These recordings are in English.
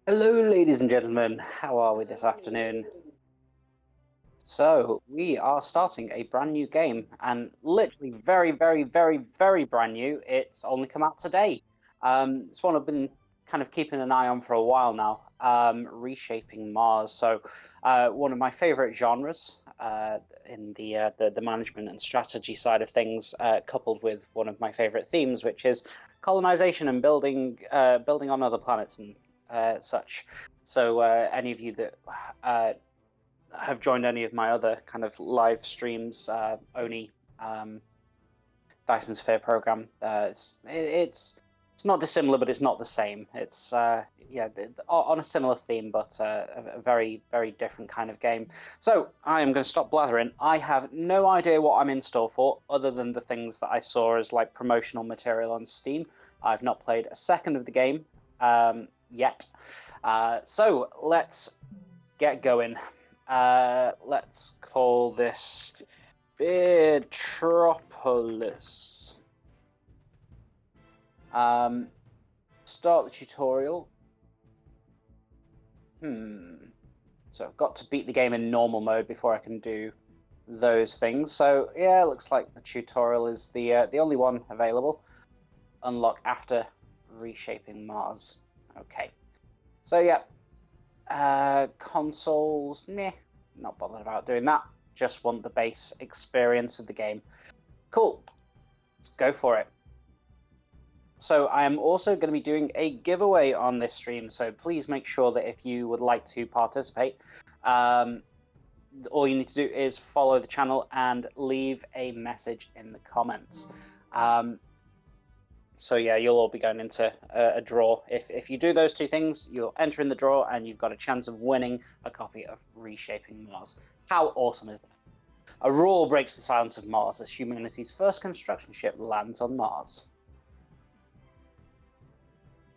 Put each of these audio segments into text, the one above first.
Hello, ladies and gentlemen. How are we this afternoon? So, we are starting a brand new game, and literally very, very, very, very brand new. It's only come out today. It's one I've been kind of keeping an eye on for a while now. Reshaping Mars. So, one of my favorite genres in the management and strategy side of things, coupled with one of my favorite themes, which is colonization and building on other planets and such. So, any of you that have joined any of my other kind of live streams, Oni, Dyson Sphere program. It's not dissimilar, but it's not the same. It's yeah, on a similar theme, but a very very different kind of game. So I am going to stop blathering. I have no idea what I'm in store for, other than the things that I saw as like promotional material on Steam. I've not played a second of the game yet. So let's get going. Let's call this Metropolis. Start the tutorial. So I've got to beat the game in normal mode before I can do those things. So yeah, looks like the tutorial is the only one available. Unlock after reshaping Mars. Okay. So yeah, consoles, meh, not bothered about doing that. Just want the base experience of the game. Cool, let's go for it. So I am also going to be doing a giveaway on this stream, so please make sure that if you would like to participate, all you need to do is follow the channel and leave a message in the comments. So yeah, you'll all be going into a draw. If you do those two things, you'll enter in the draw and you've got a chance of winning a copy of Reshaping Mars. How awesome is that? A roar breaks the silence of Mars as humanity's first construction ship lands on Mars.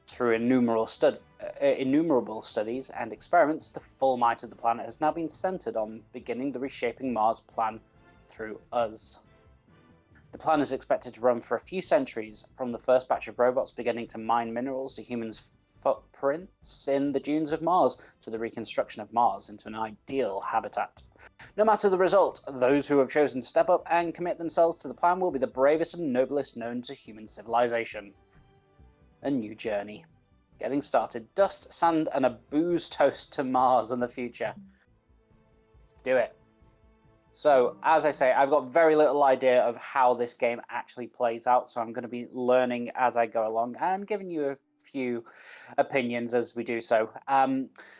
Through innumerable studies and experiments, the full might of the planet has now been centered on beginning the Reshaping Mars plan through us. The plan is expected to run for a few centuries, from the first batch of robots beginning to mine minerals to humans' footprints in the dunes of Mars to the reconstruction of Mars into an ideal habitat. No matter the result, those who have chosen to step up and commit themselves to the plan will be the bravest and noblest known to human civilization. A new journey. Getting started. Dust, sand, and a booze toast to Mars in the future. Let's do it. So, as I say, I've got very little idea of how this game actually plays out, so I'm going to be learning as I go along and giving you a few opinions as we do so.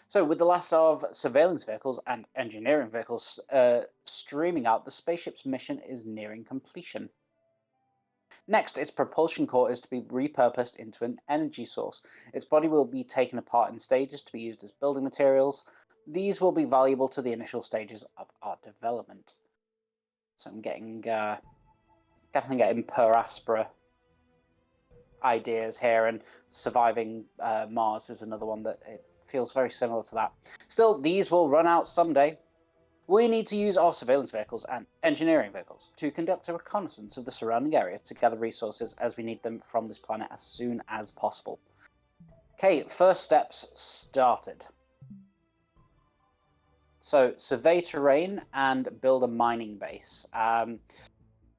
So, with the last of surveillance vehicles and engineering vehicles streaming out, the spaceship's mission is nearing completion. Next, its propulsion core is to be repurposed into an energy source. Its body will be taken apart in stages to be used as building materials. These will be valuable to the initial stages of our development. So I'm definitely getting per aspera ideas here, and surviving Mars is another one that it feels very similar to that. Still, these will run out someday. We need to use our surveillance vehicles and engineering vehicles to conduct a reconnaissance of the surrounding area to gather resources as we need them from this planet as soon as possible. Okay, first steps started. So, survey terrain and build a mining base.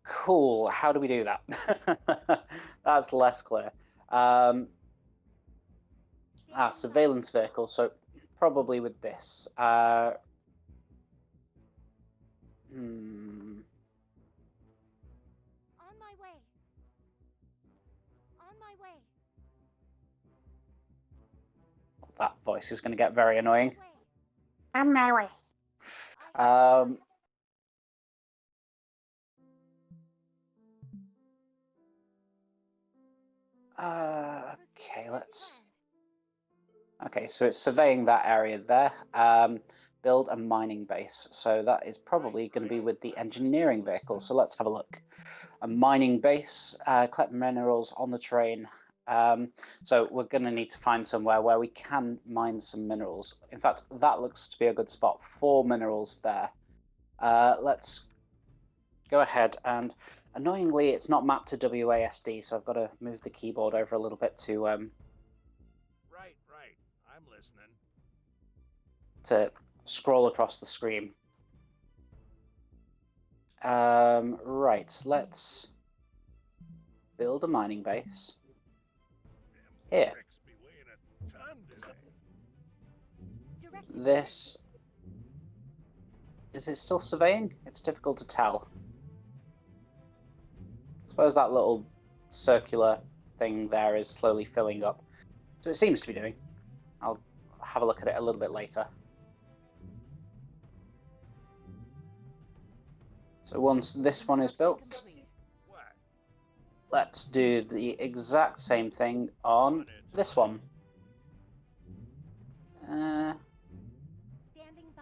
Cool, how do we do that? That's less clear. Surveillance vehicle, so probably with this. On my way. On my way. That voice is going to get very annoying. On my way. Okay, Okay, so it's surveying that area there. Build a mining base. So that is probably going to be with the engineering vehicle. So let's have a look. A mining base, collect minerals on the terrain. So we're going to need to find somewhere where we can mine some minerals. In fact, that looks to be a good spot. 4 minerals there. Let's go ahead, and annoyingly, it's not mapped to WASD, so I've got to move the keyboard over a little bit to Right. I'm listening. To scroll across the screen. Right, let's build a mining base. Them Here. bricks be weighing a ton today. This... Is it still surveying? It's difficult to tell. I suppose that little circular thing there is slowly filling up. So it seems to be doing. I'll have a look at it a little bit later. So once this one is built, What? let's do the exact same thing on this one. Standing by.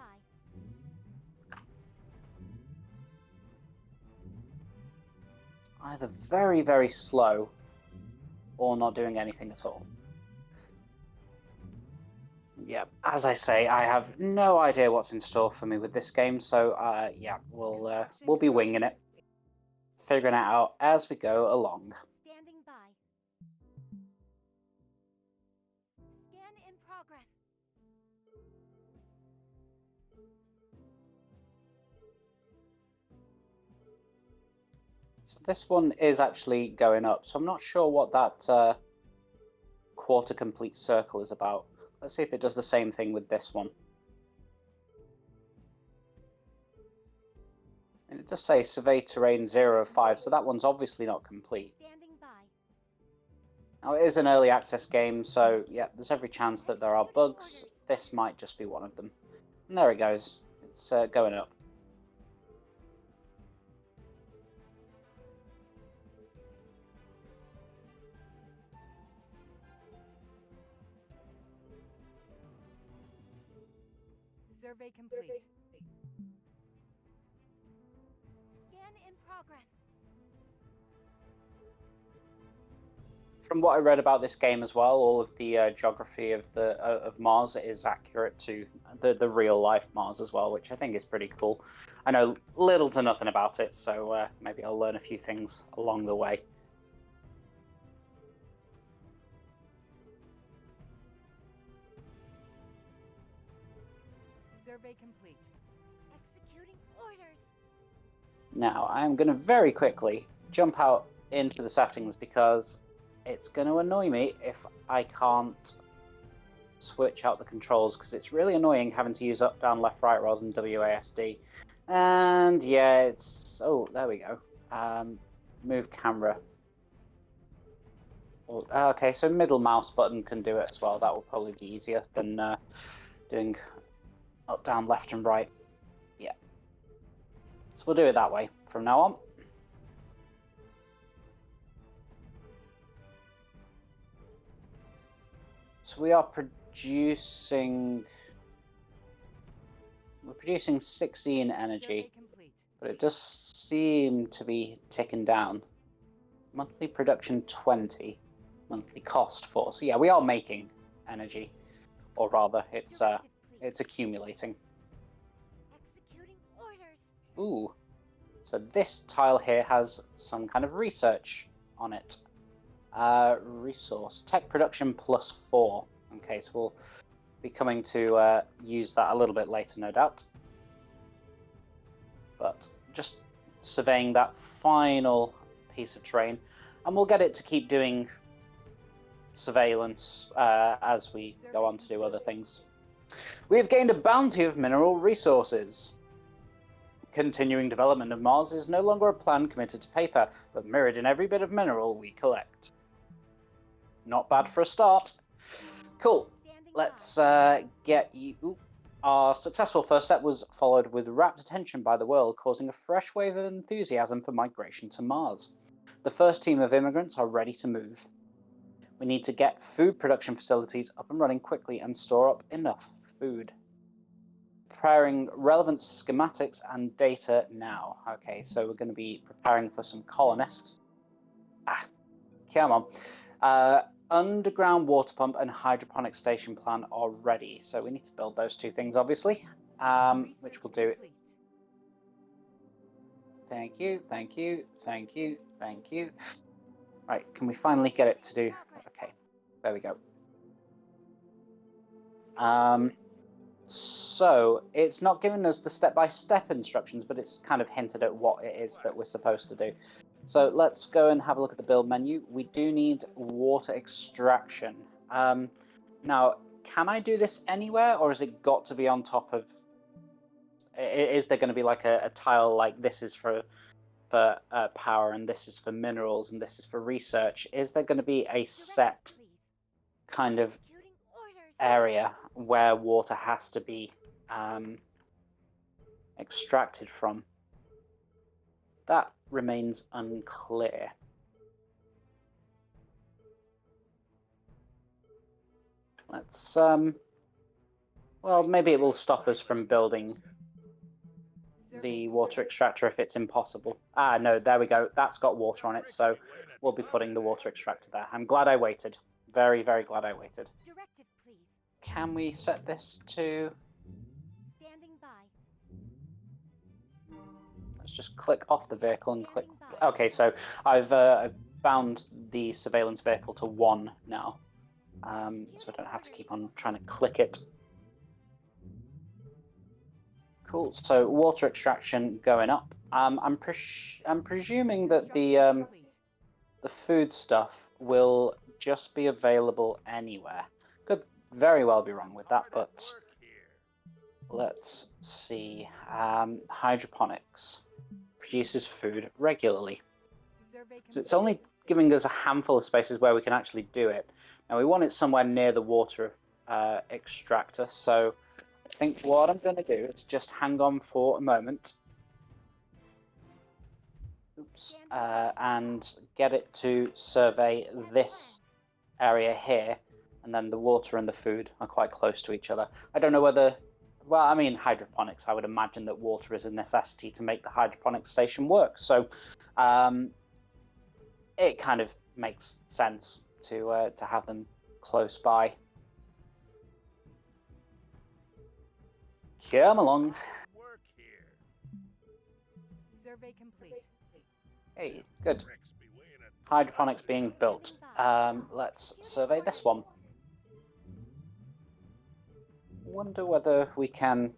Either very, very slow or not doing anything at all. Yeah, as I say, I have no idea what's in store for me with this game, so yeah, we'll be winging it, figuring it out as we go along. Standing by. Scan in progress. So this one is actually going up, so I'm not sure what that quarter complete circle is about. Let's see if it does the same thing with this one. And it does say survey terrain 0 of 5, so that one's obviously not complete. Standing by. Now it is an early access game, so yeah, there's every chance that there are bugs. This might just be one of them. And there it goes. It's going up. Survey complete. Scan in progress. From what I read about this game as well, all of the geography of Mars is accurate to the real life Mars as well, which I think is pretty cool. I know little to nothing about it, so maybe I'll learn a few things along the way. Survey complete. Executing orders. Now I'm going to very quickly jump out into the settings because it's going to annoy me if I can't switch out the controls, because it's really annoying having to use up, down, left, right rather than WASD. And yeah, it's... Oh, there we go. Move camera. Okay, so middle mouse button can do it as well. That will probably be easier than doing up, down, left and right. Yeah. So we'll do it that way from now on. So we are producing... We're producing 16 energy, but it does seem to be ticking down. Monthly production 20, monthly cost 4. So yeah, we are making energy, or rather, it's accumulating. Executing orders. Ooh, so this tile here has some kind of research on it. Resource tech production plus 4. Okay, so we'll be coming to use that a little bit later, no doubt. But just surveying that final piece of terrain, and we'll get it to keep doing surveillance as we go on to do other things. We have gained a bounty of mineral resources. Continuing development of Mars is no longer a plan committed to paper, but mirrored in every bit of mineral we collect. Not bad for a start. Cool. Let's get you... Ooh. Our successful first step was followed with rapt attention by the world, causing a fresh wave of enthusiasm for migration to Mars. The first team of immigrants are ready to move. We need to get food production facilities up and running quickly and store up enough food. Preparing relevant schematics and data now. Okay, so we're going to be preparing for some colonists. Come on. Underground water pump and hydroponic station plan are ready. So we need to build those two things, obviously, which we'll do. Thank you, thank you, thank you, thank you. Right, can we finally get it to do... Okay, there we go. So it's not giving us the step-by-step instructions, but it's kind of hinted at what it is that we're supposed to do. So let's go and have a look at the build menu. We do need water extraction. Now, can I do this anywhere, or has it got to be on top of? Is there going to be like a tile like this is for power, and this is for minerals, and this is for research? Is there going to be a set Directive, please. kind of Executing orders. area where water has to be extracted from? That remains unclear. Let's well, maybe it will stop us from building the water extractor if it's impossible. Ah, no, there we go. That's got water on it, so we'll be putting the water extractor there. I'm glad I waited. Very, very glad I waited. Directive, please. Can we set this to... Standing by. Let's just click off the vehicle and click... Okay, so I've bound the surveillance vehicle to 1 now. So I don't have to keep on trying to click it. Cool. So water extraction going up. I'm presuming that the food stuff will just be available anywhere. Could very well be wrong with that, but let's see. Hydroponics produces food regularly. So it's only giving us a handful of spaces where we can actually do it. Now we want it somewhere near the water extractor, so I think what I'm going to do is just hang on for a moment. Oops. And get it to survey this area here, and then the water and the food are quite close to each other. I don't know whether... Well, I mean, hydroponics, I would imagine that water is a necessity to make the hydroponics station work. So it kind of makes sense to have them close by. Come along. Work here. Survey complete. Hey, good. Rex be weighing a Hydroponics ton being today. built. Let's survey this one. Wonder whether we can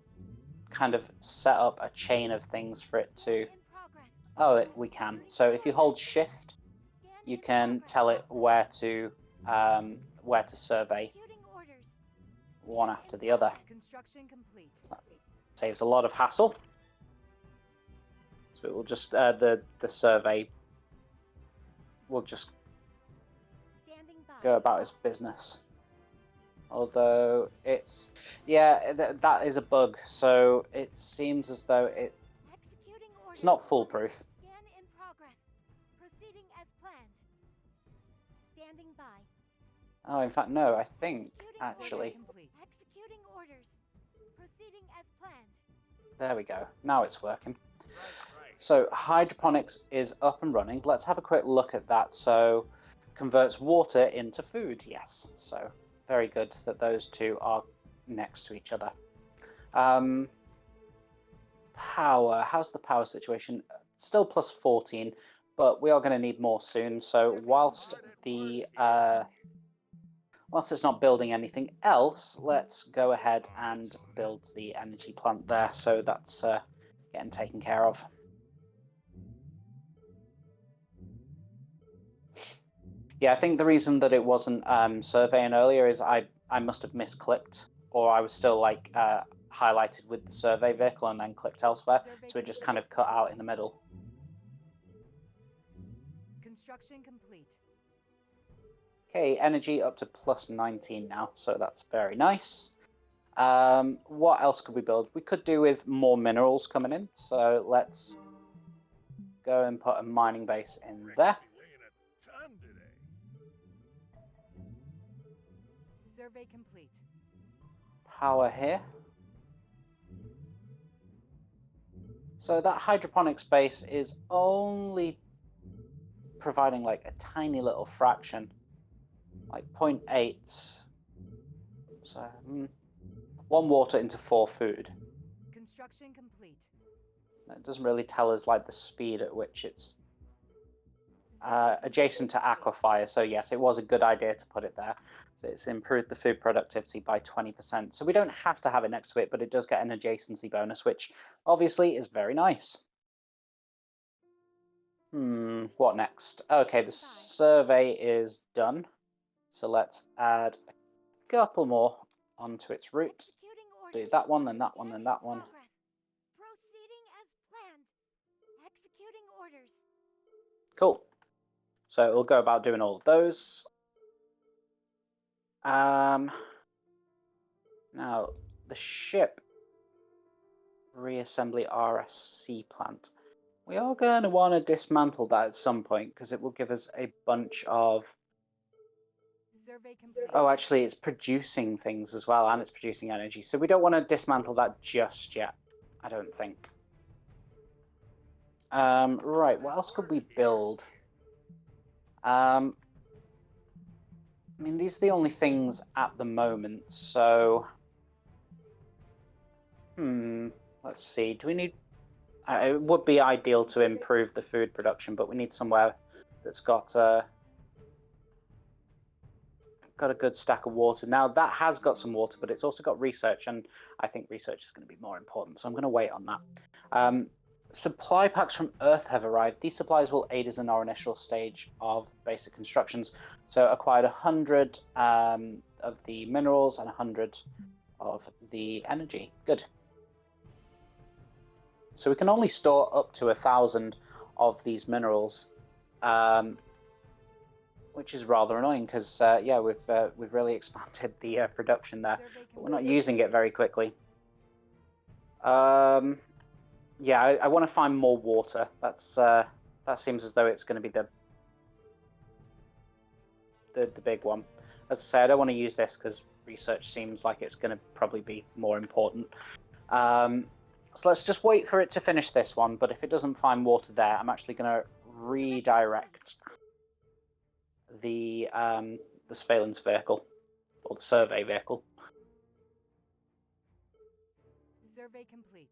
kind of set up a chain of things for it to... In progress. Oh, we can. So if you hold shift, Scan you in can progress. tell it where to survey Executing orders. one Scan after in the other. progress. Construction complete. Saves a lot of hassle. So it will just the survey will just Standing by. go about its business. Although it's that is a bug. So it seems as though Executing orders. it's not foolproof. Scan in progress. Proceeding as planned. Standing by. Oh, in fact, no. I think Executing actually orders. Complete. Executing orders. Proceeding as planned. there we go. Now it's working. Right. So hydroponics is up and running. Let's have a quick look at that. So converts water into food. Yes. So very good that those two are next to each other. Power. How's the power situation? Still plus 14, but we are going to need more soon. So whilst it's not building anything else, let's go ahead and build the energy plant there. So that's getting taken care of. Yeah, I think the reason that it wasn't surveying earlier is I must have misclicked, or I was still like highlighted with the survey vehicle and then clicked elsewhere, so it just kind of cut out in the middle. Construction complete. Okay, energy up to plus 19 now, so that's very nice. What else could we build? We could do with more minerals coming in, so let's go and put a mining base in Rex there. be weighing a ton today. Survey complete. Power here. So that hydroponics base is only providing like a tiny little fraction, like 0.8. So 1 water into 4 food. Construction complete. It doesn't really tell us like the speed at which it's adjacent to aquifer. So yes, it was a good idea to put it there. So it's improved the food productivity by 20%. So we don't have to have it next to it, but it does get an adjacency bonus, which obviously is very nice. What next? Okay, the survey is done. So let's add a couple more onto its route. Do that one, then that one, then that one. Proceeding as planned. Executing orders. Cool. So we'll go about doing all of those. Now, the ship reassembly RSC plant. We are going to want to dismantle that at some point because it will give us a bunch of... Survey complete. Oh, actually, it's producing things as well, and it's producing energy. So we don't want to dismantle that just yet, I don't think. Right, what else could we build? I mean, these are the only things at the moment, so... let's see. Do we need... it would be ideal to improve the food production, but we need somewhere that's got a good stack of water. Now, that has got some water, but it's also got research, and I think research is going to be more important, so I'm going to wait on that. Supply packs from Earth have arrived. These supplies will aid us in our initial stage of basic constructions. So acquired 100 of the minerals and 100 of the energy. Good. So we can only store up to 1,000 of these minerals, which is rather annoying because yeah, we've really expanded the production there, but we're not using it very quickly. Yeah, I want to find more water. That's that seems as though it's going to be the big one. As I say, I don't want to use this because research seems like it's going to probably be more important. So let's just wait for it to finish this one. But if it doesn't find water there, I'm actually going to redirect the surveillance vehicle or the survey vehicle. Survey complete.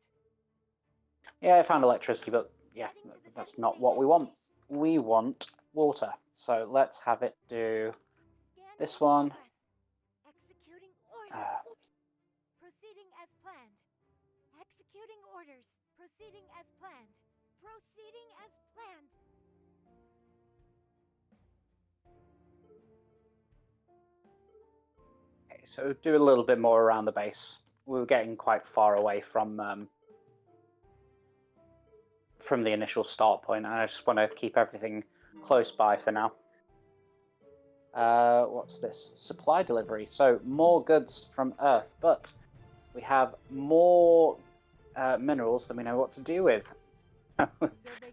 Yeah, I found electricity, but yeah, that's not what we want. We want water. So let's have it do this one. Executing orders. Proceeding as planned. Executing orders. Proceeding as planned. Proceeding as planned. Okay, so do a little bit more around the base. We were getting quite far away from the initial start point, and I just want to keep everything close by for now. What's this? Supply delivery. So more goods from Earth, but we have more minerals than we know what to do with.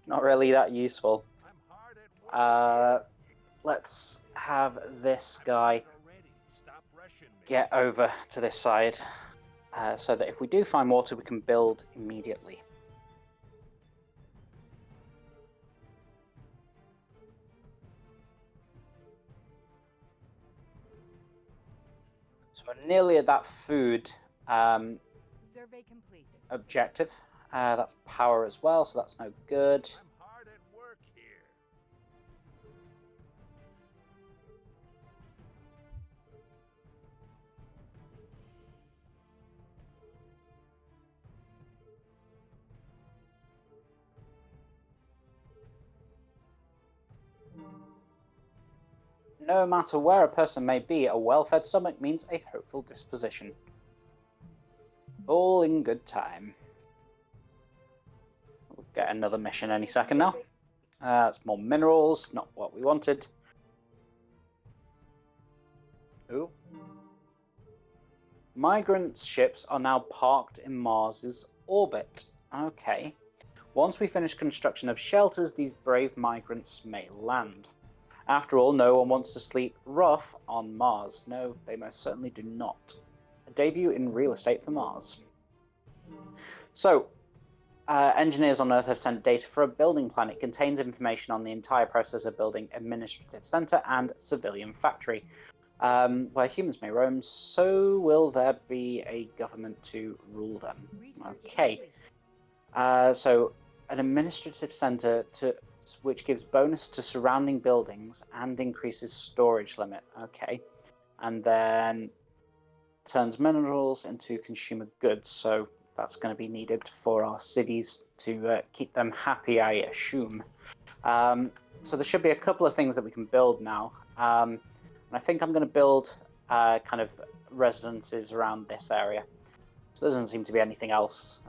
Not really that useful. Let's have this guy get over to this side so that if we do find water, we can build immediately. So we're nearly at that food Survey complete. objective. That's power as well, so that's no good. I'm hard at work here. No matter where a person may be, a well-fed stomach means a hopeful disposition. All in good time. We'll get another mission any second now. That's more minerals, not what we wanted. Ooh. Migrant ships are now parked in Mars's orbit. Okay. Once we finish construction of shelters, these brave migrants may land. After all, no one wants to sleep rough on Mars. No, they most certainly do not. A debut in real estate for Mars. So, engineers on Earth have sent data for a building plan. It contains information on the entire process of building administrative center and civilian factory. Where humans may roam, so will there be a government to rule them. Okay. So, an administrative center which gives bonus to surrounding buildings and increases storage limit. Okay. And then turns minerals into consumer goods. So that's going to be needed for our cities to keep them happy, I assume. So there should be a couple of things that we can build now. And I think I'm going to build kind of residences around this area. So there doesn't seem to be anything else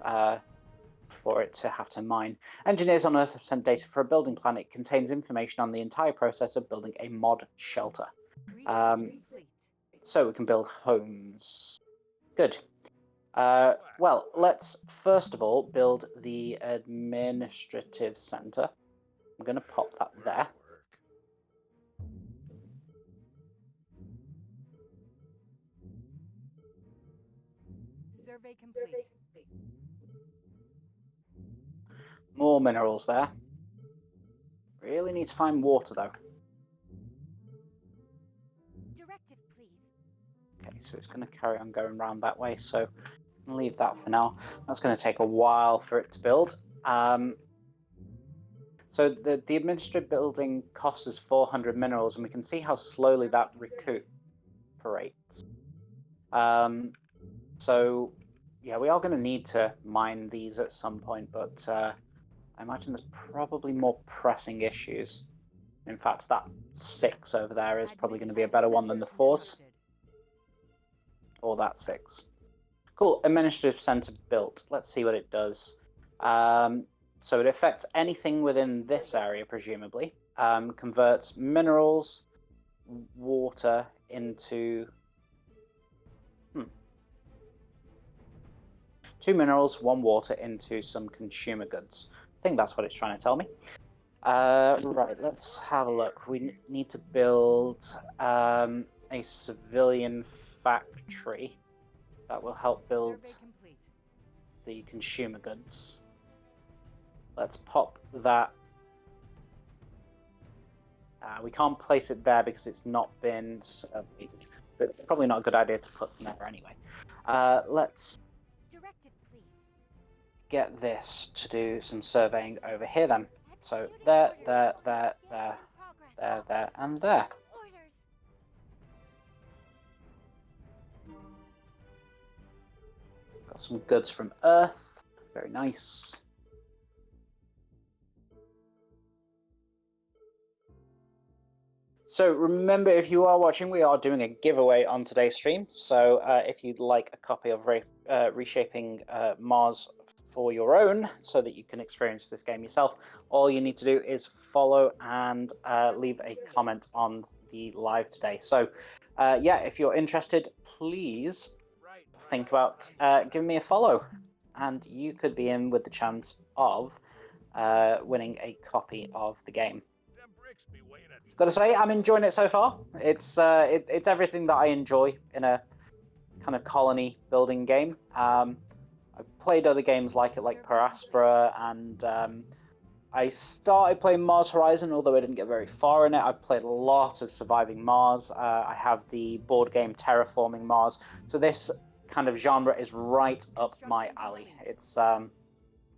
for it to have to mine. Engineers on Earth have sent data for a building plan. It contains information on the entire process of building a mod shelter. Research complete. So we can build homes. Good. Well, let's first of all build the administrative center. I'm going to pop that there. Survey complete. More minerals there. Really need to find water though. Directive, please. Okay, so it's going to carry on going around that way, so I'll leave that for now. That's going to take a while for it to build. So the administrative building cost us 400 minerals, and we can see how slowly that recuperates. So yeah, we are going to need to mine these at some point, but I imagine there's probably more pressing issues. In fact, that 6 over there is probably going to be a better one than the 4s. Or that 6. Cool, administrative center built. Let's see what it does. So it affects anything within this area, presumably. Converts minerals, water into... 2 minerals, 1 water into some consumer goods. I think that's what it's trying to tell me. Right, let's have a look. We need to build a civilian factory that will help build the consumer goods. Let's pop that. We can't place it there because it's not been surveyed, but probably not a good idea to put them there anyway. Let's get this to do some surveying over here then. So there, and there. Got some goods from Earth. Very nice. So remember, if you are watching, we are doing a giveaway on today's stream. So if you'd like a copy of Reshaping Mars for your own, so that you can experience this game yourself, all you need to do is follow and leave a comment on the live today. So yeah, if you're interested, please think about giving me a follow, and you could be in with the chance of winning a copy of the game. Gotta say, I'm enjoying it so far. It's everything that I enjoy in a kind of colony building game. I've played other games like it, like Paraspora, and I started playing Mars Horizon, although I didn't get very far in it. I've played a lot of Surviving Mars. I have the board game Terraforming Mars. So this kind of genre is right up my alley. It's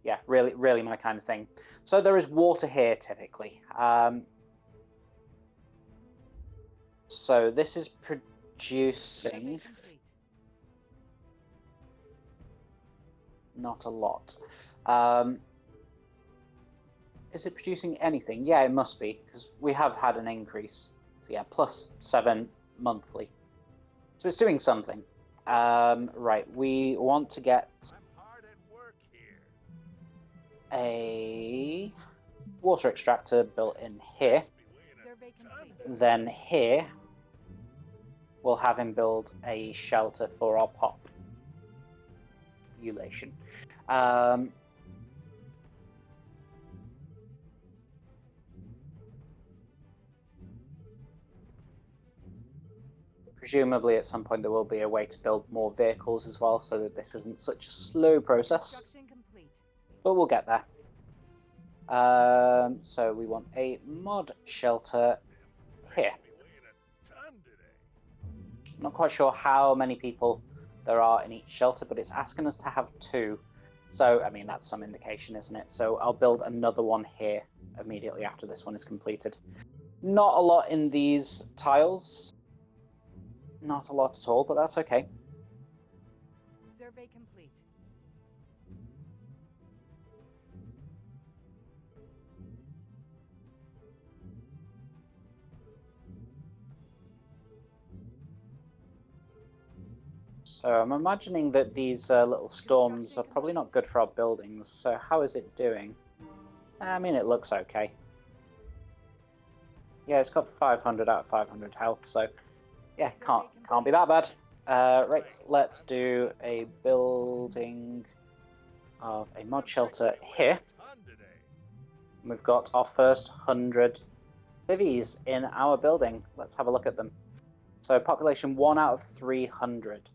yeah, really my kind of thing. So there is water here typically. So this is producing not a lot. Is it producing anything? Yeah, it must be, because we have had an increase. So yeah, +7 monthly. So it's doing something. Right, we want to get a water extractor built in here. Then here, we'll have him build a shelter for our population. Presumably at some point there will be a way to build more vehicles as well, so that this isn't such a slow process. But we'll get there. So we want a mod shelter here. Not quite sure how many people there are in each shelter, but it's asking us to have 2. So, I mean, that's some indication, isn't it? So I'll build another one here immediately after this one is completed. Not a lot in these tiles. Not a lot at all, but that's okay. Survey complete. So I'm imagining that these little storms are probably not good for our buildings. So how is it doing? I mean, it looks okay. Yeah, it's got 500 out of 500 health, so yeah, can't be that bad. Right, let's do a building of a mod shelter here. We've got our first 100 civvies in our building. Let's have a look at them. So population 1 out of 300.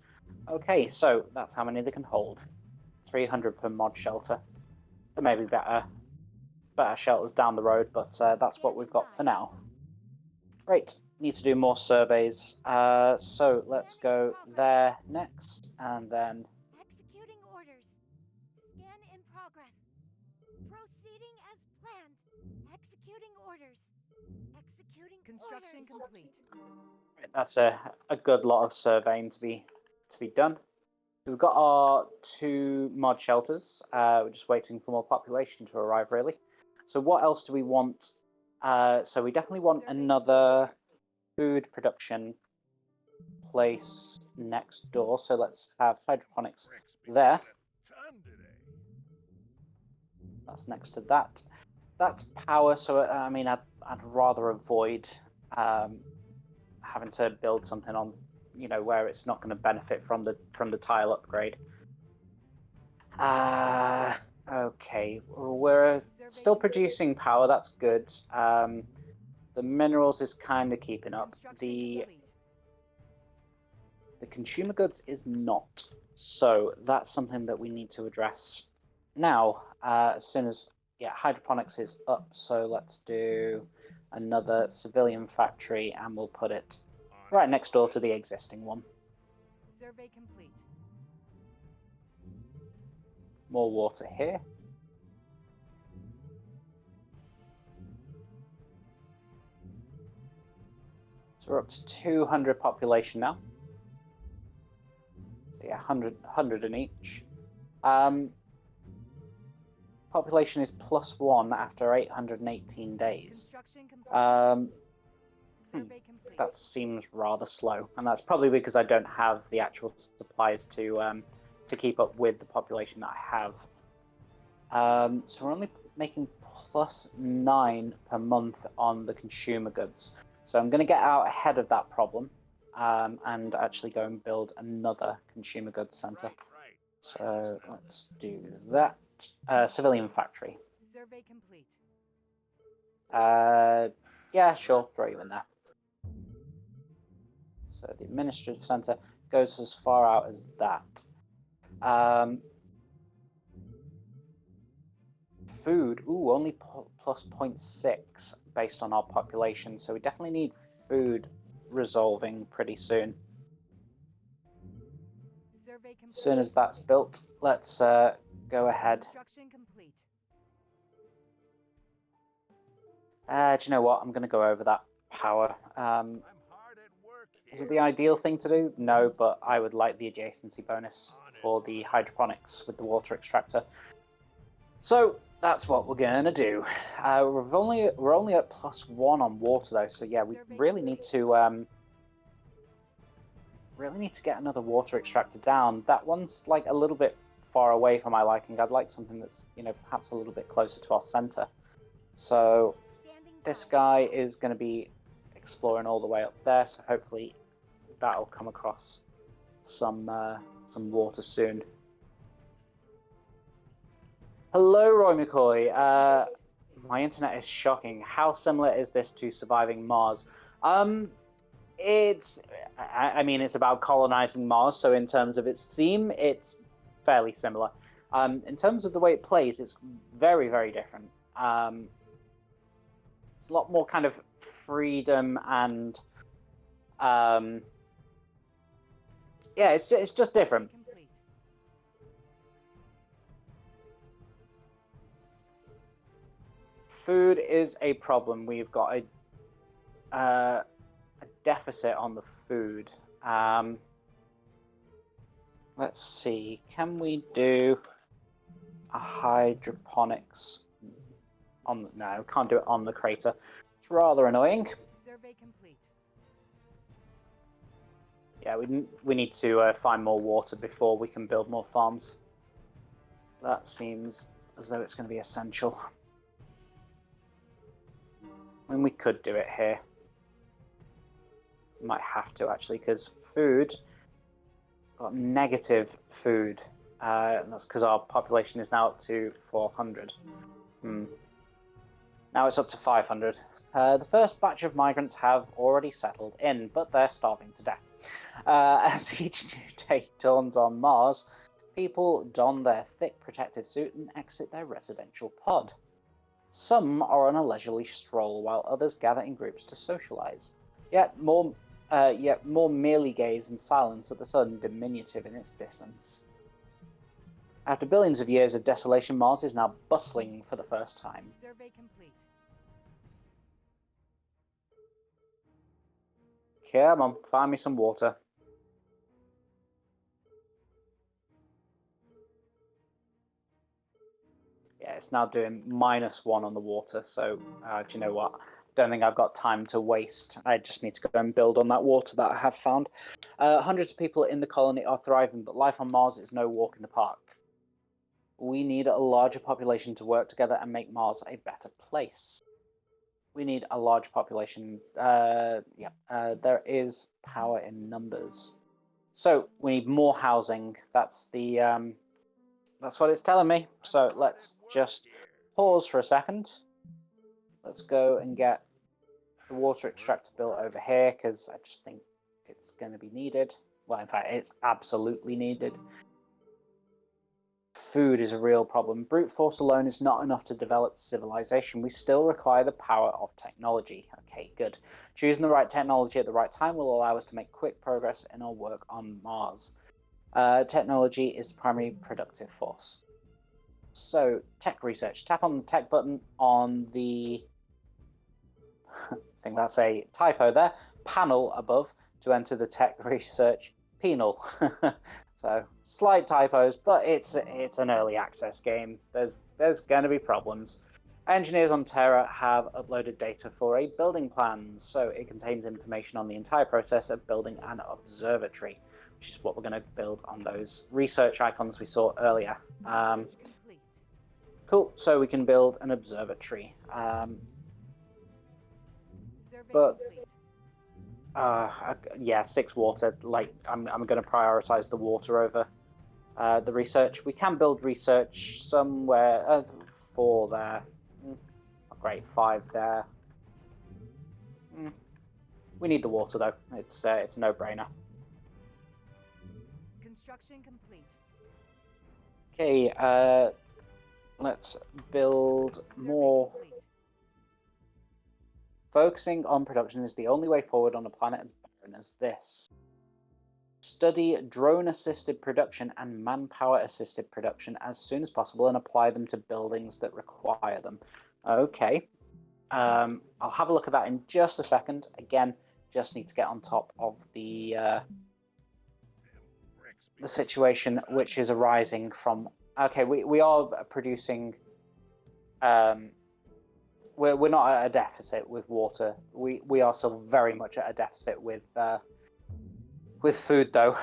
Okay, so that's how many they can hold. 300 per mod shelter. There may be better shelters down the road, but that's what we've got for now. Right, need to do more surveys. So let's go there next, and then Executing orders. Scan in progress. Proceeding as planned. Executing orders. Executing Construction orders. complete. right, that's a good lot of surveying to be done. We've got our 2 mod shelters. We're just waiting for more population to arrive, really. So what else do we want? So we definitely want another food production place next door. So let's have hydroponics there. That's next to that. That's power. So I mean, I'd rather avoid having to build something on, where it's not going to benefit from the tile upgrade. Okay, we're still producing power. That's good. The minerals is kind of keeping up. The consumer goods is not. So that's something that we need to address now. As soon as hydroponics is up. So let's do another civilian factory, and we'll put it right next door to the existing one. Survey complete. More water here. So we're up to 200 population now. So yeah, 100 in each. Population is +1 after 818 days. Construction complete. Survey complete. That seems rather slow, and that's probably because I don't have the actual supplies to keep up with the population that I have. So we're only making +9 per month on the consumer goods. So I'm going to get out ahead of that problem and actually go and build another consumer goods center. So let's do that. Civilian factory. Survey complete. Yeah, sure, throw you in there. So the administrative center goes as far out as that. Food, only plus 0.6 based on our population, so we definitely need food resolving pretty soon. Survey complete. As soon as that's built, let's go ahead. Construction complete. Do you know what? I'm going to go over that power. Is it the ideal thing to do? No, but I would like the adjacency bonus for the hydroponics with the water extractor. So that's what we're going to do. We're only at +1 on water though, so yeah, we really need to get another water extractor down. That one's like a little bit far away for my liking. I'd like something that's perhaps a little bit closer to our center. So this guy is going to be exploring all the way up there, so hopefully that'll come across some water soon. Hello, Roy McCoy. My internet is shocking. How similar is this to Surviving Mars? It's about colonizing Mars, so in terms of its theme, it's fairly similar. In terms of the way it plays, it's very, very different. It's a lot more kind of freedom and it's just different. food is a problem. We've got a deficit on the food. Let's see. Can we do a hydroponics on? No, can't do it on the crater. It's rather annoying. Survey complete. Yeah, we need to find more water before we can build more farms. That seems as though it's going to be essential. I mean, we could do it here. Might have to actually, because food got negative food. And that's because our population is now up to 400. Now it's up to 500. The first batch of migrants have already settled in, but they're starving to death. As each new day dawns on Mars, people don their thick protective suit and exit their residential pod. Some are on a leisurely stroll, while others gather in groups to socialize. Yet more merely gaze in silence at the sun, diminutive in its distance. After billions of years of desolation, Mars is now bustling for the first time. Survey complete. Come on, find me some water. Yeah, it's now doing -1 on the water, so do you know what? Don't think I've got time to waste. I just need to go and build on that water that I have found. Hundreds of people in the colony are thriving, but life on Mars is no walk in the park. We need a larger population to work together and make Mars a better place. We need a large population. There is power in numbers. So we need more housing. That's the that's what it's telling me. So let's just pause for a second. Let's go and get the water extractor built over here because I just think it's going to be needed. Well, in fact, it's absolutely needed. Food is a real problem. Brute force alone is not enough to develop civilization. We still require the power of technology. Okay, good. Choosing the right technology at the right time will allow us to make quick progress in our work on Mars. Technology is the primary productive force. So, tech research. Tap on the tech button on the, I think that's a typo there, panel above to enter the tech research penal. So, slight typos, but it's an early access game. There's going to be problems. Engineers on Terra have uploaded data for a building plan, so it contains information on the entire process of building an observatory, which is what we're going to build on those research icons we saw earlier. Research complete. Cool, so we can build an observatory. Survey But complete. yeah, 6 water. Like I'm going to prioritize the water over the research. We can build research somewhere. 4 there. Great, 5 there. We need the water though. It's a no-brainer. Construction complete. Okay, let's build Survey more. complete. Focusing on production is the only way forward on a planet as barren as this. Study drone-assisted production and manpower-assisted production as soon as possible and apply them to buildings that require them. Okay. I'll have a look at that in just a second. Again, just need to get on top of the situation which is arising from. Okay, we are producing. We're not at a deficit with water. We are still very much at a deficit with food though.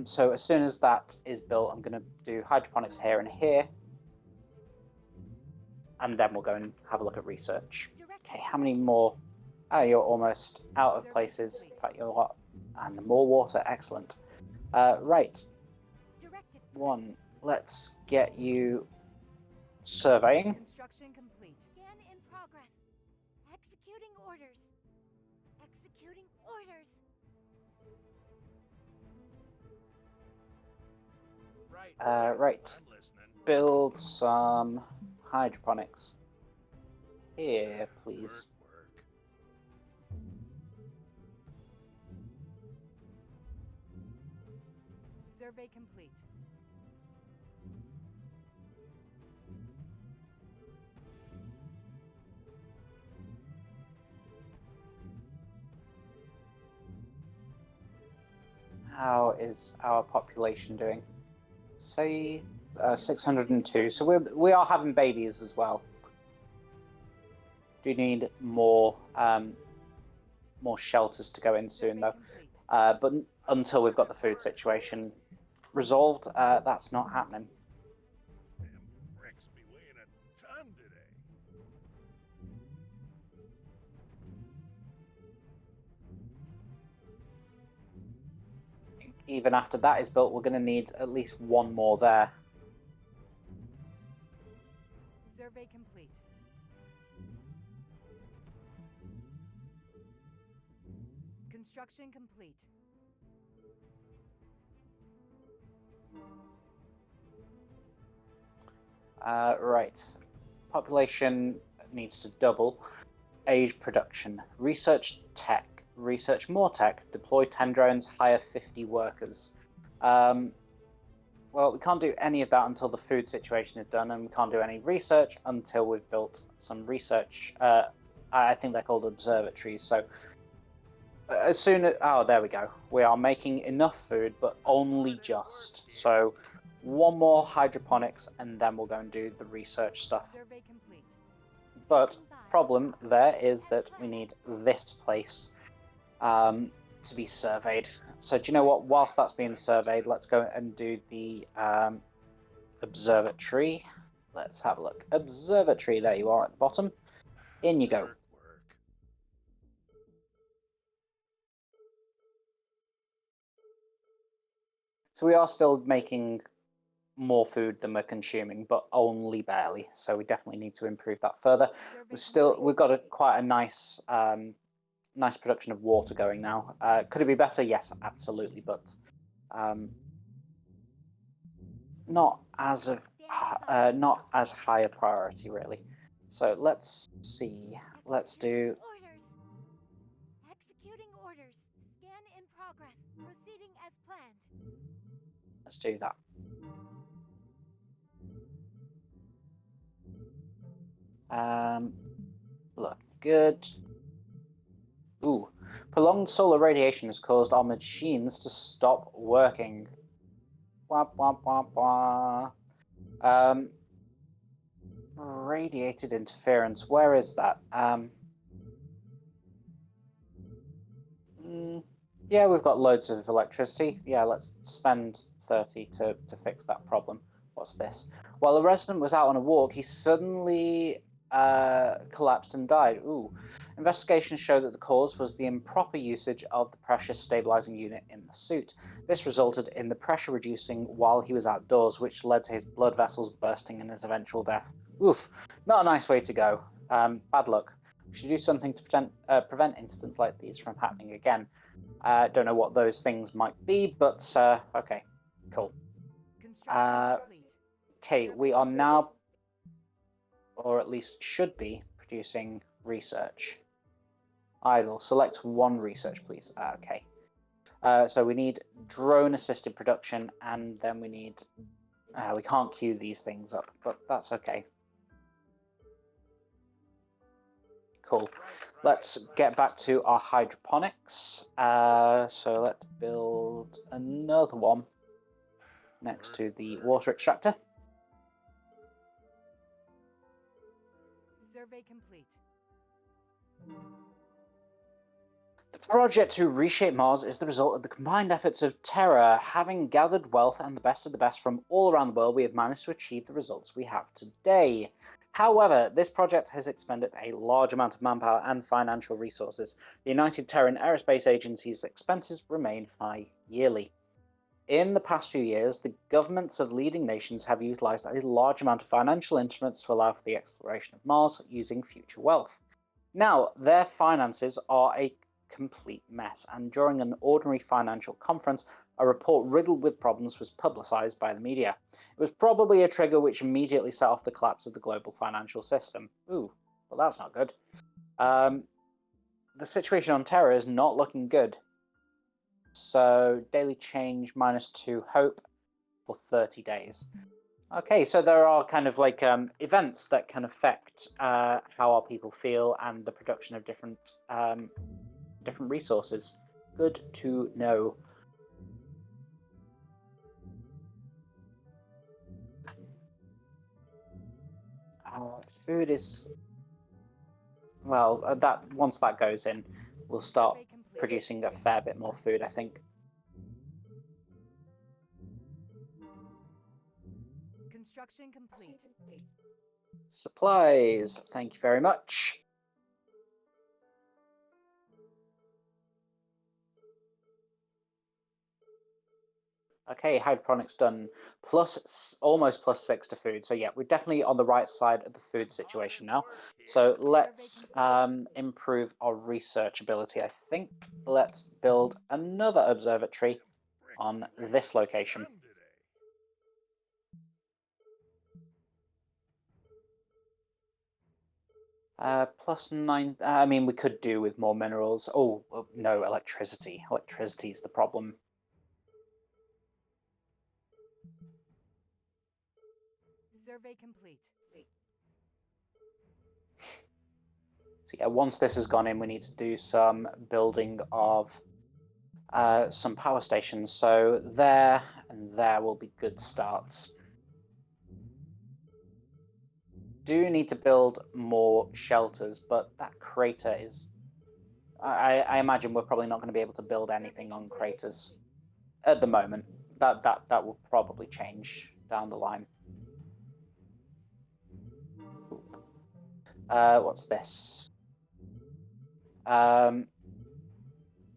So as soon as that is built, I'm going to do hydroponics here and here, and then we'll go and have a look at research. Okay, how many more? Oh, you're almost out of places. In fact, you're a lot. And more water, excellent. Right. Directive. 1. Let's get you surveying. Construction complete. Scan in progress. Executing orders. Executing orders. Right. I'm listening. Build some hydroponics. Here, please. Work. Survey complete. how is our population doing? Say 602. So we are having babies as well. Do need more more shelters to go in soon though. Complete. But until we've got the food situation resolved, that's not happening. Them bricks be weighing a ton today. Even after that is built, we're going to need at least one more there. Survey complete. Construction complete. Right. Population needs to double. Aid production. Research tech. Research more tech. Deploy 10 drones. Hire 50 workers. Well, we can't do any of that until the food situation is done, and we can't do any research until we've built some research. I think they're called observatories. So as soon as... Oh, there we go. We are making enough food, but only just. So one more hydroponics, and then we'll go and do the research stuff. Survey complete. But problem there is that we need this place to be surveyed. So do you know what? Whilst that's being surveyed, let's go and do the observatory. Let's have a look. Observatory, there you are at the bottom. In you go. Work. So we are still making more food than we're consuming, but only barely. So we definitely need to improve that further. We've got quite a nice nice production of water going now. Could it be better? Yes, absolutely, but not as high a priority really. So let's see. Let's do. Orders. Executing orders. Scan in progress. Proceeding as planned. Let's do that. Look good. Ooh, prolonged solar radiation has caused our machines to stop working. Wah, wah, wah, wah. Radiated interference. Where is that? Yeah, we've got loads of electricity. Yeah, let's spend 30 to fix that problem. What's this? While a resident was out on a walk, he suddenly collapsed and died. Ooh. Investigations show that the cause was the improper usage of the pressure stabilizing unit in the suit. This resulted in the pressure reducing while he was outdoors, which led to his blood vessels bursting and his eventual death. Oof, not a nice way to go. Bad luck. We should do something to prevent incidents like these from happening again. Don't know what those things might be, but okay, cool. Okay, we are now, or at least should be, producing research. Idle. Select one research, please. Okay. So we need drone-assisted production, and then we need... we can't queue these things up, but that's okay. Cool. Let's get back to our hydroponics. So let's build another one next to the water extractor. Survey complete. The project to reshape Mars is the result of the combined efforts of Terra. Having gathered wealth and the best of the best from all around the world, we have managed to achieve the results we have today. However, this project has expended a large amount of manpower and financial resources. The United Terran Aerospace Agency's expenses remain high yearly. In the past few years, the governments of leading nations have utilized a large amount of financial instruments to allow for the exploration of Mars using future wealth. Now, their finances are a complete mess, and during an ordinary financial conference, a report riddled with problems was publicized by the media. It was probably a trigger which immediately set off the collapse of the global financial system. Ooh, well, that's not good. The situation on Terra is not looking good. So, daily change -2 hope for 30 days. Okay, so there are kind of like events that can affect how our people feel and the production of different resources. Good to know. food is... Well, that once that goes in, we'll start Survey complete. producing a fair bit more food, I think. Construction complete. Supplies, thank you very much. Okay, hydroponics done. Almost plus 6 to food. So yeah, we're definitely on the right side of the food situation now. So let's improve our research ability. I think let's build another observatory on this location. +9. I mean, we could do with more minerals. Oh no, electricity. Electricity is the problem. Survey complete. So yeah, once this has gone in, we need to do some building of some power stations. So there and there will be good starts. Do need to build more shelters, but that crater is... I imagine we're probably not going to be able to build anything on craters at the moment. That will probably change down the line. What's this?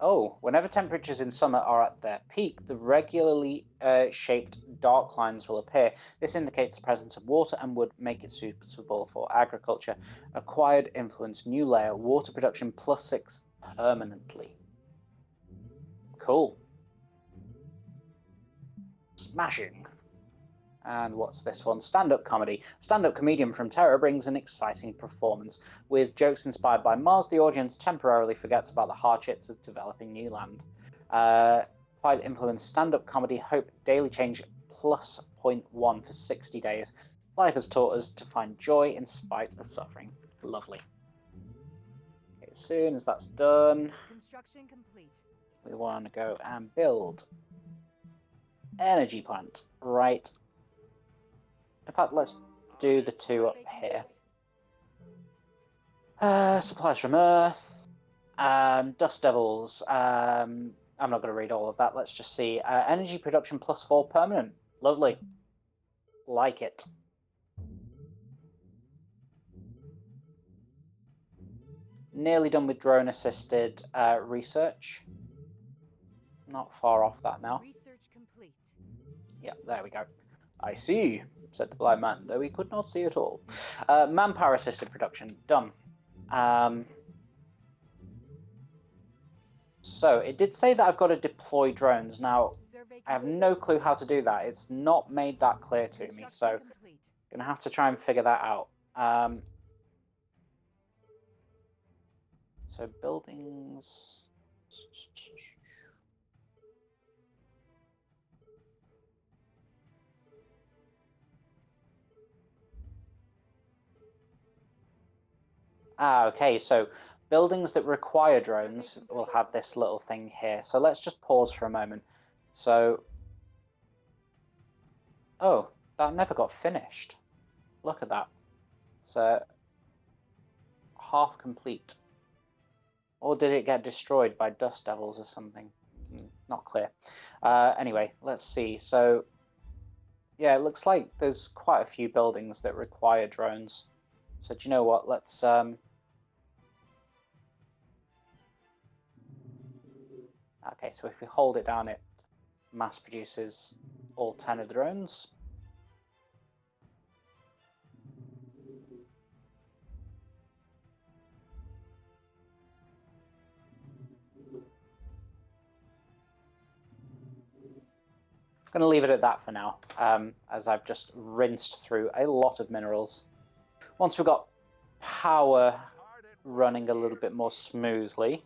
Oh, whenever temperatures in summer are at their peak, the regularly shaped dark lines will appear. This indicates the presence of water and would make it suitable for agriculture. Acquired influence, new layer, water production +6 permanently. Cool. Smashing. And what's this one? Stand-up comedy. Stand-up comedian from Terra brings an exciting performance. With jokes inspired by Mars, the audience temporarily forgets about the hardships of developing new land. Quite influenced stand-up comedy. Hope daily change +0.1 for 60 days. Life has taught us to find joy in spite of suffering. Lovely. Okay, as soon as that's done, Construction complete. we want to go and build energy plant right. In fact, let's do the two up here. Supplies from Earth, Dust Devils. I'm not going to read all of that. Let's just see. Energy production +4 permanent. Lovely. Like it. Nearly done with drone assisted research. Not far off that now. Research complete. Yeah, there we go. I see, said the blind man, though he could not see at all. Manpower assisted production, done. So it did say that I've got to deploy drones. Now, I have no clue how to do that. It's not made that clear to me, so I'm going to have to try and figure that out. So buildings... okay, so buildings that require drones will have this little thing here. So let's just pause for a moment. So, oh, that never got finished. Look at that. So, half complete. Or did it get destroyed by dust devils or something? Not clear. Anyway, let's see. So, yeah, it looks like there's quite a few buildings that require drones. So do you know what? Let's okay, so if we hold it down, it mass produces all 10 of the drones. I'm going to leave it at that for now, as I've just rinsed through a lot of minerals. Once we've got power running a little bit more smoothly,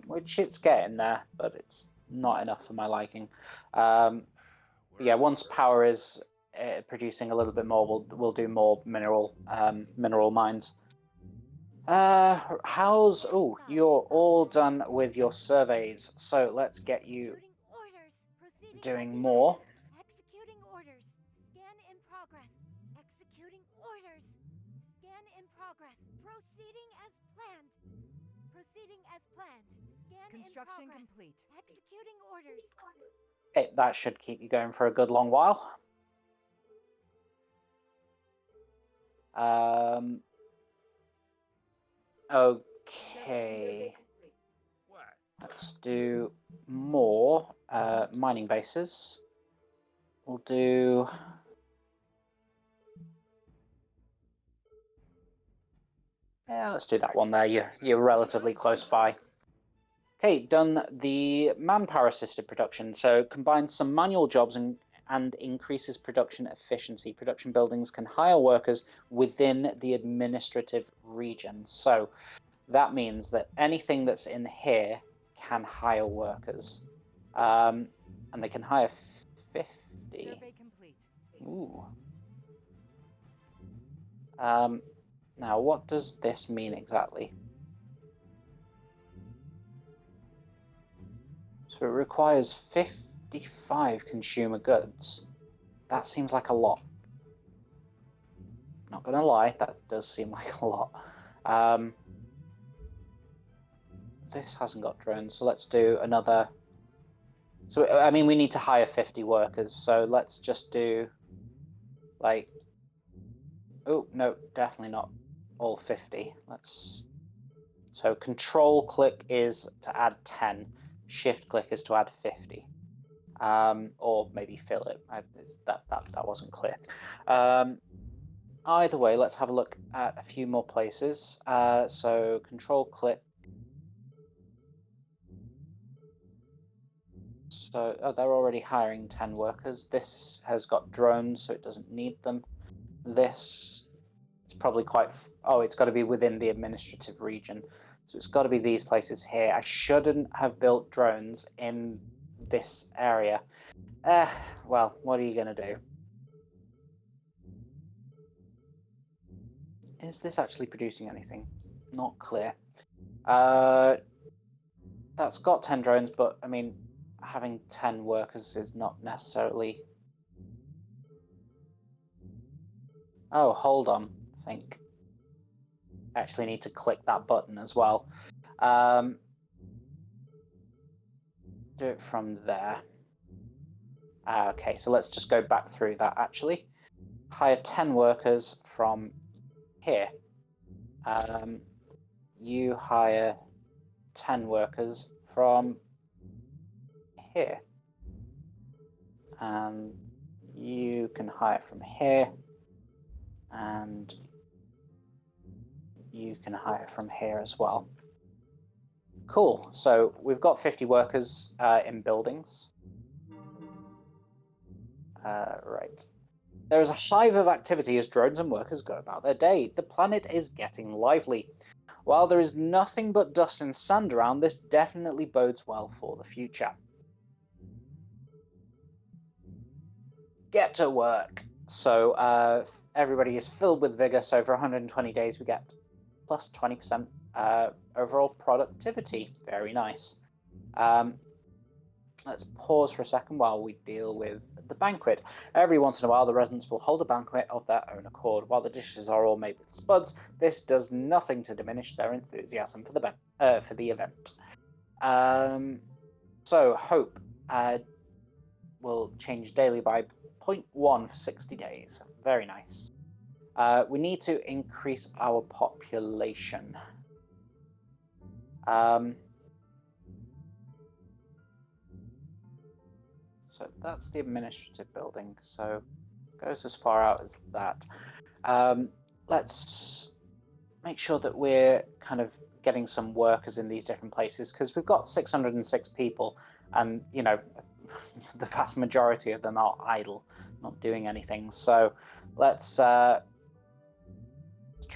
which it's getting there, but it's not enough for my liking. But yeah, once power is producing a little bit more, we'll do more mineral mines. How's... Oh, you're all done with your surveys, so let's get you doing more. Executing orders. Scan in progress. Executing orders. Scan in progress. Proceeding as planned. Proceeding as planned. Scan Construction in progress. complete. Executing orders. That should keep you going for a good long while. Okay. What? Let's do more mining bases. We'll do... Yeah, let's do that one there. You're relatively close by. Okay, done the manpower-assisted production. So combines some manual jobs and increases production efficiency. Production buildings can hire workers within the administrative region. So that means that anything that's in here can hire workers. And they can hire 50. Survey complete. Ooh. Now, what does this mean exactly? So it requires 55 consumer goods. That seems like a lot. Not gonna lie, that does seem like a lot. This hasn't got drones, so let's do another. So, I mean, we need to hire 50 workers, so let's just do, like... Oh, no, definitely not all 50. So control click is to add 10. Shift click is to add 50. Or maybe fill it. That wasn't clear. Either way, let's have a look at a few more places. So control click. So they're already hiring 10 workers. This has got drones, so it doesn't need them. This is probably quite... Oh, it's got to be within the administrative region. So it's got to be these places here. I shouldn't have built drones in this area. Well, what are you going to do? Is this actually producing anything? Not clear. That's got 10 drones, but I mean, having 10 workers is not necessarily... Oh, hold on. I think I actually need to click that button as well. Do it from there. Okay, so let's just go back through that actually. Hire 10 workers from here. You hire 10 workers from here. And you can hire from here. And you can hire from here as well. Cool. So we've got 50 workers in buildings. Right. There is a hive of activity as drones and workers go about their day. The planet is getting lively. While there is nothing but dust and sand around, this definitely bodes well for the future. Get to work. So everybody is filled with vigor. So for 120 days, we get plus 20% overall productivity. Very nice. Let's pause for a second while we deal with the banquet. Every once in a while, the residents will hold a banquet of their own accord. While the dishes are all made with spuds, this does nothing to diminish their enthusiasm for the event. So hope will change daily by 0.1 for 60 days. Very nice. We need to increase our population. So that's the administrative building. So it goes as far out as that. Let's make sure that we're kind of getting some workers in these different places, because we've got 606 people, and you know, the vast majority of them are idle, not doing anything. So let's try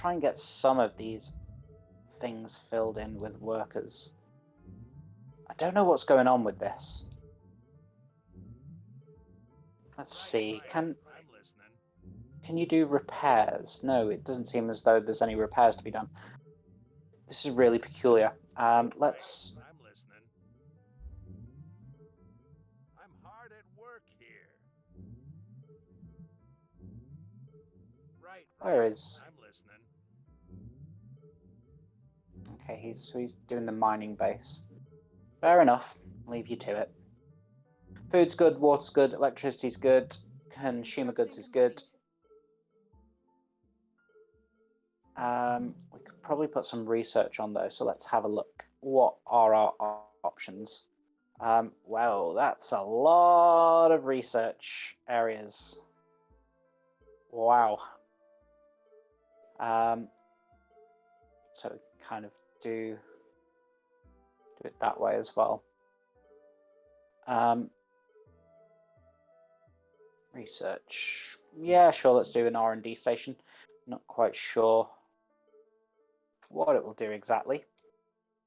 and get some of these things filled in with workers. I don't know what's going on with this. Let's see. I'm listening. Can you do repairs? No, it doesn't seem as though there's any repairs to be done. This is really peculiar. Let's... I'm listening. I'm hard at work here. Right, Where right. is... I'm listening. Okay, he's doing the mining base. Fair enough. Leave you to it. Food's good, water's good, electricity's good, consumer goods is good. We could probably put some research on those, so let's have a look. What are our options? Well, that's a lot of research areas. Wow. So we can kind of do it that way as well. Research. Yeah, sure, let's do an R&D station. Not quite sure what it will do exactly,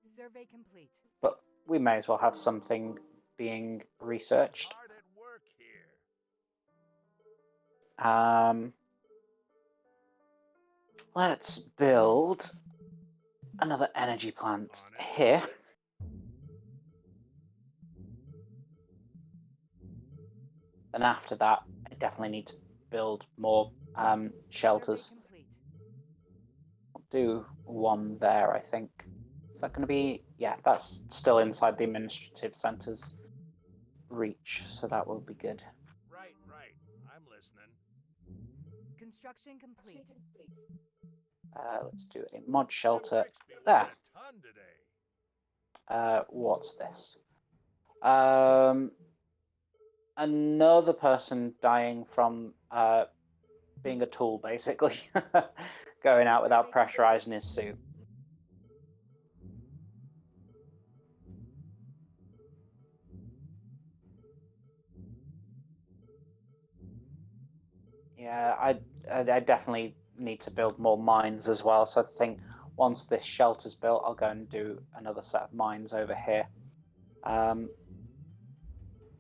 Survey complete. but we may as well have something being researched. Hard at work here. Let's build another energy plant On it. here. And after that, I definitely need to build more shelters. Survey complete. I'll do one there, I think. Is that going to be... Yeah, that's still inside the administrative centre's reach, so that will be good. Right, right. I'm listening. Construction complete. Let's do a mod Them shelter bricks be weighing there. a ton today. What's this? Another person dying from being a tool, basically. Going out without pressurizing his suit. Yeah, I definitely need to build more mines as well. So I think once this shelter's built, I'll go and do another set of mines over here.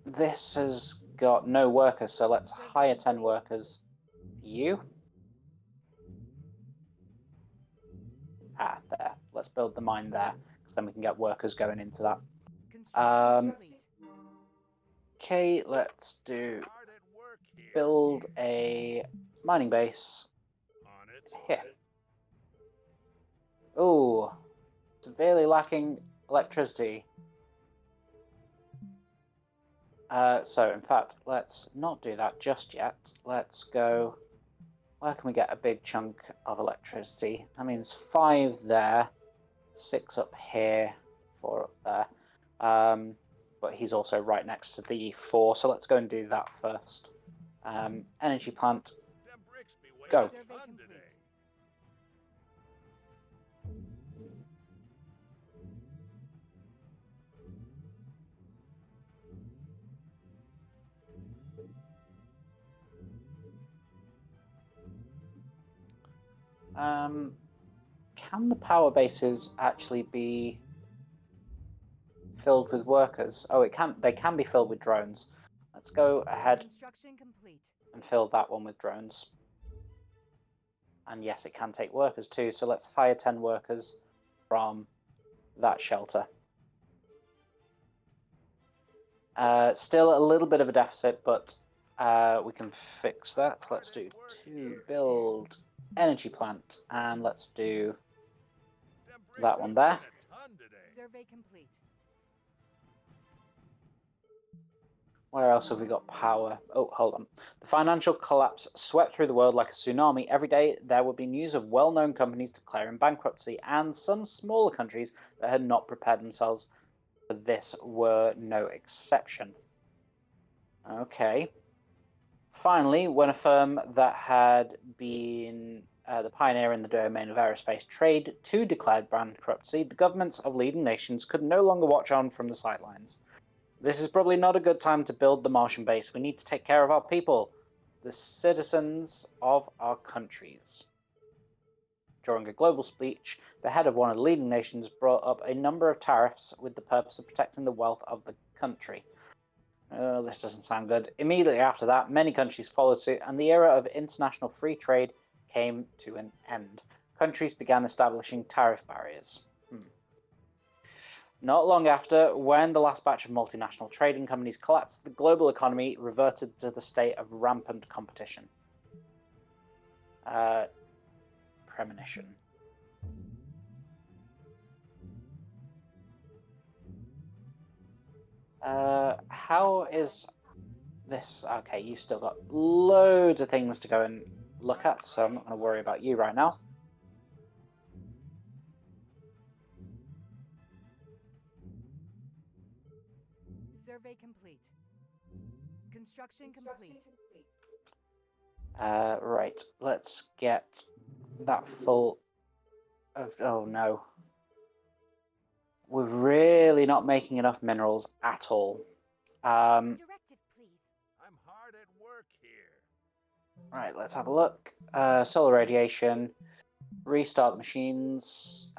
This has got no workers, so let's hire 10 workers for you. There. Let's build the mine there, because then we can get workers going into that. Construction complete. Okay, let's do Hard at work here. build a mining base On it. here. Oh, severely lacking electricity. So in fact, let's not do that just yet. Let's go, where can we get a big chunk of electricity? That means 5 there, 6 up here, 4 up there. But he's also right next to the 4, so let's go and do that first. Energy plant, Them bricks be weighing go. a Survey ton complete. today. Can the power bases actually be filled with workers? Oh, it can. They can be filled with drones. Let's go ahead Construction complete. and fill that one with drones. And yes, it can take workers too. So let's hire 10 workers from that shelter. Still a little bit of a deficit, but we can fix that. Let's do 2 build energy plant, and let's do Them bricks that be one there. weighing a ton today. Survey complete. Where else have we got power? Oh, hold on. The financial collapse swept through the world like a tsunami. Every day there would be news of well-known companies declaring bankruptcy, and some smaller countries that had not prepared themselves for this were no exception. Okay. Finally, when a firm that had been the pioneer in the domain of aerospace trade too declared bankruptcy, the governments of leading nations could no longer watch on from the sidelines. This is probably not a good time to build the Martian base. We need to take care of our people, the citizens of our countries. During a global speech, the head of one of the leading nations brought up a number of tariffs with the purpose of protecting the wealth of the country. This doesn't sound good. Immediately after that, many countries followed suit, and the era of international free trade came to an end. Countries began establishing tariff barriers. Not long after, when the last batch of multinational trading companies collapsed, the global economy reverted to the state of rampant competition. Premonition. How is this? Okay, you've still got loads of things to go and look at, so I'm not going to worry about you right now. Survey complete. Construction complete. Right, let's get that full of... Oh no. We're really not making enough minerals at all. Directive, please. I'm hard at work here. Right, let's have a look. Solar radiation, restart the machines,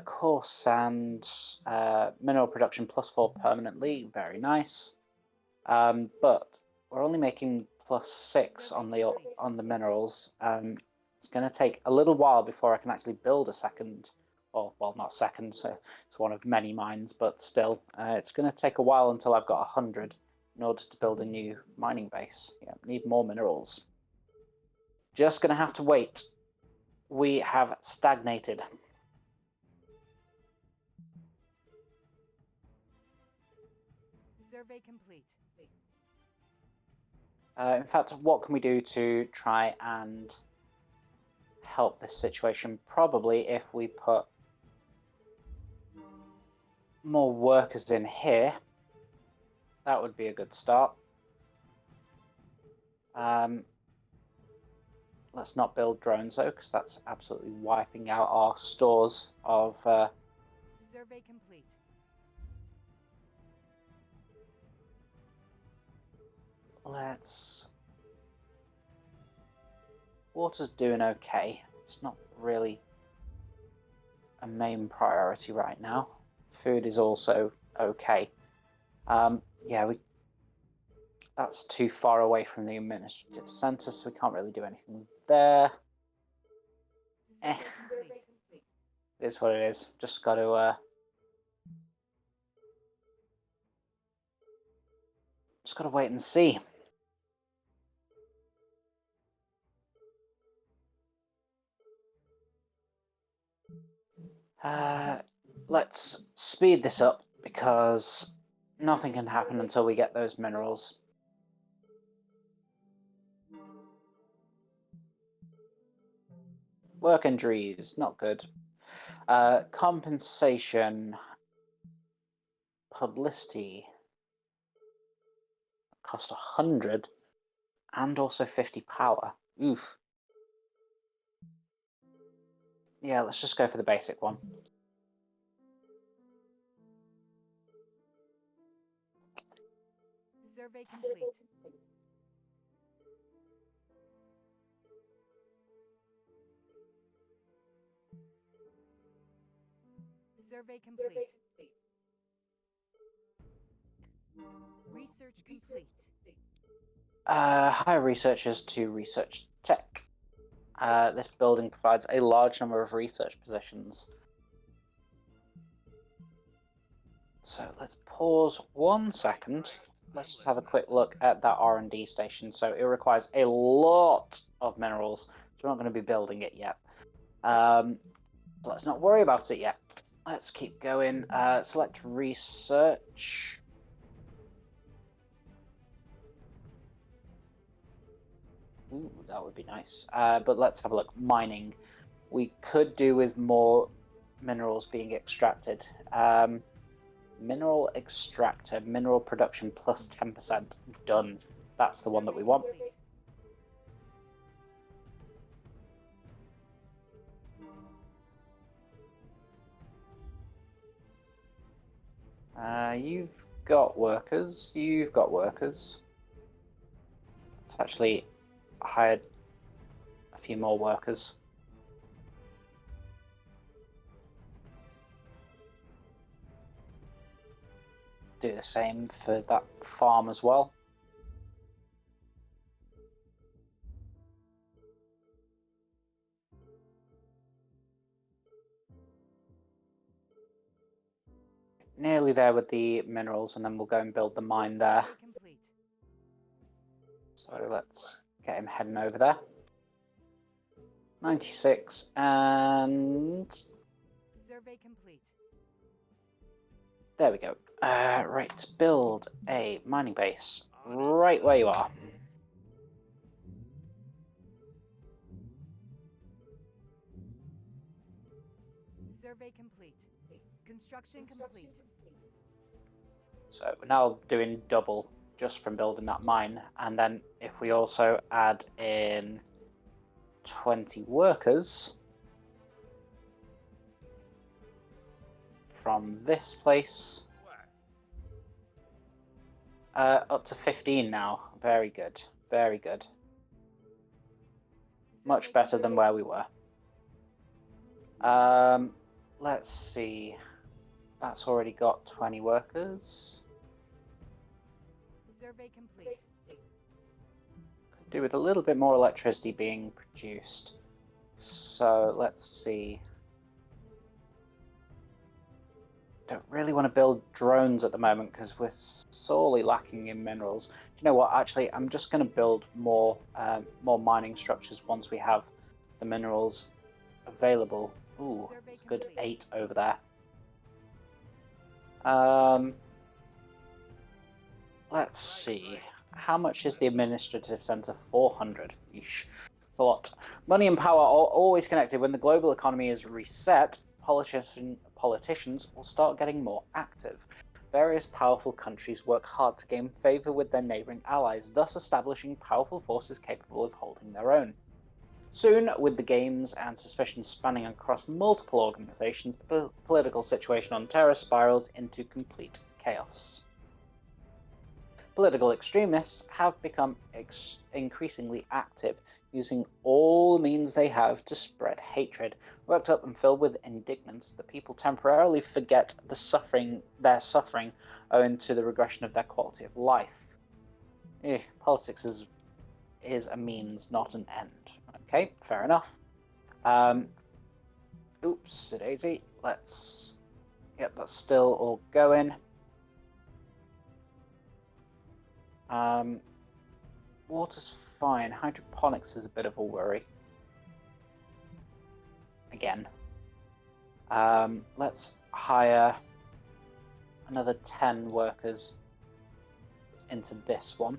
coarse sand, mineral production +4 permanently, very nice. But we're only making +6 on the minerals. It's going to take a little while before I can actually build a second, or well, not second. It's one of many mines, but still, it's going to take a while until I've got 100 in order to build a new mining base. Yeah, need more minerals. Just going to have to wait. We have stagnated. Survey complete. In fact, what can we do to try and help this situation? Probably if we put more workers in here, that would be a good start. Let's not build drones though, because that's absolutely wiping out our stores of... Survey complete. Let's... Water's doing okay. It's not really a main priority right now. Food is also okay. Yeah, that's too far away from the administrative centre, so we can't really do anything there. Survey complete. It is what it is. Just got to wait and see. Let's speed this up because nothing can happen until we get those minerals. Work injuries, not good. Compensation. Publicity. Cost 100 and also 50 power. Oof. Yeah, let's just go for the basic one. Survey complete. Survey complete. Research complete. Hire researchers to research tech. This building provides a large number of research positions. So let's pause 1 second. Let's just have a quick look at that R&D station. So it requires a lot of minerals. So we're not going to be building it yet. Let's not worry about it yet. Let's keep going. Select research. Ooh, that would be nice. But let's have a look. Mining. We could do with more minerals being extracted. Mineral extractor, mineral production plus 10%. Done. That's the one that we want. You've got workers. You've got workers. Let's actually hire a few more workers. Do the same for that farm as well. Nearly there with the minerals, and then we'll go and build the mine there. Survey complete. So let's get him heading over there. 96, and Survey complete. there we go. Right, build a mining base right where you are. Survey complete. Construction complete. So we're now doing double just from building that mine. And then if we also add in 20 workers from this place, up to 15 now. Very good. Very good. Much Survey better than complete. where we were. Let's see. That's already got 20 workers. Survey complete. Could do with a little bit more electricity being produced. So let's see. Don't really want to build drones at the moment because we're sorely lacking in minerals. Do you know what? Actually, I'm just going to build more mining structures once we have the minerals available. Ooh, Survey it's a good complete. 8 over there. Let's see. How much is the administrative center? 400. Yeesh. It's a lot. Money and power are always connected. When the global economy is reset, politicians will start getting more active. Various powerful countries work hard to gain favor with their neighboring allies, thus establishing powerful forces capable of holding their own. Soon, with the games and suspicions spanning across multiple organizations, the political situation on Terra spirals into complete chaos. Political extremists have become increasingly active, using all means they have to spread hatred. Worked up and filled with indignance, the people temporarily forget their suffering owing to the regression of their quality of life. Politics is a means, not an end. Okay, fair enough. Oops, daisy. Let's get that still all going. Water's fine. Hydroponics is a bit of a worry. Again. Let's hire another 10 workers into this one.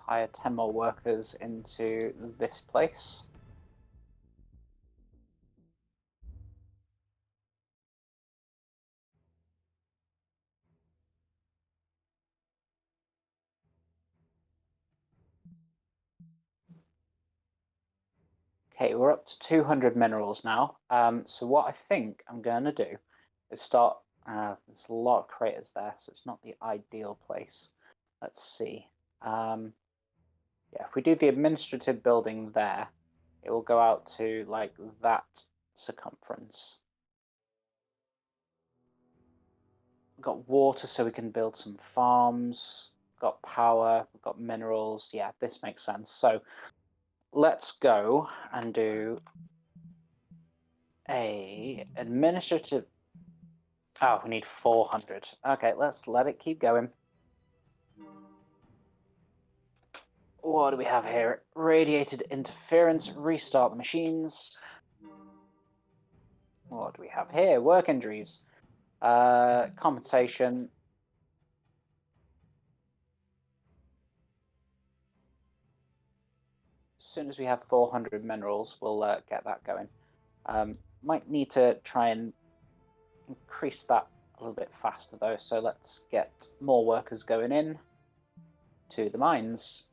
Hire 10 more workers into this place. Okay, we're up to 200 minerals now. So what I think I'm going to do is start. There's a lot of craters there, so it's not the ideal place. Let's see. Yeah, if we do the administrative building there, it will go out to like that circumference. We've got water so we can build some farms. We've got power, we've got minerals. Yeah, this makes sense. So let's go and do a administrative. Oh, we need 400. Okay, let's let it keep going. What do we have here? Radiated interference, restart the machines. What do we have here? Work injuries. Compensation. As soon as we have 400 minerals, we'll get that going. Might need to try and increase that a little bit faster though, so let's get more workers going in to the mines.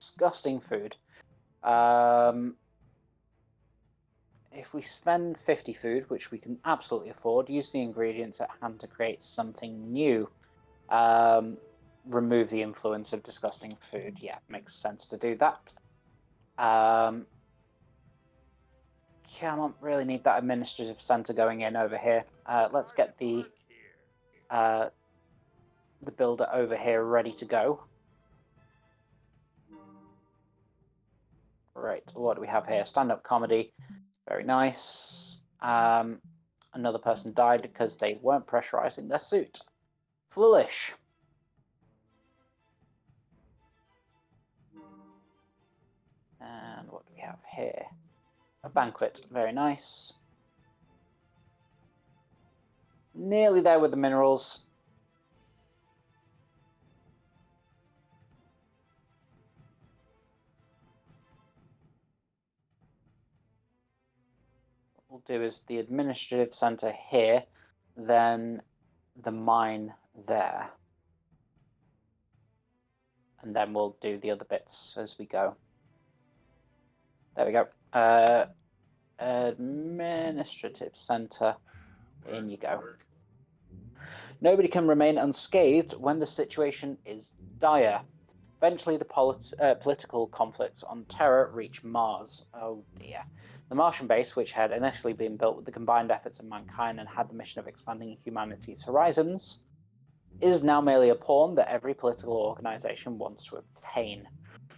Disgusting food. If we spend 50 food, which we can absolutely afford, use the ingredients at hand to create something new. Remove the influence of disgusting food. Yeah, makes sense to do that. Come on, really need that administrative center going in over here. Let's get the the builder over here ready to go. Right, what do we have here? Stand-up comedy. Very nice. Another person died because they weren't pressurizing their suit. Foolish. And what do we have here? A banquet. Very nice. Nearly there with the minerals. What we'll do is the administrative center here, then the mine there. And then we'll do the other bits as we go. There we go. Administrative center. In you go. Nobody can remain unscathed when the situation is dire. Eventually, the political conflicts on Terra reach Mars. Oh dear. The Martian base, which had initially been built with the combined efforts of mankind and had the mission of expanding humanity's horizons, is now merely a pawn that every political organization wants to obtain.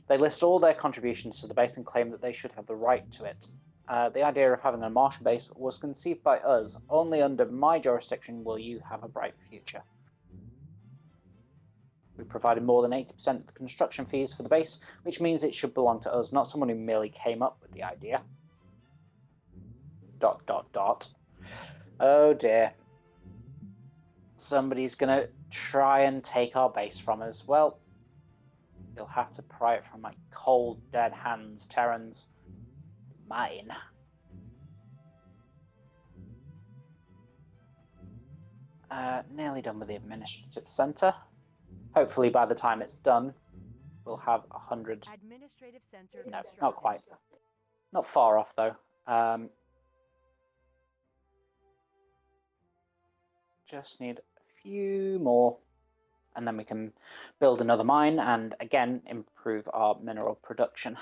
They list all their contributions to the base and claim that they should have the right to it. The idea of having a Martian base was conceived by us. Only under my jurisdiction will you have a bright future. We provided more than 80% of the construction fees for the base, which means it should belong to us, not someone who merely came up with the idea. ... Oh dear. Somebody's gonna try and take our base from us. Well, you'll have to pry it from my cold, dead hands, Terrans. Mine. Nearly done with the administrative center. Hopefully by the time it's done, we'll have 100. Administrative center No, constructed. not quite. Not far off though. Just need a few more, and then we can build another mine and again improve our mineral production.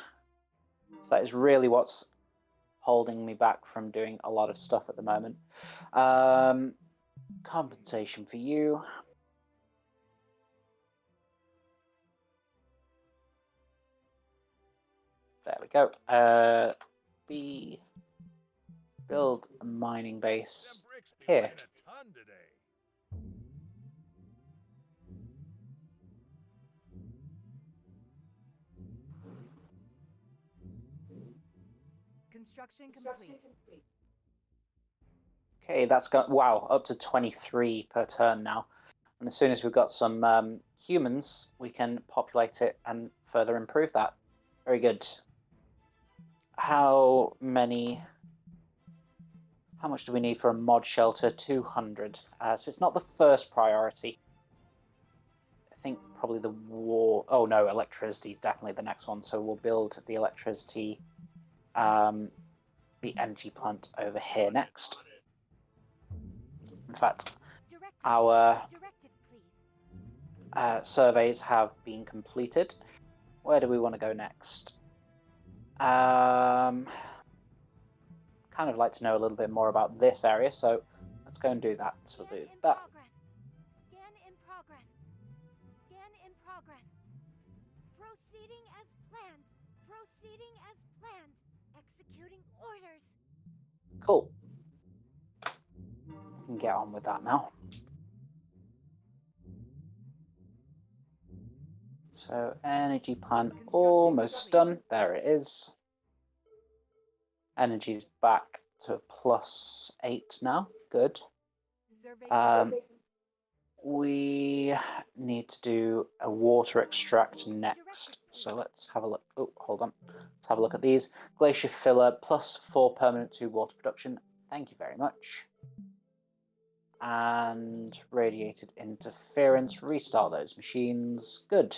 So that is really what's holding me back from doing a lot of stuff at the moment. Compensation for you. There we go. Build a mining base here. Construction complete. Okay, that's got, wow, up to 23 per turn now. And as soon as we've got some humans, we can populate it and further improve that. Very good. How much do we need for a mod shelter? 200. So it's not the first priority. I think probably the war. Oh no, electricity is definitely the next one. So we'll build the electricity, the energy plant over here next. In fact, our surveys have been completed. Where do we want to go next? Kind of like to know a little bit more about this area, so let's go and do that. So we'll do that. Scan in progress. Scan in progress. Proceeding as planned. Proceeding as planned. Executing orders. Cool. We can get on with that now. So energy plant almost done. There it is. Energy's back to +8 now. Good. We need to do a water extract next. So let's have a look. Oh, hold on. Let's have a look at these. Glacier filler +4 permanent to water production. Thank you very much. And radiated interference. Restart those machines. Good.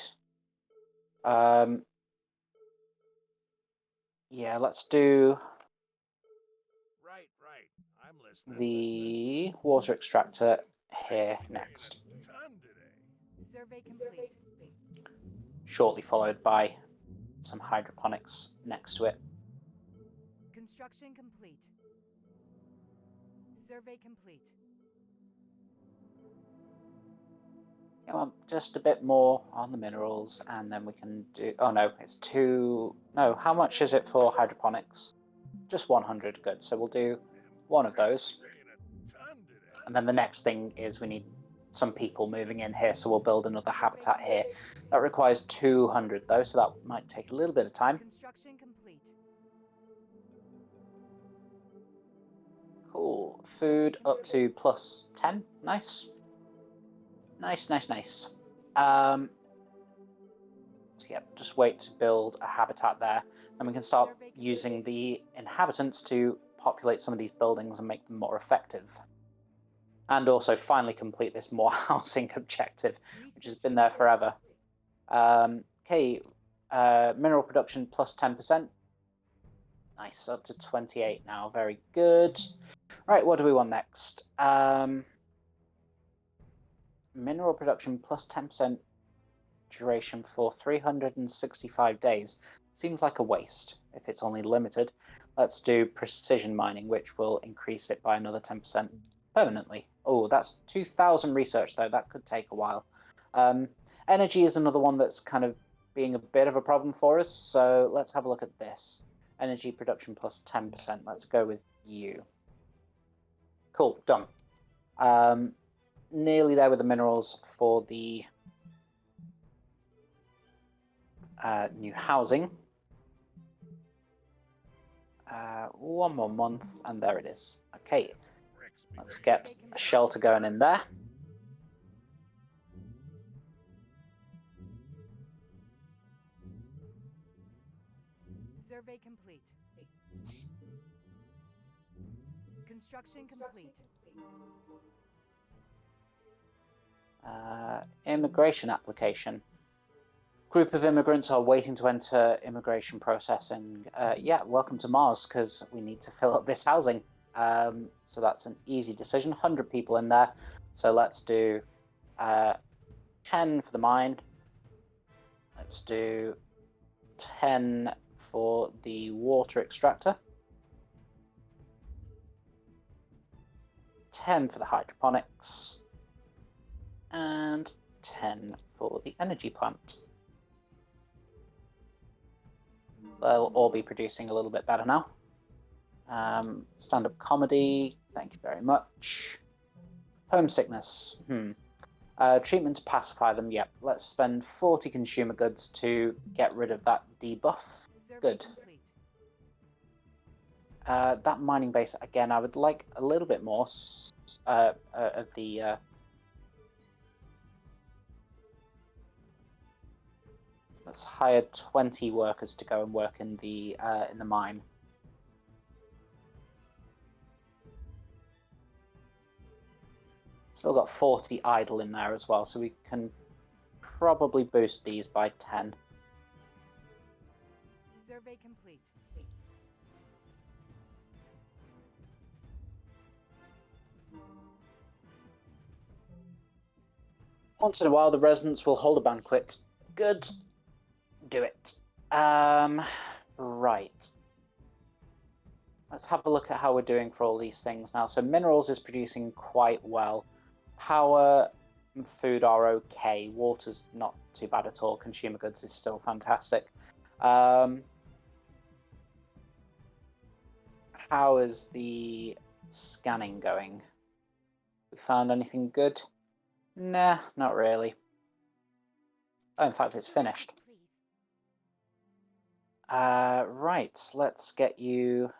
Yeah, let's do I'm listening. the water extractor here next. Survey complete. Shortly followed by some hydroponics next to it. Construction complete. Survey complete. Come on, just a bit more on the minerals, and then we can do... Oh no, it's 2... No, how much is it for hydroponics? Just 100, good. So we'll do one of those. And then the next thing is we need some people moving in here, so we'll build another habitat here. That requires 200 though, so that might take a little bit of time. Construction complete. Cool. Food up to plus 10. Nice. Nice, nice, nice. So yeah, just wait to build a habitat there, and we can start using the inhabitants to populate some of these buildings and make them more effective. And also finally complete this more housing objective, which has been there forever. Okay, mineral production plus 10%. Nice, up to 28 now, very good. Right, what do we want next? Mineral production plus 10% duration for 365 days. Seems like a waste if it's only limited. Let's do precision mining, which will increase it by another 10% permanently. Oh, that's 2,000 research though. That could take a while. Energy is another one that's kind of being a bit of a problem for us. So let's have a look at this. Energy production plus 10%. Let's go with you. Cool, done. Nearly there with the minerals for the new housing. One more month, and there it is. Okay, let's get a shelter going in there. Survey complete. Construction complete. Immigration application. Group of immigrants are waiting to enter immigration processing. Yeah, welcome to Mars, because we need to fill up this housing. So that's an easy decision. 100 people in there. So let's do 10 for the mine. Let's do 10 for the water extractor. 10 for the hydroponics. And 10 for the energy plant. They'll all be producing a little bit better now. Stand-up comedy, thank you very much. Homesickness, treatment to pacify them, yep. Let's spend 40 consumer goods to get rid of that debuff. Good. That mining base, again, I would like a little bit more of the... Let's hire 20 workers to go and work in the mine. Still got 40 idle in there as well, so we can probably boost these by 10. Survey complete. Once in a while, the residents will hold a banquet. Good. Do it. Right. Let's have a look at how we're doing for all these things now. So minerals is producing quite well. Power and food are okay. Water's not too bad at all. Consumer goods is still fantastic. How is the scanning going? We found anything good? Nah, not really. Oh, in fact, it's finished. Right, let's get you...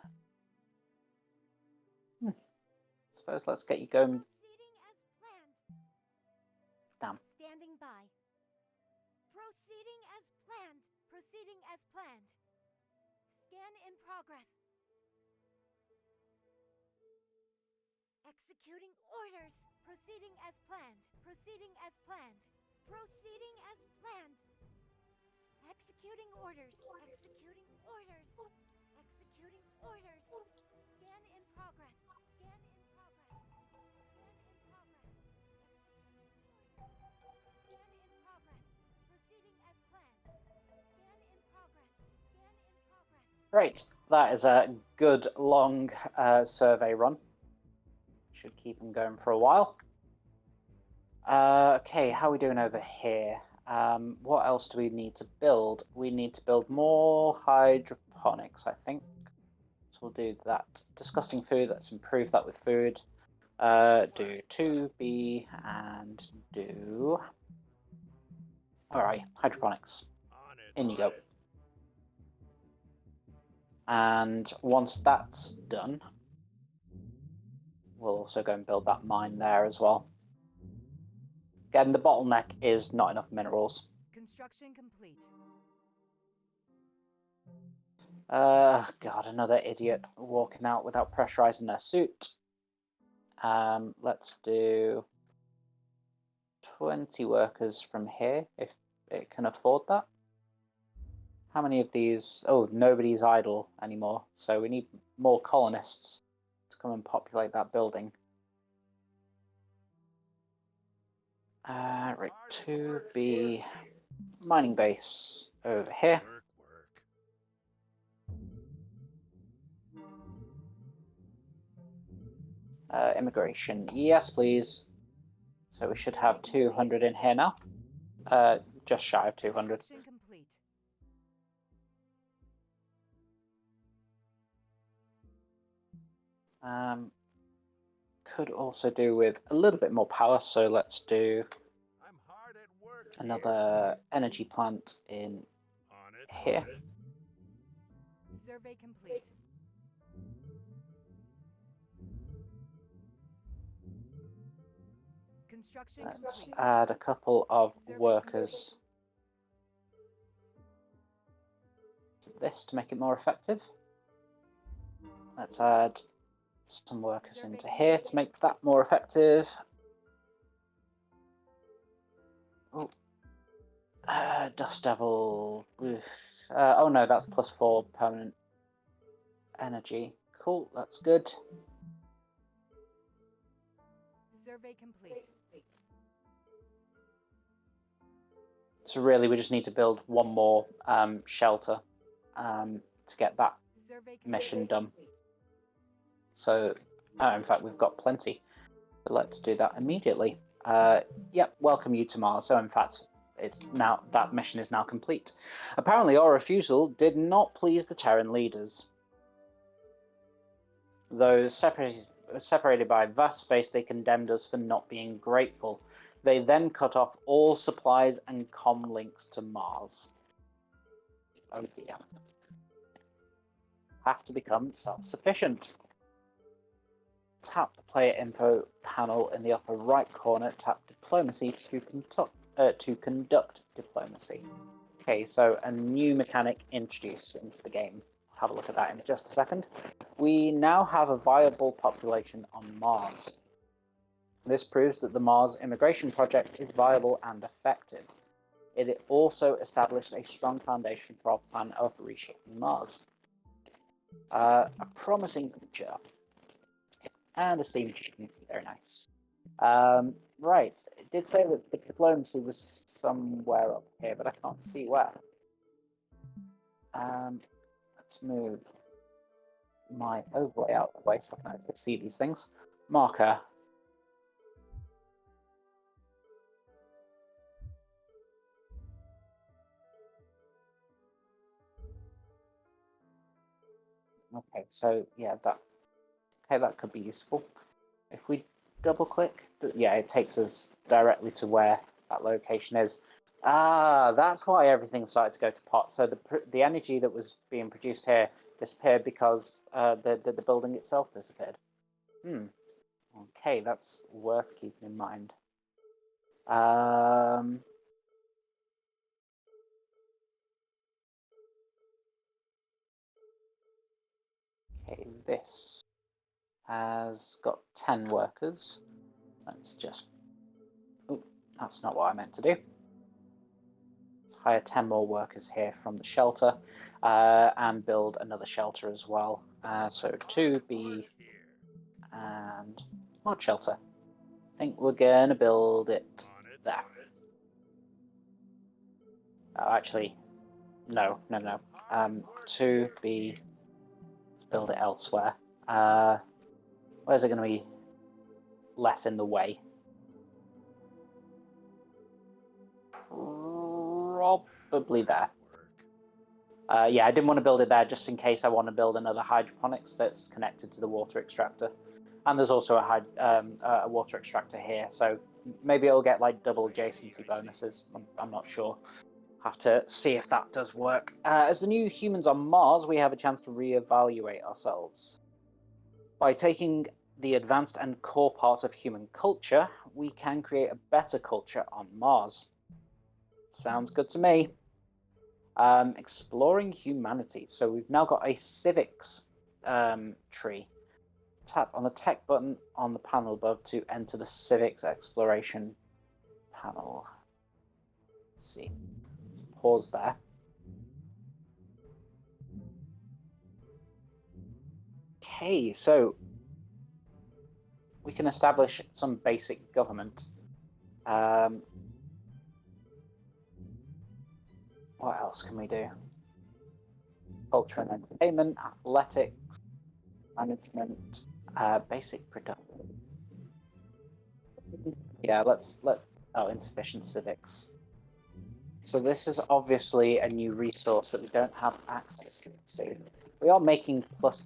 Suppose let's get you going. Proceeding as planned. Damn. Standing by. Proceeding as planned. Proceeding as planned. Scan in progress. Executing orders. Proceeding as planned. Proceeding as planned. Proceeding as planned. Executing orders. Executing orders. Executing orders. Scan in progress. Scan in progress. Scan in progress. Executing orders. Scan in progress. Proceeding as planned. Scan in progress. Scan in progress. Right, that is a good long survey run. Should keep them going for a while. Okay, how are we doing over here? What else do we need to build? We need to build more hydroponics, I think. So we'll do that. Disgusting food, let's improve that with food. Do 2B and do... Alright, hydroponics. On it. In you go. And once that's done, we'll also go and build that mine there as well. Again, the bottleneck is not enough minerals. Construction complete. God, another idiot walking out without pressurizing their suit. Let's do 20 workers from here, if it can afford that. How many of these? Oh, nobody's idle anymore, so we need more colonists to come and populate that building. Right, 2B mining base over here. Work. Immigration, yes please. So we should have 200 in here now. Just shy of 200. Construction complete. Could also do with a little bit more power, so let's do I'm hard at work another energy plant in On it. here. Survey complete. Construction Let's complete. add a couple of Survey workers to this to make it more effective. Let's add some workers Survey into here complete. to make that more effective. Oh, Dust Devil. Oh no, that's +4 permanent energy. Cool, that's good. Survey complete. So really, we just need to build one more shelter to get that Survey complete. mission done. So, in fact, we've got plenty. So let's do that immediately. Yep, welcome you to Mars. So in fact, it's now that mission is now complete. Apparently, our refusal did not please the Terran leaders. Though separated by vast space, they condemned us for not being grateful. They then cut off all supplies and comm links to Mars. Oh dear. Have to become self-sufficient. Tap the player info panel in the upper right corner. Tap diplomacy to conduct diplomacy. Okay, so a new mechanic introduced into the game. Have a look at that in just a second. We now have a viable population on Mars. This proves that the Mars immigration project is viable and effective. It also established a strong foundation for our plan of reshaping Mars. A promising future. And a steam machine, very nice. Right, it did say that the diplomacy was somewhere up here, but I can't see where. Let's move my overlay out of the way so I can actually see these things. Marker. Okay, so yeah, that could be useful. If we double click, yeah, it takes us directly to where that location is. Ah, that's why everything started to go to pot. So the energy that was being produced here disappeared because the building itself disappeared. Okay, that's worth keeping in mind. Okay, this has got 10 workers. Let's just... Oh, that's not what I meant to do. Hire 10 more workers here from the shelter and build another shelter as well. So 2B and mod shelter. I think we're going to build it there. Oh, actually, no. 2B, let's build it elsewhere. Where's it going to be less in the way? probably there. Work. Yeah, I didn't want to build it there just in case I want to build another hydroponics that's connected to the water extractor. And there's also a water extractor here, so maybe it'll get like double adjacency bonuses. I'm not sure. Have to see if that does work. As the new humans on Mars, we have a chance to reevaluate ourselves. By taking the advanced and core parts of human culture, we can create a better culture on Mars. Sounds good to me. Exploring humanity. So we've now got a civics tree. Tap on the tech button on the panel above to enter the civics exploration panel. Let's see. Pause there. Okay, so we can establish some basic government. What else can we do? Culture and entertainment, athletics, management, basic production. Yeah, insufficient civics. So this is obviously a new resource that we don't have access to. We are making plus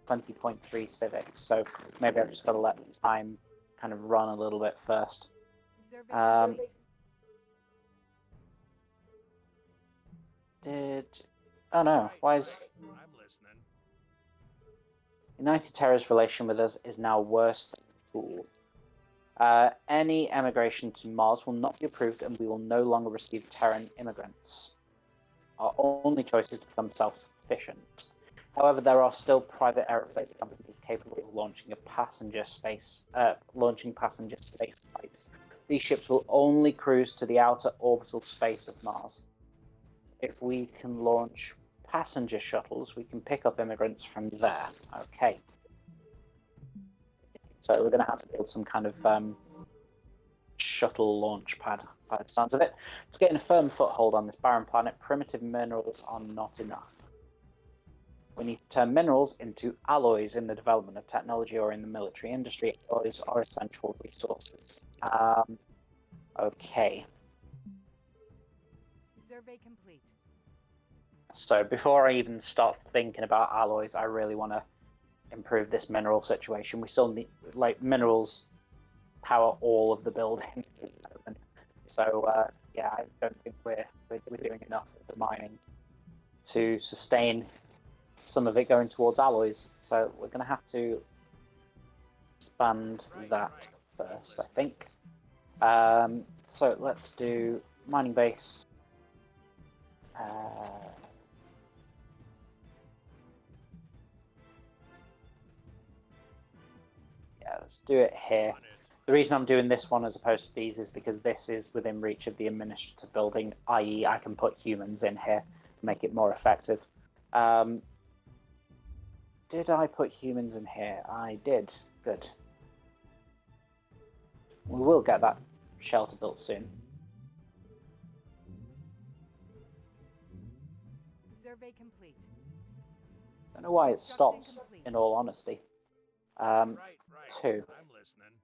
20.3 civics, so maybe I've just got to let time kind of run a little bit first. Survey complete. Oh no, Right, why is I'm listening. United Terra's relation with us is now worse than before. Any emigration to Mars will not be approved, and we will no longer receive Terran immigrants. Our only choice is to become self-sufficient. However, there are still private aerospace companies capable of launching passenger space flights. These ships will only cruise to the outer orbital space of Mars. If we can launch passenger shuttles, we can pick up immigrants from there. Okay. So we're going to have to build some kind of shuttle launch pad, by the sounds of it. To gain a firm foothold on this barren planet, primitive minerals are not enough. We need to turn minerals into alloys in the development of technology or in the military industry. Alloys are essential resources. Okay. Survey complete. So before I even start thinking about alloys, I really want to improve this mineral situation. We still need, like, minerals power all of the building. So yeah, I don't think we're doing enough of the mining to sustain some of it going towards alloys. So we're going to have to expand that first, I think. So let's do mining base. Yeah, let's do it here. The reason I'm doing this one as opposed to these is because this is within reach of the administrative building, i.e. I can put humans in here to make it more effective. Did I put humans in here? I did. Good. We will get that shelter built soon. Survey complete. I don't know why it Construction stopped, complete. in all honesty. Right. 2. I'm listening.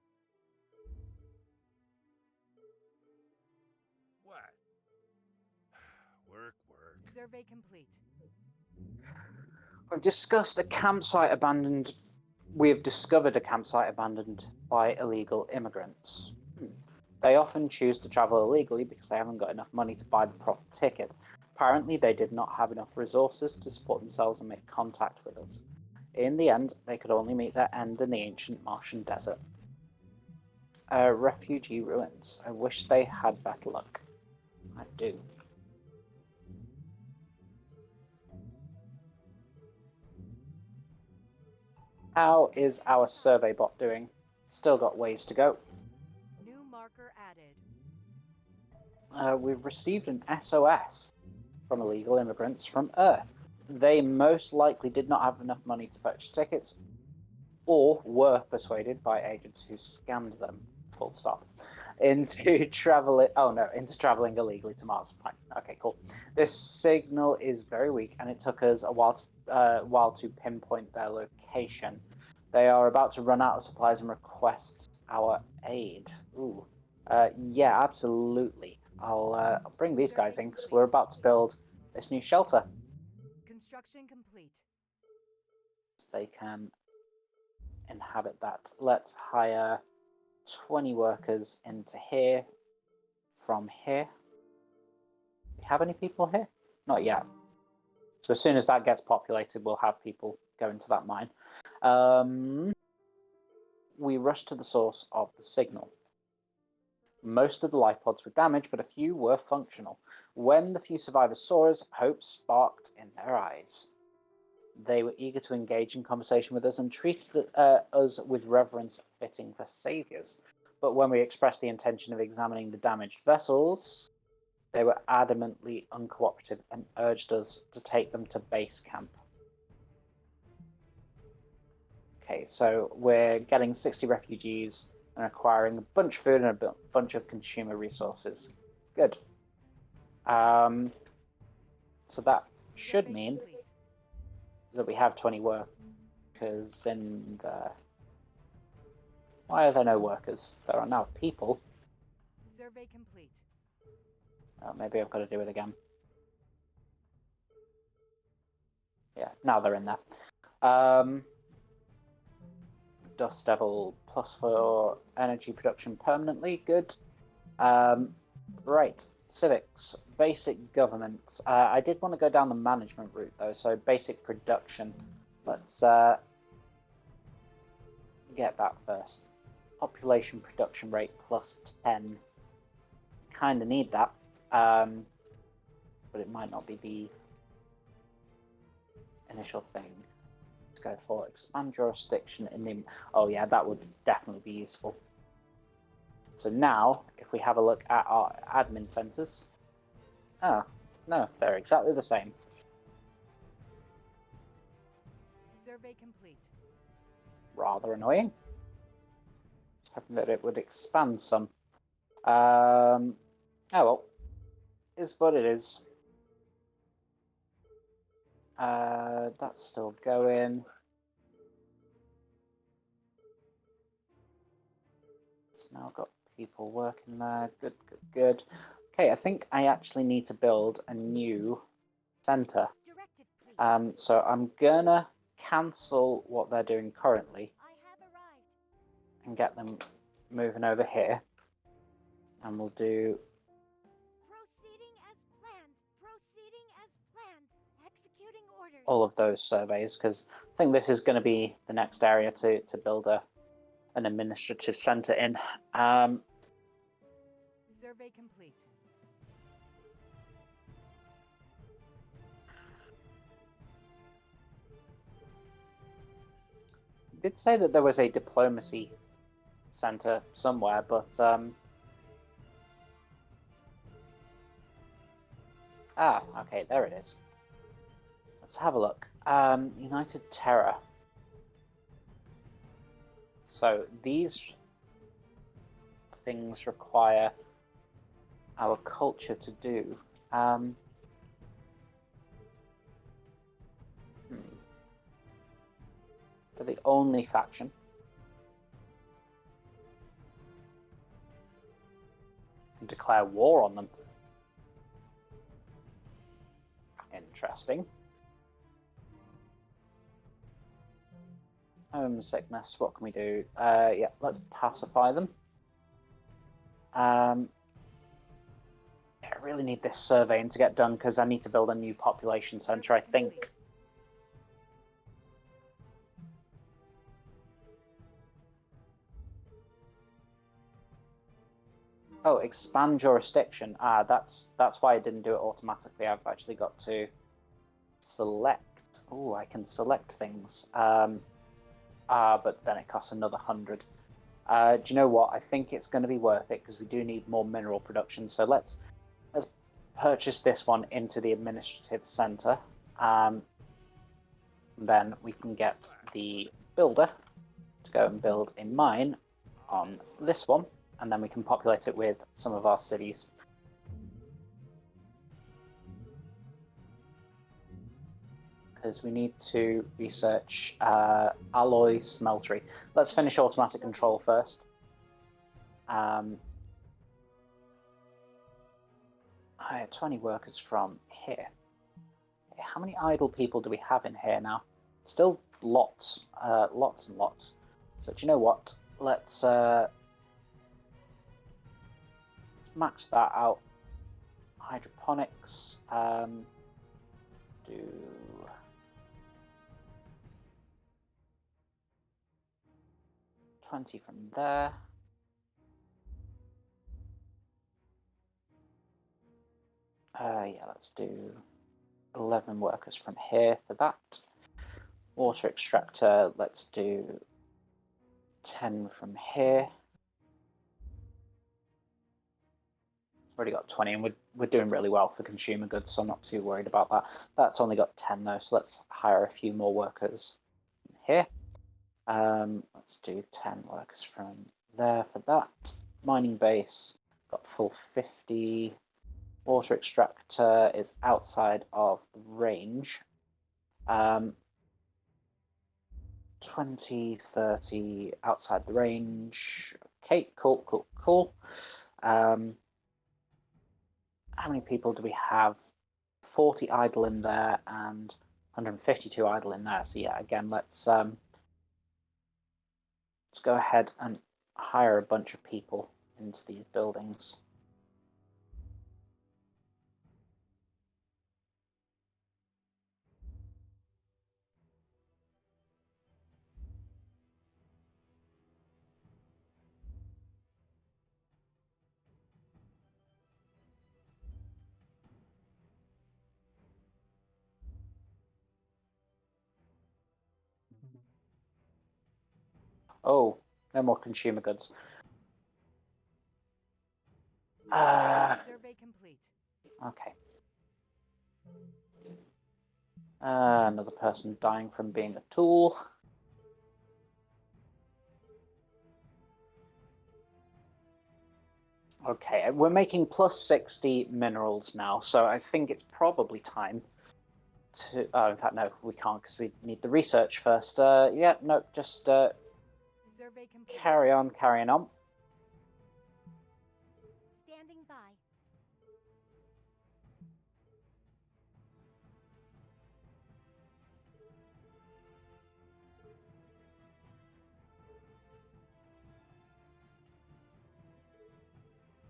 What? Work. Survey complete. We've discussed a campsite abandoned. We have discovered a campsite abandoned by illegal immigrants. They often choose to travel illegally because they haven't got enough money to buy the proper ticket. Apparently, they did not have enough resources to support themselves and make contact with us. In the end, they could only meet their end in the ancient Martian desert. Refugee ruins. I wish they had better luck. I do. How is our survey bot doing? Still got ways to go. New marker added. We've received an SOS from illegal immigrants from Earth. They most likely did not have enough money to purchase tickets, or were persuaded by agents who scammed them, full stop, into traveling illegally to Mars. Fine. Okay, cool. This signal is very weak, and it took us a while to pinpoint their location. They are about to run out of supplies and request our aid. Ooh. Yeah, absolutely. I'll bring these guys in because we're about to build this new shelter. Construction complete. So they can inhabit that. Let's hire 20 workers into here from here. Do we have any people here? Not yet. So as soon as that gets populated, we'll have people go into that mine. We rushed to the source of the signal. Most of the life pods were damaged, but a few were functional. When the few survivors saw us, hope sparked in their eyes. They were eager to engage in conversation with us and treated us with reverence fitting for saviors. But when we expressed the intention of examining the damaged vessels, they were adamantly uncooperative and urged us to take them to base camp. Okay, so we're getting 60 refugees and acquiring a bunch of food and a bunch of consumer resources. Good. So that should Survey mean complete. that we have 20 workers in the... Why are there no workers? There are now people. Survey complete. Oh, maybe I've got to do it again. Yeah, now they're in there. Dust Devil +4 energy production permanently. Good. Right. Civics. Basic government. I did want to go down the management route, though, so basic production. Let's get that first. Population production rate +10. Kind of need that. But it might not be the initial thing to go for. Expand jurisdiction in the... Oh yeah, that would definitely be useful. So now, if we have a look at our admin centers... Ah, no, they're exactly the same. Survey complete. Rather annoying. Hoping that it would expand some. Oh well, is what it is. That's still going. It's now got people working there. Good, good, good. Okay, I think I actually need to build a new center. Directive, please. So I'm gonna cancel what they're doing currently I have arrived. and get them moving over here. And we'll do Proceeding as planned. Proceeding as planned. Executing orders. all of those surveys because I think this is going to be the next area to build an administrative center in. Survey complete. Did say that there was a diplomacy center somewhere, but okay, there it is. Let's have a look. United Terror. So these things require our culture to do. They're the only faction. And declare war on them. Interesting. Homesickness, what can we do? Yeah, let's pacify them. I really need this surveying to get done because I need to build a new population center, I think. Complete. Oh, expand jurisdiction. That's why I didn't do it automatically. I've actually got to select. Oh, I can select things. But then it costs another 100. Do you know what? I think it's going to be worth it because we do need more mineral production. So let's purchase this one into the administrative center. Then we can get the builder to go and build a mine on this one, and then we can populate it with some of our cities. Because we need to research alloy smeltery. Let's finish automatic control first. Hire 20 workers from here. How many idle people do we have in here now? Still lots, lots and lots. So do you know what? Let's max that out. Hydroponics. Do 20 from there. Yeah, let's do 11 workers from here for that. Water extractor, let's do 10 from here. Already got 20, and we're doing really well for consumer goods, so I'm not too worried about that. That's only got 10 though, so let's hire a few more workers here. Let's do 10 workers from there for that. Mining base, got full 50. Water extractor is outside of the range. 20, 30 outside the range. Okay, cool. How many people do we have? 40 idle in there and 152 idle in there. So yeah, again, let's go ahead and hire a bunch of people into these buildings. Oh, no more consumer goods. Survey complete. Okay. Another person dying from being a tool. Okay, we're making plus 60 minerals now, so I think it's probably time to... Oh, in fact, no, we can't because we need the research first. Yeah, no, just Survey complete. carrying on. Standing by.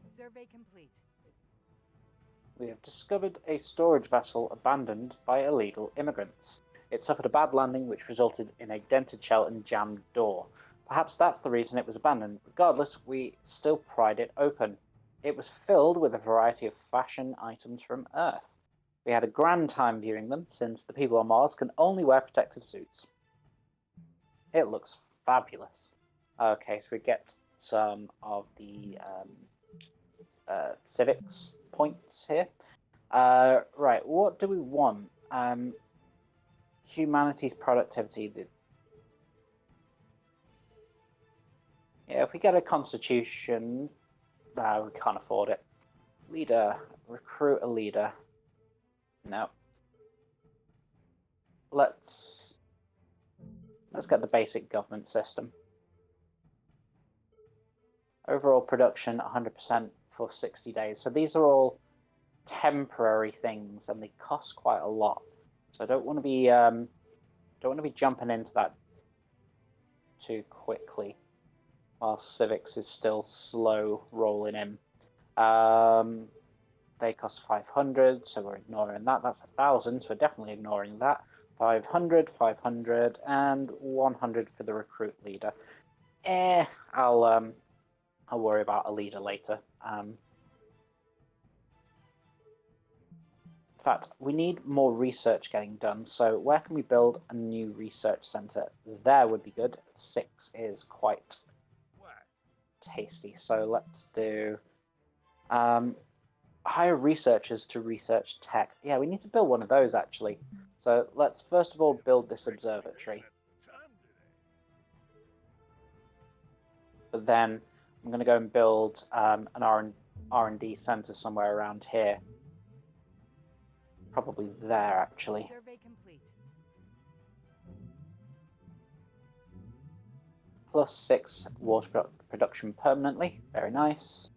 Survey complete. We have discovered a storage vessel abandoned by illegal immigrants. It suffered a bad landing which resulted in a dented shell and jammed door. Perhaps that's the reason it was abandoned. Regardless, we still pried it open. It was filled with a variety of fashion items from Earth. We had a grand time viewing them, since the people on Mars can only wear protective suits. It looks fabulous. Okay, so we get some of the civics points here. Right, what do we want? Humanity's productivity. Yeah, if we get a constitution, we can't afford it. Leader, recruit a leader. No. Let's get the basic government system. Overall production 100% for 60 days. So these are all temporary things, and they cost quite a lot. So I don't want to be jumping into that too quickly, while civics is still slow rolling in. They cost 500, so we're ignoring that. That's 1,000, so we're definitely ignoring that. 500, 500, and 100 for the recruit leader. I'll worry about a leader later. In fact, we need more research getting done. So where can we build a new research center? There would be good. 6 is quite tasty. So let's do hire researchers to research tech. Yeah, we need to build one of those actually. So let's first of all build this observatory. But then I'm going to go and build an R&D center somewhere around here. Probably there, actually. Survey complete. Plus 6 water production permanently. Very nice.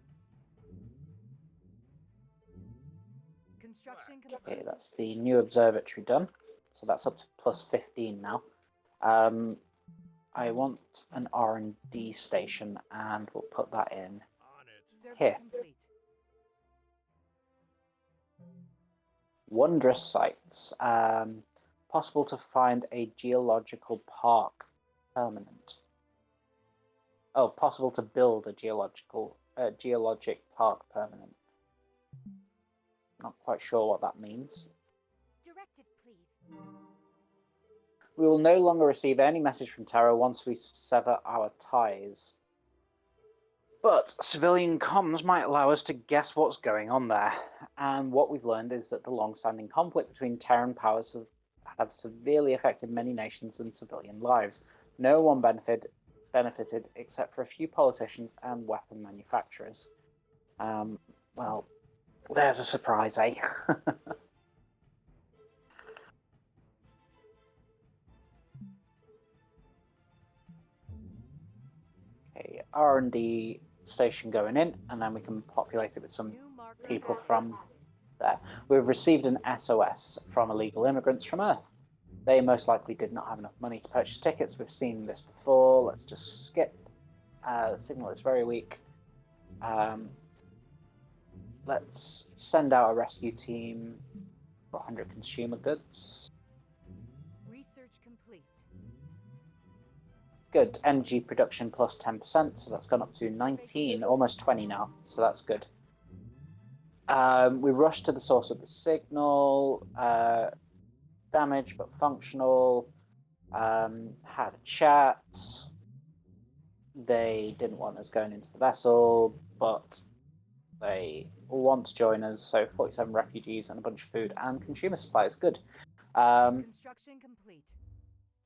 Construction Black. complete. Okay, that's the new observatory done. So that's up to plus 15 now. I want an R&D station, and we'll put that in On it. Survey here. complete. Wondrous sites. Possible to find a geological park permanent. Oh, possible to build a geologic park permanent. Not quite sure what that means. Directive, please. We will no longer receive any message from Terra once we sever our ties. But civilian comms might allow us to guess what's going on there. And what we've learned is that the long-standing conflict between Terran powers have severely affected many nations and civilian lives. No one benefited except for a few politicians and weapon manufacturers. Well, there's a surprise, eh? Okay, R&D station going in, and then we can populate it with some New marker people added. from there. We've received an SOS from illegal immigrants from Earth. They most likely did not have enough money to purchase tickets. We've seen this before. Let's just skip. The signal is very weak. Let's send out a rescue team for 100 consumer goods. Research complete. Good. Energy production plus 10%, so that's gone up to 19, almost 20 now, so that's good. We rushed to the source of the signal. Damaged but functional. Had a chat. They didn't want us going into the vessel, but they want to join us. So 47 refugees and a bunch of food and consumer supplies. Good. Construction complete.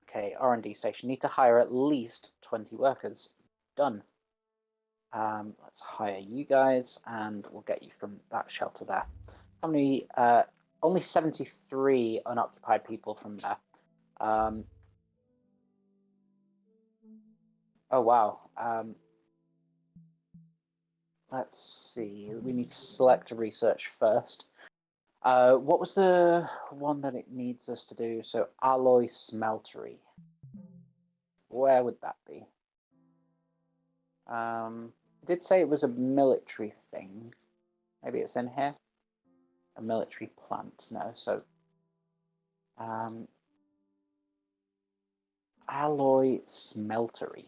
Okay, R&D station. Need to hire at least 20 workers. Done. Let's hire you guys, and we'll get you from that shelter there. How many? Only 73 unoccupied people from there. Oh wow. Let's see. We need to select a research first. What was the one that it needs us to do? So alloy smeltery. Where would that be? It did say it was a military thing. Maybe it's in here. A military plant. No. So alloy smeltery.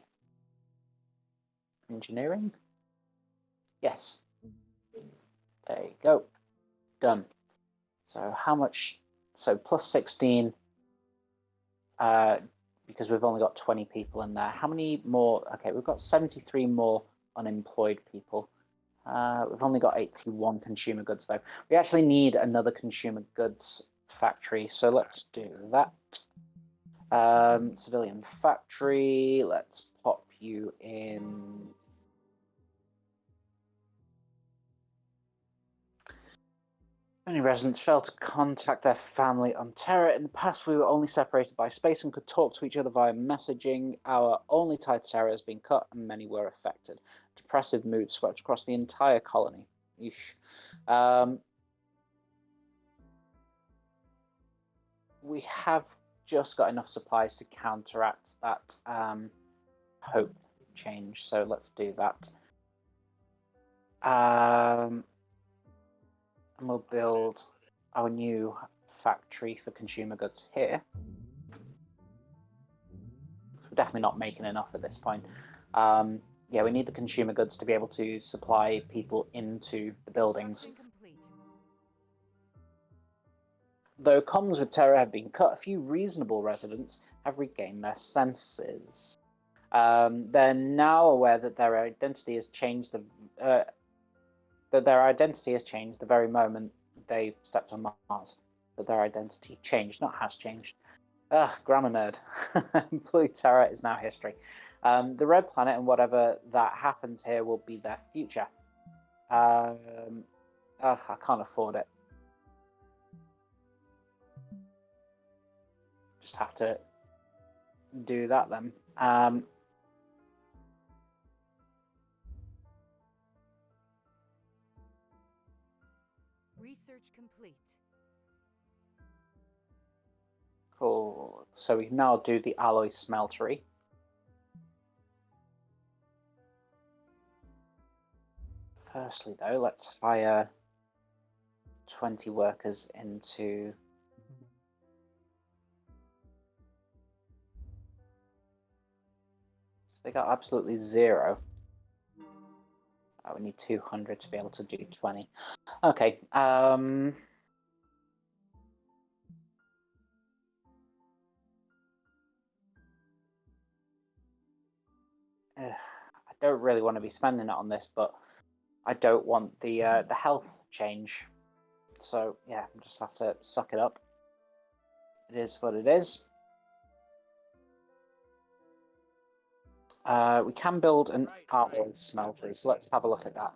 Engineering. Yes. There you go. Done. So how much? So plus 16. Because we've only got 20 people in there. How many more? Okay, we've got 73 more unemployed people. We've only got 81 consumer goods though. We actually need another consumer goods factory, so let's do that. Civilian factory, let's pop you in. Many residents failed to contact their family on Terra. In the past, we were only separated by space and could talk to each other via messaging. Our only tie to Terra has been cut, and many were affected. Depressive mood swept across the entire colony. We have just got enough supplies to counteract that hope change, so let's do that. And we'll build our new factory for consumer goods here. We're definitely not making enough at this point. Yeah, we need the consumer goods to be able to supply people into the buildings. Though comms with Terra have been cut, a few reasonable residents have regained their senses. They're now aware that their identity has changed. That their identity has changed the very moment they stepped on Mars. That their identity changed, not has changed. Grammar nerd. Blue Terra is now history. The red planet and whatever that happens here will be their future. I can't afford it. Just have to do that then. Research complete. Cool. So we can now do the alloy smeltery. Firstly, though, let's hire 20 workers into... So they got absolutely 0. Oh, we need 200 to be able to do 20. Okay. I don't really want to be spending it on this, but I don't want the health change. So yeah, I just have to suck it up. It is what it is. We can build an alloy smeltery, so let's have a look at that.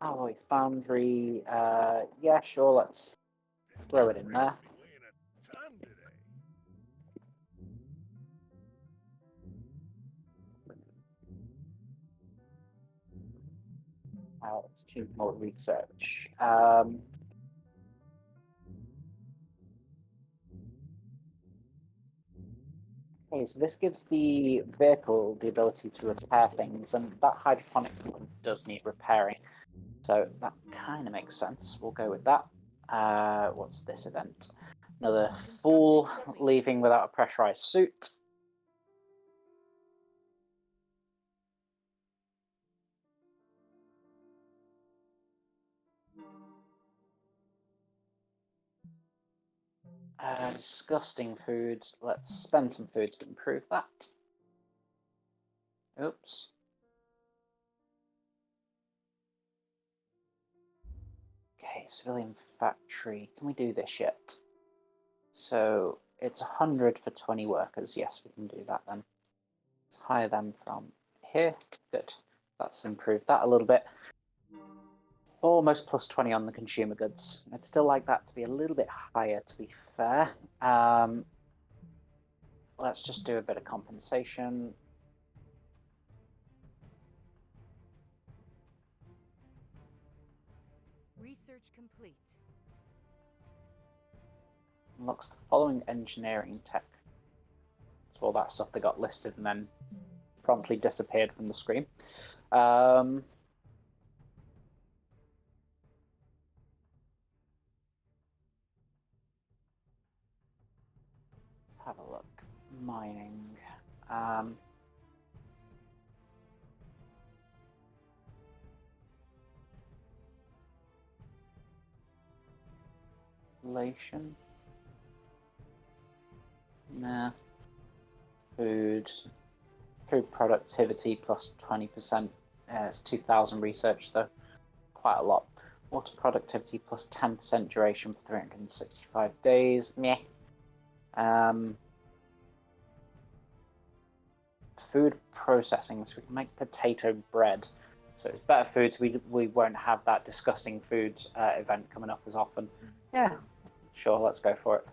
Alloy foundry. Yeah, sure. Let's throw it in there. Rex be weighing a ton today. Let's do more research. Okay, so this gives the vehicle the ability to repair things, and that hydroponic one does need repairing. So that kind of makes sense. We'll go with that. What's this event? Another fool leaving without a pressurized suit. Disgusting food. Let's spend some food to improve that. Oops. Okay, civilian factory. Can we do this yet? So it's 100 for 20 workers. Yes, we can do that then. Let's hire them from here. Good. That's improved that a little bit. Almost plus 20 on the consumer goods. I'd still like that to be a little bit higher, to be fair. Let's just do a bit of compensation. Research complete. Unlocks the following engineering tech. So all that stuff that got listed and then promptly disappeared from the screen. Have a look. Mining. Relation. Nah. Food. Food productivity plus 20%. It's 2,000 research though. Quite a lot. Water productivity plus 10% duration for 365 days. Meh. Food processing, so we can make potato bread. So it's better foods. We won't have that disgusting food event coming up as often. Yeah, sure, let's go for it.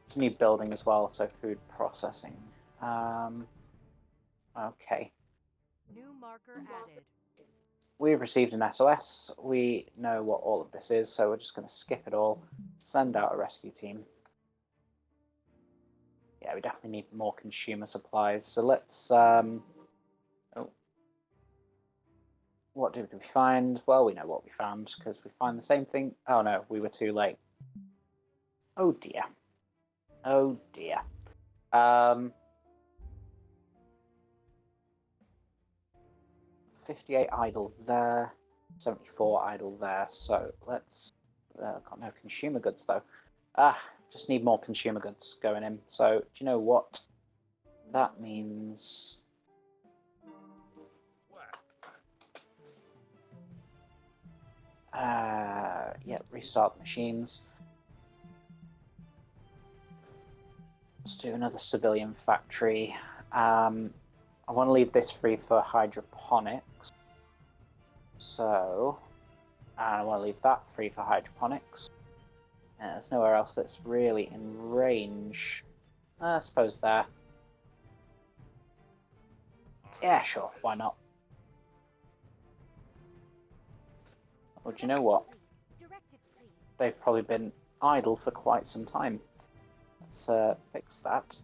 It's a new building as well, so food processing. Okay. New marker added. We've received an SOS. We know what all of this is, so we're just going to skip it all. Send out a rescue team. Yeah, we definitely need more consumer supplies. So let's... What did we find? Well, we know what we found because we find the same thing. Oh no, we were too late. Oh dear. Oh dear. 58 idle there, 74 idle there. So let's. Got no consumer goods though. Just need more consumer goods going in. So do you know what? That means. Yeah, restart machines. Let's do another civilian factory. I want to leave this free for hydroponics. So I want to leave that free for hydroponics. There's nowhere else that's really in range. I suppose there. Yeah, sure, why not? Well, do you know what? Directive, please. They've probably been idle for quite some time. Let's fix that.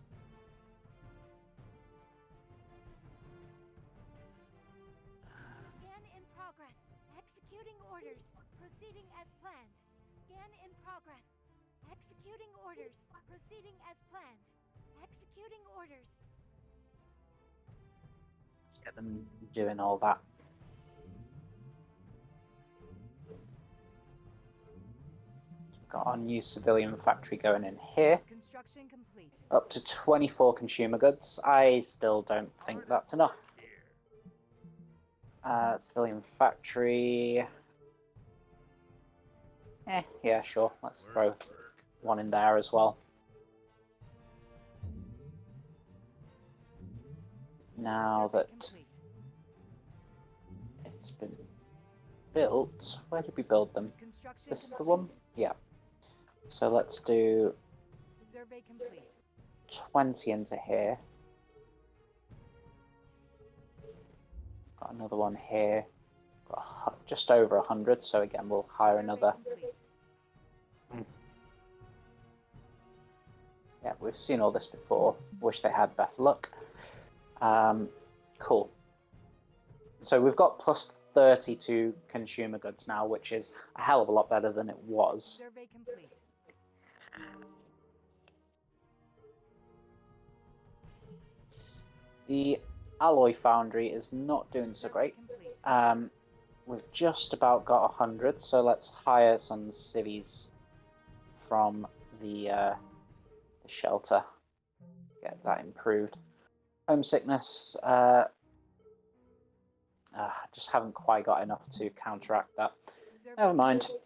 Scan in progress. Executing orders. Proceeding as planned. Scan in progress. Executing orders. Proceeding as planned. Executing orders. Let's get them doing all that. Got our new civilian factory going in here. Construction complete. Up to 24 consumer goods. I still don't think that's enough. Civilian factory. Yeah, sure. Let's throw one in there as well. Now Survey that complete. it's been built, where did we build them? Construction This is the complete. one? Yeah. So let's do Survey complete. 20 into here. Got another one here. Got just over 100, so again we'll hire Survey another. complete. Yeah, we've seen all this before. Wish they had better luck. Cool. So we've got plus 32 consumer goods now, which is a hell of a lot better than it was. Survey complete. The alloy foundry is not doing so Survey great. complete. We've just about got 100, so let's hire some civvies from the shelter. Get that improved. Homesickness, just haven't quite got enough to counteract that. Survey Never mind. complete.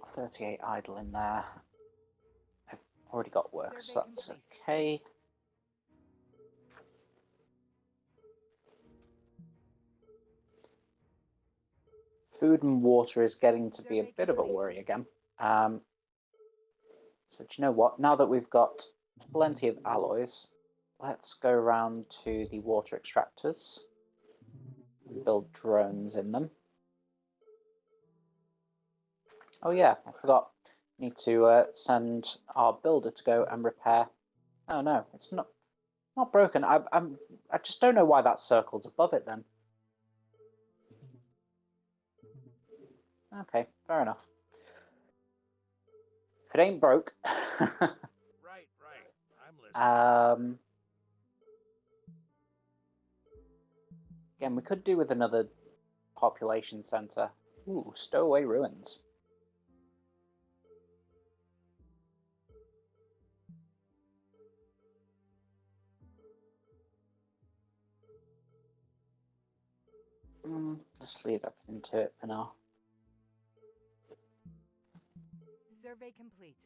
38 idle in there. I've already got work, so Survey that's complete. okay. Food and water is getting to be a Survey bit of a complete. worry again. So do you know what? Now that we've got plenty of alloys, let's go around to the water extractors and build drones in them. Oh yeah, I forgot. Need to send our builder to go and repair. Oh no, it's not broken. I just don't know why that circle's above it then. Okay, fair enough. If it ain't broke. Right. I'm listening. Again, we could do with another population center. Ooh, stowaway ruins. Just leave everything to it for now. Survey complete.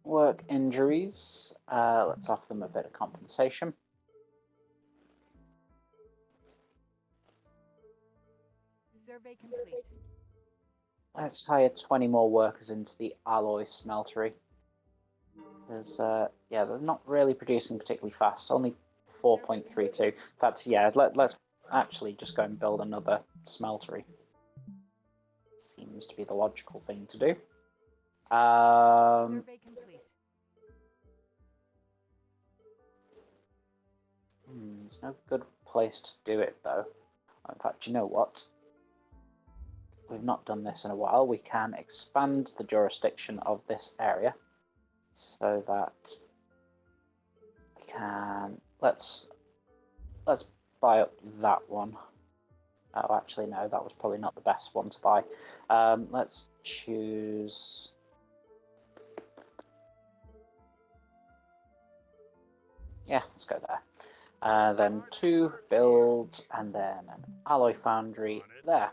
Work injuries. Let's offer them a bit of compensation. Survey complete. Let's hire 20 more workers into the alloy smeltery. Because, yeah, they're not really producing particularly fast. Only 4.32. In fact, yeah, let's actually just go and build another smeltery. Seems to be the logical thing to do. Survey complete. There's no good place to do it, though. In fact, you know what? We've not done this in a while. We can expand the jurisdiction of this area so that we can let's buy up that one. Oh, actually, no, that was probably not the best one to buy. Let's choose. Yeah, let's go there. Then 2 build, and then an alloy foundry there.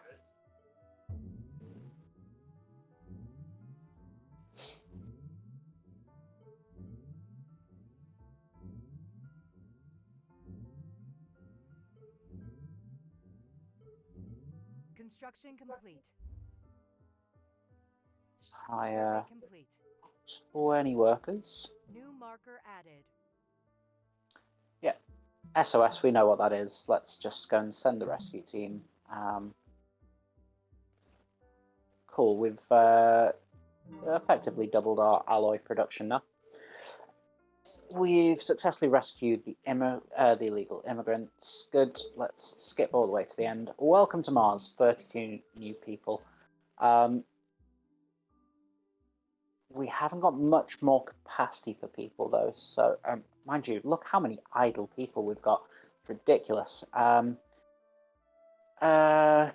Construction complete. Let's hire Survey complete. 20 workers. New marker added. Yeah, SOS, we know what that is. Let's just go and send the rescue team. Cool, we've effectively doubled our alloy production now. We've successfully rescued the illegal immigrants. Good, let's skip all the way to the end. Welcome to Mars, 32 new people. We haven't got much more capacity for people though, so mind you, look how many idle people we've got. It's ridiculous.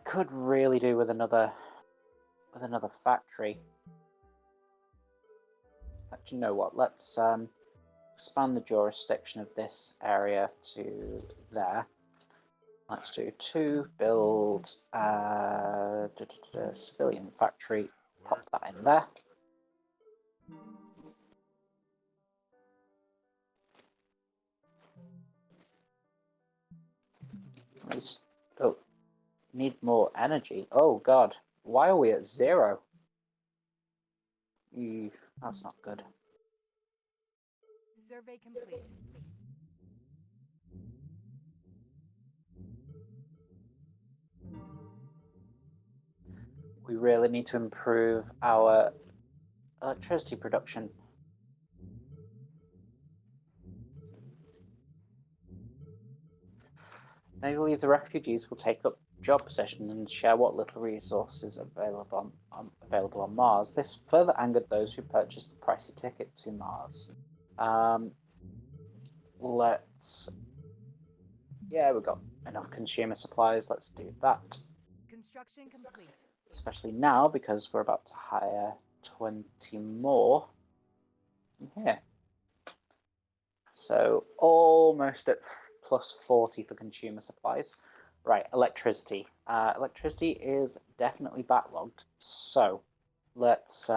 Could really do with another factory. Actually, you know what? Let's expand the jurisdiction of this area to there. Let's do 2, build civilian factory, pop that in there. Oh, need more energy. Oh god, why are we at 0? That's not good. Survey complete. We really need to improve our electricity production. They believe the refugees will take up job position and share what little resources available on Mars. This further angered those who purchased the pricey ticket to Mars. Yeah, we've got enough consumer supplies. Let's do that. Construction complete. Especially now because we're about to hire 20 more in here. So almost at plus 40 for consumer supplies. Right, electricity. Electricity is definitely backlogged. So let's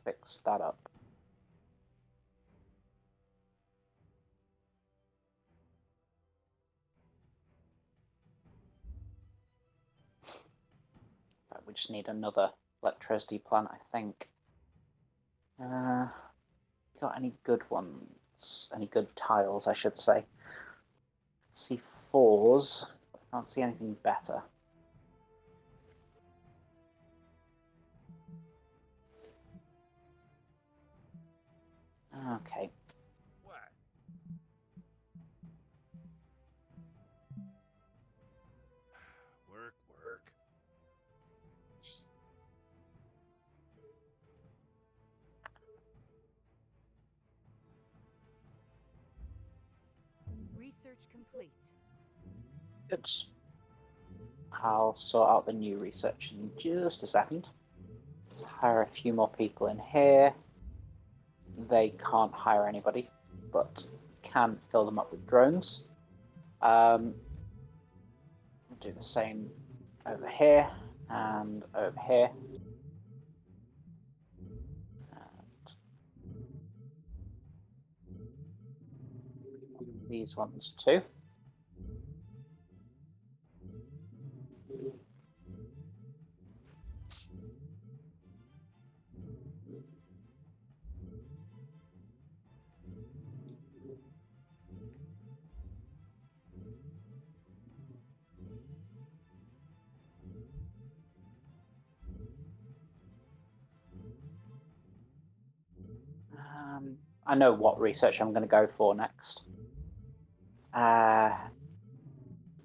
fix that up. We just need another electricity plant, I think. Got any good ones? Any good tiles, I should say. C4s. I can't see anything better. Okay. What? Work, work. Research complete. Good. I'll sort out the new research in just a second. Let's hire a few more people in here. They can't hire anybody, but can fill them up with drones. Do the same over here and over here. And these ones too. I know what research I'm going to go for next.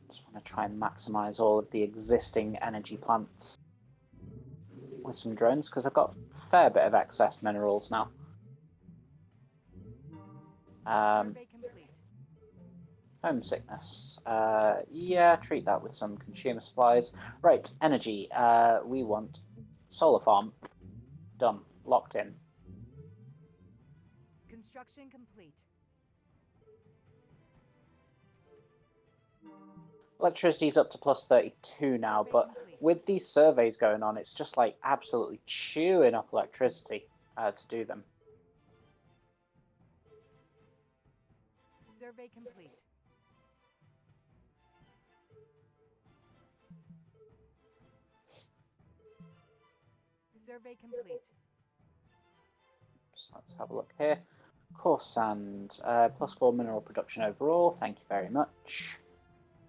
Just want to try and maximize all of the existing energy plants with some drones because I've got a fair bit of excess minerals now. Survey complete. Homesickness. Yeah, treat that with some consumer supplies. Right, energy. We want solar farm. Done. Locked in. Construction complete. Electricity's up to plus 32 now, Survey but complete. with these surveys going on, it's just like absolutely chewing up electricity to do them. Survey complete. Survey complete. let's have a look here. Coarse sand, +4 mineral production overall. Thank you very much.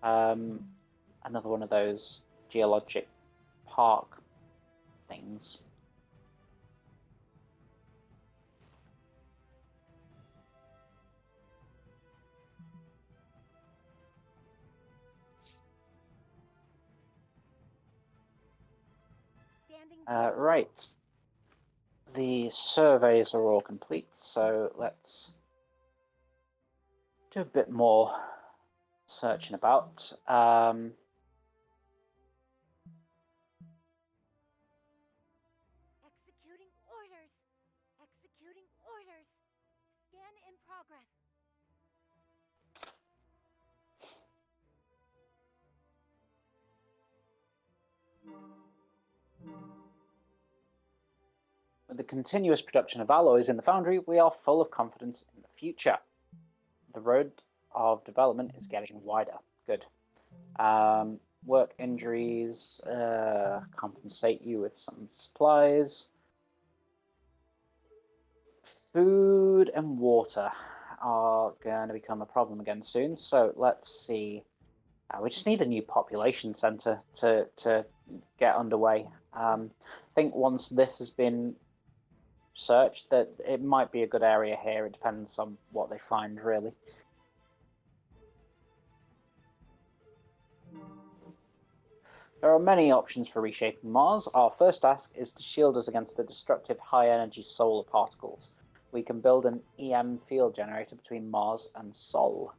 Another one of those geologic park things. Standing Right. The surveys are all complete, so let's do a bit more searching about. Executing orders. Executing orders. Scan in progress. With the continuous production of alloys in the foundry, we are full of confidence in the future. The road of development is getting wider. Good. Work injuries, compensate you with some supplies. Food and water are going to become a problem again soon, so let's see. We just need a new population centre to get underway. I think once this has been searched, that it might be a good area here. It depends on what they find, really. There are many options for reshaping Mars. Our first task is to shield us against the destructive high-energy solar particles. We can build an EM field generator between Mars and Sol.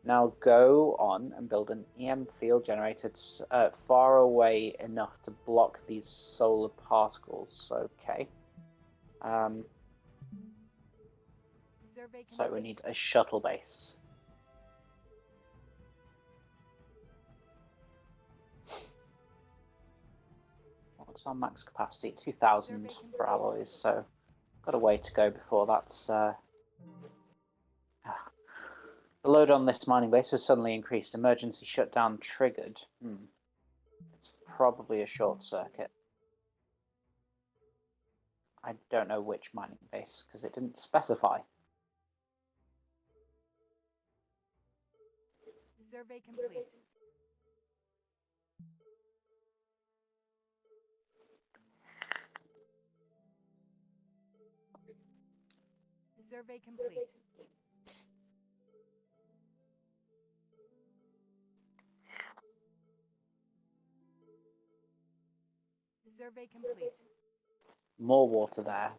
Now go on and build an EM field generator far away enough to block these solar particles. Okay. Survey So we complete. need a shuttle base. What's our max capacity? 2,000 for alloys, so got a way to go before that's... The load on this mining base has suddenly increased. Emergency shutdown triggered. It's probably a short circuit. I don't know which mining base, because it didn't specify. Survey complete. Survey complete. Survey complete. More water there.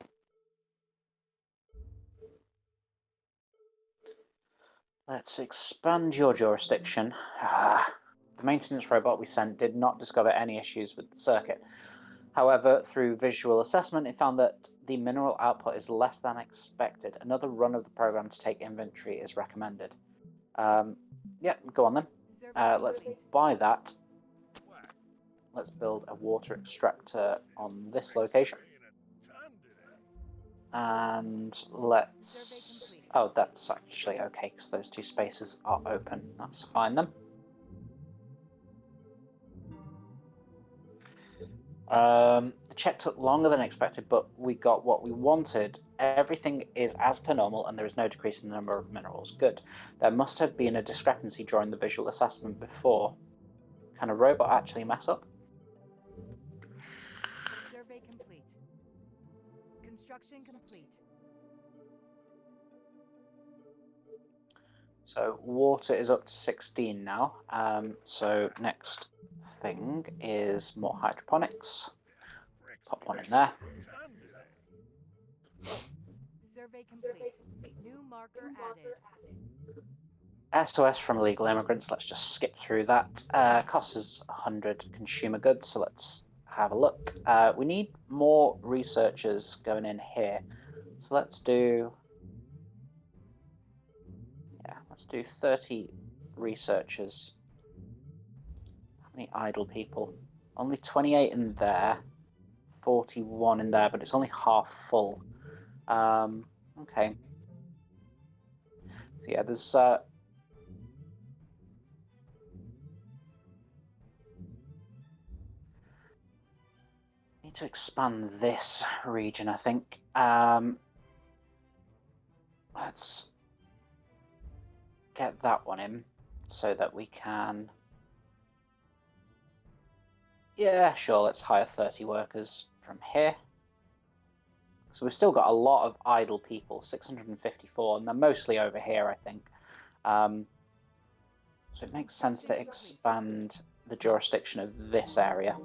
Let's expand your jurisdiction. The maintenance robot we sent did not discover any issues with the circuit. However, through visual assessment, it found that the mineral output is less than expected. Another run of the program to take inventory is recommended. Yeah, go on then. Let's buy that. Let's build a water extractor on this location. And let's... Oh, that's actually okay, because those two spaces are open. That's fine then. The check took longer than expected, but we got what we wanted. Everything is as per normal, and there is no decrease in the number of minerals. Good. There must have been a discrepancy during the visual assessment before. Can a robot actually mess up? Survey complete. Construction complete. So water is up to 16 now. So next thing is more hydroponics. Pop one in there. Survey complete. New marker added. SOS from illegal immigrants. Let's just skip through that. Costs us 100 consumer goods, so let's have a look. We need more researchers going in here. So let's do... Yeah, let's do 30 researchers. How many idle people? Only 28 in there. 41 in there, but it's only half full. Okay. So yeah, there's need to expand this region, I think. let's get that one in so that we can. Yeah, sure, let's hire 30 workers from here. So we've still got a lot of idle people, 654, and they're mostly over here, I think. So it makes sense to expand the jurisdiction of this area.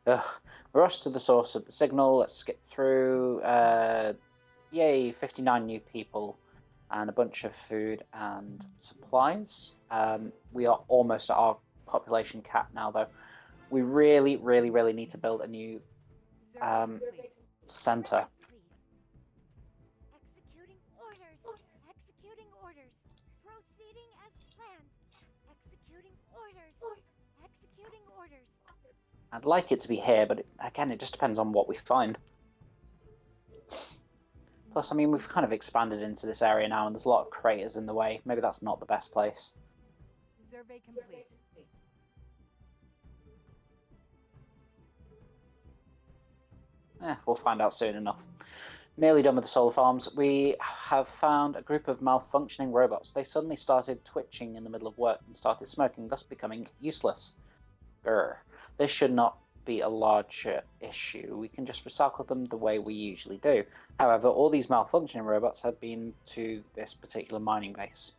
Ugh, rush to the source of the signal. Let's skip through. Yay, 59 new people and a bunch of food and supplies. We are almost at our population cap now, though. We really, really, really need to build a new center. Executing orders. Executing orders. Proceeding as planned. Executing orders. Executing orders. I'd like it to be here, but again, it just depends on what we find. Plus, I mean, we've kind of expanded into this area now, and there's a lot of craters in the way. Maybe that's not the best place. Survey complete. We'll find out soon enough. Nearly done with the solar farms. We have found a group of malfunctioning robots. They suddenly started twitching in the middle of work and started smoking, thus becoming useless. Grr. This should not be a larger issue. We can just recycle them the way we usually do. However, all these malfunctioning robots have been to this particular mining base.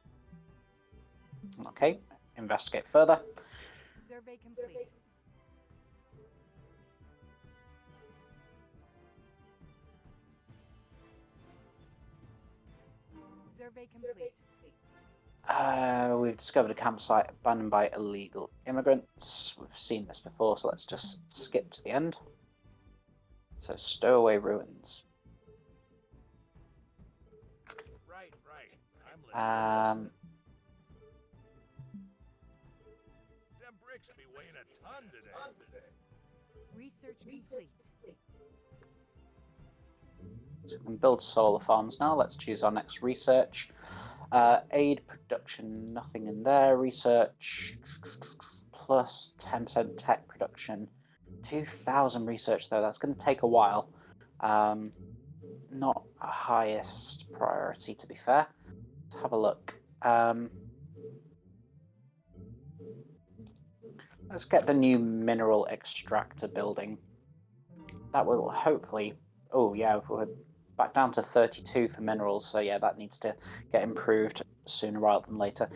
Okay, investigate further. Survey complete. Survey complete. We've discovered a campsite abandoned by illegal immigrants. We've seen this before, so let's just skip to the end. So, stowaway ruins. Right. I'm listening. Them bricks be weighing a ton today. Research complete. So we can build solar farms now. Let's choose our next research. Aid production, nothing in there. Research plus 10% tech production. 2,000 research though, that's going to take a while. Not a highest priority, to be fair. Let's have a look. Let's get the new mineral extractor building. That will hopefully. Oh yeah, we're back down to 32 for minerals, so yeah, that needs to get improved sooner rather than later.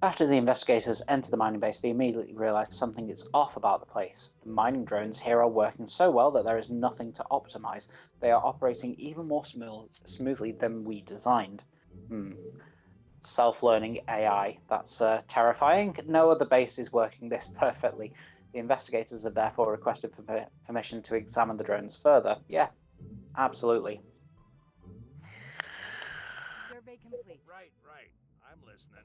After the investigators enter the mining base, they immediately realize something is off about the place. The mining drones here are working so well that there is nothing to optimize. They are operating even more smoothly than we designed. Self-learning AI. That's terrifying. No other base is working this perfectly. The investigators have therefore requested permission to examine the drones further. Yeah, absolutely. Survey complete. Right. I'm listening.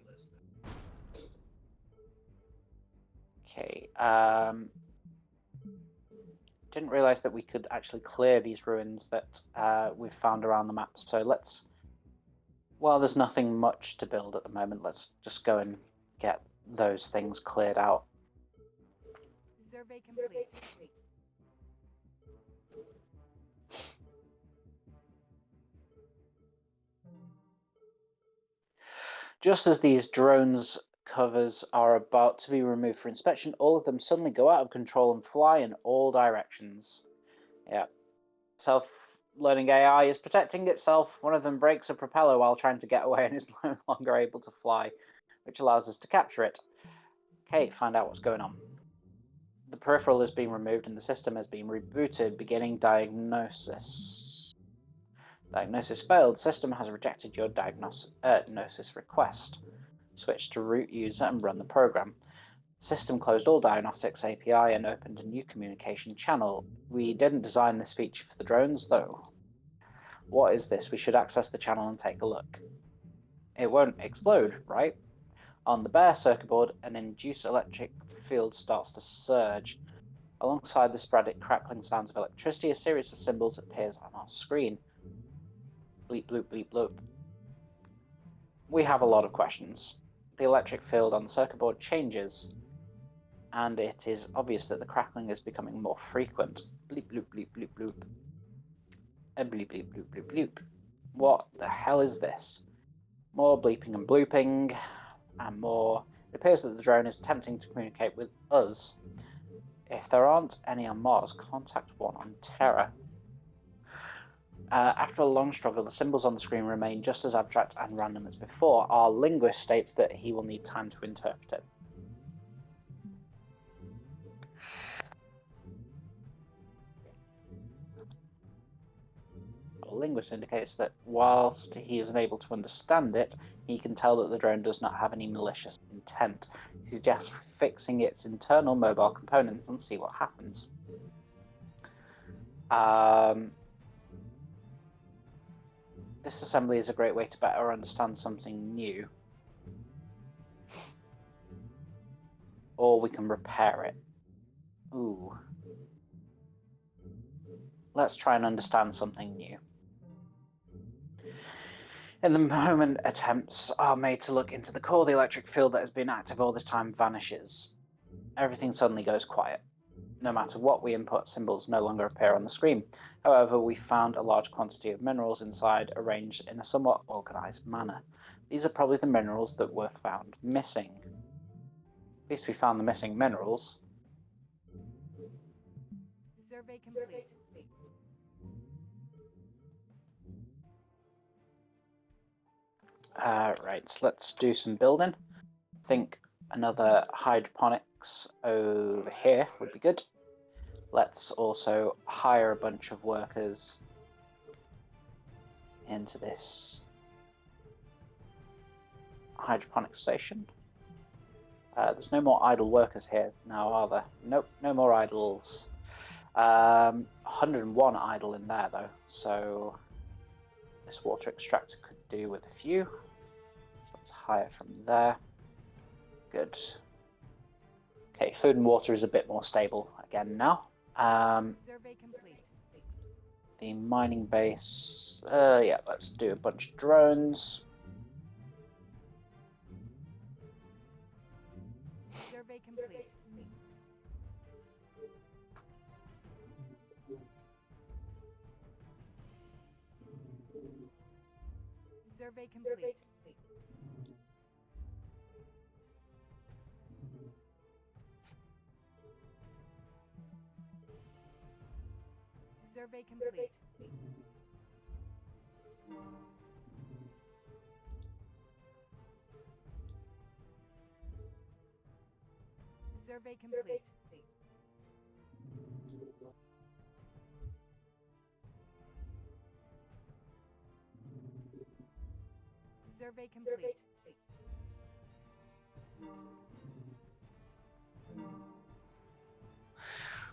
Okay. Didn't realize that we could actually clear these ruins that we've found around the map. So let's. Well, there's nothing much to build at the moment. Let's just go and get those things cleared out. Survey complete. Just as these drones covers are about to be removed for inspection, all of them suddenly go out of control and fly in all directions. Yeah. Self-learning AI is protecting itself. One of them breaks a propeller while trying to get away and is no longer able to fly, which allows us to capture it. Okay, find out what's going on. The peripheral is being removed and the system has been rebooted, beginning diagnosis. Diagnosis failed. System has rejected your diagnosis request. Switch to root user and run the program. System closed all diagnostics API and opened a new communication channel. We didn't design this feature for the drones, though. What is this? We should access the channel and take a look. It won't explode, right? On the bare circuit board, an induced electric field starts to surge. Alongside the sporadic crackling sounds of electricity, a series of symbols appears on our screen. Bleep, bloop, bleep, bloop. We have a lot of questions. The electric field on the circuit board changes, and it is obvious that the crackling is becoming more frequent. Bleep, bloop, bleep, bloop, bloop. Bleep, bleep, bloop, bloop, bloop. What the hell is this? More bleeping and blooping, and more. It appears that the drone is attempting to communicate with us. If there aren't any on Mars, contact one on Terra. After a long struggle, the symbols on the screen remain just as abstract and random as before. Our linguist states that he will need time to interpret it. Our linguist indicates that whilst he is unable to understand it, he can tell that the drone does not have any malicious intent. He suggests fixing its internal mobile components and see what happens. This assembly is a great way to better understand something new. Or we can repair it. Ooh. Let's try and understand something new. In the moment, attempts are made to look into the core, the electric field that has been active all this time vanishes. Everything suddenly goes quiet. No matter what we input, symbols no longer appear on the screen. However, we found a large quantity of minerals inside, arranged in a somewhat organized manner. These are probably the minerals that were found missing. At least we found the missing minerals. Survey complete. Right, so let's do some building. I think another hydroponics over here would be good. Let's also hire a bunch of workers into this hydroponic station. There's no more idle workers here now, are there? Nope, no more idles. 101 idle in there though, so this water extractor could do with a few. So let's hire from there. Good. Okay, food and water is a bit more stable again now. Survey complete. The mining base, yeah, let's do a bunch of drones. Survey complete. Survey complete. Survey complete. Survey complete. Survey complete.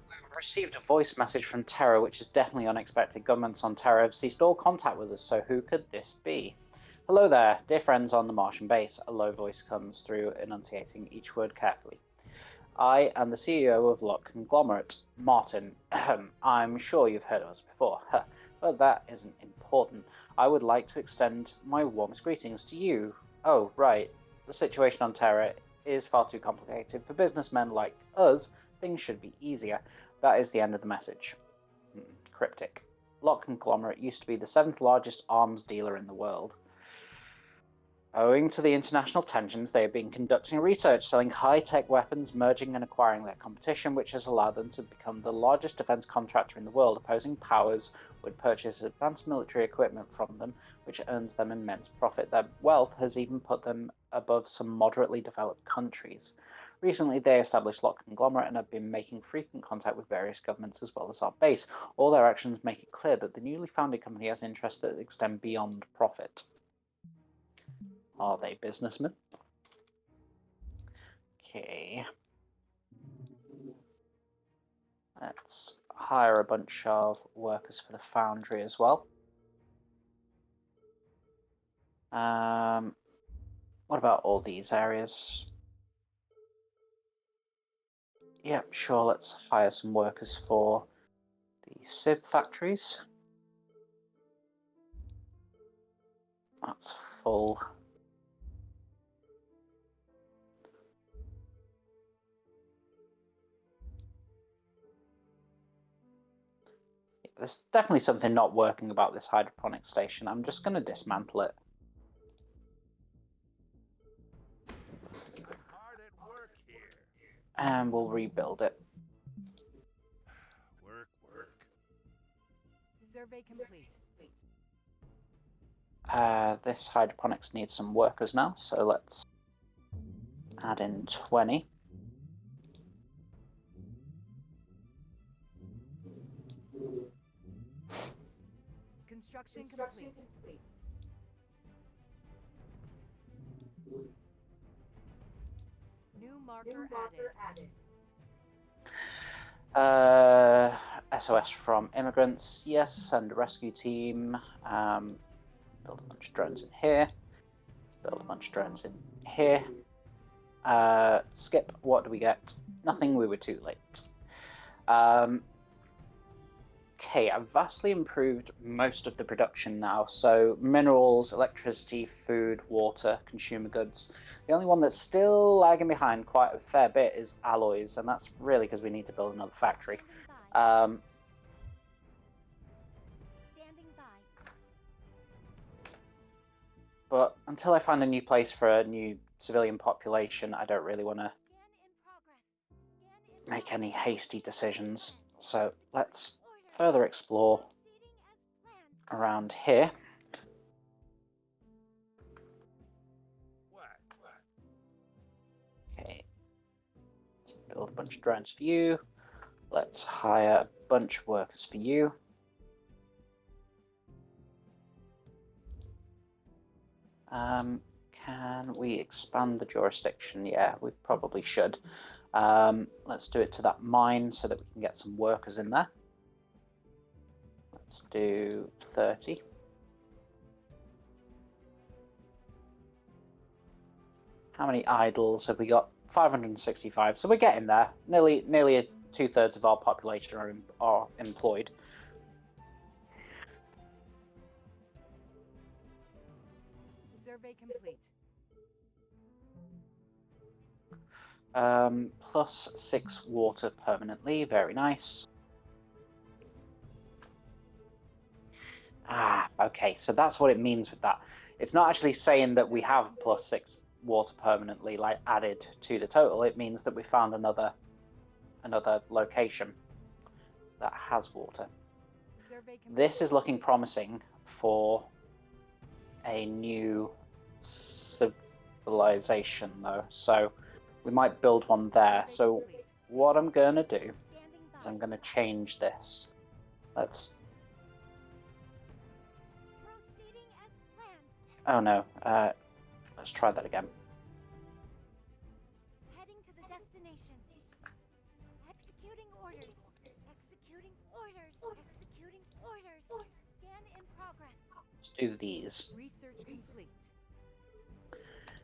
We've received a voice message from Terra, which is definitely unexpected. Governments on Terra have ceased all contact with us, so who could this be? Hello there, dear friends on the Martian base. A low voice comes through, enunciating each word carefully. I am the CEO of Lock Conglomerate, Martin. I'm sure you've heard of us before, but that isn't important. I would like to extend my warmest greetings to you. Oh, right. The situation on Terra is far too complicated for businessmen like us. Things should be easier. That is the end of the message. Cryptic. Lock Conglomerate used to be the 7th largest arms dealer in the world. Owing to the international tensions, they have been conducting research, selling high-tech weapons, merging and acquiring their competition, which has allowed them to become the largest defense contractor in the world. Opposing powers would purchase advanced military equipment from them, which earns them immense profit. Their wealth has even put them above some moderately developed countries. Recently, they established Lock Conglomerate and have been making frequent contact with various governments as well as our base. All their actions make it clear that the newly founded company has interests that extend beyond profit. Are they businessmen? Okay. Let's hire a bunch of workers for the foundry as well. What about all these areas? Yeah, sure, let's hire some workers for the sieve factories. That's full. There's definitely something not working about this hydroponic station. I'm just going to dismantle it. I'm hard at work here. And we'll rebuild it. Work, work. Survey complete. This hydroponics needs some workers now, so let's add in 20. Construction complete. New marker added. SOS from immigrants, yes, send a rescue team. Build a bunch of drones in here. Build a bunch of drones in here. Skip, what do we get? Nothing, we were too late. Okay, I've vastly improved most of the production now. So minerals, electricity, food, water, consumer goods. The only one that's still lagging behind quite a fair bit is alloys, and that's really because we need to build another factory. Standing by. But until I find a new place for a new civilian population, I don't really want to Scan in progress. Scan in make any progress. hasty decisions. So Executing let's orders. further explore Proceeding as planned. around here. What? Okay, let's build a bunch of drones for you. Let's hire a bunch of workers for you. Can we expand the jurisdiction? Yeah, we probably should. Let's do it to that mine so that we can get some workers in there. Let's do 30. How many idles have we got? 565. So we're getting there. Nearly 2/3 of our population are employed. Survey complete. +6 water permanently. Very nice. Okay, so that's what it means with that. It's not actually saying that we have +6 water permanently, like added to the total. It means that we found another location that has water. Survey complete. This is looking promising for a new civilization, though. So we might build one there. Survey So complete. what I'm gonna do Standing is by. I'm gonna change this. Let's. Proceeding as planned. Oh no. Let's try that again. Heading to the destination. Executing orders. Executing orders. Executing orders. Scan in progress. Let's do these. Research complete.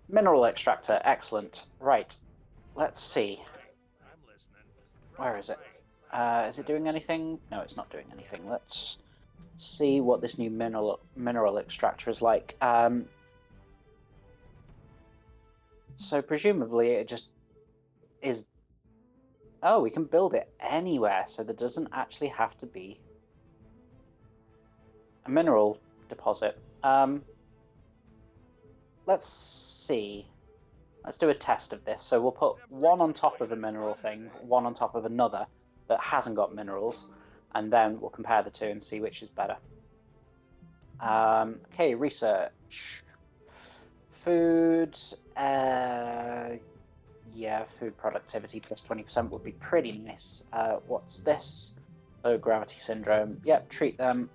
Mineral extractor, excellent. Right. Let's see. Right. I'm listening. Where is it? Right. Is it doing anything? No, it's not doing anything. Let's see what this new mineral extractor is like. So presumably it just is. Oh, we can build it anywhere, so there doesn't actually have to be a mineral deposit. Let's see. Let's do a test of this. So we'll put one on top of a mineral thing, one on top of another that hasn't got minerals, and then we'll compare the two and see which is better. Okay, research. Food. Yeah, food productivity plus 20% would be pretty nice. What's this? Low gravity syndrome. Yep, treat them.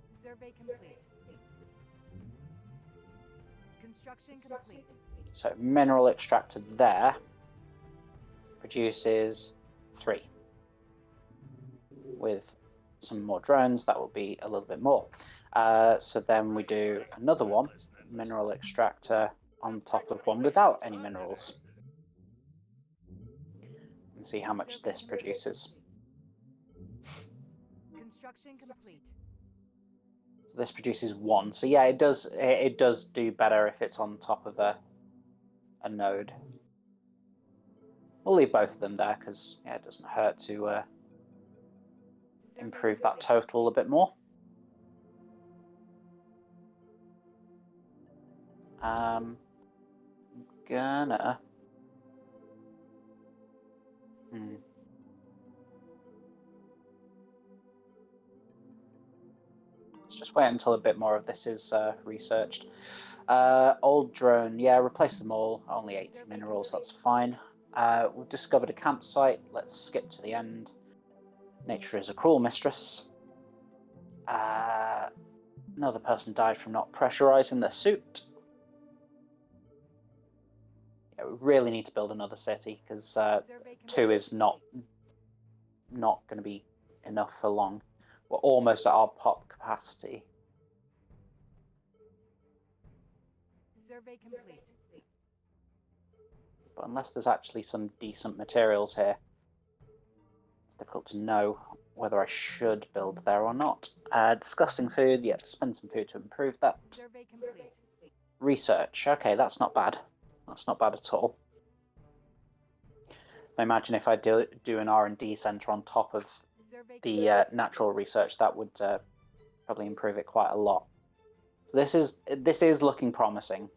Survey complete. Construction complete. So mineral extractor there produces 3. With some more drones, that will be a little bit more. So then we do another one, mineral extractor on top of one without any minerals. And see how much this produces. Construction complete. So this produces 1. So yeah, it does do better if it's on top of a node. We'll leave both of them there because yeah, it doesn't hurt to improve that total a bit more. Gonna. Let's just wait until a bit more of this is researched. Old drone, yeah, replace them all. Only 80 Survey minerals, complete. that's fine. We've discovered a campsite. Let's skip to the end. Nature is a cruel mistress. Another person died from not pressurizing their suit. Yeah, we really need to build another city because Survey 2 complete. is not going to be enough for long. We're almost at our pop capacity. Survey complete. But unless there's actually some decent materials here, it's difficult to know whether I should build there or not. Disgusting food, yeah, spend some food to improve that. Survey complete. Research, okay, that's not bad. That's not bad at all. I imagine if I do an R&D centre on top of Survey the complete. natural research, that would probably improve it quite a lot. So this is looking promising.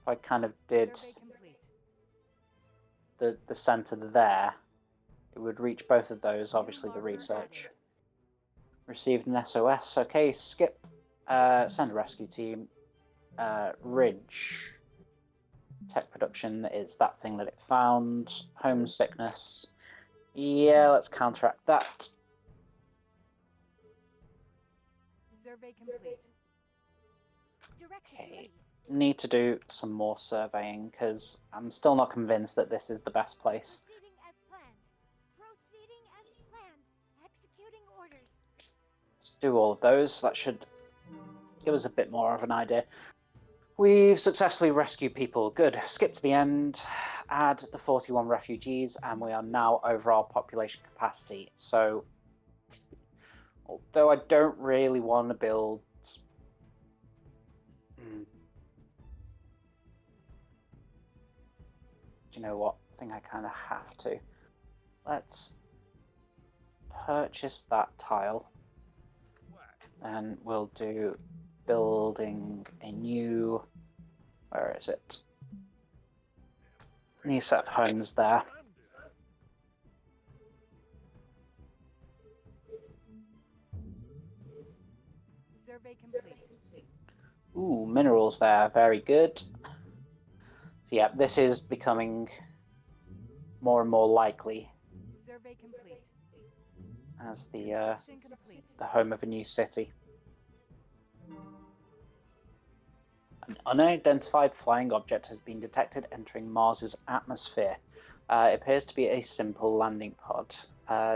If I kind of did Survey complete. the centre there, it would reach both of those, obviously the marker research. added. Received an SOS, okay, skip. Send a rescue team. Ridge. Tech production is that thing that it found. Homesickness. Yeah, let's counteract that. Survey complete. Directive, Okay. please. Need to do some more surveying because I'm still not convinced that this is the best place. Proceeding as planned. Proceeding as planned. Executing orders. Let's do all of those. That should give us a bit more of an idea. We've successfully rescued people. Good. Skip to the end. Add the 41 refugees, and we are now over our population capacity. So, although I don't really want to build. Do you know what? I think I kind of have to. Let's purchase that tile. And we'll do building a new. Where is it? New set of homes there. Survey complete. Ooh, minerals there, very good. So yeah, this is becoming more and more likely Survey complete. as the Construction complete. home of a new city. An unidentified flying object has been detected entering Mars's atmosphere. It appears to be a simple landing pod.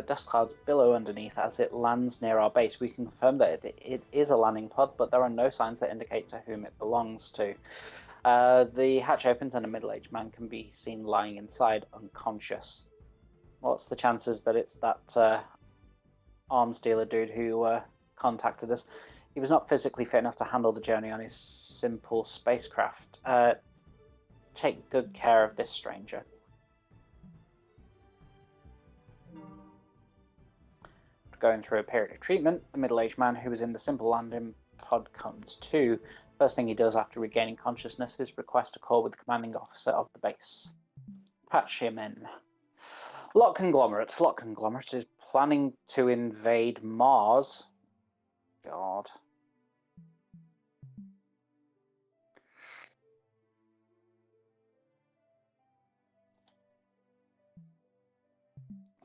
Dust clouds billow underneath as it lands near our base. We can confirm that it is a landing pod, but there are no signs that indicate to whom it belongs to. The hatch opens and a middle-aged man can be seen lying inside, unconscious. What's the chances that it's that arms dealer dude who contacted us? He was not physically fit enough to handle the journey on his simple spacecraft. Take good care of this stranger. Going through a period of treatment, the middle-aged man who was in the simple landing pod comes to. First thing he does after regaining consciousness is request a call with the commanding officer of the base. Patch him in. Lot Conglomerate. Lot Conglomerate is planning to invade Mars. God.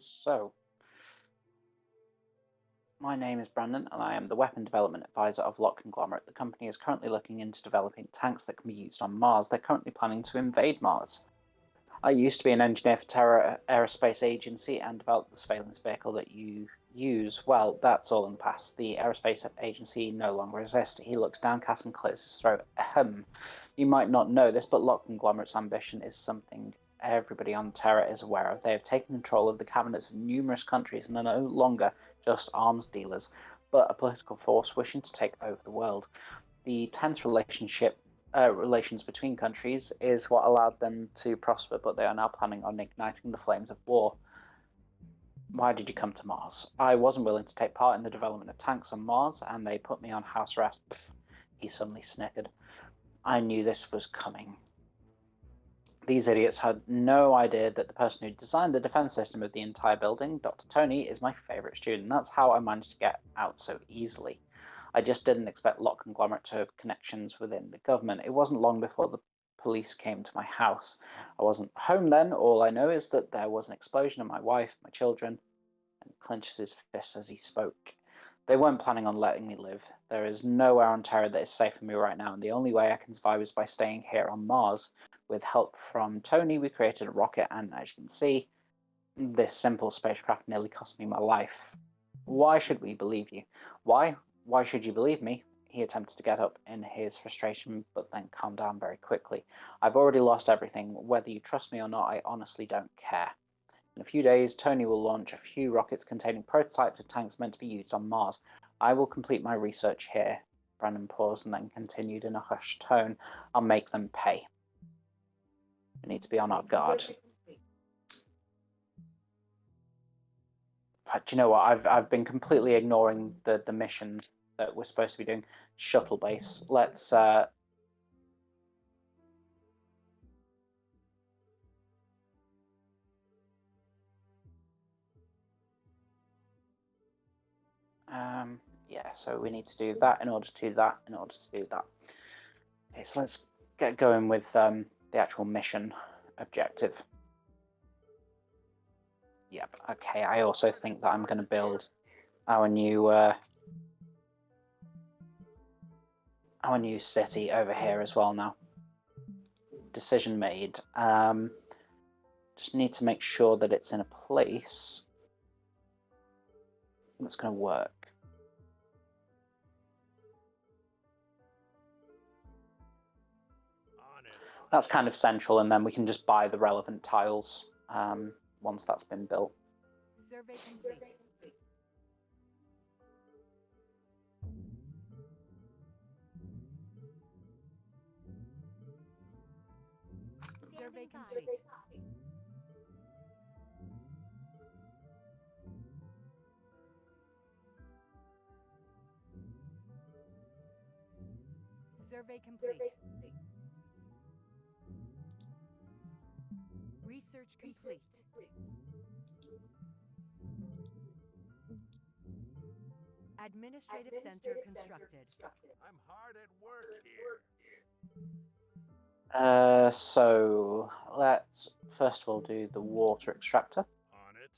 So, my name is Brandon, and I am the Weapon Development Advisor of Lot Conglomerate. The company is currently looking into developing tanks that can be used on Mars. They're currently planning to invade Mars. I used to be an engineer for Terra Aerospace Agency and developed the surveillance vehicle that you use. Well, that's all in the past. The Aerospace Agency no longer exists. He looks downcast and clears his throat. Ahem. You might not know this, but Lot Conglomerate's ambition is something everybody on Terra is aware of. They have taken control of the cabinets of numerous countries and are no longer just arms dealers, but a political force wishing to take over the world. The tense relations between countries is what allowed them to prosper, but they are now planning on igniting the flames of war. Why did you come to Mars? I wasn't willing to take part in the development of tanks on Mars, and they put me on house arrest. Pfft, he suddenly snickered. I knew this was coming. These idiots had no idea that the person who designed the defense system of the entire building, Dr. Tony, is my favorite student. That's how I managed to get out so easily. I just didn't expect Lock Conglomerate to have connections within the government. It wasn't long before the police came to my house. I wasn't home then. All I know is that there was an explosion, and my wife, my children, and clenched his fists as he spoke. They weren't planning on letting me live. There is nowhere on Terra that is safe for me right now, and the only way I can survive is by staying here on Mars. With help from Tony, we created a rocket, and as you can see, this simple spacecraft nearly cost me my life. Why should we believe you? Why? Why should you believe me? He attempted to get up in his frustration, but then calmed down very quickly. I've already lost everything. Whether you trust me or not, I honestly don't care. In a few days, Tony will launch a few rockets containing prototypes of tanks meant to be used on Mars. I will complete my research here. Brandon paused and then continued in a hushed tone. I'll make them pay. We need to be on our guard. But you know what? I've been completely ignoring the mission that we're supposed to be doing. Shuttle base. Let's yeah, so we need to do that in order to do that in order to do that. Okay, so let's get going with the actual mission objective. Yep, okay, I also think that I'm going to build our new city over here as well now. Decision made. Just need to make sure that it's in a place that's going to work. On it. That's kind of central, and then we can just buy the relevant tiles once that's been built. Survey complete. Survey complete. Survey complete. Research complete. Administrative center constructed. I'm hard at work here. So let's first of all do the water extractor. On it.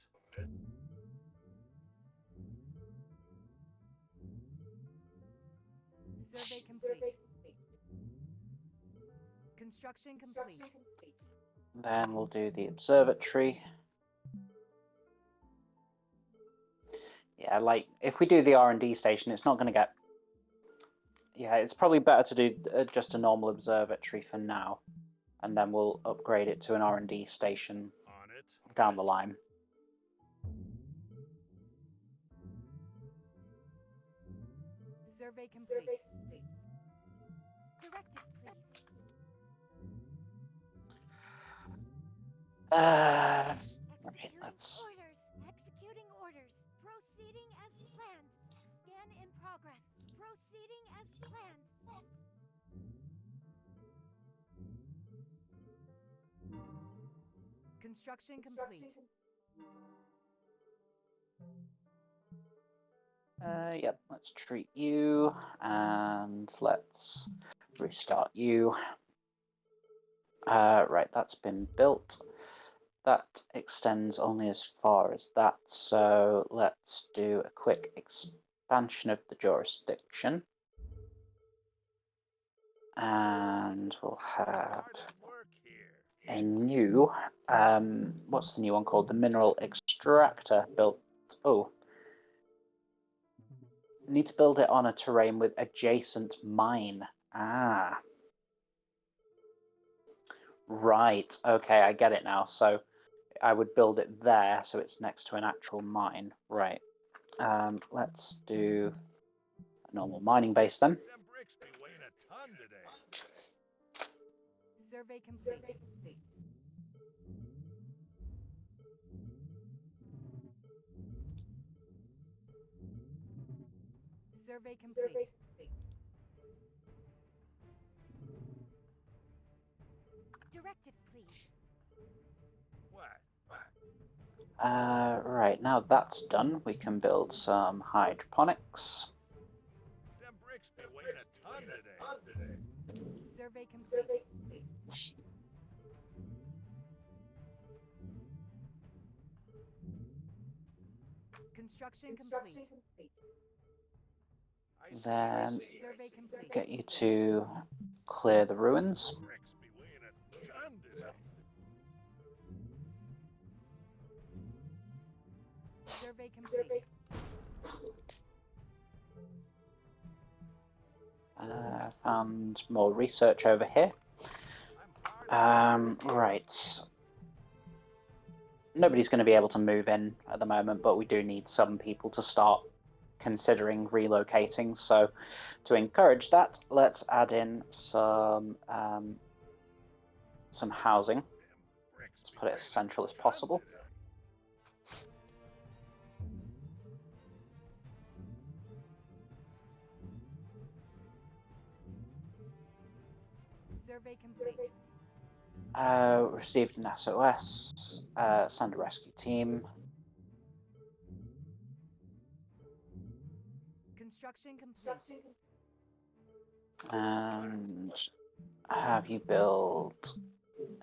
Survey complete. Construction complete. Then we'll do the observatory. Yeah, like if we do the R&D station, it's not going to get. Yeah, it's probably better to do just a normal observatory for now, and then we'll upgrade it to an R&D station On it. down the line. Survey complete. Directive, please. Right, Executing let's. orders. Executing orders. Proceeding as planned. Scan in progress. Proceeding as planned. Construction complete. Yep, let's treat you, and let's restart you. Right, that's been built. That extends only as far as that, so let's do a quick expansion of the jurisdiction. And we'll have Hard at work here. a new, what's the new one called? The mineral extractor built. Oh, need to build it on a terrain with adjacent mine. Ah. Right, okay, I get it now. So I would build it there so it's next to an actual mine. Right. Let's do a normal mining base then. Them bricks be weighing a ton today. Survey complete. Survey complete. Directive, please. What? Right, now that's done, we can build some hydroponics. Them bricks be weighing a ton today. Survey complete. Construction complete. I see, Then Survey complete. get you to clear the ruins. Bricks be weighing a ton today. Survey complete. Found more research over here. I'm hard. Right. Nobody's going to be able to move in at the moment, but we do need some people to start considering relocating. So to encourage that, let's add in some housing. Them bricks Let's be put it weighing as a central as ton possible. today. Survey complete. Received an SOS. Send a rescue team. Construction complete. And have you build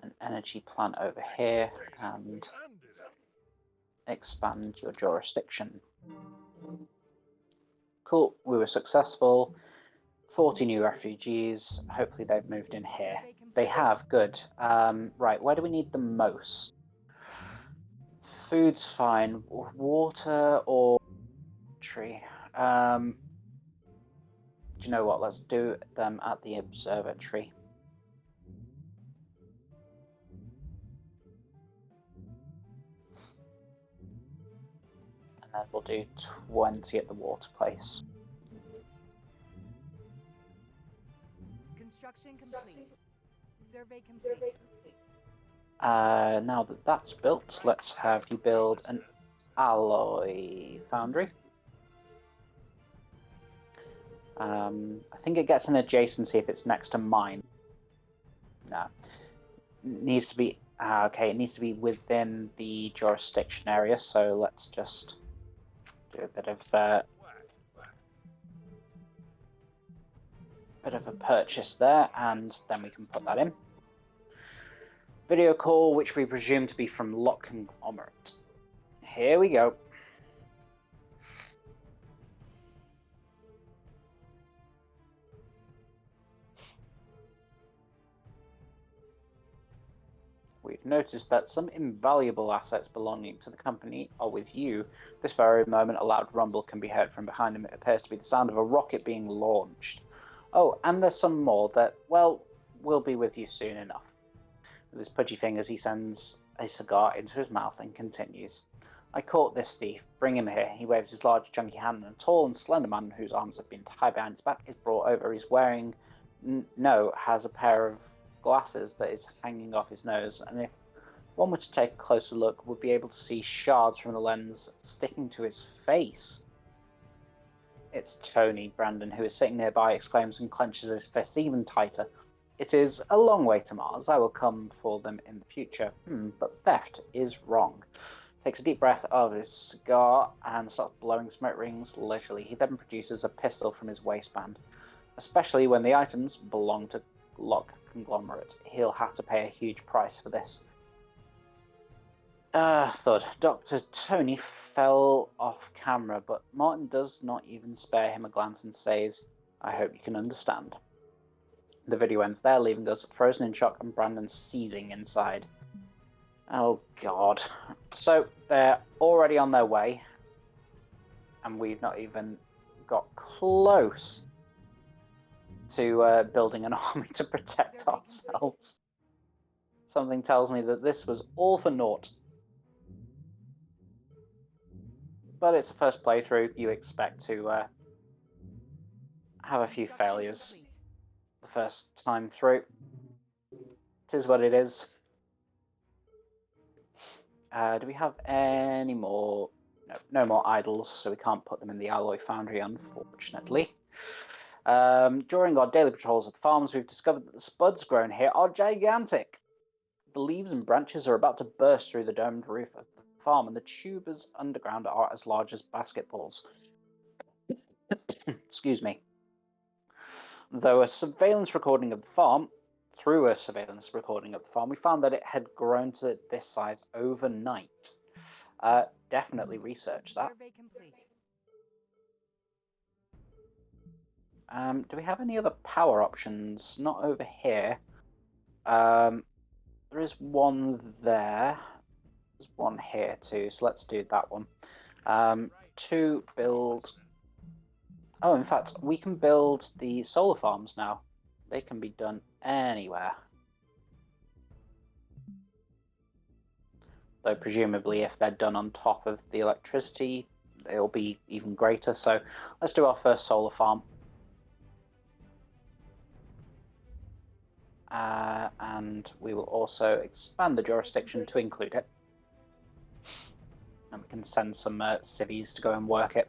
an energy plant over Bricks here be weighing a and ton today. expand your jurisdiction. Cool, we were successful. 40 new refugees. Hopefully they've moved in here. Survey complete. They have, good. Right, where do we need the most? Food's fine. Water or tree? Do you know what? Let's do them at the observatory. And then we'll do 20 at the water place. Construction complete. Survey complete. Now that that's built, let's have you build an alloy foundry. I think it gets an adjacency if it's next to mine. No. It needs to be... okay, it needs to be within the jurisdiction area, so let's just do a bit of a purchase there, and then we can put that in. Video call, which we presume to be from Lock Conglomerate. Here we go. We've noticed that some invaluable assets belonging to the company are with you. This very moment, a loud rumble can be heard from behind him. It appears to be the sound of a rocket being launched. Oh, and there's some more that, well, will be with you soon enough. With his pudgy fingers, he sends a cigar into his mouth and continues. I caught this thief. Bring him here. He waves his large, chunky hand, and a tall and slender man whose arms have been tied behind his back is brought over. He's wearing, has a pair of glasses that is hanging off his nose, and if one were to take a closer look, would be able to see shards from the lens sticking to his face. It's Tony. Brandon, who is sitting nearby, exclaims and clenches his fists even tighter. It is a long way to Mars. I will come for them in the future. But theft is wrong. Takes a deep breath of his cigar and starts blowing smoke rings leisurely. He then produces a pistol from his waistband. Especially when the items belong to Lock Conglomerate. He'll have to pay a huge price for this. Thud. Dr. Tony fell off camera, but Martin does not even spare him a glance and says, I hope you can understand. The video ends there, leaving us frozen in shock and Brandon seething inside. Oh god. So they're already on their way, and we've not even got close to building an army to protect Survey ourselves. Something tells me that this was all for naught. But it's a first playthrough. You expect to have a few Construction failures complete. the first time through. It is what it is. Do we have any more? no more idols, so we can't put them in the alloy foundry, unfortunately. During our daily patrols of the farms, we've discovered that the spuds grown here are gigantic. The leaves and branches are about to burst through the domed roof of the farm, and the tubers underground are as large as basketballs. Excuse me. Through a surveillance recording of the farm, we found that it had grown to this size overnight. Definitely research that. Survey complete. Do we have any other power options? Not over here. There is one there. There's one here too, so let's do that one. To build... Oh, in fact, we can build the solar farms now. They can be done anywhere. Though presumably if they're done on top of the electricity, it'll be even greater. So let's do our first solar farm. And we will also expand the jurisdiction to include it. And we can send some civvies to go and work it.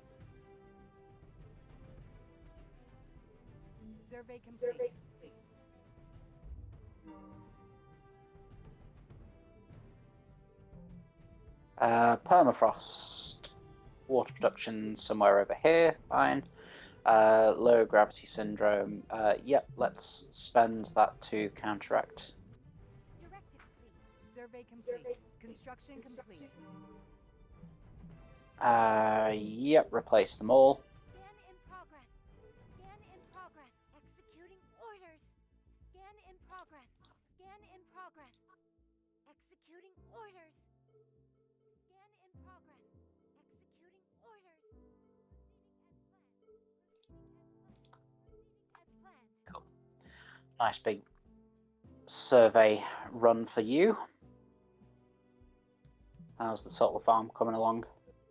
Survey complete. Permafrost. Water production somewhere over here, fine. Low gravity syndrome. Yep, let's spend that to counteract. Directive, please. Survey complete. Construction complete. Yep, replace them all. Scan in progress. Scan in progress. Executing orders. Scan in progress. Scan in progress. Executing orders. Scan in progress. Executing orders. Proceeding as planned. Cool. Nice big survey run for you. How's the solar farm coming along?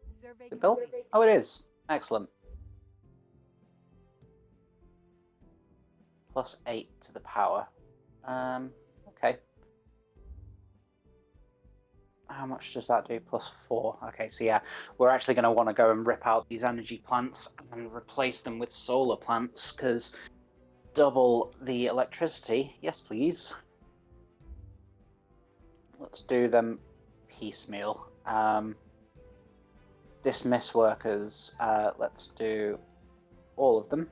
Survey Is it built? complete. Oh, it is. Excellent. +8 to the power. Okay. How much does that do? +4. Okay, so yeah, we're actually going to want to go and rip out these energy plants and replace them with solar plants, because double the electricity. Yes, please. Let's do them piecemeal. Dismiss workers. Let's do all of them.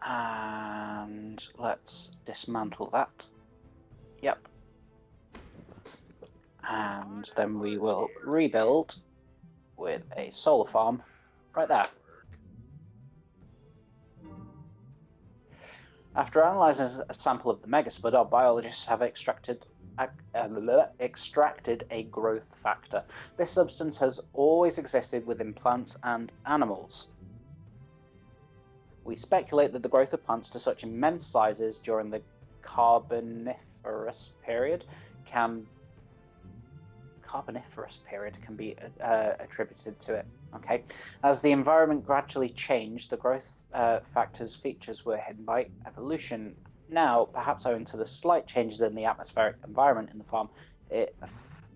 And let's dismantle that. Yep. And then we will rebuild with a solar farm right there. After analysing a sample of the megaspud, our biologists have extracted a growth factor. This substance has always existed within plants and animals. We speculate that the growth of plants to such immense sizes during the Carboniferous period can be attributed to it. Okay, as the environment gradually changed, the growth factor's features were hidden by evolution. Now, perhaps owing to the slight changes in the atmospheric environment in the farm,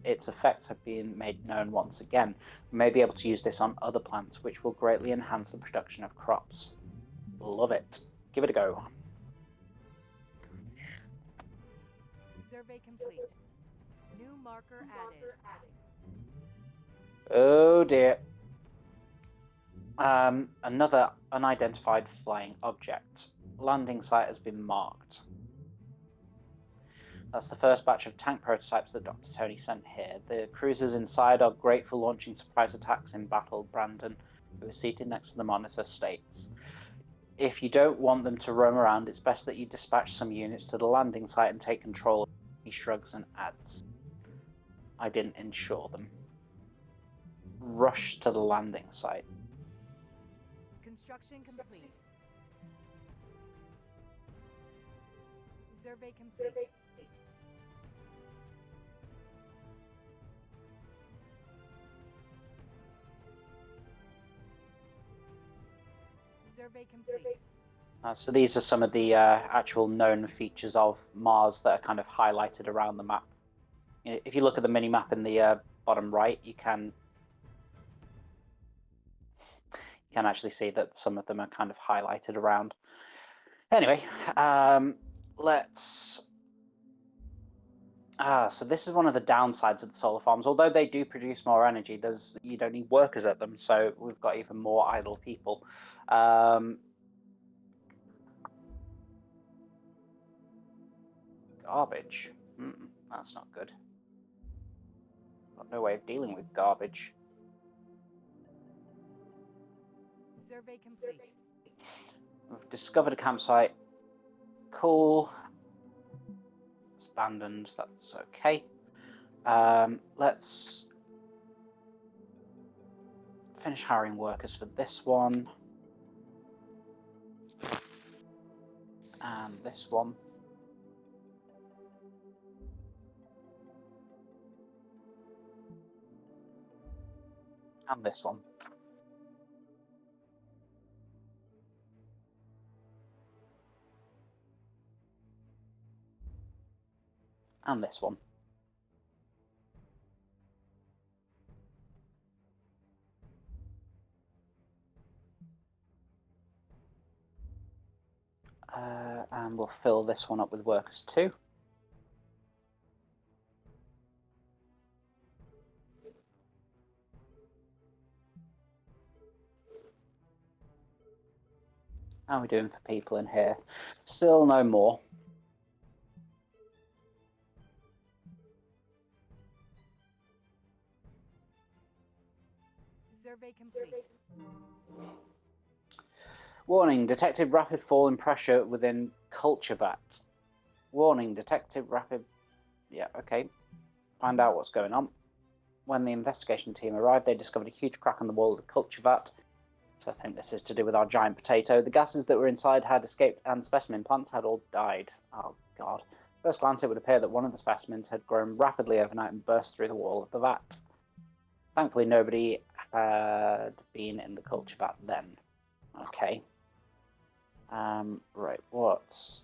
its effects have been made known once again. We may be able to use this on other plants, which will greatly enhance the production of crops. Love it. Give it a go. Survey complete. New marker added. Oh dear. Another unidentified flying object. Landing site has been marked. That's the first batch of tank prototypes that Dr. Tony sent here. The cruisers inside are great for launching surprise attacks in battle, Brandon, who is seated next to the monitor, states. If you don't want them to roam around, it's best that you dispatch some units to the landing site and take control. He shrugs and adds, I didn't insure them. Rush to the landing site. Construction complete. Survey complete. Survey complete. So these are some of the actual known features of Mars that are kind of highlighted around the map. If you look at the mini map in the bottom right, you can actually see that some of them are kind of highlighted around. Anyway, let's. So this is one of the downsides of the solar farms. Although they do produce more energy, you don't need workers at them, so we've got even more idle people. Garbage. That's not good. Got no way of dealing with garbage. Survey complete. We've discovered a campsite. Cool. It's abandoned. That's okay. Let's finish hiring workers for this one. And this one. And this one. And this one. And we'll fill this one up with workers too. How are we doing for people in here? Still no more. Survey complete. Warning, detected rapid fall in pressure within culture vat. Warning, detected rapid... Yeah, okay. Find out what's going on. When the investigation team arrived, they discovered a huge crack on the wall of the culture vat. So I think this is to do with our giant potato. The gases that were inside had escaped and specimen plants had all died. Oh, God. First glance, it would appear that one of the specimens had grown rapidly overnight and burst through the wall of the vat. Thankfully, nobody had been in the culture vat then. Okay. Right, what's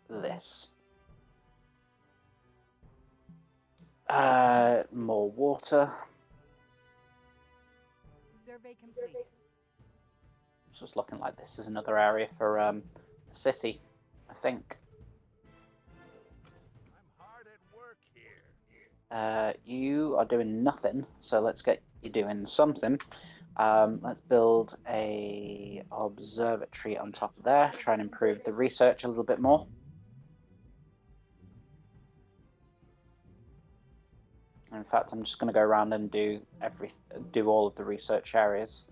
this? More water. Survey complete. It's just looking like this is another area for a city, I think. I'm hard at work here. You are doing nothing, so let's get you doing something. Let's build a observatory on top of there, try and improve the research a little bit more. In fact, I'm just going to go around and do all of the research areas.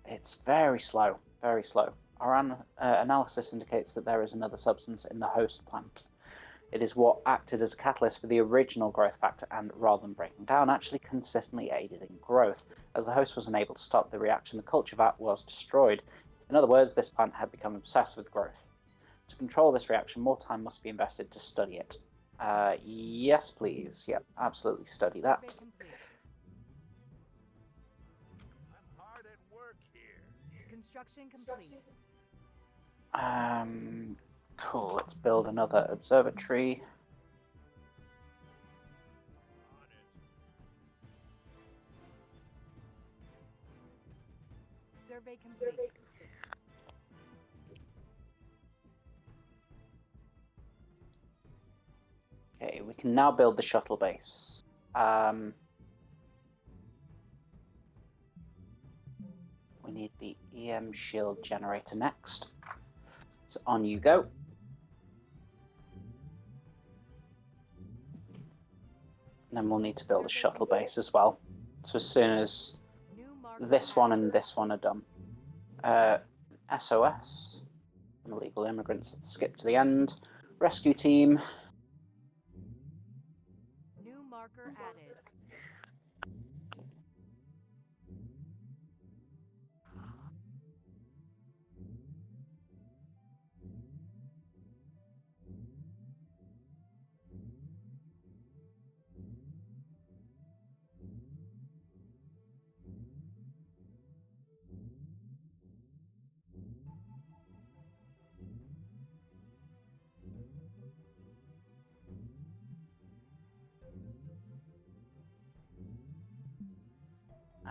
It's very slow, very slow. Our analysis indicates that there is another substance in the host plant. It is what acted as a catalyst for the original growth factor and, rather than breaking down, actually consistently aided in growth. As the host was unable to stop the reaction, the culture vat was destroyed. In other words, this plant had become obsessed with growth. To control this reaction, more time must be invested to study it. Yes, please. Yep, absolutely study that. Survey complete. I'm hard at work here. Construction complete. Cool. Let's build another observatory. On it. Survey complete. Okay, we can now build the shuttle base. We need the EM shield generator next. So on you go. And then we'll need to build a shuttle base as well. So as soon as New marker this one added. and this one are done. SOS. Illegal immigrants, let's skip to the end. Rescue team. New marker added.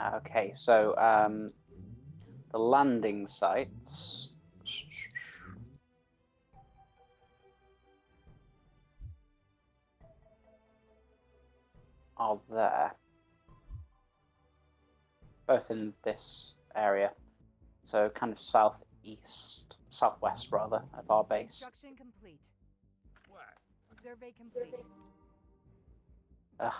Okay, so the landing sites are there, both in this area, so kind of southwest rather, of our base. Construction complete. What? Survey complete. Ugh.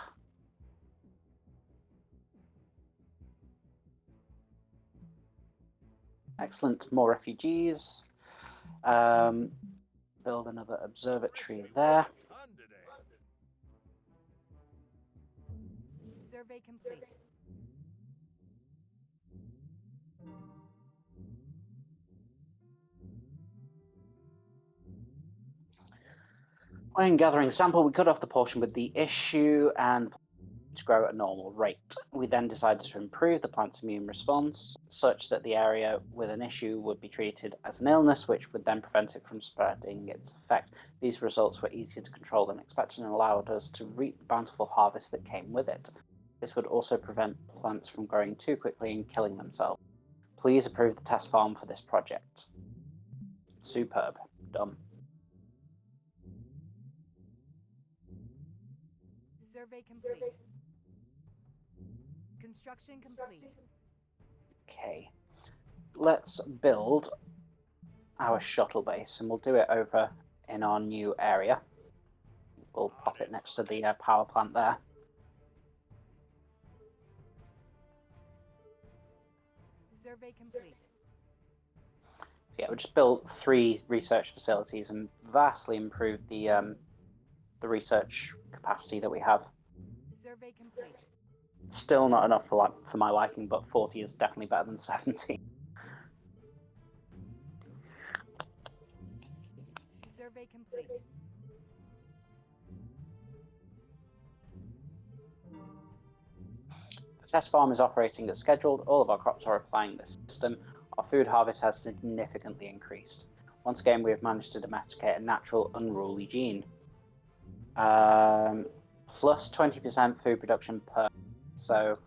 Excellent, more refugees. Build another observatory there. Ton today. Survey complete. When gathering sample, we cut off the portion with the issue and to grow at a normal rate. We then decided to improve the plant's immune response such that the area with an issue would be treated as an illness, which would then prevent it from spreading its effect. These results were easier to control than expected and allowed us to reap the bountiful harvest that came with it. This would also prevent plants from growing too quickly and killing themselves. Please approve the test farm for this project. Superb. Done. Survey complete. Construction complete. Okay. Let's build our shuttle base, and we'll do it over in our new area. We'll pop it next to the power plant there. Survey complete. So yeah, we just built 3 research facilities and vastly improved the research capacity that we have. Survey complete. Still not enough for my liking, but 40 is definitely better than 70. Survey complete. The test farm is operating as scheduled. All of our crops are applying this system. Our food harvest has significantly increased. Once again, we have managed to domesticate a natural unruly gene. Plus 20% food production per. So,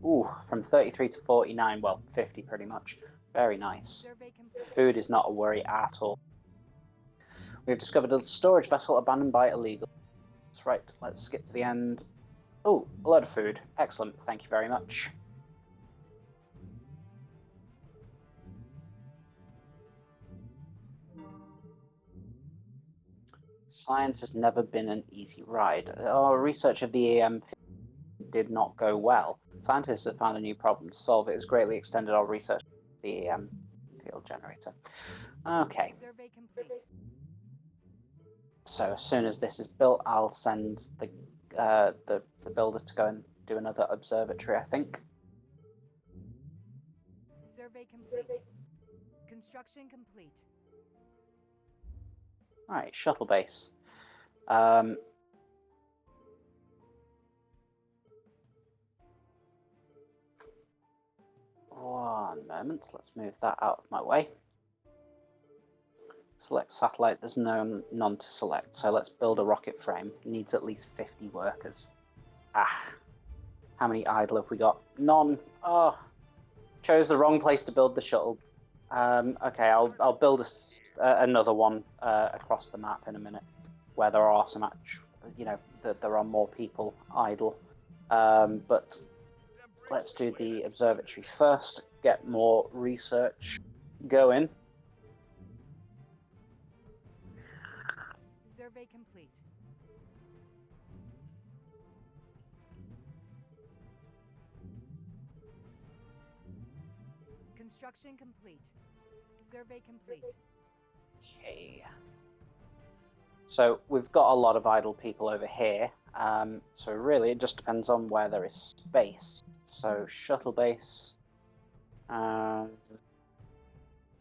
from 33 to 49, well, 50 pretty much. Very nice. Survey complete. Food is not a worry at all. We've discovered a storage vessel abandoned by illegals. That's right, let's skip to the end. Oh, a load of food. Excellent, thank you very much. Science has never been an easy ride. Our research of the EM did not go well. Scientists have found a new problem to solve. It has greatly extended our research of the EM field generator. Okay. Survey complete. So as soon as this is built, I'll send the builder to go and do another observatory, I think. Survey complete. Construction complete. All right, shuttle base. One moment, let's move that out of my way. Select satellite, there's none to select, so let's build a rocket frame. It needs at least 50 workers. How many idle have we got? None. Oh, chose the wrong place to build the shuttle. Okay, I'll build another one across the map in a minute, where there are some there are more people idle. But let's do the observatory first. Get more research going. Survey complete. Construction complete. Survey complete. Okay. So we've got a lot of idle people over here. So really, it just depends on where there is space. So shuttle base.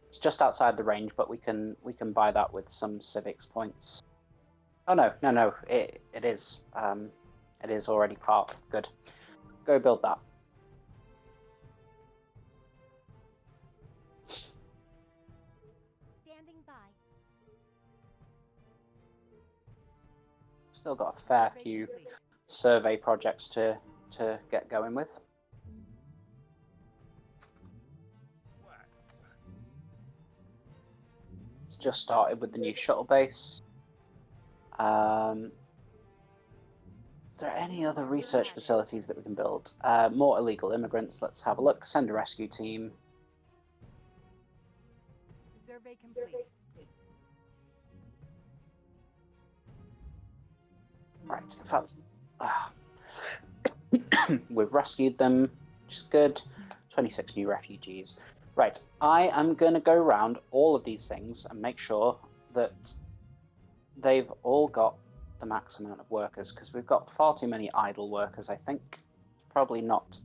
It's just outside the range, but we can buy that with some civics points. Oh no, it is. It is already parked. Good. Go build that. Standing by. Still got a fair Survey few complete. survey projects to get going with. just started with the new shuttle base. Is there any other research facilities that we can build? More illegal immigrants. Let's have a look. Send a rescue team. Survey complete. Right, in fact, we've rescued them, which is good. 26 new refugees. Right, I am going to go around all of these things and make sure that they've all got the max amount of workers, because we've got far too many idle workers, I think. Probably not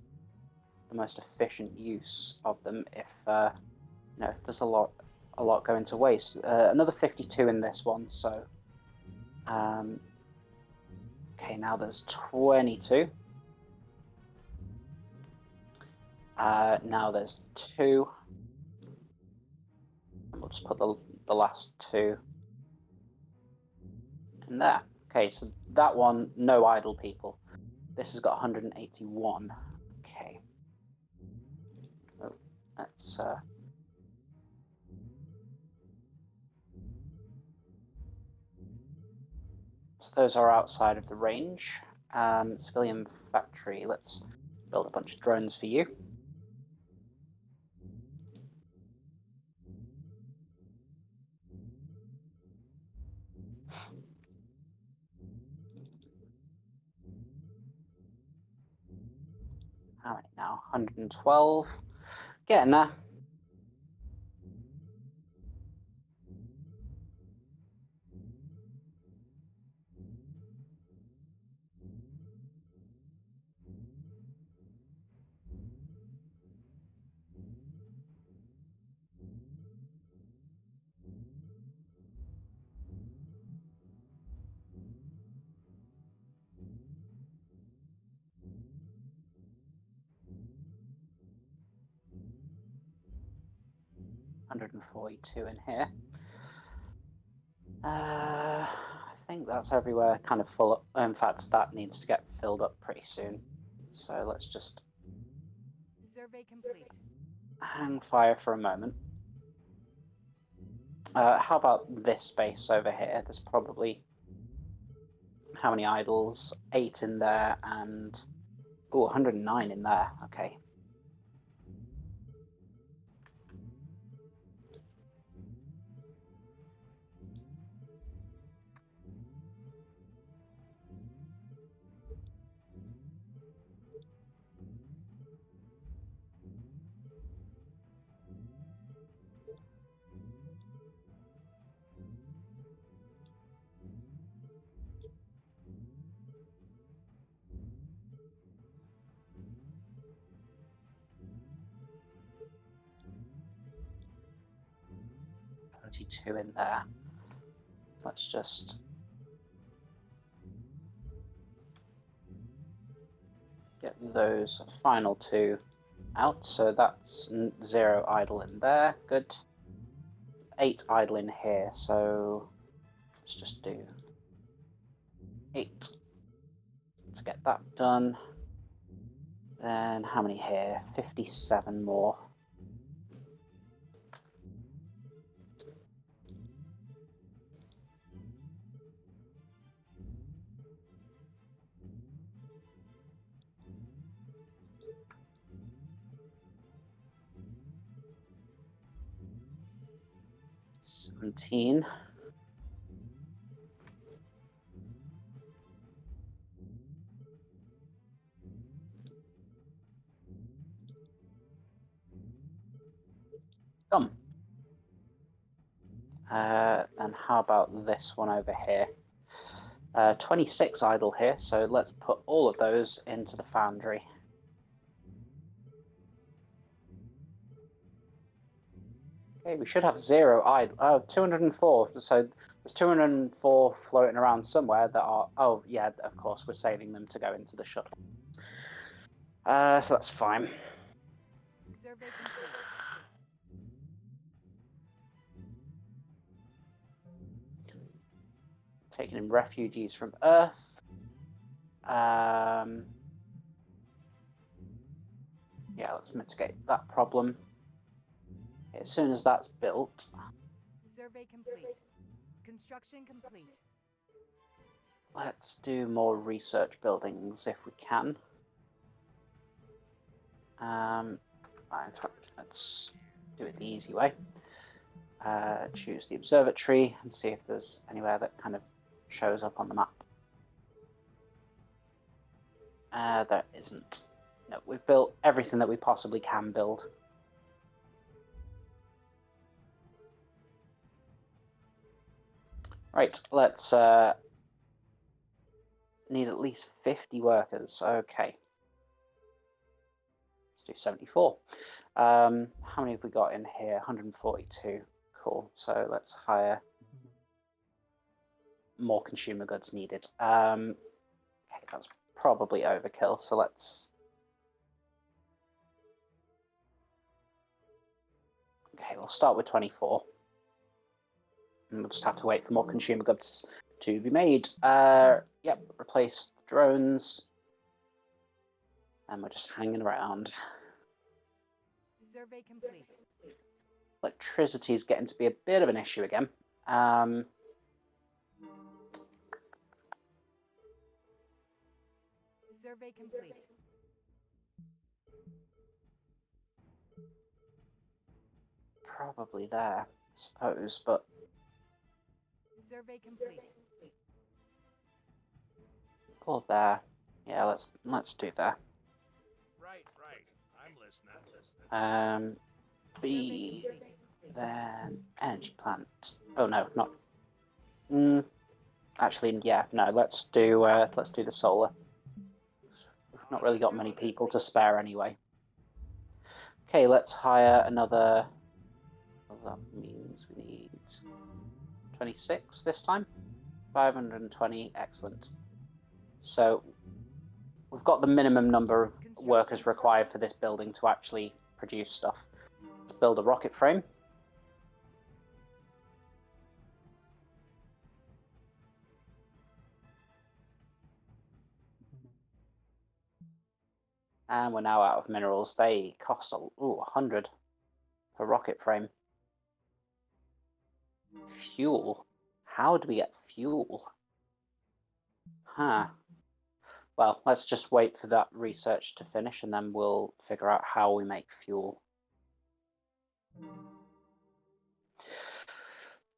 the most efficient use of them if, if there's a lot going to waste. Another 52 in this one, so... okay, now there's 22. Now there's 2. And we'll just put the last 2 in there. Okay, so that one, no idle people. This has got 181. Okay. Oh, let's... So those are outside of the range. Civilian factory, let's build a bunch of drones for you. All right, now 112. Getting there. $142 in here. I think that's everywhere kind of full up. In fact, that needs to get filled up pretty soon. So let's just Survey complete. hang fire for a moment. How about this space over here? There's probably, how many idols? 8 in there and, 109 in there. Okay. Two in there. Let's just get those final 2 out. So that's 0 idle in there. Good. 8 idle in here. So let's just do 8 to get that done. Then how many here? 57 more. $17. Done. And how about this one over here? 26 idle here, so let's put all of those into the foundry. Okay, we should have 0 idle. Oh, 204. So there's 204 floating around somewhere that are. Oh, yeah, of course, we're saving them to go into the shuttle. So that's fine. Survey complete. Taking in refugees from Earth. Yeah, let's mitigate that problem. As soon as that's built, Survey complete. Construction complete. Let's do more research buildings if we can. In fact, let's do it the easy way. Choose the observatory and see if there's anywhere that kind of shows up on the map. There isn't. No, we've built everything that we possibly can build. Right, let's need at least 50 workers. Okay. Let's do 74. How many have we got in here? 142. Cool. So let's hire more consumer goods needed. Okay, that's probably overkill. So let's. Okay, we'll start with 24. And we'll just have to wait for more consumer goods to be made. Yep, replace drones. And we're just hanging around. Survey complete. Electricity is getting to be a bit of an issue again. Survey complete. Probably there, I suppose, but Survey complete. or there. Yeah, let's do there. Right. I'm listening. Survey B, complete. then energy plant. Oh no, not. Actually, yeah, no. Let's do the solar. We've not really got many people to spare anyway. Okay, let's hire another. Well, that means we need 26 this time. 520, excellent. So we've got the minimum number of workers required for this building to actually produce stuff. Let's build a rocket frame. And we're now out of minerals. They cost 100 per rocket frame. Fuel. How do we get fuel? Huh. Well, let's just wait for that research to finish and then we'll figure out how we make fuel.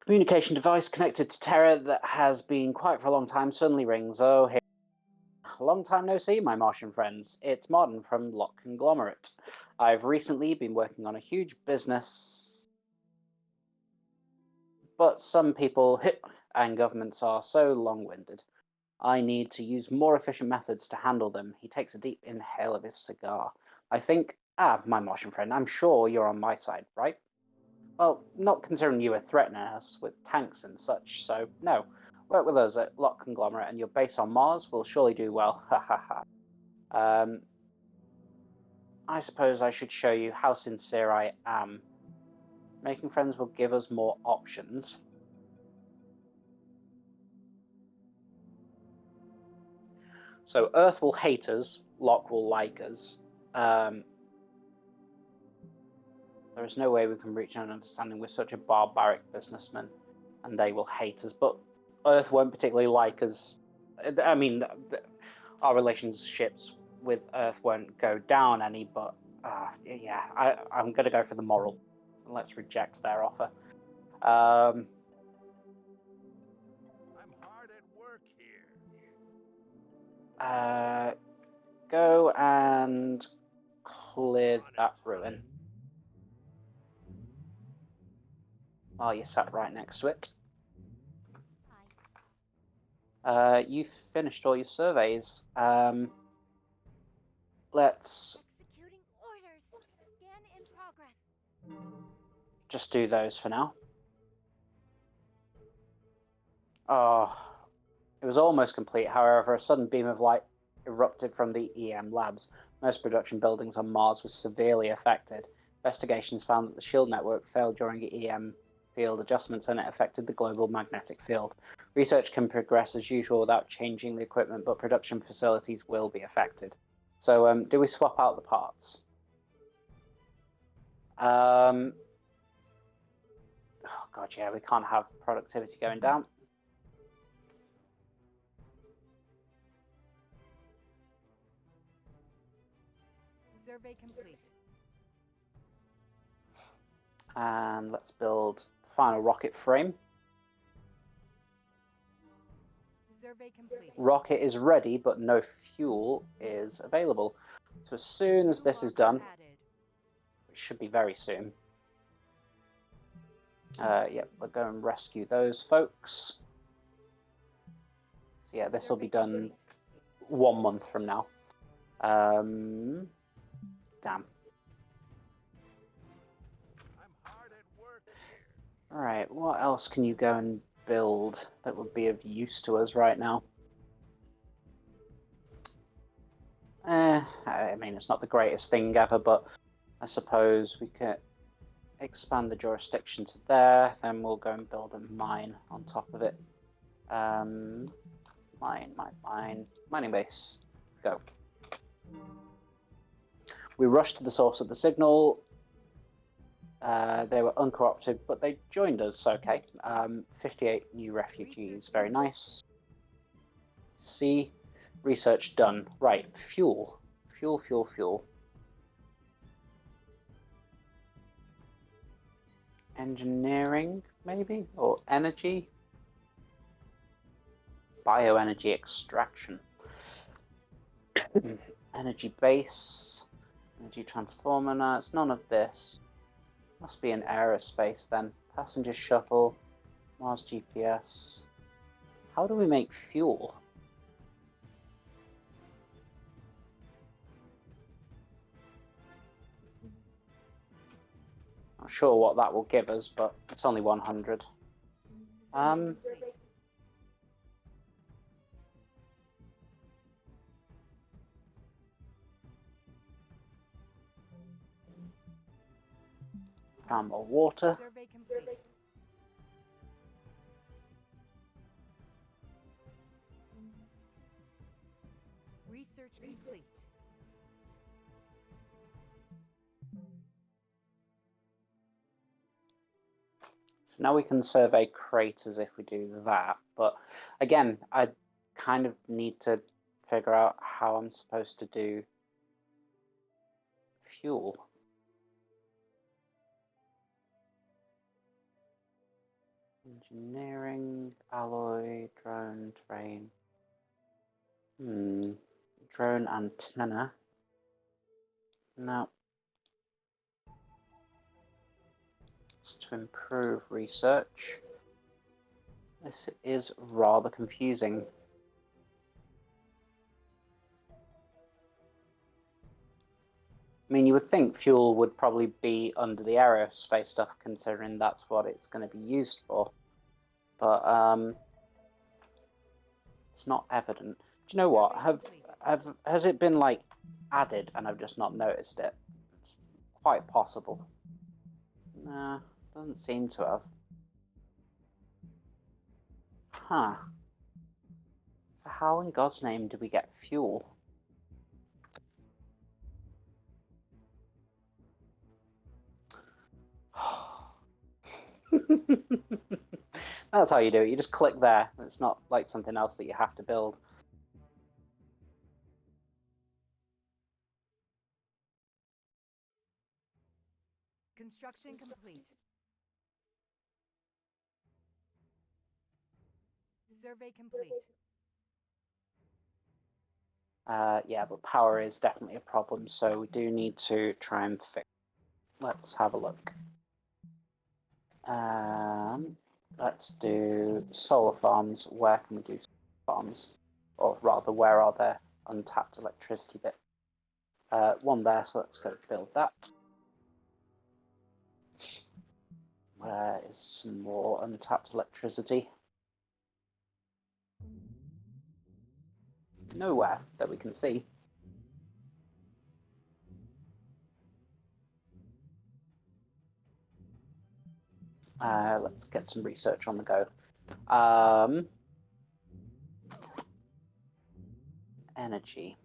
Communication device connected to Terra that has been quiet for a long time suddenly rings. Oh, hey. Long time no see, my Martian friends. It's Martin from Lock Conglomerate. I've recently been working on a huge business, but some people and governments are so long-winded. I need to use more efficient methods to handle them. He takes a deep inhale of his cigar. I think, my Martian friend, I'm sure you're on my side, right? Well, not considering you were threatening us with tanks and such, so no. Work with us at Lock Conglomerate and your base on Mars will surely do well. Ha ha ha. I suppose I should show you how sincere I am. Making friends will give us more options. So Earth will hate us, Locke will like us. There is no way we can reach an understanding with such a barbaric businessman, and they will hate us. But Earth won't particularly like us. I mean, our relationships with Earth won't go down any, but yeah, I'm going to go for the moral. Let's reject their offer. I'm hard at work here. Go and clear that ruin. While you sat right next to it. You finished all your surveys. Let's Executing orders. Scan in progress. just do those for now. Oh, it was almost complete. However, a sudden beam of light erupted from the EM labs. Most production buildings on Mars were severely affected. Investigations found that the shield network failed during EM field adjustments and it affected the global magnetic field. Research can progress as usual without changing the equipment, but production facilities will be affected. So, do we swap out the parts? Oh god, yeah, we can't have productivity going down. Survey complete. And let's build the final rocket frame. Survey complete. Rocket is ready, but no fuel is available. So as soon as New this is locker done, added. which should be very soon, yep, we'll go and rescue those folks. So yeah, this will be Survey done complete. 1 month from now. Damn. I'm hard at work here. All right, what else can you go and build that would be of use to us right now? I mean, it's not the greatest thing ever, but I suppose we could expand the jurisdiction to there. Then we'll go and build a mine on top of it. Mining base. Go. We rushed to the source of the signal. They were uncooperative, but they joined us. Okay. 58 new refugees. Very nice. C. Research done. Right. Fuel. Fuel. Engineering, maybe? Or energy? Bioenergy extraction. Energy base. Energy transformer. No, it's none of this. Must be an aerospace then. Passenger shuttle. Mars GPS. How do we make fuel? Not sure what that will give us, but it's only 100. Survey complete. Found more water. Survey complete. Research complete. So now we can survey craters if we do that. But again, I kind of need to figure out how I'm supposed to do fuel. Engineering, alloy, drone, terrain. Drone antenna. No. It's to improve research. This is rather confusing. I mean, you would think fuel would probably be under the aerospace stuff, considering that's what it's going to be used for. But it's not evident. Do you know what? Has it been like added and I've just not noticed it? It's quite possible. Nah, doesn't seem to have. Huh. So how in God's name do we get fuel? That's how you do it. You just click there. It's not like something else that you have to build. Construction complete. Survey complete. Yeah, but power is definitely a problem, so we do need to try and fix. Let's have a look. Let's do solar farms. Where can we do solar farms? Or rather, where are there untapped electricity bit? One there, so let's go build that. Where is some more untapped electricity? Nowhere that we can see. Let's get some research on the go. Energy.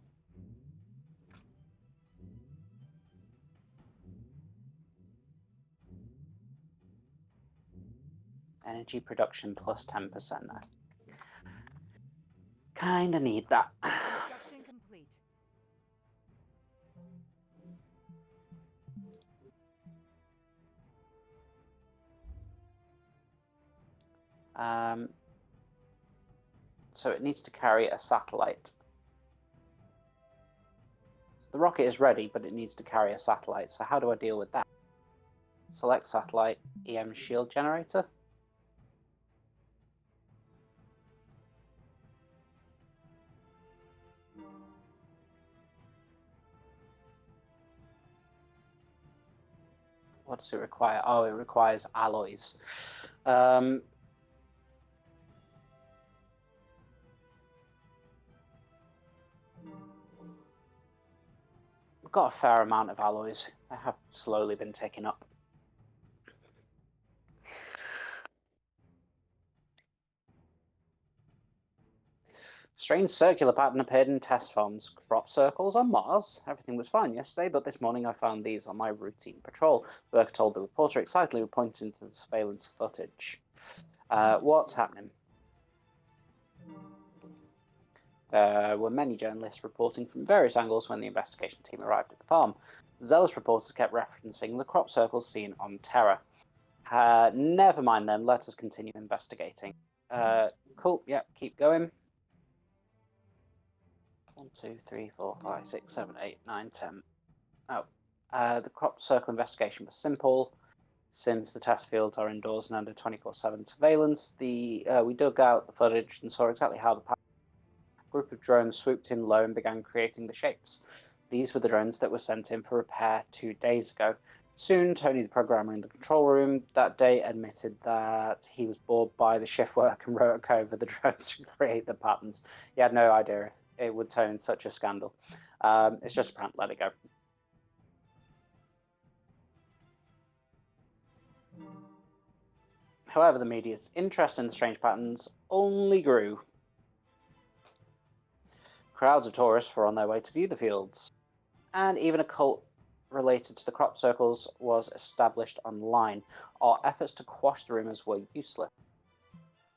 Energy production plus 10%. Kinda need that. Construction complete. So it needs to carry a satellite. The rocket is ready, but it needs to carry a satellite. So how do I deal with that? Select satellite, EM shield generator. What does it require? Oh, it requires alloys. We've got a fair amount of alloys. They have slowly been taken up. Strange circular pattern appeared in test farms. Crop circles on Mars. Everything was fine yesterday, but this morning I found these on my routine patrol. Burke told the reporter excitedly, pointing to the surveillance footage. What's happening? There were many journalists reporting from various angles when the investigation team arrived at the farm. Zealous reporters kept referencing the crop circles seen on Terra. Never mind then, let us continue investigating. Cool, yeah, keep going. 1, 2, 3, 4, 5, 6, 7, 8, 9, 10. Oh, the crop circle investigation was simple. Since the test fields are indoors and under 24/7 surveillance, we dug out the footage and saw exactly how the group of drones swooped in low and began creating the shapes. These were the drones that were sent in for repair 2 days ago. Soon, Tony, the programmer in the control room that day, admitted that he was bored by the shift work and wrote a code for the drones to create the patterns. He had no idea it would turn such a scandal. It's just a prank, let it go. However, the media's interest in the strange patterns only grew. Crowds of tourists were on their way to view the fields, and even a cult related to the crop circles was established online. Our efforts to quash the rumors were useless.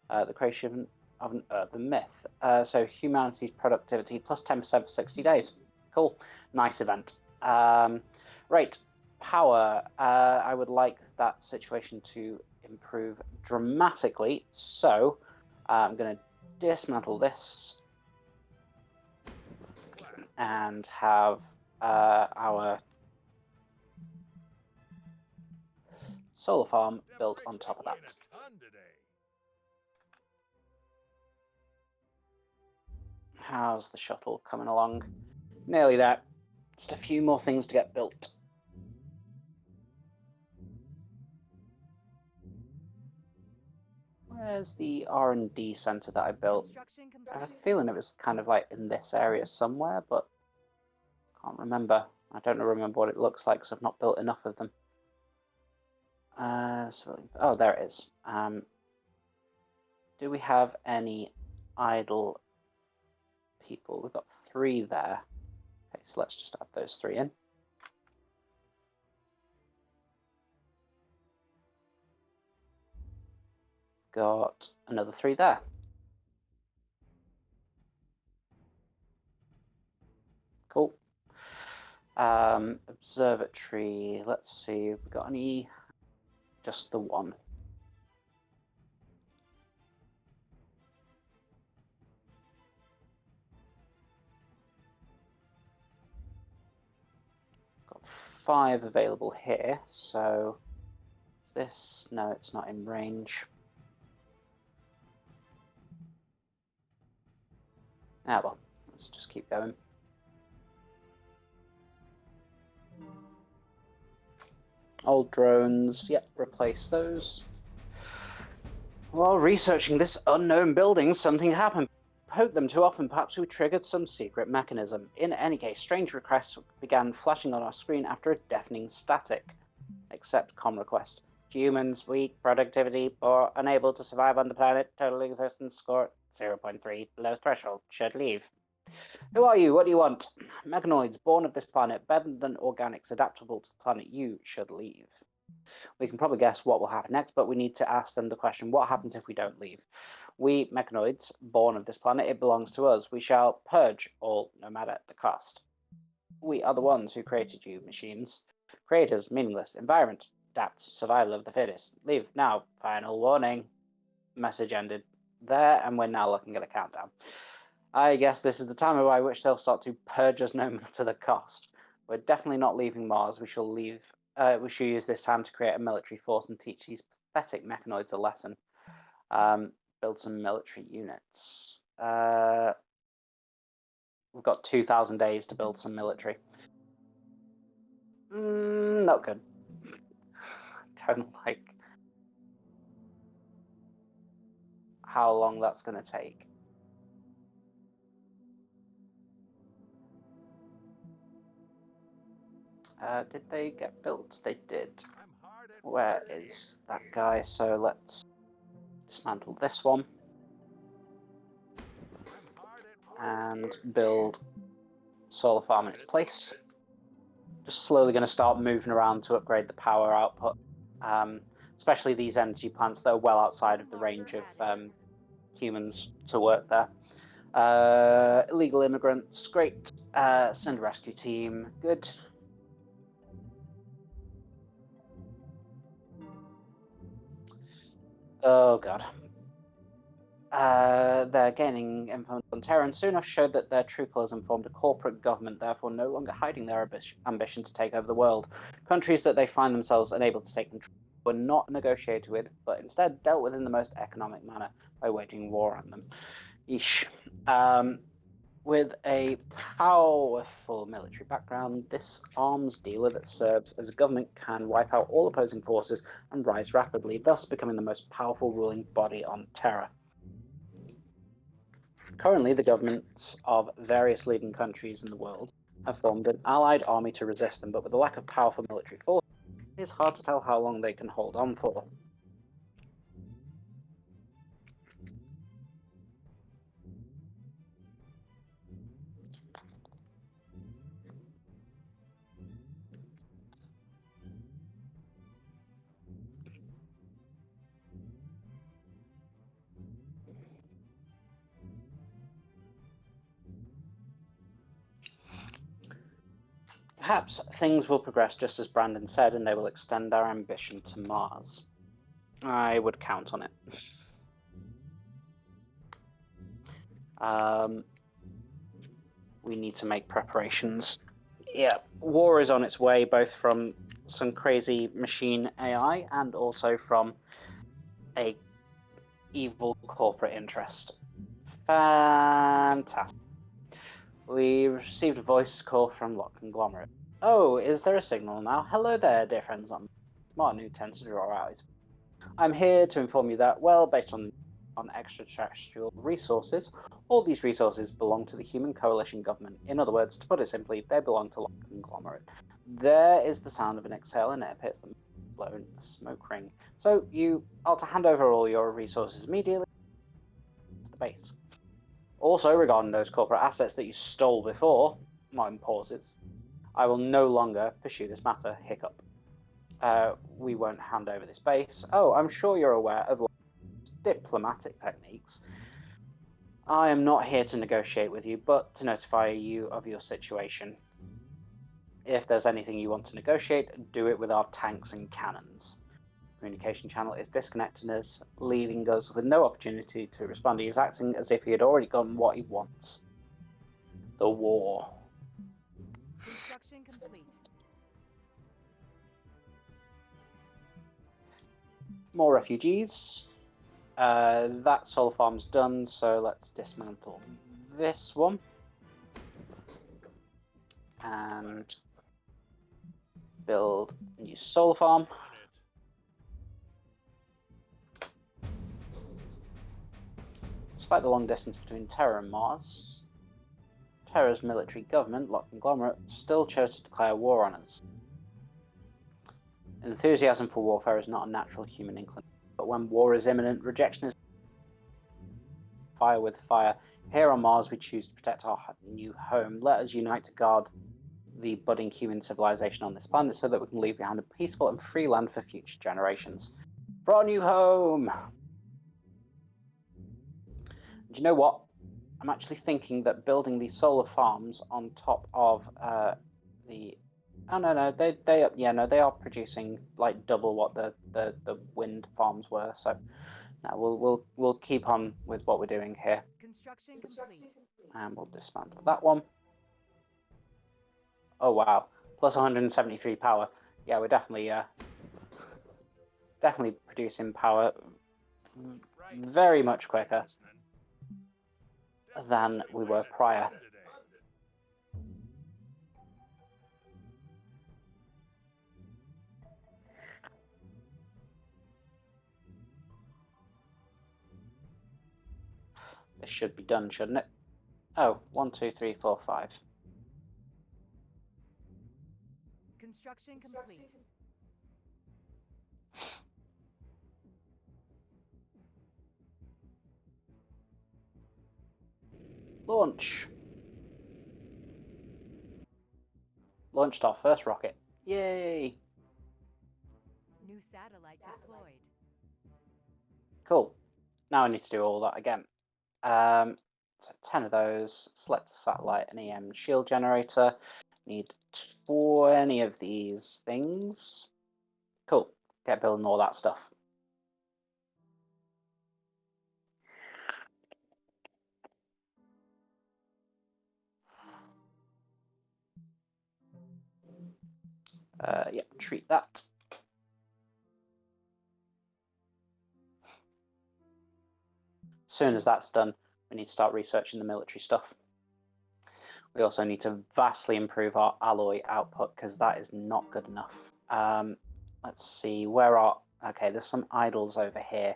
The creation of an urban myth. So humanity's productivity plus 10% for 60 days. Cool. Nice event. Right. Power. I would like that situation to improve dramatically. So I'm going to dismantle this and have our solar farm built on top of that. How's the shuttle coming along? Nearly there. Just a few more things to get built. Where's the R&D center that I built? I have a feeling it was kind of like in this area somewhere, but can't remember. I don't remember what it looks like, so I've not built enough of them. Oh, there it is. Do we have any idle people? We've got 3 there. Okay, so let's just add those 3 in. Got another 3 there. Cool. Observatory. Let's see if we've got any. Just the 1. Got 5 available here. So is this? No, it's not in range. Ah, well, let's just keep going. Old drones, yep, replace those. While researching this unknown building, something happened. Poked them too often, perhaps we triggered some secret mechanism. In any case, strange requests began flashing on our screen after a deafening static. Accept com request. Humans, weak, productivity, poor, unable to survive on the planet, total existence score 0.3, below threshold, should leave. Who are you? What do you want? Mechanoids born of this planet, better than organics, adaptable to the planet. You should leave. We can probably guess what will happen next, but we need to ask them the question, what happens if we don't leave? We mechanoids, born of this planet, it belongs to us. We shall purge all, no matter the cost. We are the ones who created you, machines. Creators, meaningless, environment, adapt, survival of the fittest. Leave now, final warning. Message ended there, and we're now looking at a countdown. I guess this is the time by which they'll start to purge us no matter the cost. We're definitely not leaving Mars. We shall leave. We should use this time to create a military force and teach these pathetic mechanoids a lesson. Build some military units. We've got 2,000 days to build some military. Not good. Don't like how long that's going to take. Did they get built? They did. I'm hard at Where work here. is that guy? So let's dismantle this one I'm hard at work and here. build solar farm in its place. Just slowly going to start moving around to upgrade the power output, especially these energy plants that are well outside of the range of humans to work there. Illegal immigrants, great. Send a rescue team, good. Oh god. They're gaining influence on Terra and soon enough showed that their true colours and formed a corporate government, therefore no longer hiding their ambition to take over the world. Countries that they find themselves unable to take control were not negotiated with, but instead dealt with in the most economic manner by waging war on them. Yeesh. With a powerful military background, this arms dealer that serves as a government can wipe out all opposing forces and rise rapidly, thus becoming the most powerful ruling body on Terra. Currently, the governments of various leading countries in the world have formed an allied army to resist them, but with a lack of powerful military force, it is hard to tell how long they can hold on for. Perhaps things will progress just as Brandon said, and they will extend their ambition to Mars. I would count on it. We need to make preparations. Yeah, war is on its way, both from some crazy machine AI and also from a evil corporate interest. Fantastic. We received a voice call from Lock Conglomerate. Oh, is there a signal now? Hello there, dear friends. I'm Martin, who tends to draw out his. I'm here to inform you that, well, based on extraterrestrial resources, all these resources belong to the Human Coalition government. In other words, to put it simply, they belong to Lock Conglomerate. There is the sound of an exhale, and it appears the blown smoke ring. So you are to hand over all your resources immediately to the base. Also, regarding those corporate assets that you stole before, Martin pauses, I will no longer pursue this matter. Hiccup. We won't hand over this base. Oh, I'm sure you're aware of diplomatic techniques. I am not here to negotiate with you, but to notify you of your situation. If there's anything you want to negotiate, do it with our tanks and cannons. Communication channel is disconnecting us, leaving us with no opportunity to respond. He is acting as if he had already gotten what he wants. The war. Construction complete. More refugees. That solar farm's done, so let's dismantle this one. And build a new solar farm. On it. Despite the long distance between Terra and Mars, Terra's military government, Lock Conglomerate, still chose to declare war on us. Enthusiasm for warfare is not a natural human inclination, but when war is imminent, rejection is fire with fire. Here on Mars, we choose to protect our new home. Let us unite to guard the budding human civilization on this planet so that we can leave behind a peaceful and free land for future generations. For our new home! Do you know what? I'm actually thinking that building these solar farms on top of the... Oh no, they are producing like double what the wind farms were. So now we'll keep on with what we're doing here, Construction complete. and we'll dismantle that one. Oh wow, plus 173 power. Yeah, we're definitely producing power Right. very much I'm quicker listening. That than makes me we weigh were a prior. ton today. This should be done, shouldn't it? Oh, 1, 2, 3, 4, 5. Construction complete. Launch. Launched our first rocket. Yay! New satellite deployed. Cool. Now I need to do all that again. So 10 of those. Select a satellite and EM shield generator. Need 20 of these things. Cool. Get building all that stuff. Yeah, treat that. As soon as that's done, we need to start researching the military stuff. We also need to vastly improve our alloy output because that is not good enough. Let's see, where are... Okay, there's some idols over here.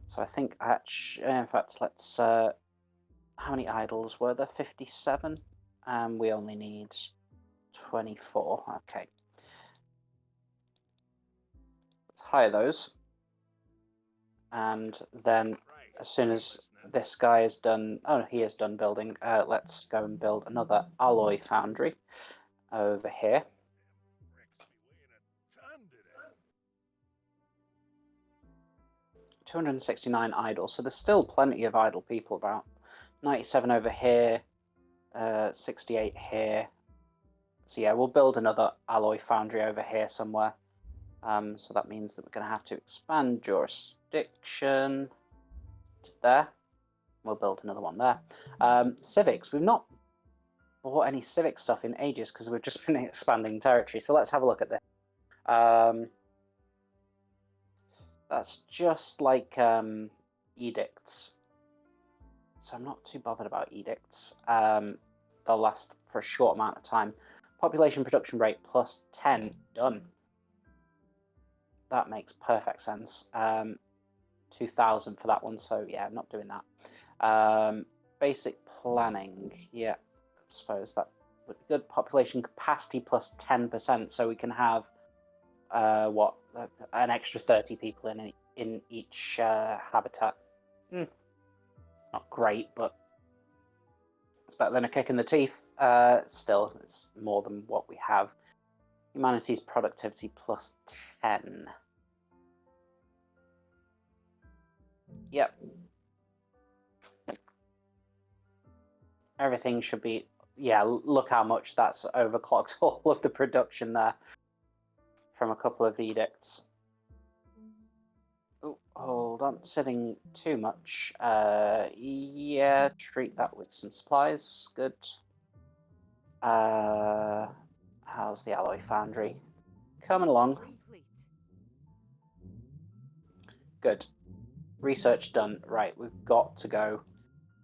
So I think actually, in fact, let's... how many idols were there? 57? And we only need 24. Okay. Let's hire those. And then as soon as this guy is done... Oh, he is done building. Let's go and build another alloy foundry over here. Rex be weighing a ton today. 269 idle, so there's still plenty of idle people about. 97 over here, 68 here. So yeah, we'll build another alloy foundry over here somewhere. So that means that we're going to have to expand jurisdiction to there. We'll build another one there. Civics, we've not bought any civic stuff in ages because we've just been expanding territory. So let's have a look at this. That's just like edicts. So I'm not too bothered about edicts. They'll last for a short amount of time. Population production rate plus 10, done. That makes perfect sense. 2,000 for that one, so yeah, I'm not doing that. Basic planning, yeah, I suppose that would be good. Population capacity plus 10%, so we can have an extra 30 people in each habitat. Not great, but it's better than a kick in the teeth. Still, it's more than what we have. Humanities productivity plus 10. Yep. Everything should be... Yeah, look how much that's overclocked all of the production there from a couple of edicts. Oh, hold on, sitting too much. Yeah, treat that with some supplies. Good. How's the alloy foundry? Coming along. Complete. Good. Research done. Right, we've got to go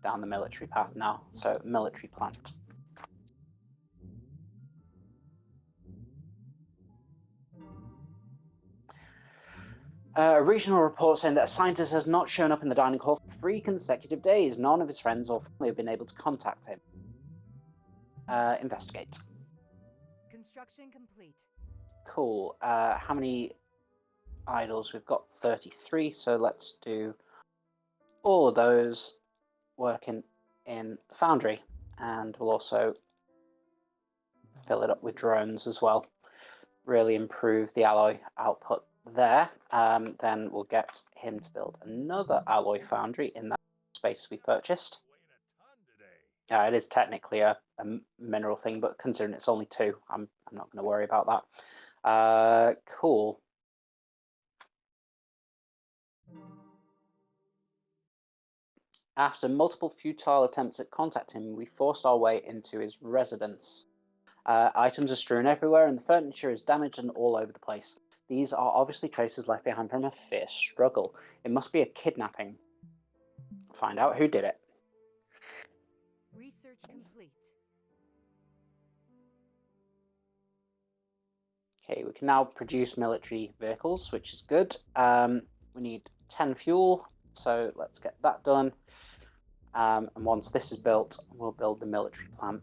down the military path now. So, military plant. A regional report saying that a scientist has not shown up in the dining hall for 3 consecutive days. None of his friends or family have been able to contact him. Investigate. Construction complete. Cool. How many idols? We've got 33, so let's do all of those working in the foundry. And we'll also fill it up with drones as well. Really improve the alloy output there. Then we'll get him to build another alloy foundry in that space we purchased. It is technically a mineral thing, but considering it's only 2, I'm not going to worry about that. Cool. After multiple futile attempts at contacting him, we forced our way into his residence. Items are strewn everywhere and the furniture is damaged and all over the place. These are obviously traces left behind from a fierce struggle. It must be a kidnapping. Find out who did it. Research complete. Okay, we can now produce military vehicles, which is good. We need 10 fuel, so let's get that done. And once this is built, we'll build the military plant.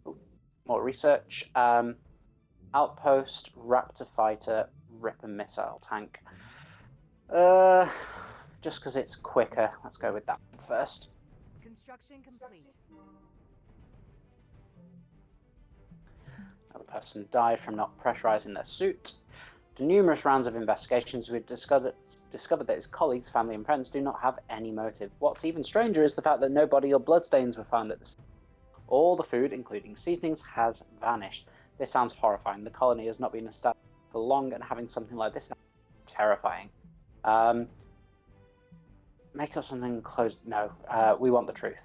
Ooh, more research. Outpost, Raptor fighter, Ripper missile tank. Just because it's quicker, let's go with that first. Construction complete. Another person died from not pressurizing their suit. After numerous rounds of investigations, we've discovered that his colleagues, family, and friends do not have any motive. What's even stranger is the fact that no body or bloodstains were found at the scene. All the food, including seasonings, has vanished. This sounds horrifying. The colony has not been established for long, and having something like this is terrifying. Make up something close. No, we want the truth.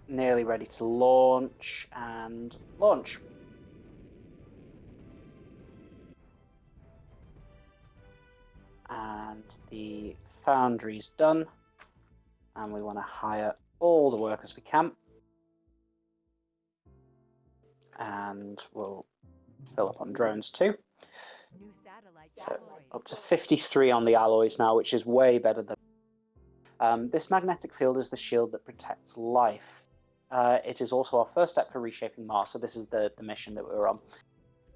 Nearly ready to launch, and launch. And the foundry's done. And we want to hire all the workers we can. And we'll fill up on drones too. New satellite So deployed. up to 53 on the alloys now, which is way better than. This magnetic field is the shield that protects life. It is also our first step for reshaping Mars. So this is the mission that we were on,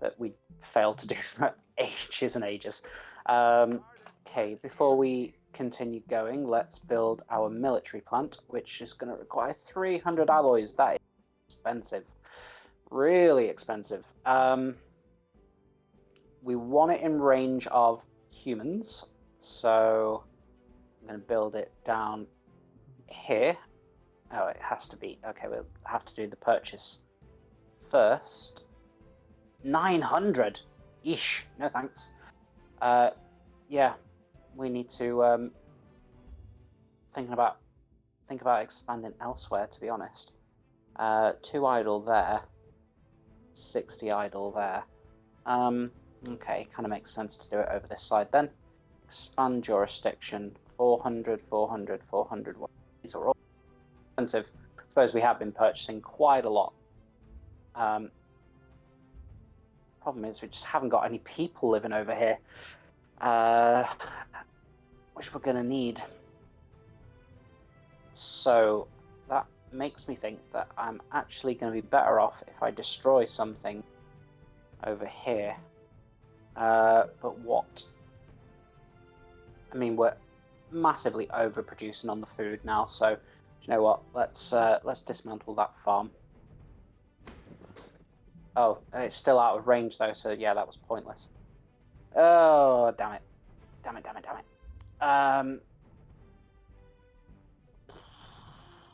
that we failed to do for ages and ages. Okay, before we continue going, let's build our military plant, which is going to require 300 alloys. That is expensive, really expensive. We want it in range of humans, so I'm going to build it down here. Oh, it has to be. Okay, we'll have to do the purchase first. 900? Eesh, no thanks. Yeah, we need to think about expanding elsewhere, to be honest. 2 idle there, 60 idle there. Okay, kind of makes sense to do it over this side then. Expand jurisdiction, 400, 400, 400. These are all expensive. I suppose we have been purchasing quite a lot. Problem is we just haven't got any people living over here, which we're going to need. So that makes me think that I'm actually going to be better off if I destroy something over here. But what? I mean, we're massively overproducing on the food now, so do you know what? Let's dismantle that farm. Oh, it's still out of range though, so yeah, that was pointless. Oh, damn it. Damn it, damn it, damn it.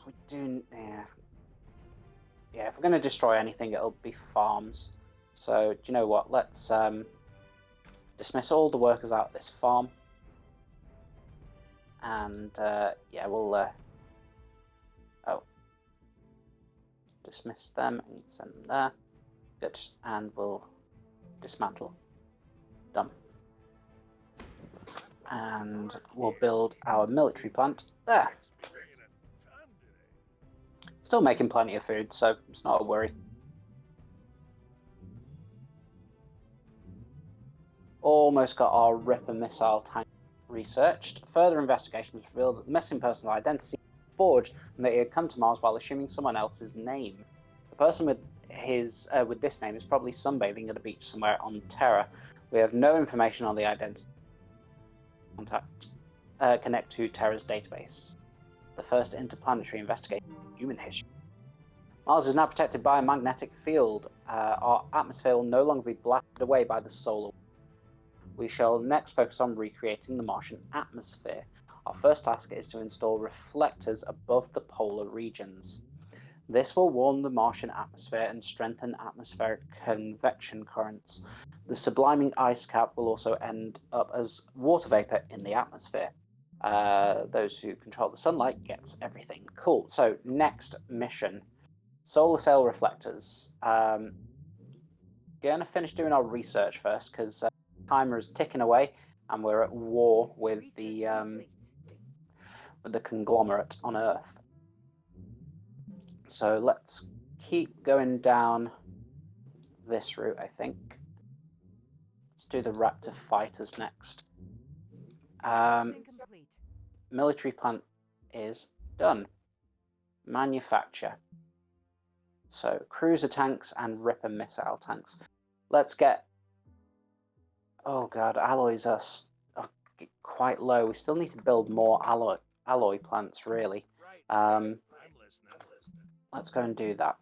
We do, yeah. Yeah, if we're going to destroy anything, it'll be farms. So, do you know what? Let's dismiss all the workers out of this farm. And, yeah, we'll... dismiss them and send them there. Good. And we'll dismantle. Done. And we'll build our military plant there. Still making plenty of food, so it's not a worry. Almost got our Ripper missile tank researched. Further investigations revealed that the missing person's identity was forged and that he had come to Mars while assuming someone else's name. The person with with this name is probably sunbathing at a beach somewhere on Terra. We have no information on the identity. Connect to Terra's database. The first interplanetary investigation in human history. Mars is now protected by a magnetic field. Our atmosphere will no longer be blasted away by the solar. We shall next focus on recreating the Martian atmosphere. Our first task is to install reflectors above the polar regions. This will warm the Martian atmosphere and strengthen atmospheric convection currents. The subliming ice cap will also end up as water vapor in the atmosphere. Those who control the sunlight gets everything. Cool. So next mission, solar cell reflectors. Gonna finish doing our research first because timer is ticking away and we're at war with Research the conglomerate on Earth. So let's keep going down this route, I think. Let's do the Raptor fighters next. Construction complete. Military plant is done. Manufacture. So cruiser tanks and Ripper missile tanks. Let's get. Oh god, alloys are quite low. We still need to build more alloy plants, really. I'm listening. Let's go and do that.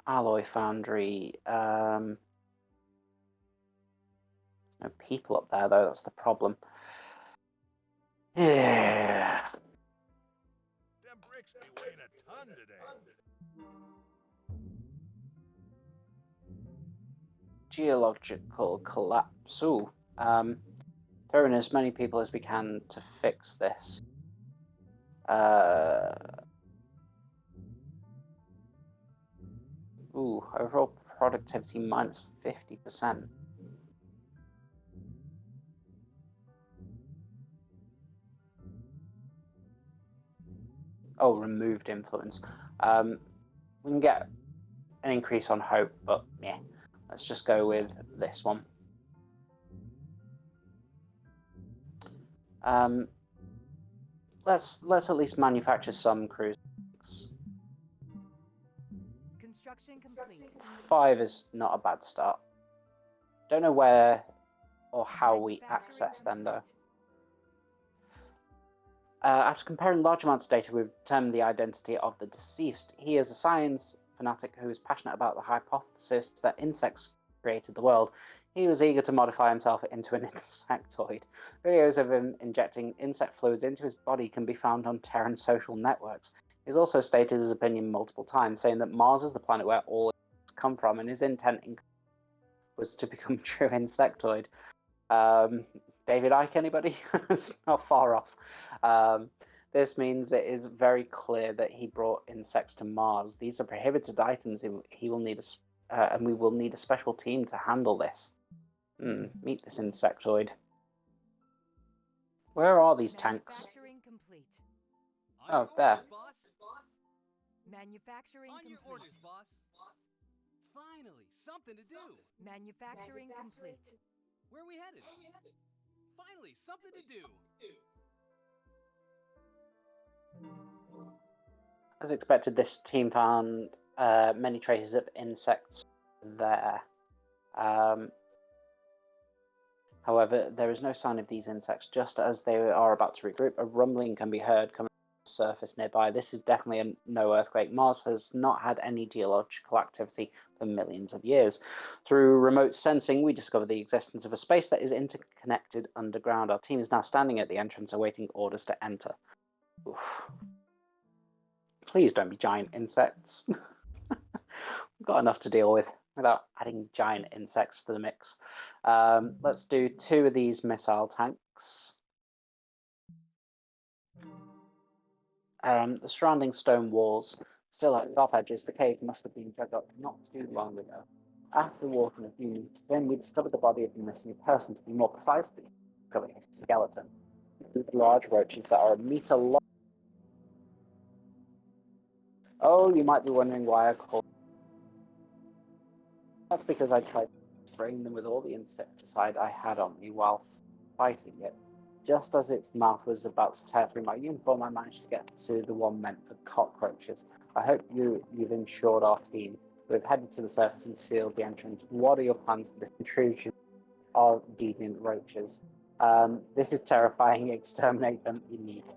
Alloy foundry. No people up there though. That's the problem. Yeah. Them bricks be weighing a ton today. Geological collapse. Ooh. Throw in as many people as we can to fix this. Overall productivity minus 50%. Oh, removed influence. We can get an increase on hope, but yeah, let's just go with this one. Let's at least manufacture some cruisers. Construction complete. 5 is not a bad start. Don't know where or how we access them though. After comparing large amounts of data, we've determined the identity of the deceased. He is a science fanatic who is passionate about the hypothesis that insects created the world. He was eager to modify himself into an insectoid. Videos of him injecting insect fluids into his body can be found on Terran social networks. He's also stated his opinion multiple times, saying that Mars is the planet where all insects come from, and his intent was to become a true insectoid. David Icke, anybody? It's not far off. This means it is very clear that he brought insects to Mars. These are prohibited items. He will need and we will need a special team to handle this. Meet this insectoid. Where are these tanks? Manufacturing complete. Oh, there. Manufacturing On your complete. orders, boss. Finally, something to do. Manufacturing complete. Where are we headed? Finally, something to do. As expected, this team found many traces of insects there. However, there is no sign of these insects. Just as they are about to regroup, a rumbling can be heard coming from the surface nearby. This is definitely a no earthquake. Mars has not had any geological activity for millions of years. Through remote sensing, we discover the existence of a space that is interconnected underground. Our team is now standing at the entrance awaiting orders to enter. Oof. Please don't be giant insects. We've got enough to deal with without adding giant insects to the mix. Let's do 2 of these missile tanks. The surrounding stone walls still have sharp edges. The cave must have been dug up not too long ago. After walking a few minutes, then we discovered the body of the missing person. To be more precise, we discovered his skeleton. Large roaches that are a meter long. Oh, you might be wondering why I call. That's because I tried spraying them with all the insecticide I had on me whilst fighting it. Just as its mouth was about to tear through my uniform, I managed to get to the one meant for cockroaches. I hope you've insured our team. We've headed to the surface and sealed the entrance. What are your plans for this intrusion of deviant roaches? This is terrifying. Exterminate them immediately.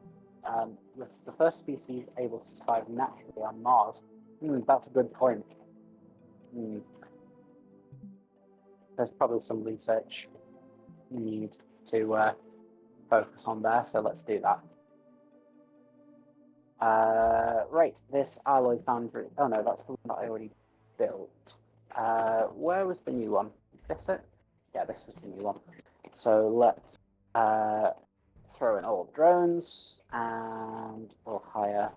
With the first species able to survive naturally on Mars. That's a good point. There's probably some research you need to focus on there, so let's do that. Right, this alloy foundry. Oh no, that's the one that I already built. Where was the new one? Is this it? Yeah, this was the new one. So let's throw in all drones, and we'll hire.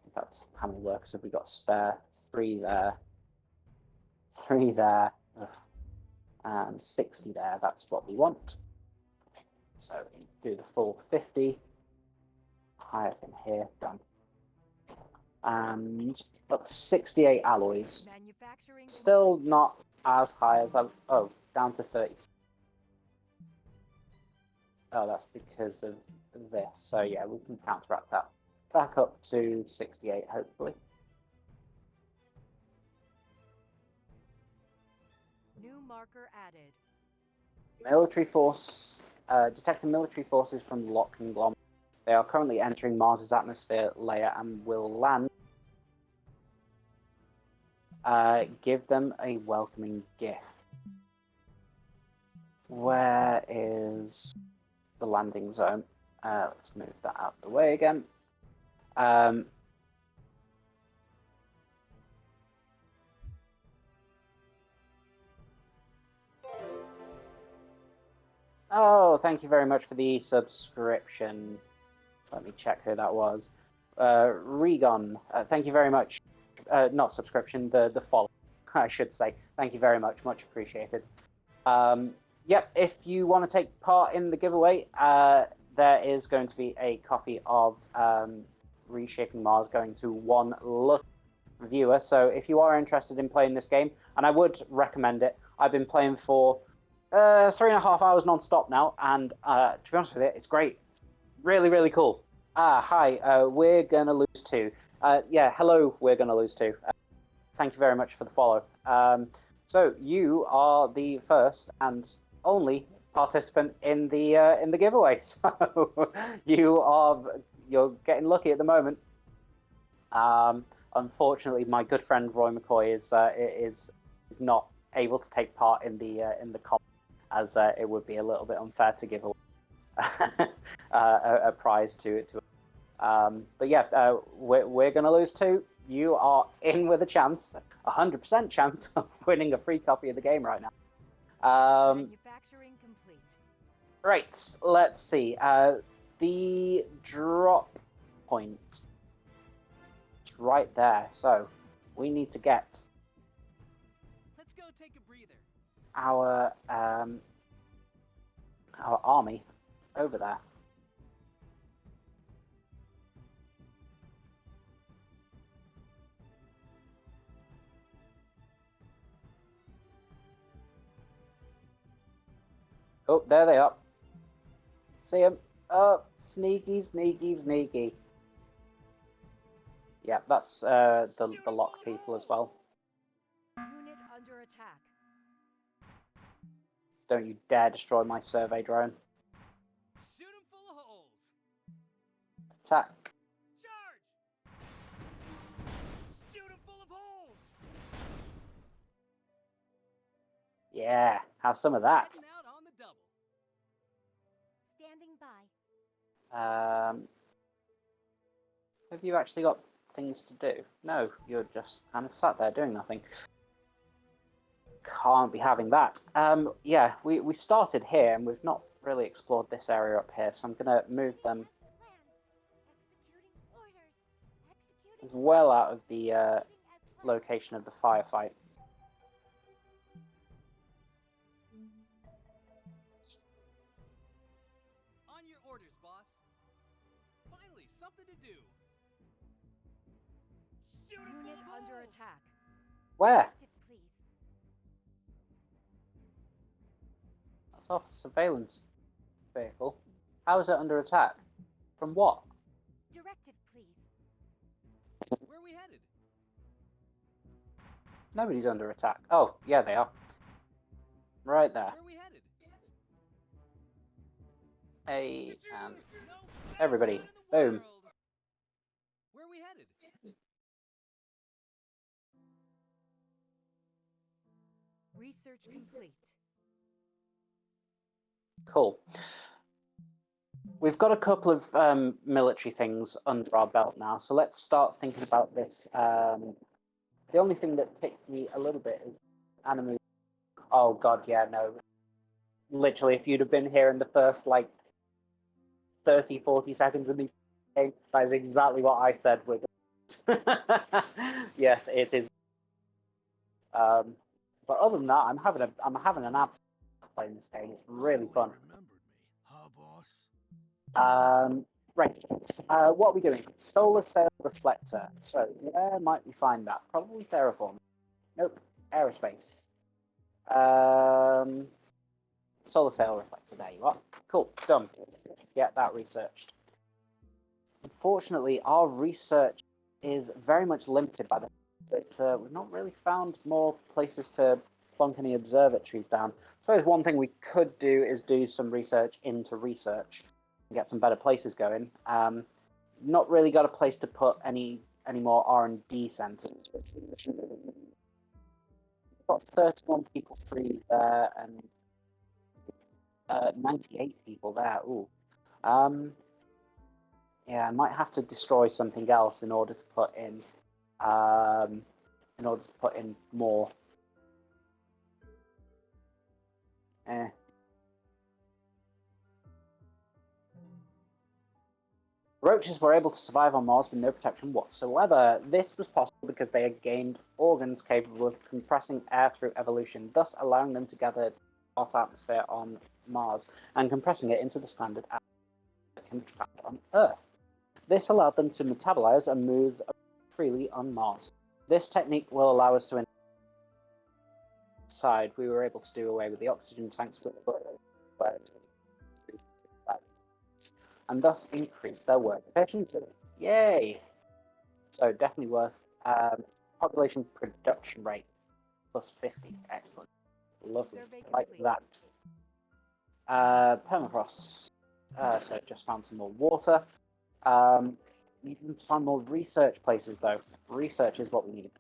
In fact, how many workers have we got spare? 3 there, 3 there, and 60 there. That's what we want. So do the full 50. Hire from here, done. And up to 68 alloys. Manufacturing Still complete. not as high as I. Oh, down to 30. Oh, that's because of this. So yeah, we can counteract that. Back up to 68, hopefully. New marker added. Military force. Detecting military forces from Lock and Glom. They are currently entering Mars's atmosphere layer and will land. Give them a welcoming gift. Where is the landing zone? Let's move that out of the way again. Oh, thank you very much for the subscription. Let me check who that was. Regon, thank you very much. Not subscription, the follow, I should say. Thank you very much appreciated. Yep, if you want to take part in the giveaway, there is going to be a copy of Reshaping Mars going to one lucky viewer. So if you are interested in playing this game, and I would recommend it, I've been playing for 3.5 hours non-stop now, and to be honest with you, it's great. Really, really cool. Hi, we're gonna lose 2. Yeah, hello, we're gonna lose 2. Thank you very much for the follow. So you are the first and only participant in the giveaway. So you're getting lucky at the moment. Unfortunately, my good friend Roy McCoy is not able to take part in the comp, as it would be a little bit unfair to give away a prize to. But yeah, we're gonna lose 2. You are in with a chance, 100% chance of winning a free copy of the game right now. Manufacturing complete. Right, let's see. The drop point is right there, so we need to get Let's go take a breather. our army over there. Oh, there they are. See them? Oh, sneaky, sneaky, sneaky. Yeah, that's the lock people as well. Unit under attack. Don't you dare destroy my survey drone. Shoot 'em full of holes. Attack. Charge! Shoot 'em full of holes. Yeah, have some of that. Heading out on the double. Standing by. Have you actually got things to do? No, you're just kind of sat there doing nothing. Can't be having that. Yeah, we started here and we've not really explored this area up here, so I'm gonna move them well out of the location of the firefight. On your orders, boss. Finally, something to do. Shoot 'em full Unit of under holes. attack. Where? Directive, please. That's off a surveillance vehicle. How is it under attack? From what? Directive, please. Where are we headed? Nobody's under attack. Oh, yeah, they are. Right there. Where are we headed? Hey, and No everybody. sun in the Boom. world. Where are we headed? Research complete. Cool. We've got a couple of military things under our belt now, so let's start thinking about this. The only thing that ticks me a little bit is anime. Oh god, yeah, no. Literally, if you'd have been here in the first, like, 30, 40 seconds of me, that is exactly what I said with it. Yes, it is. But other than that, I'm having an absolute playing this game. It's really fun. Remembered me, huh, boss? Right. What are we doing? Solar sail reflector. So where might we find that? Probably Terraform. Nope. Aerospace. Solar sail reflector. There you are. Cool. Done. Get that researched. Unfortunately, our research is very much limited by the fact that we've not really found more places to plonk any observatories down. So one thing we could do is do some research into research and get some better places going. Not really got a place to put any more R&D centers. Got 31 people free there and 98 people there. Ooh. Yeah, I might have to destroy something else in order to put in more. Roaches were able to survive on Mars with no protection whatsoever. This was possible because they had gained organs capable of compressing air through evolution, thus allowing them to gather Earth's atmosphere on Mars and compressing it into the standard atmosphere that can be found on Earth. This allowed them to metabolize and move freely on Mars. This technique will allow us to inside. We were able to do away with the oxygen tanks and thus increase their work efficiency. Yay! So definitely worth. Population production rate plus 50. Excellent. Lovely. Survey Like complete. that. Permafrost. So just found some more water. Need to find more research places though. Research is what we need.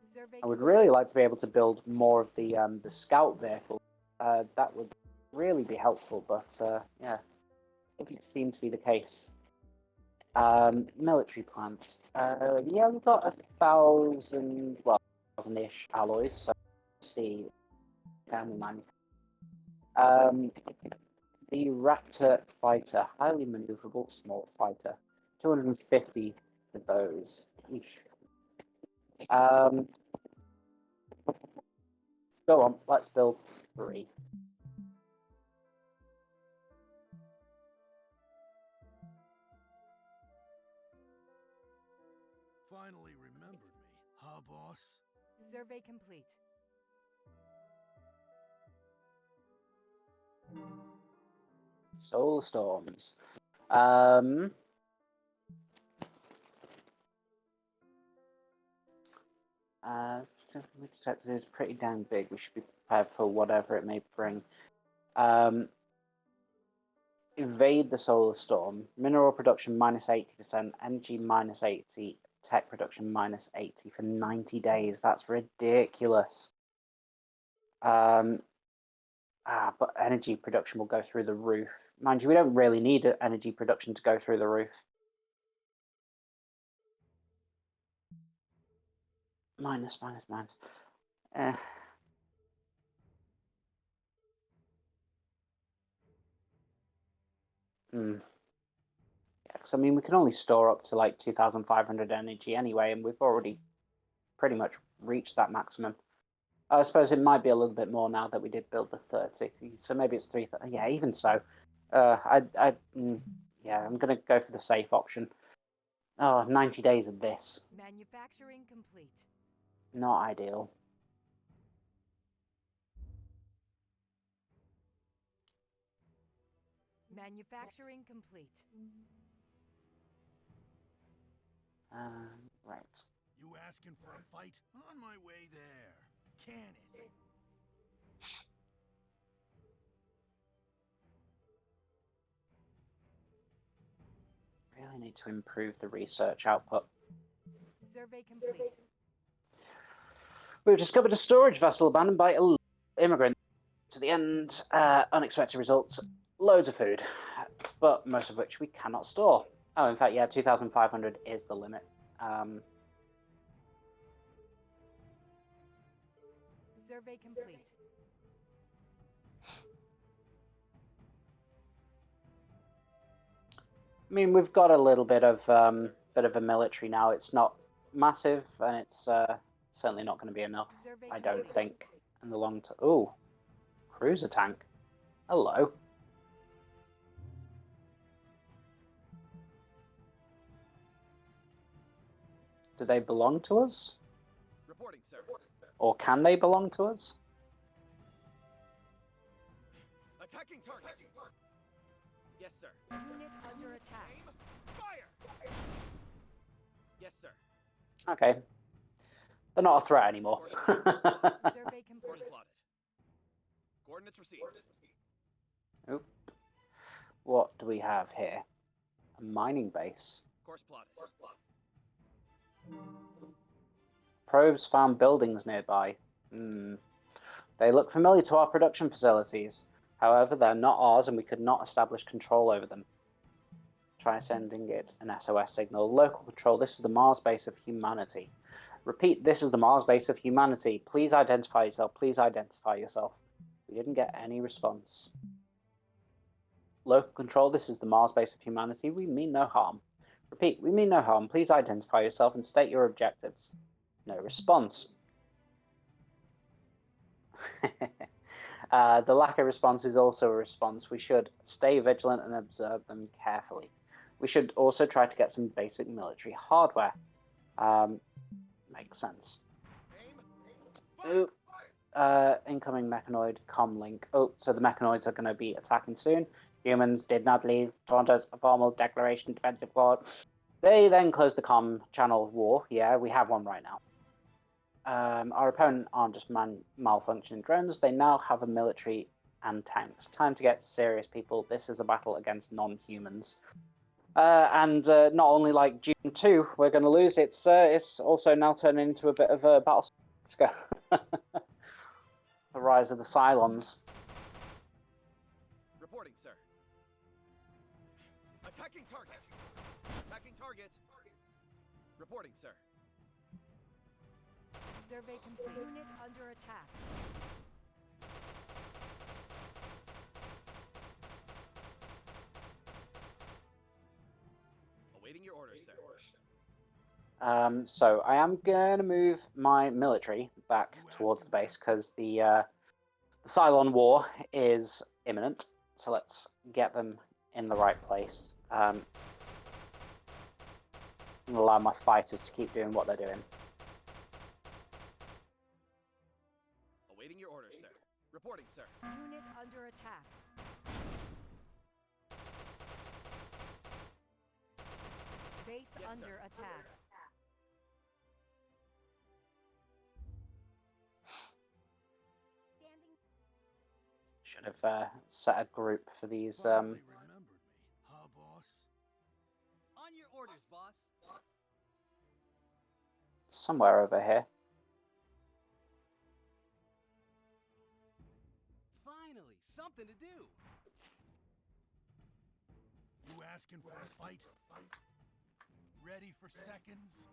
Survey I would complete. really like to be able to build more of the scout vehicle. That would really be helpful, but yeah, I think it seemed to be the case. Military plant. Yeah, we've got 1,000-ish alloys. So let's see. The Raptor fighter, highly maneuverable small fighter. 250 for those. Eesh. Go on, let's build 3. Finally remembered me, huh, boss? Survey complete. Solar storms. Texas is pretty damn big. We should be prepared for whatever it may bring. Evade the solar storm. Mineral production minus 80%, energy minus 80, tech production minus 80 for 90 days. That's ridiculous. But energy production will go through the roof. Mind you, we don't really need energy production to go through the roof. Minus. Yeah, because I mean, we can only store up to like 2,500 energy anyway, and we've already pretty much reached that maximum. I suppose it might be a little bit more now that we did build the 30, so maybe it's 3,000. Yeah, even so, yeah, I'm gonna go for the safe option. Oh, 90 days of this. Manufacturing complete. Not ideal. Manufacturing complete. Right. You asking for a fight? On my way there. Can it? Really need to improve the research output. Survey complete. We've discovered a storage vessel abandoned by immigrants. To the end, unexpected results, loads of food, but most of which we cannot store. Oh, in fact, yeah, 2,500 is the limit. Survey complete. I mean, we've got a little bit of a military now. It's not massive, and it's certainly not going to be enough. Survey I don't complete. think in the long term. Ooh, cruiser tank. Hello. Do they belong to us? Reporting, sir. Or can they belong to us? Attacking target. Yes, sir. Unit under attack. Aim. Fire. Yes, sir. Okay. They're not a threat anymore. Survey Course complete. plotted. Coordinates received. Oop. What do we have here? A mining base. Course plotted. Probes found buildings nearby. They look familiar to our production facilities. However, they're not ours and we could not establish control over them. Try sending it an SOS signal. Local control, this is the Mars base of humanity. Repeat, this is the Mars base of humanity. Please identify yourself. Please identify yourself. We didn't get any response. Local control, this is the Mars base of humanity. We mean no harm. Repeat, we mean no harm. Please identify yourself and state your objectives. No response. The lack of response is also a response. We should stay vigilant and observe them carefully. We should also try to get some basic military hardware. Makes sense. Aim. Incoming mechanoid comlink. Oh, so the mechanoids are going to be attacking soon. Humans did not leave Toronto's formal declaration defensive war. They then closed the comm channel war. Yeah, we have one right now. Our opponent aren't just malfunctioning drones. They now have a military and tanks. Time to get serious, people. This is a battle against non-humans. And not only like June 2, we're going to lose. It's also now turning into a bit of a battle. The rise of the Cylons. Reporting, sir. Attacking target. Attacking target. Reporting, sir. Survey complete. Unit under attack. Awaiting your orders, sir. So I am going to move my military back towards the base because the Cylon War is imminent. So let's get them in the right place. And allow my fighters to keep doing what they're doing. Awaiting your orders, sir. Reporting, sir. Unit under attack. Base Yes, under sir. attack. Standing. Should have set a group for these. Finally remembered me, huh, boss? On your orders, boss. Somewhere over here. Finally, something to do. You asking for a fight? Ready for seconds?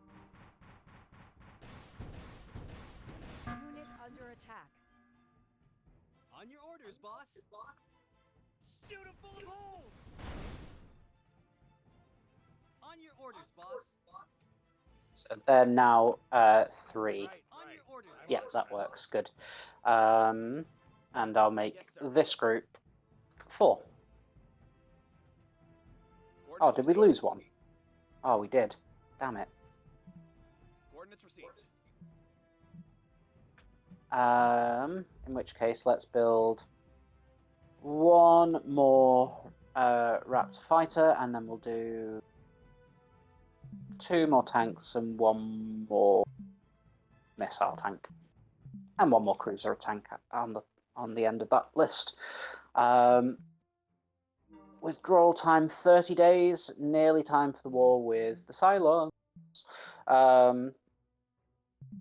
Unit under attack. On your orders, boss. Shoot him full of holes. On your orders, boss. So they're now 3. On your orders, boss. Yeah, that works. Good. And I'll make Yes, sir. this group 4. Oh, Coordinates did we received. lose one? Oh, we did. Damn it. Coordinates received. In which case, let's build one more Raptor fighter, and then we'll do 2 more tanks and 1 more missile tank, and 1 more cruiser tank on the end of that list. Withdrawal time 30 days, nearly time for the war with the Cylons.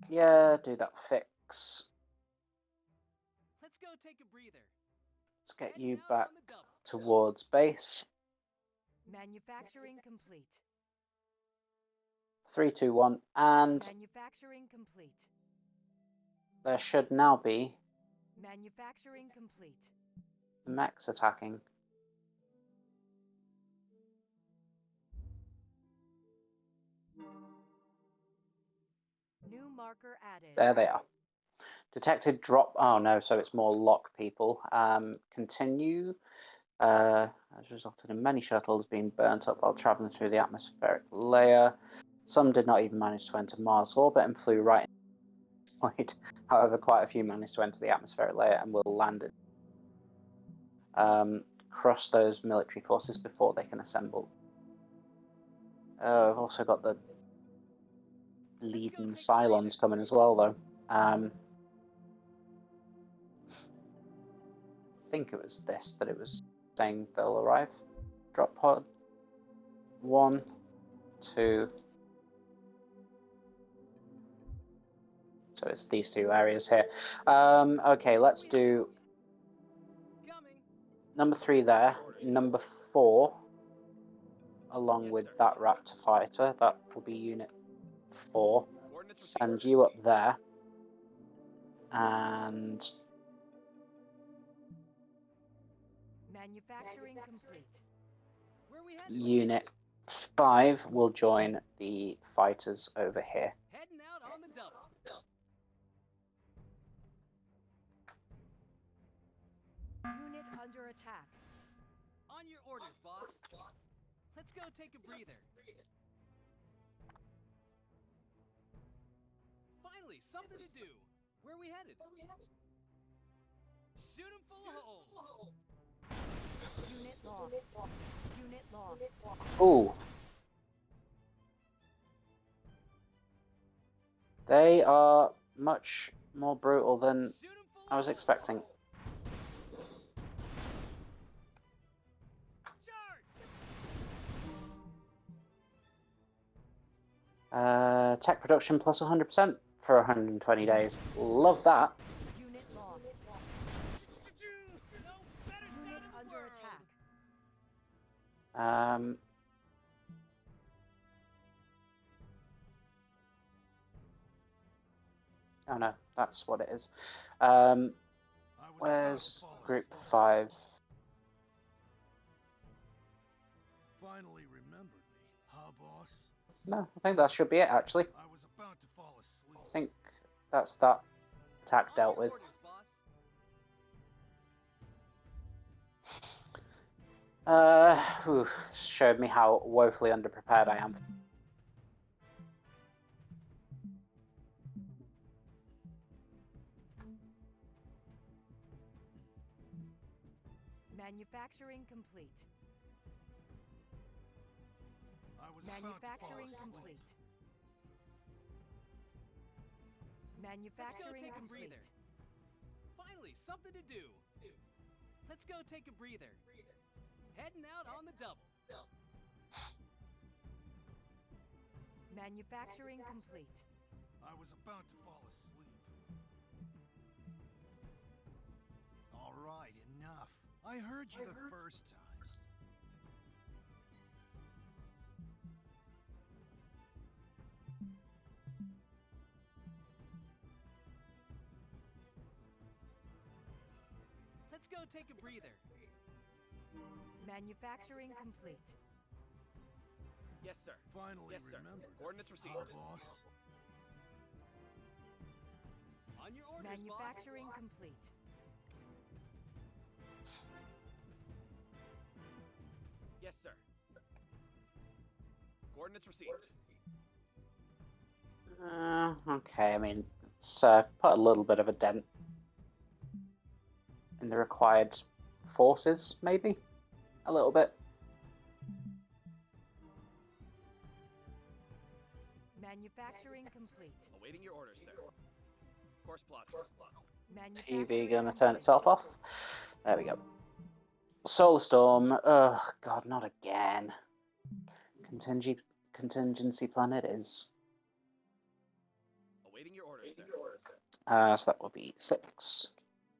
Yeah, do that fix. Let's go take a breather. Let's get Heading you out back on the double. towards base. Manufacturing complete. 3, 2, 1, and Manufacturing complete. there should now be Manufacturing complete. mechs attacking. New marker added. There they are. Detected drop. Oh no, so it's more lock people. Continue. Has resulted in many shuttles being burnt up while traveling through the atmospheric layer. Some did not even manage to enter Mars orbit and flew right into it. However, quite a few managed to enter the atmospheric layer and will land it. Crush those military forces before they can assemble. I've also got the leading Cylons coming as well, though. I think it was this that it was saying they'll arrive. Drop pod. 1, 2. So it's these 2 areas here. Okay, let's do Coming. number 3 there. Number 4, along Yes, with sir. that Raptor fighter. That will be Unit 4. Coordinates Send received. you up there. And Manufacturing complete. Where we headed? Unit 5 will join the fighters over here. Heading out on the double. Unit under attack. On your orders, boss. Let's go take a breather. Finally, something to do. Where we headed? Shoot 'em full of holes. Unit lost. Unit lost. Ooh. They are much more brutal than Shoot 'em full of I was holes. expecting. Charge! Tech production plus 100% for 120 days. Love that. Unit lost. No better Unit sound in the under world. attack. Oh no, that's what it is. I was about to Where's fall group asleep. 5? Finally remembered me, huh, boss? No, I think that should be it actually. I was about to fall asleep. I think that's that attack On dealt your with. orders, boss. Showed me how woefully underprepared I am. Manufacturing complete. I was about to fall Manufacturing asleep. complete. Let's go Manufacturing take a complete. breather. Finally, something to do. Let's go take a breather. Heading out on the double. Manufacturing complete. I was about to fall asleep. All right, enough. I heard you the first time. Let's go take a breather. Manufacturing complete. Yes, sir. Finally Yes, sir. remembered. Coordinates received. Huh, boss? On your orders, Manufacturing complete. boss. Yes, sir. Coordinates received. Okay, I mean, it's put a little bit of a dent in the required forces, maybe? A little bit. Manufacturing complete. Awaiting your orders, sir. Course plot. TV Manufacturing gonna turn complete. itself off. There we go. Solar storm. Oh god, not again. Contingency plan it is. Awaiting your orders, sir. So that will be 6.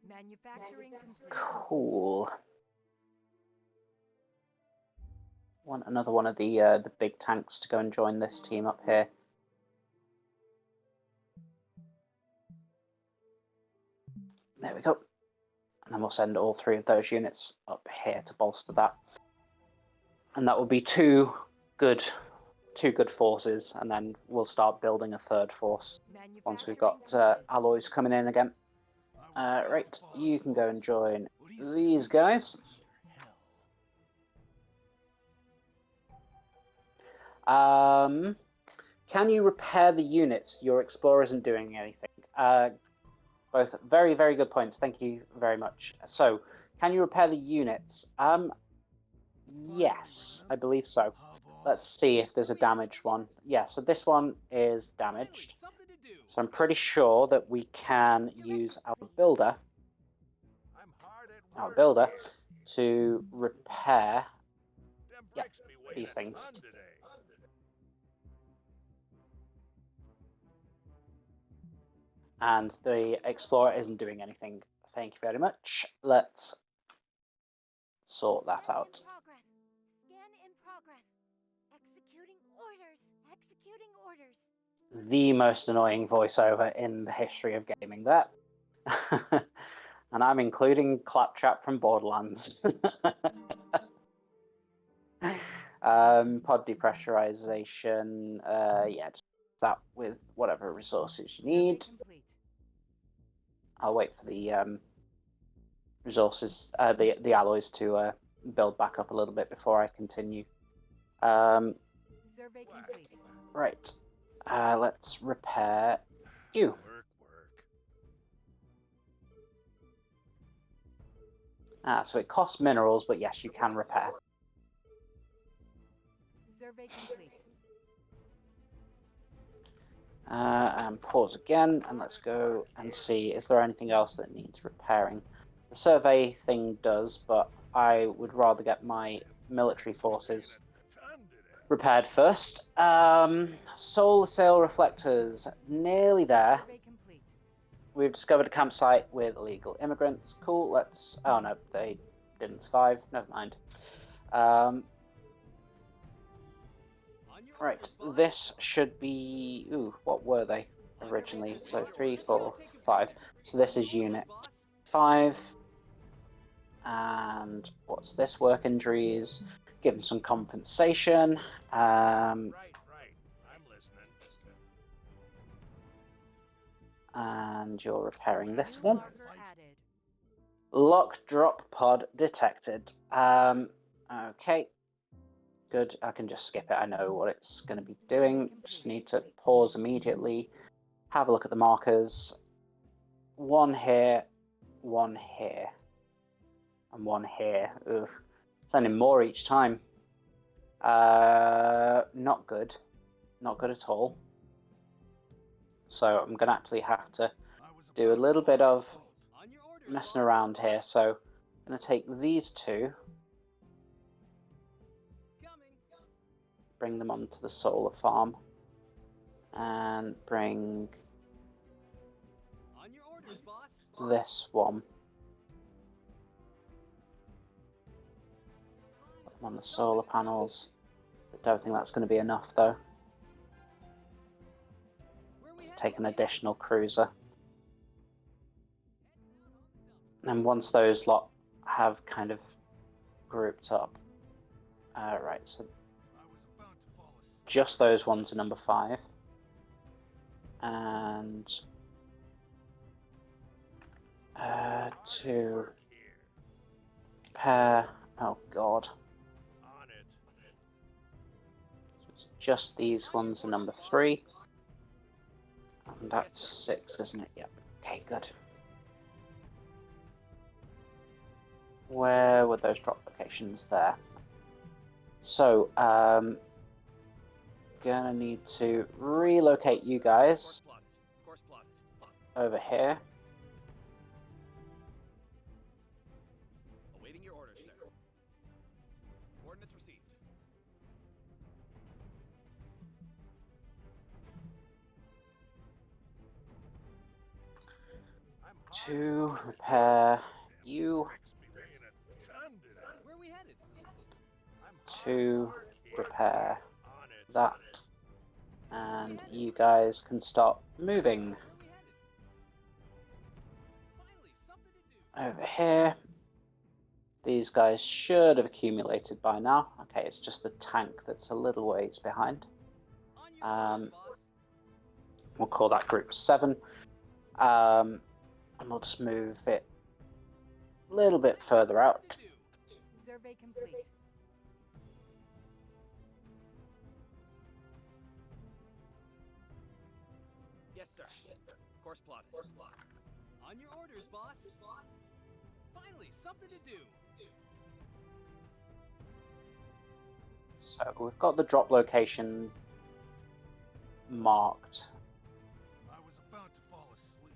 Manufacturing complete. Cool. Want another one of the big tanks to go and join this team up here. There we go. And then we'll send all 3 of those units up here to bolster that. And that will be two good forces, and then we'll start building a third force once we've got alloys coming in again. Right, you can go and join these guys. Can you repair the units? Your explorer isn't doing anything. Both very, very good points. Thank you very much. So, can you repair the units? Yes, I believe so. Let's see if there's a damaged one. Yeah, so this one is damaged. Something to do. So I'm pretty sure that we can use our builder, to repair these things. And the explorer isn't doing anything. Thank you very much. Let's sort that Scan out. In progress. Scan in progress. Executing orders. Executing orders. The most annoying voiceover in the history of gaming, that. And I'm including Claptrap from Borderlands. Pod depressurization. Yeah, just that with whatever resources you need. Complete. I'll wait for the resources, the alloys to build back up a little bit before I continue. Survey complete. Right. Let's repair you. So it costs minerals, but yes, you can repair. Survey complete. And pause again, and let's go and see, is there anything else that needs repairing? The survey thing does, but I would rather get my military forces repaired first. Solar sail reflectors, nearly there. Survey complete. We've discovered a campsite with illegal immigrants. Cool, let's... Oh no, they didn't survive. Never mind. Right, this should be... Ooh, what were they originally? So 3, 4, 5. So this is unit 5. And what's this? Work injuries. Give them some compensation. Right. I'm listening. And you're repairing this one. Marker added. Lock drop pod detected. Okay. Good. I can just skip it. I know what it's going to be doing. Just need to pause immediately. Have a look at the markers. 1 here, 1 here, and 1 here. Ugh. Sending more each time. Not good. Not good at all. So I'm going to actually have to do a little bit of messing around here. So I'm going to take these 2. Bring them onto the solar farm. And bring this one. Put them on the solar panels. I don't think that's going to be enough though. Let's take an additional cruiser. And once those lot have kind of grouped up. Right, so just those ones are number 5. And to pair. Oh god. It's just these ones are number 3. And that's 6, isn't it? Yep. Okay, good. Where were those drop locations there? So, gonna need to relocate you guys Course plotted. Course plotted. over here. Awaiting your orders, sir. Coordinates received. To repair you, Where are we headed? to repair that, and you guys can start moving Where are we headed? Finally, something to do. over here. These guys should have accumulated by now. Okay, it's just the tank that's a little ways behind. On your orders, boss. We'll call that group 7. And we'll just move it a little bit Finally, further something out. to do. Survey complete. Yes, sir. Course plotted. On your orders, boss. Finally, something to do. So we've got the drop location marked. I was about to fall asleep.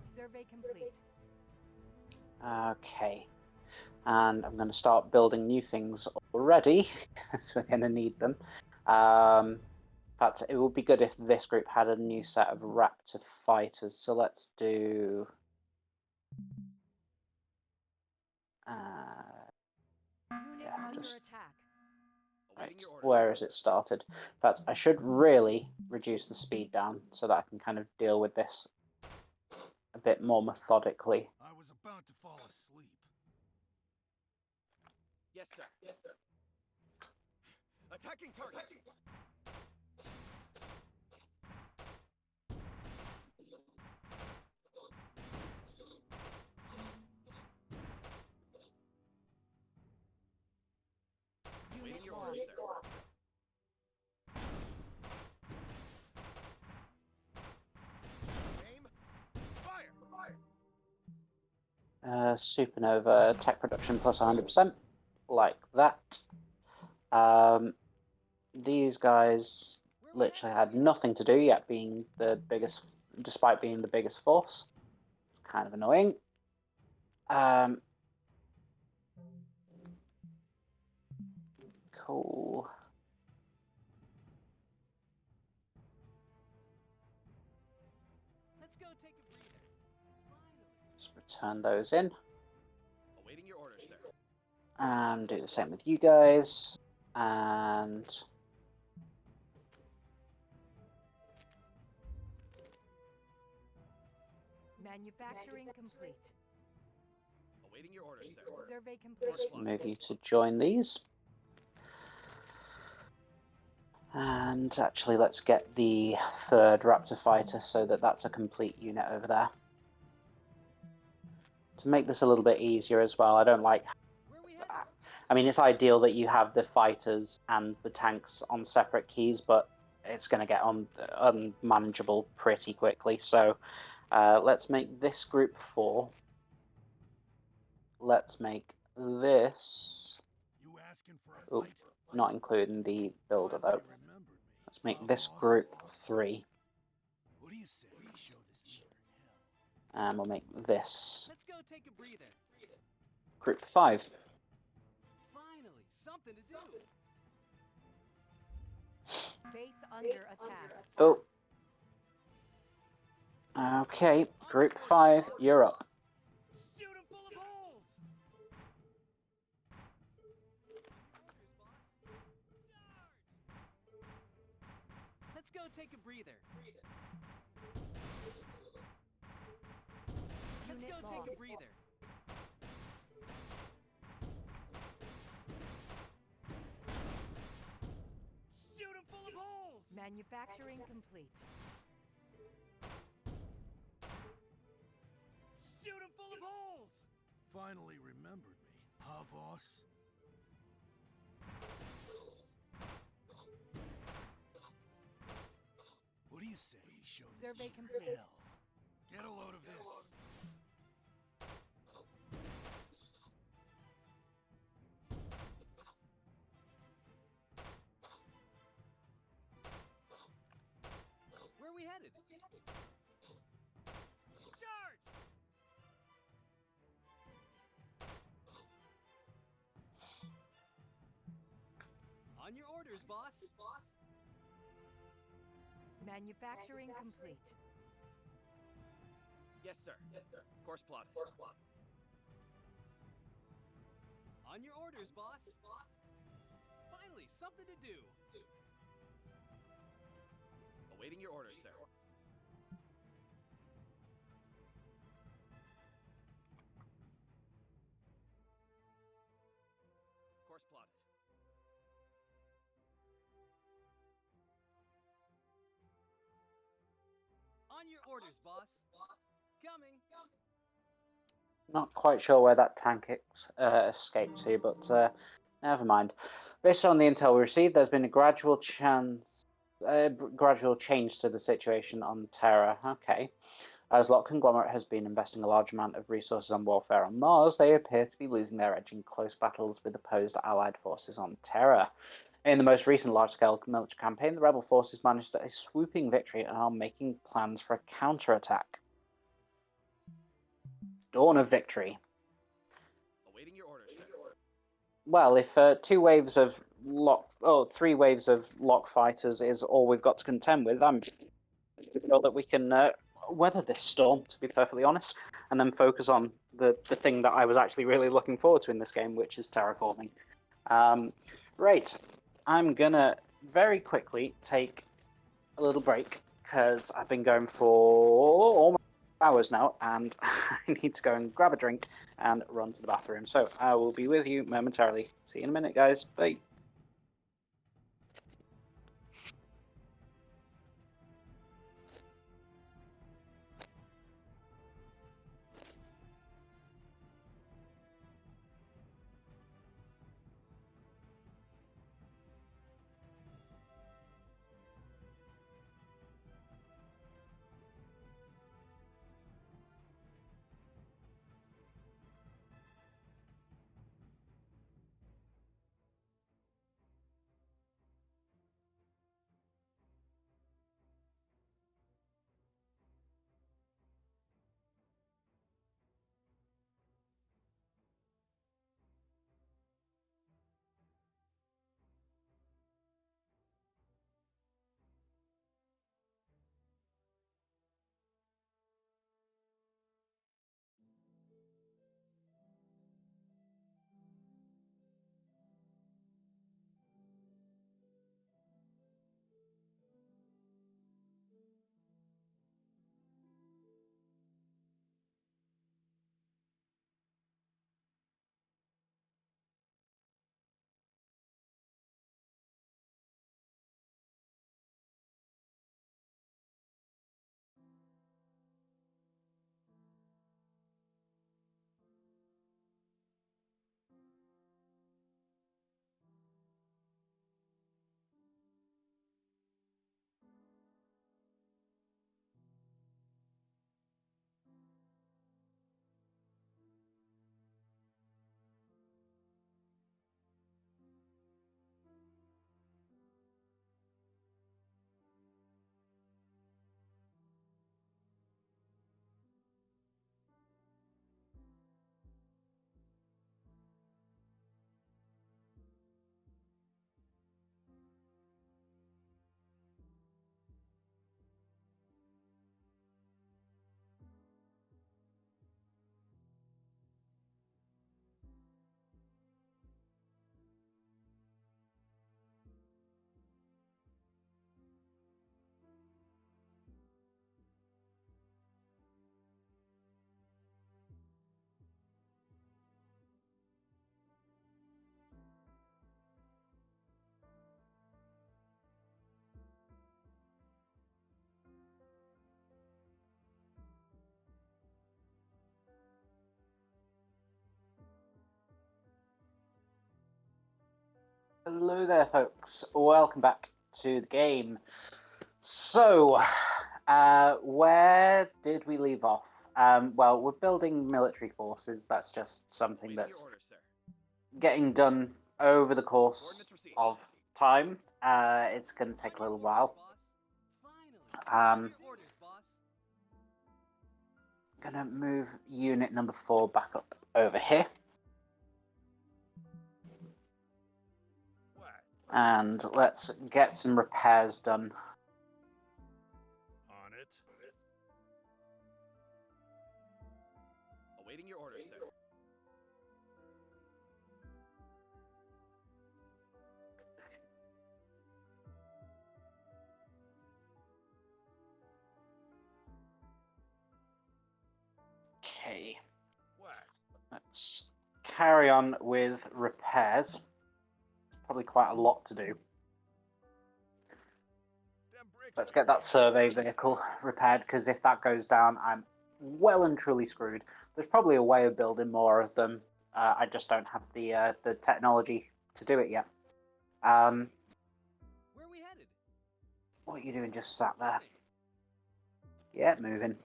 Survey complete. Okay. And I'm going to start building new things already, because we're going to need them. In fact, it would be good if this group had a new set of Raptor fighters. So let's do... Unit yeah, under just... attack. Awaiting Right, your orders. where has it started? In fact, I should really reduce the speed down so that I can kind of deal with this a bit more methodically. I was about to fall asleep. Yes, sir. Yes, sir. Attacking target. Awaiting Unit your lost. orders, sir. Aim. Fire. Supernova tech production plus 100%, like that. These guys literally had nothing to do yet, being the biggest, despite being the biggest force. It's kind of annoying. Cool. Let's go take a breather. Finally. Let's return those in. Awaiting your orders, sir. And do the same with you guys. And Manufacturing complete. Awaiting your orders, sir. Survey complete. move you to join these. And actually, let's get the 3rd Raptor fighter so that that's a complete unit over there. To make this a little bit easier as well, I don't like... Where are we headed? I mean, it's ideal that you have the fighters and the tanks on separate keys, but it's going to get unmanageable pretty quickly. So let's make this group 4. Let's make this... You asking for a Oh, fight? not including the builder, Finally though. remembered me. Let's make Huh, this boss? group 3. What do you say we show this leader hell? And we'll make this Let's go take a breather. group 5. Finally, something to do. Base under attack. Oh. Okay, group 5, you're up. Shoot him full of holes. Orders, boss. Charge. Let's go take a breather. Let's Unit go take a lost. breather. Shoot him full of holes. Manufacturing complete. Shoot him full of holes. Finally remembered me. Huh, boss? What do you say we show this Survey leader complete. hell? Get a load of this. headed? Charge! On your orders, boss. Manufacturing complete. Yes, sir. Course plotted. On your orders, boss. Finally, something to do. Awaiting your orders, sir. Course plotted. On your orders, boss. Coming. Not quite sure where that tank escaped to, but never mind. Based on the intel we received, there's been a gradual change to the situation on Terra. Okay. As Lot Conglomerate has been investing a large amount of resources on warfare on Mars, they appear to be losing their edge in close battles with opposed Allied forces on Terra. In the most recent large-scale military campaign, the rebel forces managed a swooping victory and are making plans for a counterattack. Dawn of victory. Awaiting your orders, sir. Well, if 3 waves of lock fighters is all we've got to contend with, I'm sure that we can weather this storm, to be perfectly honest, and then focus on the thing that I was actually really looking forward to in this game, which is terraforming. Right, I'm gonna very quickly take a little break because I've been going for almost hours now, and I need to go and grab a drink and run to the bathroom. So I will be with you momentarily. See you in a minute, guys. Bye. Hello there, folks. Welcome back to the game. So, where did we leave off? Well, we're building military forces. That's just something Awaiting your that's orders, sir. getting done over the course Coordinates received. of time. It's going to take a On your little orders, while. boss. Finally, Um, something gonna move unit number 4 back up over here. What? And let's get some repairs done. On it. Awaiting your orders, sir. Okay, What? let's carry on with repairs. Probably quite a lot to do. Them bricks Let's better get that be survey vehicle repaired, because if that goes down, I'm well and truly screwed. There's probably a way of building more of them. I just don't have the technology to do it yet. Where are we headed? What are you doing just sat there? Moving. Yeah, moving.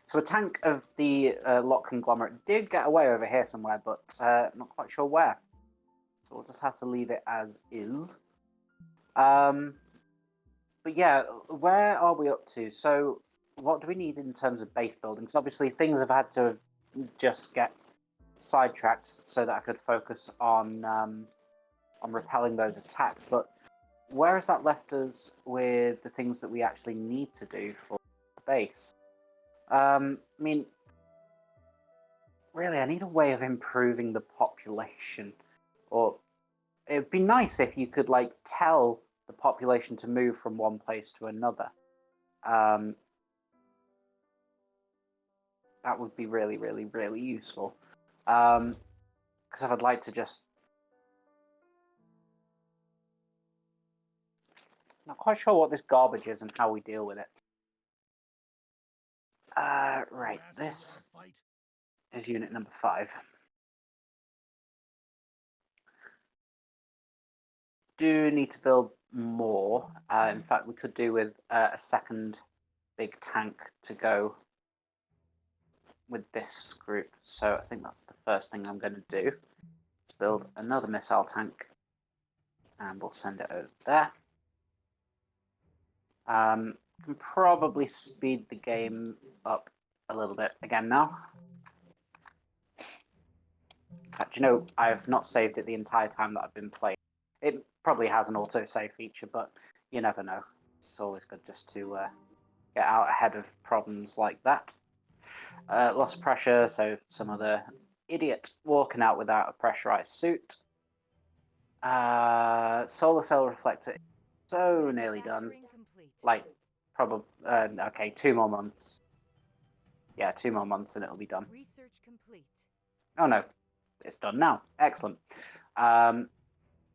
So a tank of the lot conglomerate did get away over here somewhere, but not quite sure where. So we'll just have to leave it as is. But yeah, where are we up to? So what do we need in terms of base buildings? Obviously, things have had to just get sidetracked so that I could focus on repelling those attacks. But where has that left us with the things that we actually need to do for the base? I mean, really, I need a way of improving the population. Or it'd be nice if you could, like, tell the population to move from one place to another. That would be really, really, really useful. Because I'd like to just... Not quite sure what this garbage is and how we deal with it. Right, asking this for a fight? is unit number 5. Do need to build more. In fact, we could do with a second big tank to go with this group. So I think that's the first thing I'm going to do. Let's build another missile tank, and we'll send it over there. Can probably speed the game up a little bit again now. In fact, you know, I've not saved it the entire time that I've been playing. It probably has an auto-save feature, but you never know. It's always good just to get out ahead of problems like that. Loss of pressure, so some other idiot walking out without a pressurized suit. Solar cell reflector, so nearly done. Manufacturing complete. Like, probably, okay, 2 more months. Yeah, 2 more months and it'll be done. Research complete. Oh no, it's done now. Excellent.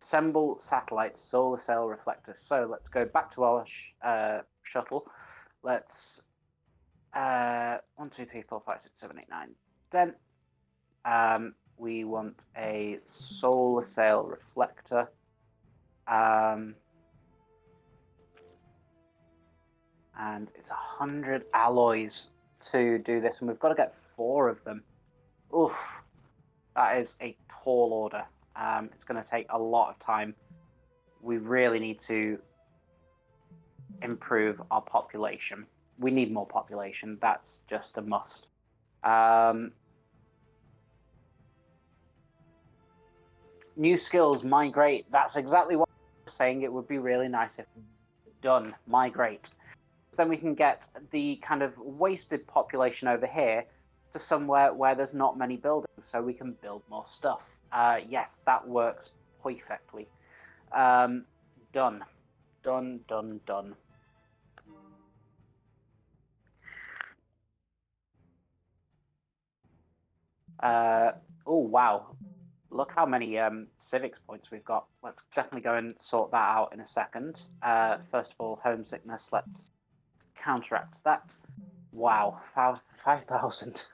Assemble satellite solar cell reflectors. So let's go back to our shuttle. Let's 1, 2, 3, 4, 5, 6, 7, 8, 9, 10. We want a solar cell reflector. And it's 100 alloys to do this, and we've got to get 4 of them. Oof, that is a tall order. It's going to take a lot of time. We really need to improve our population. We need more population. That's just a must. New skills, migrate. That's exactly what I was saying. It would be really nice if done, migrate. Then we can get the kind of wasted population over here to somewhere where there's not many buildings, so we can build more stuff. Yes, that works perfectly. Done. Done, done, done. Oh, wow. Look how many civics points we've got. Let's definitely go and sort that out in a second. First of all, homesickness. Let's counteract that. Wow, 5,000.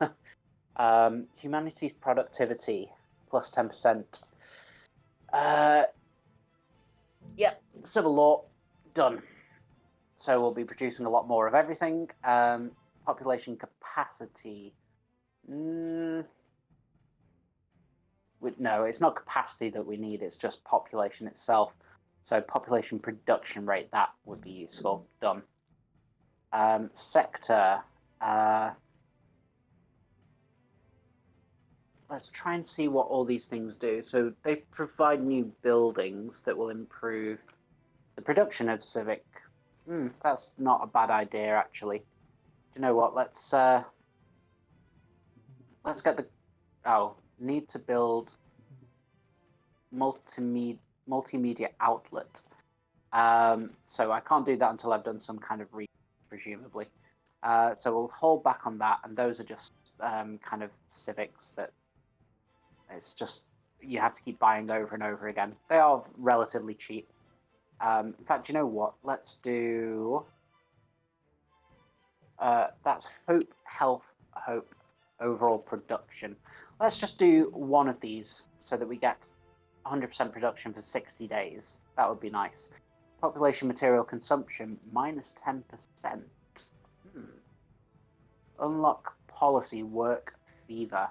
Humanities productivity plus 10%. Yep, civil law done. So we'll be producing a lot more of everything. Population capacity. No, it's not capacity that we need. It's just population itself. So population production rate, that would be useful. Done. Sector. Let's try and see what all these things do. So they provide new buildings that will improve the production of civic. That's not a bad idea, actually. Do you know what? Let's get the. Oh, need to build multimedia outlet. So I can't do that until I've done some kind of research, presumably. So we'll hold back on that, and those are just kind of civics that it's just you have to keep buying over and over again. They are relatively cheap. In fact, you know what? Let's do. That's hope, health, hope, overall production. Let's just do one of these so that we get 100% production for 60 days. That would be nice. Population material consumption minus 10%. Unlock policy work fever.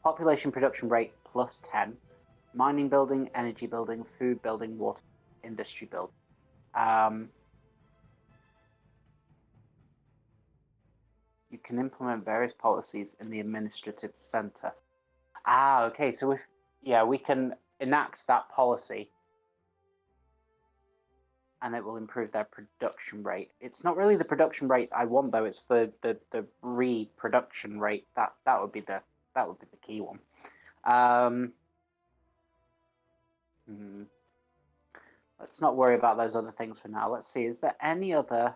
Population production rate plus 10. Mining building, energy building, food building, water industry building. You can implement various policies in the administrative center. Okay. So we can enact that policy, and it will improve their production rate. It's not really the production rate I want, though. It's the reproduction rate. That would be the key one. Let's not worry about those other things for now. Let's see. Is there any other?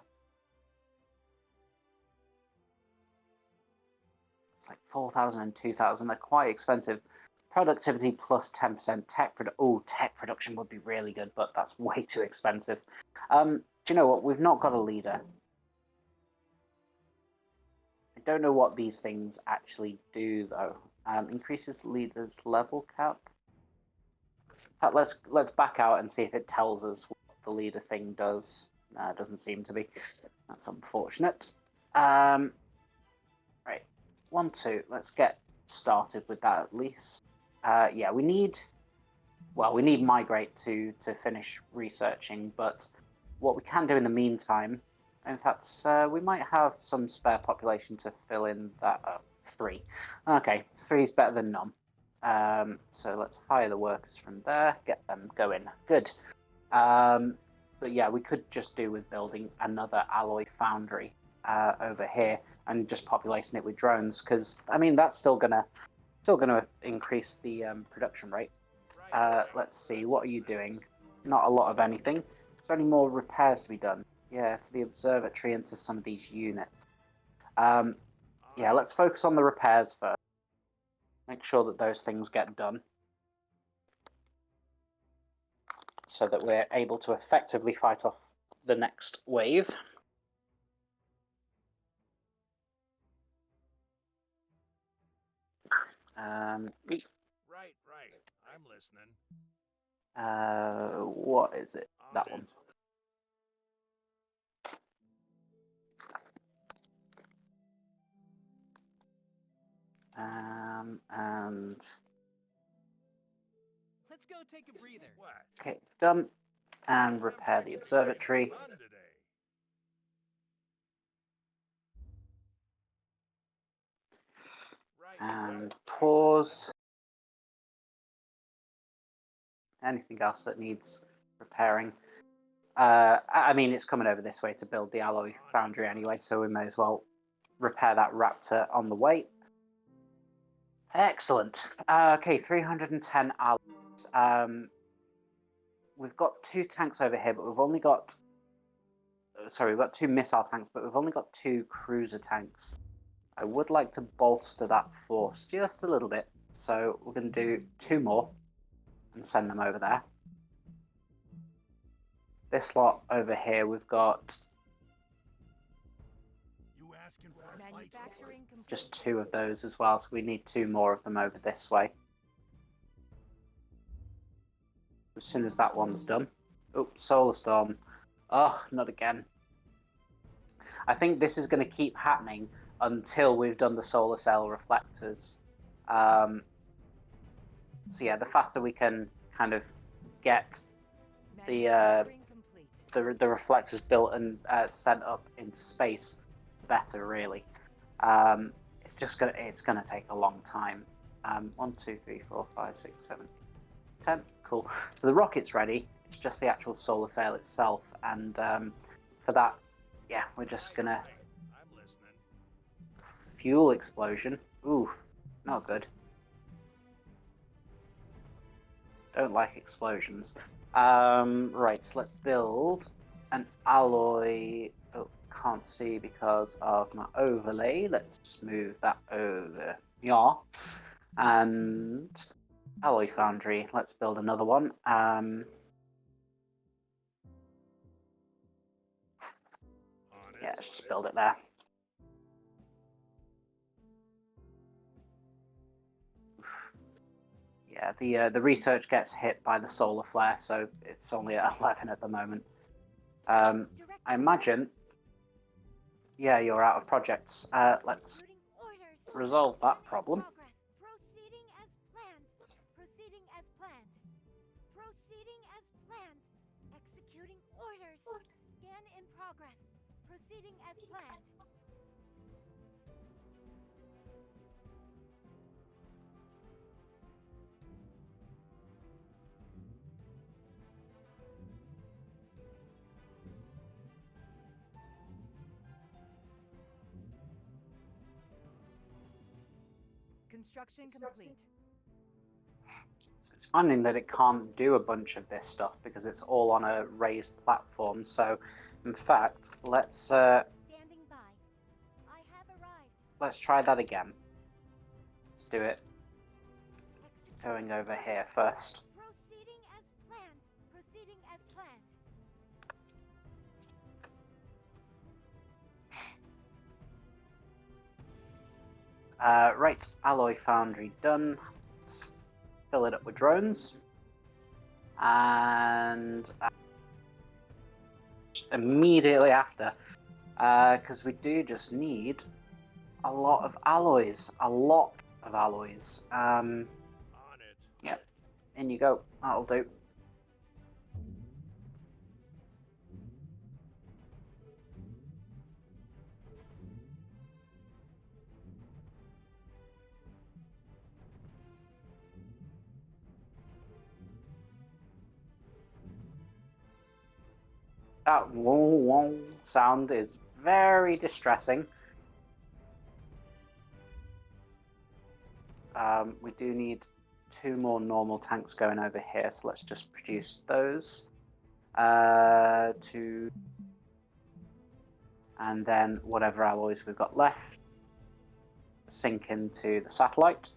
It's like 4,000 and 2,000. They're quite expensive. Productivity plus 10%. Tech production would be really good, but that's way too expensive. Do you know what? We've not got a leader. I don't know what these things actually do, though. Increases leader's level cap. In fact, let's back out and see if it tells us what the leader thing does. No, it doesn't seem to be. That's unfortunate. Right. 1, 2. Let's get started with that at least. Yeah, we need migrate to finish researching, but what we can do in the meantime, in fact, we might have some spare population to fill in that 3. Okay, 3 is better than none. So let's hire the workers from there, get them going. Good. But yeah, we could just do with building another alloy foundry over here and just populating it with drones, because I mean that's still gonna increase the production rate. Let's see, what are you doing? Not a lot of anything. Is there any more repairs to be done? Yeah, to the observatory and to some of these units. Yeah, let's focus on the repairs first. Make sure that those things get done so that we're able to effectively fight off the next wave. Right. I'm listening. What is it? On That it. one. And Let's go take a breather. What? okay, done. And repair the observatory. Done today. Right. And pause. Anything else that needs repairing? I mean, it's coming over this way to build the alloy foundry anyway, so we may as well repair that raptor on the way. Excellent. Okay, 310 alloys. We've got 2 tanks over here, but we've only got... Sorry, we've got 2 missile tanks, but we've only got 2 cruiser tanks. I would like to bolster that force just a little bit, so we're going to do 2 more and send them over there. This lot over here, we've got You asking for a fight? Manufacturing complete. just 2 of those as well, so we need 2 more of them over this way. As soon as that one's done. Oh, solar storm. Oh, not again. I think this is going to keep happening until we've done the solar cell reflectors. So yeah, the faster we can kind of get the Manufacturing complete. reflectors built and sent up into space, the better, really. It's gonna take a long time. 1, 2, 3, 4, 5, 6, 7, 10. Cool. So the rocket's ready. It's just the actual solar sail itself, and for that, yeah, we're just gonna I'm listening. fuel explosion. Oof, not good. Don't like explosions. Right, so let's build an alloy. Oh, can't see because of my overlay. Let's move that over. Yeah. And alloy foundry. Let's build another one. On Yeah, it. let's just build it there. Yeah, the research gets hit by the solar flare, so it's only at 11 at the moment. I imagine. Yeah, you're out of projects. Let's Executing orders. resolve that Scan in problem. progress. Proceeding as planned. Proceeding as planned. Proceeding as planned. Executing orders. Scan in progress. Proceeding as planned. Construction complete. So it's finding that it can't do a bunch of this stuff because it's all on a raised platform. So, in fact, Standing by. I have arrived. let's try that again. Let's do it Executing going over here orders. first. Proceeding as planned. Proceeding as planned. Right, alloy foundry done. Let's fill it up with drones. And immediately after, because we do just need a lot of alloys. A lot of alloys. On it. Yep, in you go. That'll do. That whoa whoa sound is very distressing. We do need 2 more normal tanks going over here, so let's just produce those. 2, and then whatever alloys we've got left, sink into the satellite.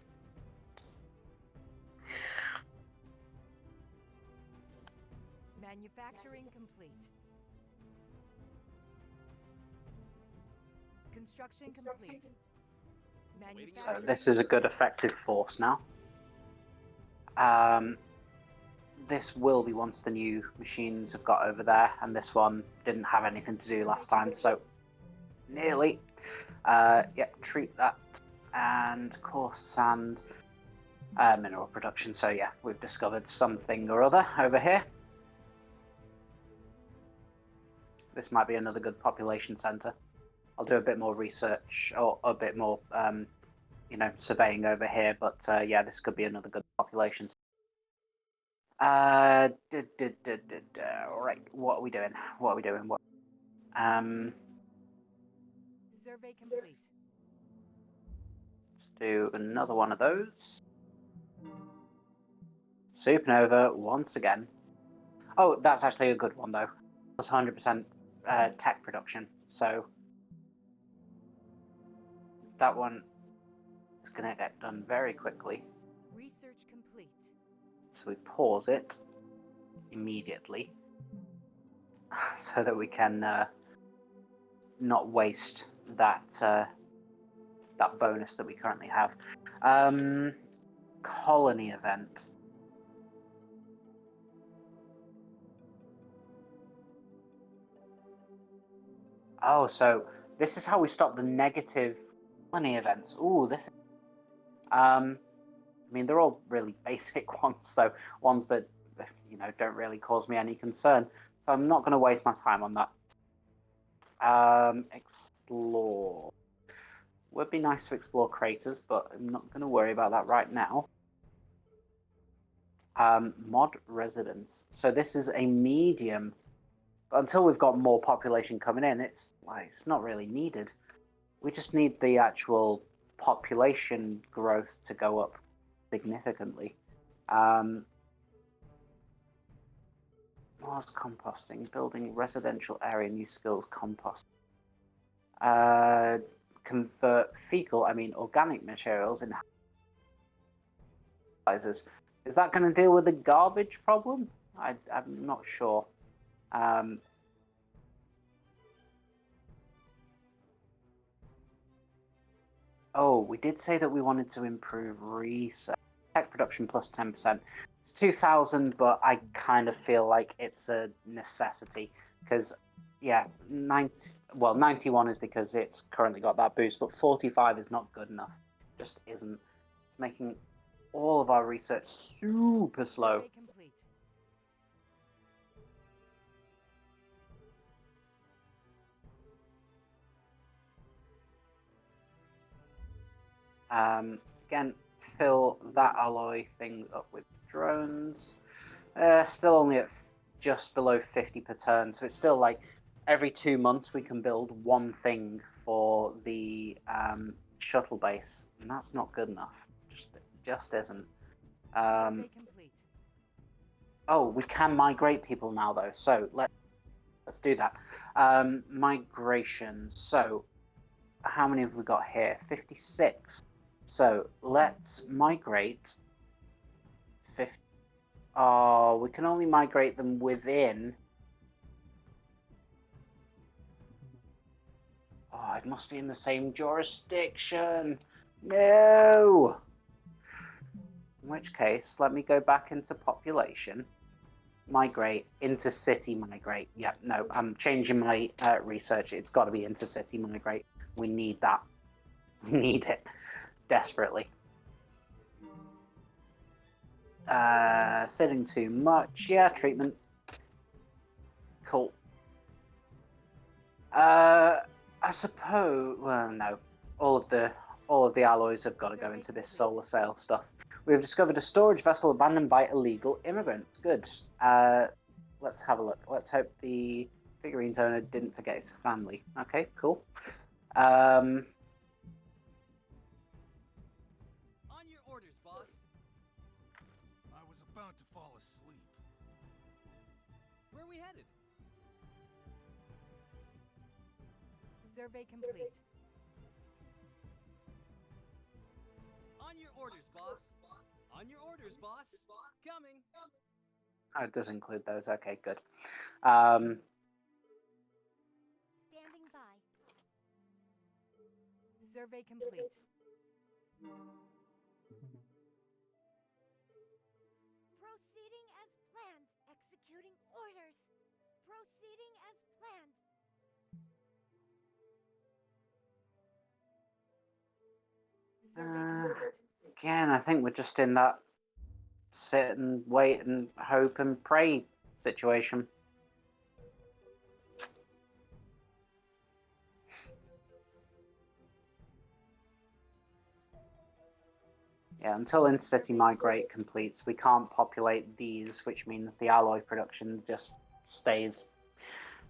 Manufacturing complete. Construction complete. So Manufacturing this is a good effective force now. This will be once the new machines have got over there, and this one didn't have anything to do last time, so nearly. Yeah, treat that, and coarse sand, mineral production. So yeah, we've discovered something or other over here. This might be another good population center. I'll do a bit more research or a bit more, surveying over here. But yeah, this could be another good population. Right, what are we doing? What are we doing? survey complete. Let's do another one of those. Supernova once again. Oh, that's actually a good one though. Plus 100% tech production. So that one is going to get done very quickly. Research complete. So we pause it immediately so that we can not waste that that bonus that we currently have. Colony event. Oh, so this is how we stop the negative colony events. Ooh, this. I mean, they're all really basic ones, though. Ones that don't really cause me any concern. So I'm not going to waste my time on that. Explore. Would be nice to explore craters, but I'm not going to worry about that right now. Mod residence. So this is a medium. But until we've got more population coming in, it's not really needed. We just need the actual population growth to go up significantly. Mars composting, building residential area, new skills, compost. Convert fecal, organic materials in sizes. Is that going to deal with the garbage problem? I'm not sure. Oh, we did say that we wanted to improve research. Tech production plus 10%. It's 2,000, but I kind of feel like it's a necessity because, yeah, 91 is because it's currently got that boost, but 45 is not good enough. Just isn't. It's making all of our research super slow. Survey complete. Again, fill that alloy thing up with drones. Still only at just below 50 per turn, so it's still like every 2 months we can build one thing for the shuttle base, and that's not good enough. Just isn't. Survey complete. Oh, we can migrate people now though, so let's do that. Migration. So how many have we got here? 56. So let's migrate 50. Oh, we can only migrate them within. Oh, it must be in the same jurisdiction. No. In which case, let me go back into population. Migrate, intercity migrate. Yeah, no, I'm changing my research. It's got to be intercity migrate. We need that. We need it desperately. Sitting too much. Yeah, treatment. Cool. I suppose. Well, no. All of the alloys have got to go into this solar sail stuff. We have discovered a storage vessel abandoned by illegal immigrants. Good. Let's have a look. Let's hope the figurines owner didn't forget his family. Okay, cool. On your orders, boss. I was about to fall asleep. Where are we headed? Survey complete. On your orders, boss. On your orders, boss. Coming. Oh, it does include those. Okay, good. Standing by. Survey complete. Proceeding as planned. Executing orders. Proceeding as planned. Survey complete. Again, I think we're just in that sit and wait and hope and pray situation. Yeah, until Intercity Migrate completes, we can't populate these, which means the alloy production just stays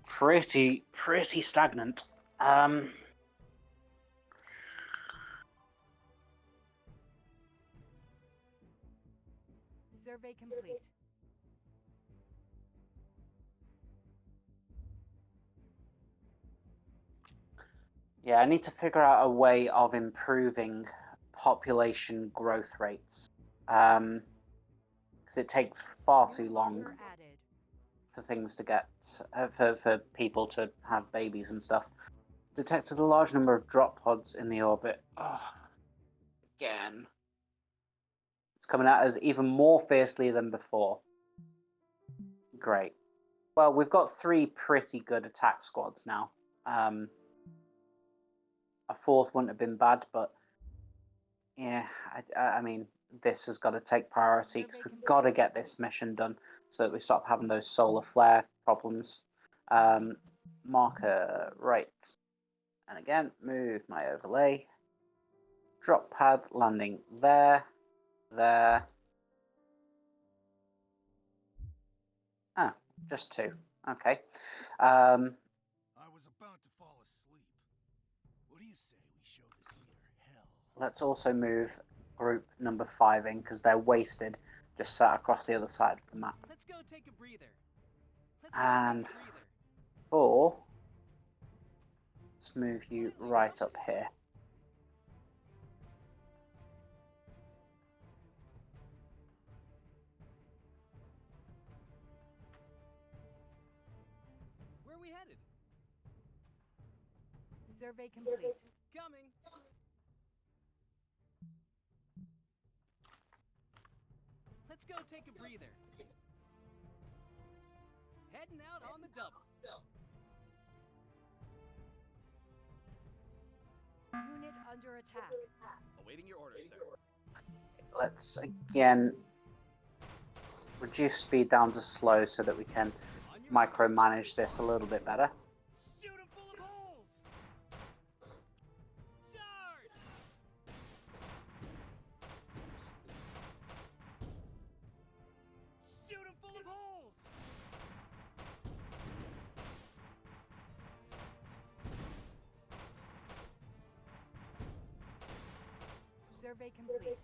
pretty stagnant. Survey complete. Yeah, I need to figure out a way of improving population growth rates. Because it takes far New too long marker added. for things to get, for people to have babies and stuff. Detected a large number of drop pods in the orbit. Oh, again. It's coming at us even more fiercely than before. Great. Well, we've got 3 pretty good attack squads now. A 4th wouldn't have been bad, but yeah, I mean, this has got to take priority because we've got to get this mission done so that we stop having those solar flare problems. Marker right. And again, move my overlay. drop pad landing there, there. Ah, just 2. Okay. I was about to fall asleep. What do you say we show this leader hell? Let's also move group number 5 in because they're wasted, just sat across the other side of the map. Let's go take a breather. Let's go And take a breather. 4, let's move you Finally, right something up to do. here. Where are we headed? Survey complete. Coming. Let's go take a breather. Heading out on the double. Unit under attack. Awaiting your orders, sir. Let's again reduce speed down to slow so that we can On your micromanage orders, this a little bit better. Shoot 'em full of holes. Charge! Shoot 'em full of holes. Survey complete.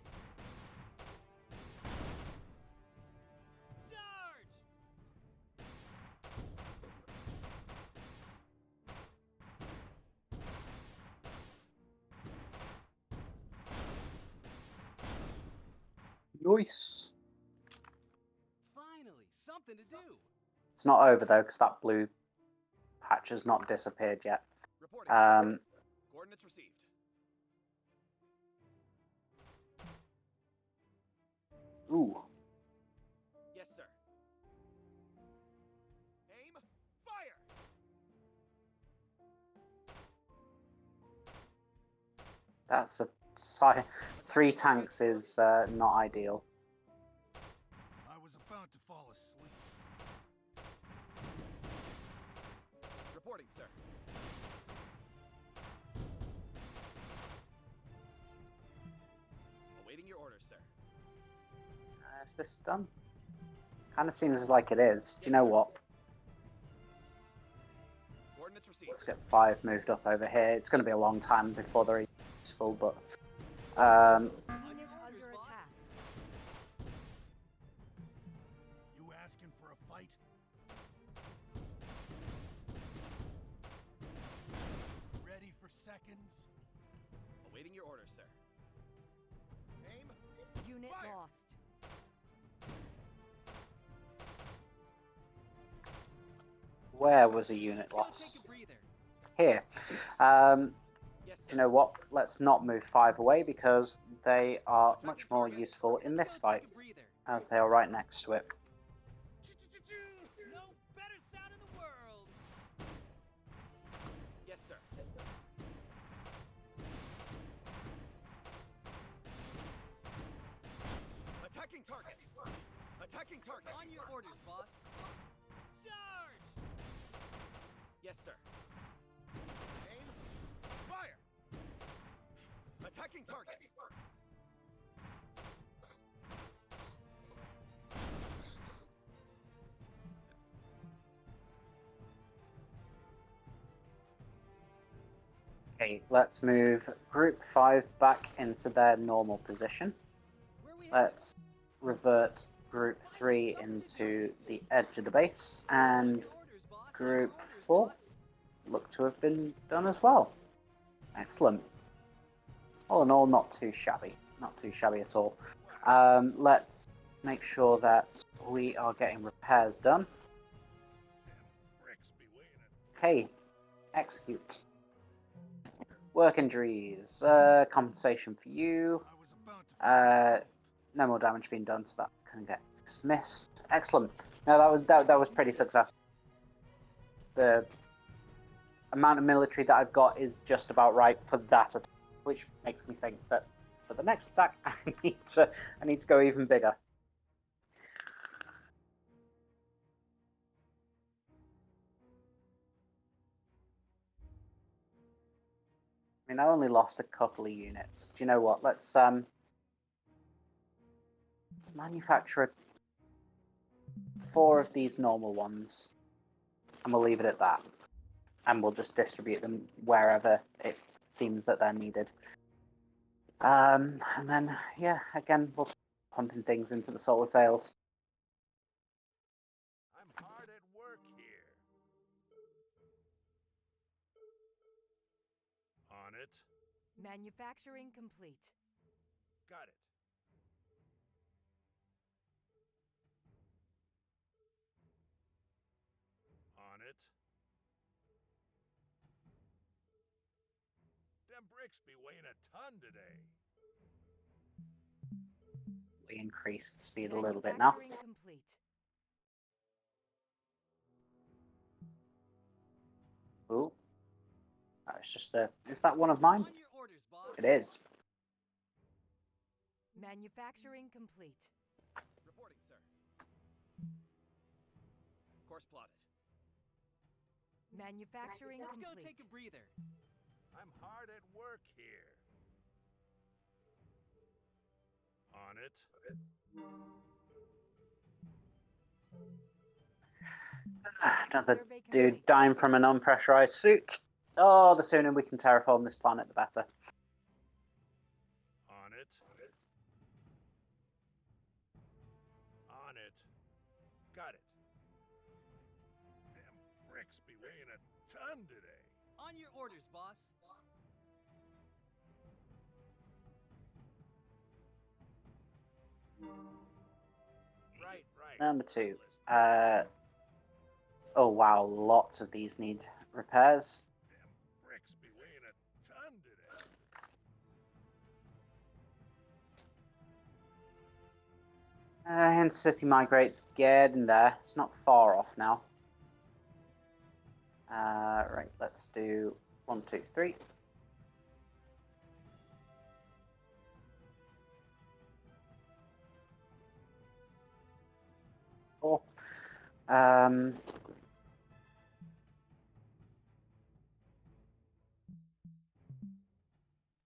Charge! Nice. Finally, something to do. It's not over though because that blue patch has not disappeared yet. Reporting. Coordinates received. Ooh. Yes, sir. Aim. Fire. That's a 3 tanks is not ideal. I was about to fall asleep. Reporting, sir. Awaiting your orders, sir. Is this done? Kind of seems like it is. Do you know what? Coordinates received. Let's get 5 moved up over here. It's going to be a long time before they're useful, but On your Unit orders, under boss. attack. You asking for a fight? Ready for seconds? Awaiting your orders, sir. Aim. Unit Fire. lost. where was a unit Let's go lost? take a breather. Here. Yes, Do sir. you know what? Let's not move 5 away because they are Attacking much more target. useful in Let's this go fight take a breather. as they are right next to it. No better sound in the world. Yes, sir. Attacking target. Attacking target. On your orders, boss. Charge! Yes, sir. Aim. Fire! Attacking target. Okay, let's move Group 5 back into their normal position. Where we headed? Let's revert Group 3 into the edge of the base, and On your orders, boss. On your Group orders, 4 boss. look to have been done as well. Excellent. All in all, not too shabby. Not too shabby at all. Let's make sure that we are getting repairs done. Bricks be waiting. Okay, execute. Work injuries. Compensation for you. I was about to fall asleep. No more damage being done, so that can get dismissed. Excellent. No, that was pretty successful. The amount of military that I've got is just about right for that attack, which makes me think that for the next attack I need to go even bigger. I mean, and I only lost a couple of units. Do you know what? Let's manufacture 4 of these normal ones, and we'll leave it at that. And we'll just distribute them wherever it seems that they're needed. And then, yeah, again, we'll start pumping things into the solar sails. I'm hard at work here. On it. Manufacturing complete. Got it. On it. Them bricks be weighing a ton today. We increased speed a little bit now. Manufacturing complete. Ooh. It's just a... Is that one of mine? On your orders, boss. It is. Manufacturing complete. Reporting, sir. Course plotted. Manufacturing Let's go complete. take a breather. I'm hard at work here. On it. Another Survey dude complete. dying from an unpressurized suit. Oh, the sooner we can terraform this planet, the better. On it. On it. Got it. Them bricks be weighing a ton today. On your orders, boss. Right, right. Number 2. Listening. Oh wow, lots of these need repairs. Them bricks be weighing a ton today. And City Migrate's getting there. It's not far off now. Right, let's do 1, 2, 3. Four.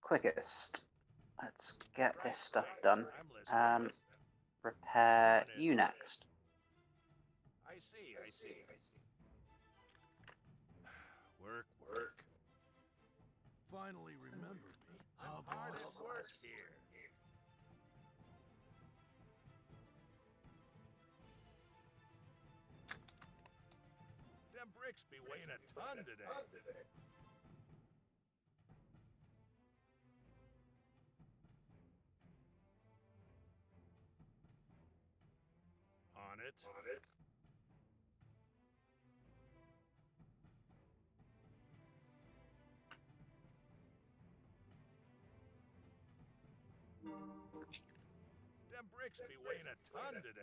Quickest. Let's get this stuff done. I'm listening. Repair you next. I see, I see. Work, work. Finally remembered me. I'm hard at work here. Them bricks be weighing a ton today. On it. Them bricks be weighing a ton today.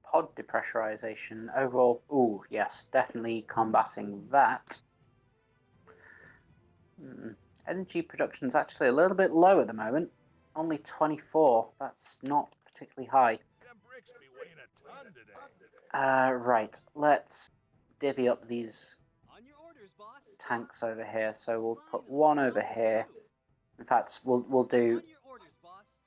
Pod depressurization. Overall, ooh, yes, definitely combating that. Energy production is actually a little bit low at the moment. Only 24. That's not particularly high. Them bricks be weighing a ton today. Right, let's divvy up these On your orders, boss. tanks over here. So we'll put Finally, one over something to here. do. In fact, we'll do On your orders, boss.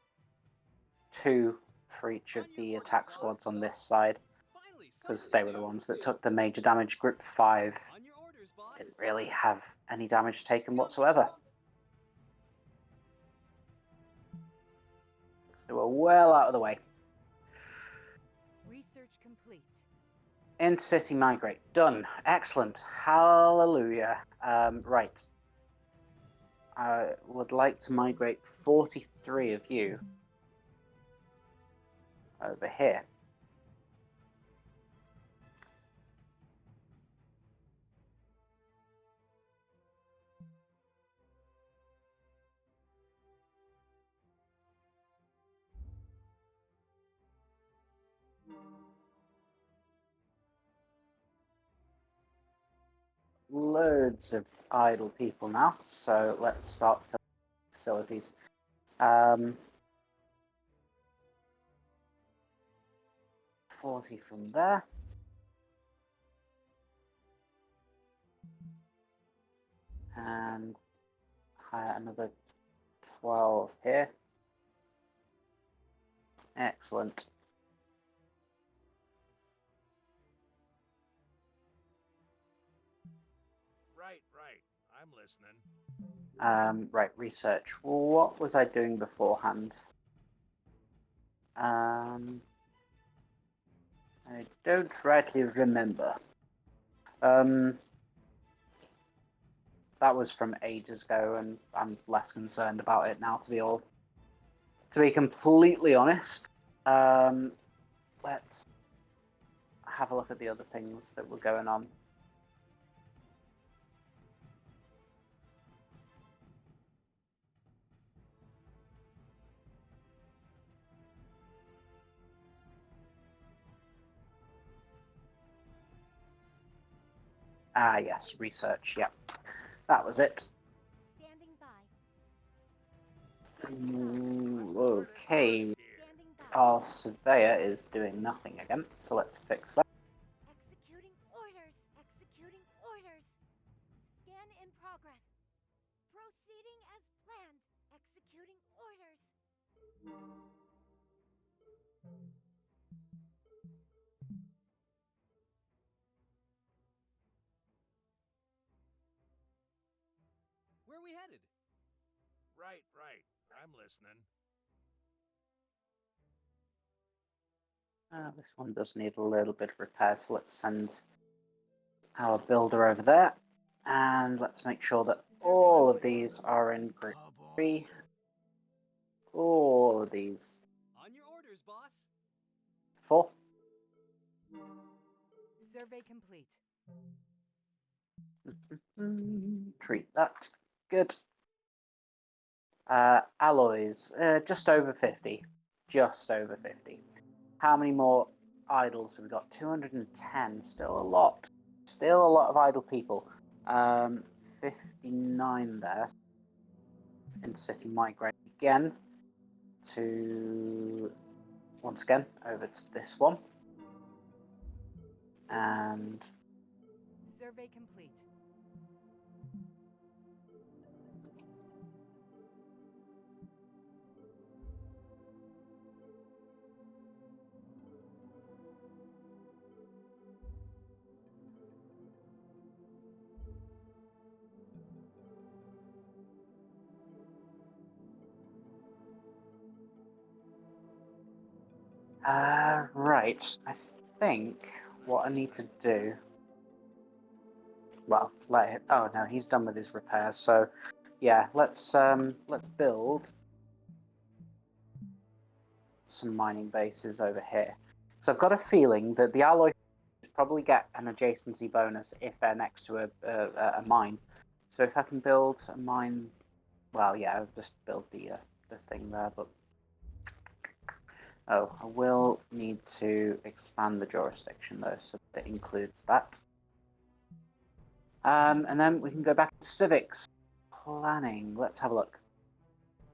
2 for each of On your the orders, attack boss. squads on this side, Finally, because something they to were the do. ones that took the major damage. Group 5 On your orders, boss. didn't really have any damage taken Coming. whatsoever. So we're well out of the way. Research complete. Intercity migrate. Done. Excellent. Hallelujah. Right. I would like to migrate 43 of you over here. Loads of idle people now, so let's start the facilities. 40 from there. And hire another 12 here. Excellent. Right, right. I'm listening. Right, research. What was I doing beforehand? I don't rightly remember. That was from ages ago, and I'm less concerned about it now. To be completely honest, let's have a look at the other things that were going on. Ah, yes, research. Yeah, that was it. Standing by. Standing by. Okay, Standing by. our surveyor is doing nothing again, so let's fix that. Executing orders. Executing orders. Scan in progress. Proceeding as planned. Executing orders. Where are we headed? Right, right. I'm listening. This one does need a little bit of repair, so let's send our builder over there. And let's make sure that all of these are in group 3. All of these. On your orders, boss. 4. Survey complete. Treat that. Good. Alloys, just over 50. Just over 50. How many more idols have we got? 210. Still a lot. Still a lot of idle people. 59 there. In city migrate again to, once again, over to this one. And Survey complete. right, I think what I need to do, well, let it, oh no, he's done with his repairs, so yeah, let's build some mining bases over here. So I've got a feeling that the alloy probably get an adjacency bonus if they're next to a mine. So if I can build a mine, well, yeah, I'll just build the thing there, but oh, I will need to expand the jurisdiction though, so that it includes that. And then we can go back to civics planning. Let's have a look.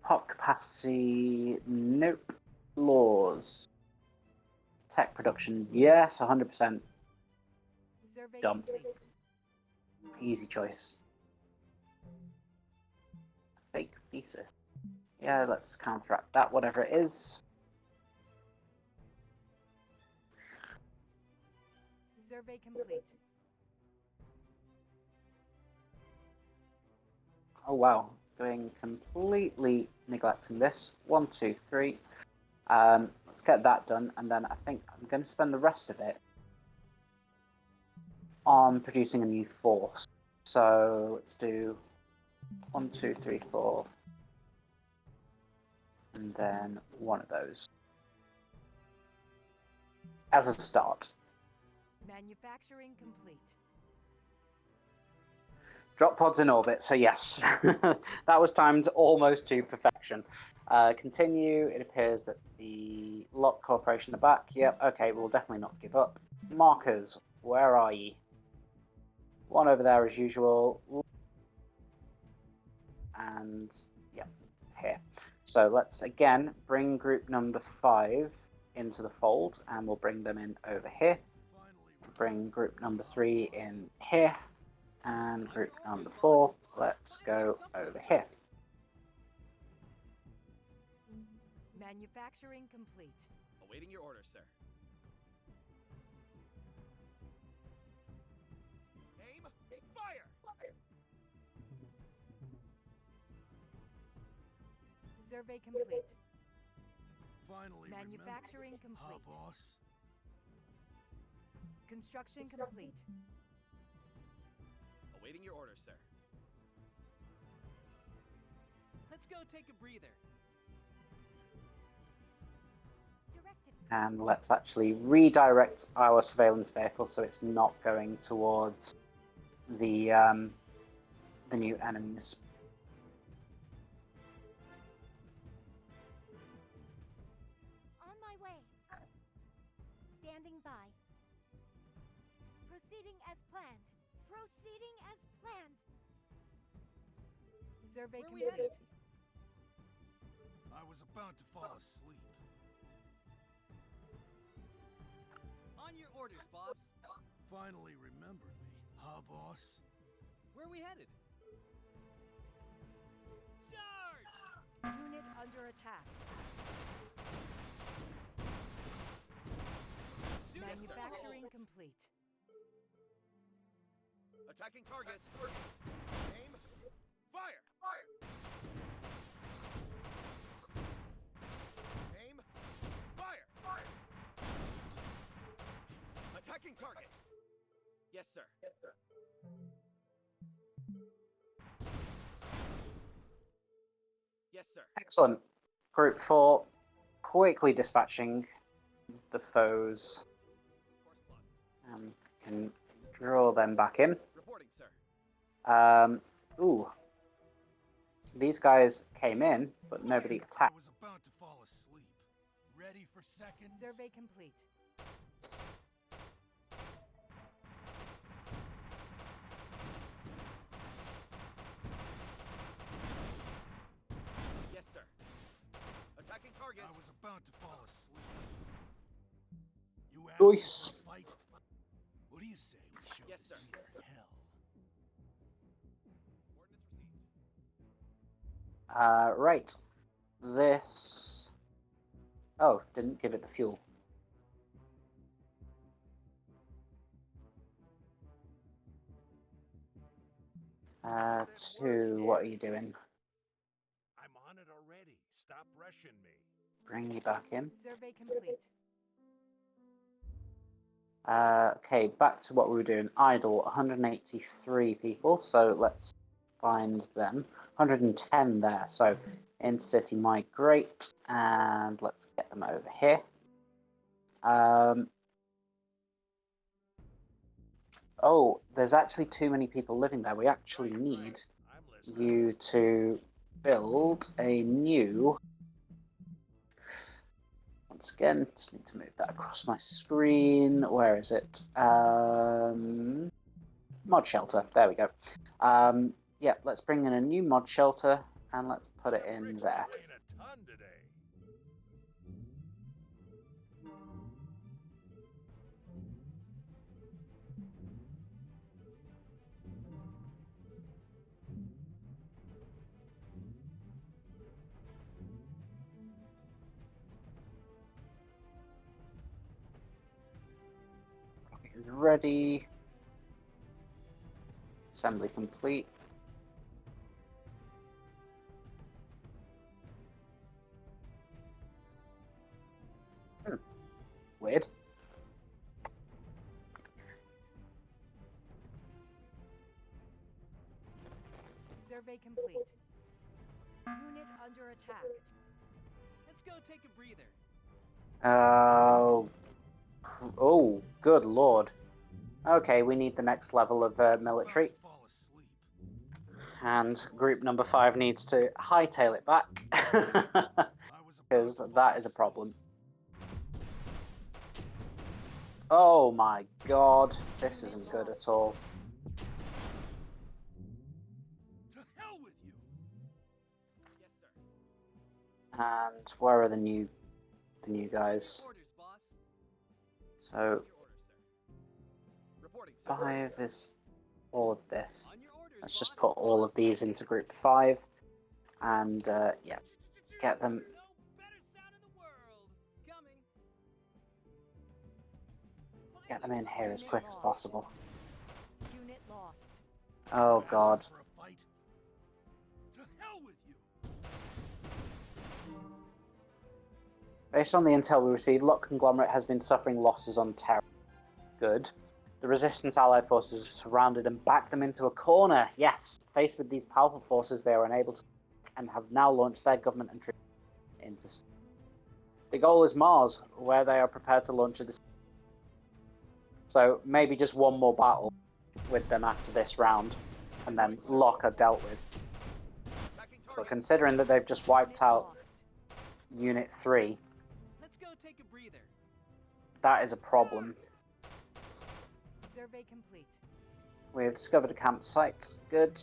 Pop capacity, nope. Laws, tech production, yes, 100%. Survey Done. complete. Easy choice. Fake thesis. Yeah, let's counteract that, whatever it is. Survey complete. Oh wow, doing completely neglecting this. 1, 2, 3. Let's get that done, and then I think I'm going to spend the rest of it on producing a new force. So let's do 1, 2, 3, 4, and then one of those as a start. Manufacturing complete. Drop pods in orbit, so yes, that was timed almost to perfection. Continue, it appears that the Lock Corporation are back. Yep, okay, we'll definitely not give up. Markers, where are ye? One over there as usual. And, yep, here. So let's again bring group number 5 into the fold, and we'll bring them in over here. Bring group number 3 in here. And group number 4 let's Finally, go something to over do. here. Manufacturing complete. Awaiting your orders, sir. Aim, fire! Survey complete. Finally, Manufacturing remember. Huh, complete. boss? Construction complete. Awaiting your orders, sir. Let's go take a breather. Directive, And please. let's actually redirect our surveillance vehicle so it's not going towards the new enemies. On my way. Standing by. Proceeding as planned. Proceeding as planned. Survey Where we complete. headed? I was about to fall asleep. On your orders, boss. Finally remembered me. Huh, boss? Where we headed? Charge! Unit under attack. Shoot us, sir. Manufacturing complete. Attacking target. Aim, fire! Aim, fire! Attacking target. Yes, sir. Yes, sir. Excellent. Group 4, quickly dispatching the foes. Course plot. Can draw them back in. Reporting, sir. Ooh. These guys came in, but nobody I attacked. was about to fall asleep. Ready for seconds? Survey complete. Yes, sir. Attacking target. I was about to fall asleep. You asked Nice. for a fight? What do you say we show Yes, this sir. leader hell? Coordinates received. Right. This. Oh, didn't give it the fuel. Two, what are you doing? I'm on it already. Stop rushing me. Bring you back in. Survey complete. Okay, back to what we were doing. Idle, 183 people, so let's find them. 110 there, so intercity migrate, and let's get them over here. Oh, there's actually too many people living there. We actually need I'm listening. you to build a new. Once again, just need to move that across my screen. Where is it? Mod shelter. There we go. Yeah, let's bring in a new mod shelter and let's put it in Bricks there. weighing a ton today. Rocket is ready. Assembly complete. Weird. Survey complete. Unit under attack. Let's go take a breather. Oh, good lord. Okay, we need the next level of military. I was about to fall asleep. And group number 5 needs to hightail it back. I was about Because to fall that is a asleep. problem. Oh my god, this Unit isn't good lost. at all. To hell with you. Yes, sir. And where are the new On your guys? orders, boss. So On your orders, sir. Reporting, sir. 5 is all of this. On your orders, Let's just put all of these into group 5, and yeah, get them. No better sound in the world. Coming. Get them in here as quick as possible. Unit lost. Oh god. For a fight? To hell with you! Based on the intel we received, Lot Conglomerate has been suffering losses on terror. Good. The Resistance Allied forces have surrounded and backed them into a corner. Yes, faced with these powerful forces, they are unable to and have now launched their government and troops into space. The goal is Mars, where they are prepared to launch a. So maybe just one more battle with them after this round, and then Locke are dealt with. But considering that they've just wiped out Unit 3, Let's go take a breather. that is a problem. Survey complete. We have discovered a campsite. Good.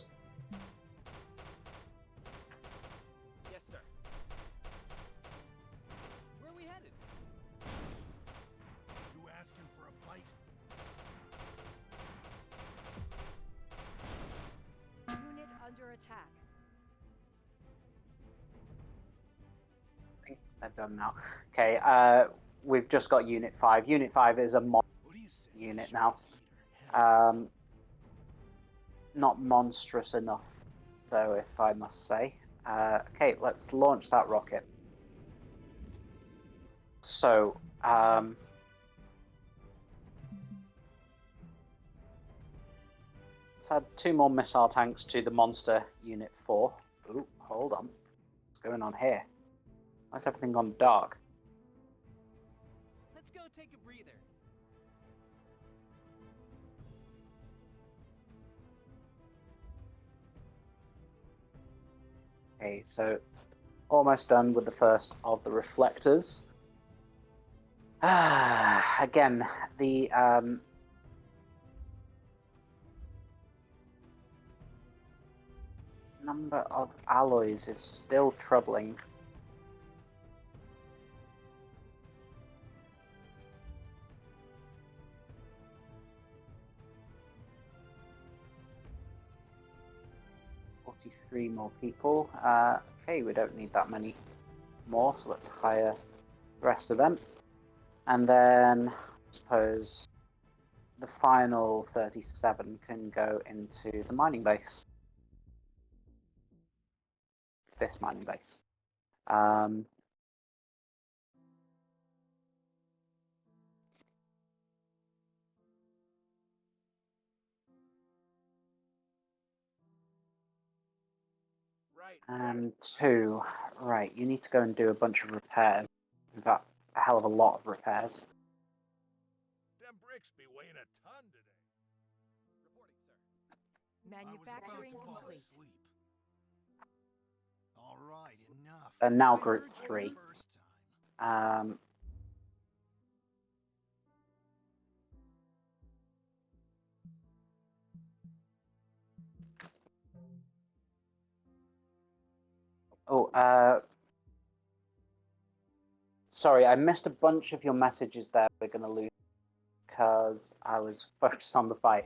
Yes, sir. Where are we headed? You asking for a fight? Unit under attack. I think they're done now. Okay, we've just got Unit 5. Unit 5 is a mod What do you say? unit Show now. this leader hell. Not monstrous enough, though, if I must say. Okay, let's launch that rocket. So, let's add 2 more missile tanks to the monster Unit 4. Ooh, hold on. What's going on here? Why's everything gone dark? Let's go take a breather. Okay, so almost done with the first of the reflectors. Again, the number of alloys is still troubling. Three more people. Okay, we don't need that many more, so let's hire the rest of them. And then, I suppose, the final 37 can go into the mining base. This mining base. And 2, right, you need to go and do a bunch of repairs. In fact, a hell of a lot of repairs. Them bricks be weighing a ton today. Reporting, sir. Manufacturing I was about to fall complete. asleep. All right, enough. And now I group heard you 3. the first time. Sorry, I missed a bunch of your messages there. We're going to lose because I was focused on the fight.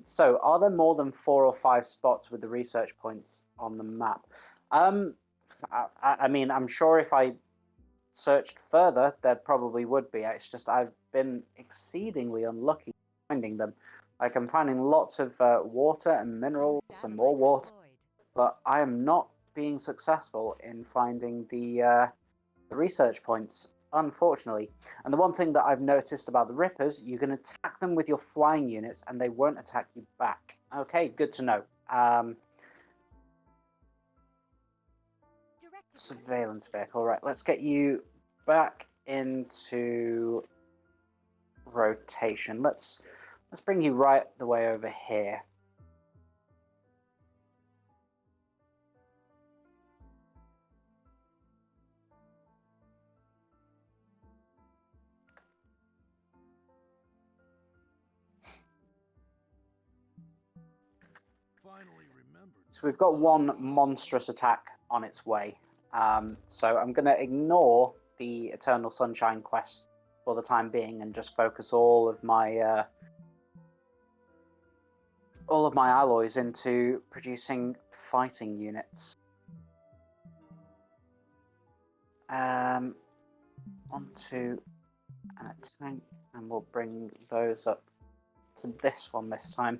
So, are there more than 4 or 5 spots with the research points on the map? I mean, I'm sure if I searched further, there probably would be. It's just I've been exceedingly unlucky finding them. Like, I'm finding lots of water and minerals and more Satellite water, deployed. but I am not being successful in finding the research points, unfortunately. And the one thing that I've noticed about the Rippers, you can attack them with your flying units and they won't attack you back. Okay, good to know. Directed Surveillance vehicle, right, let's get you back into rotation. Let's bring you right the way over here. Finally remembered. So we've got one monstrous attack on its way. So I'm going to ignore the Eternal Sunshine quest for the time being and just focus all of my all of my alloys into producing fighting units. Onto a tank, and we'll bring those up to this one this time.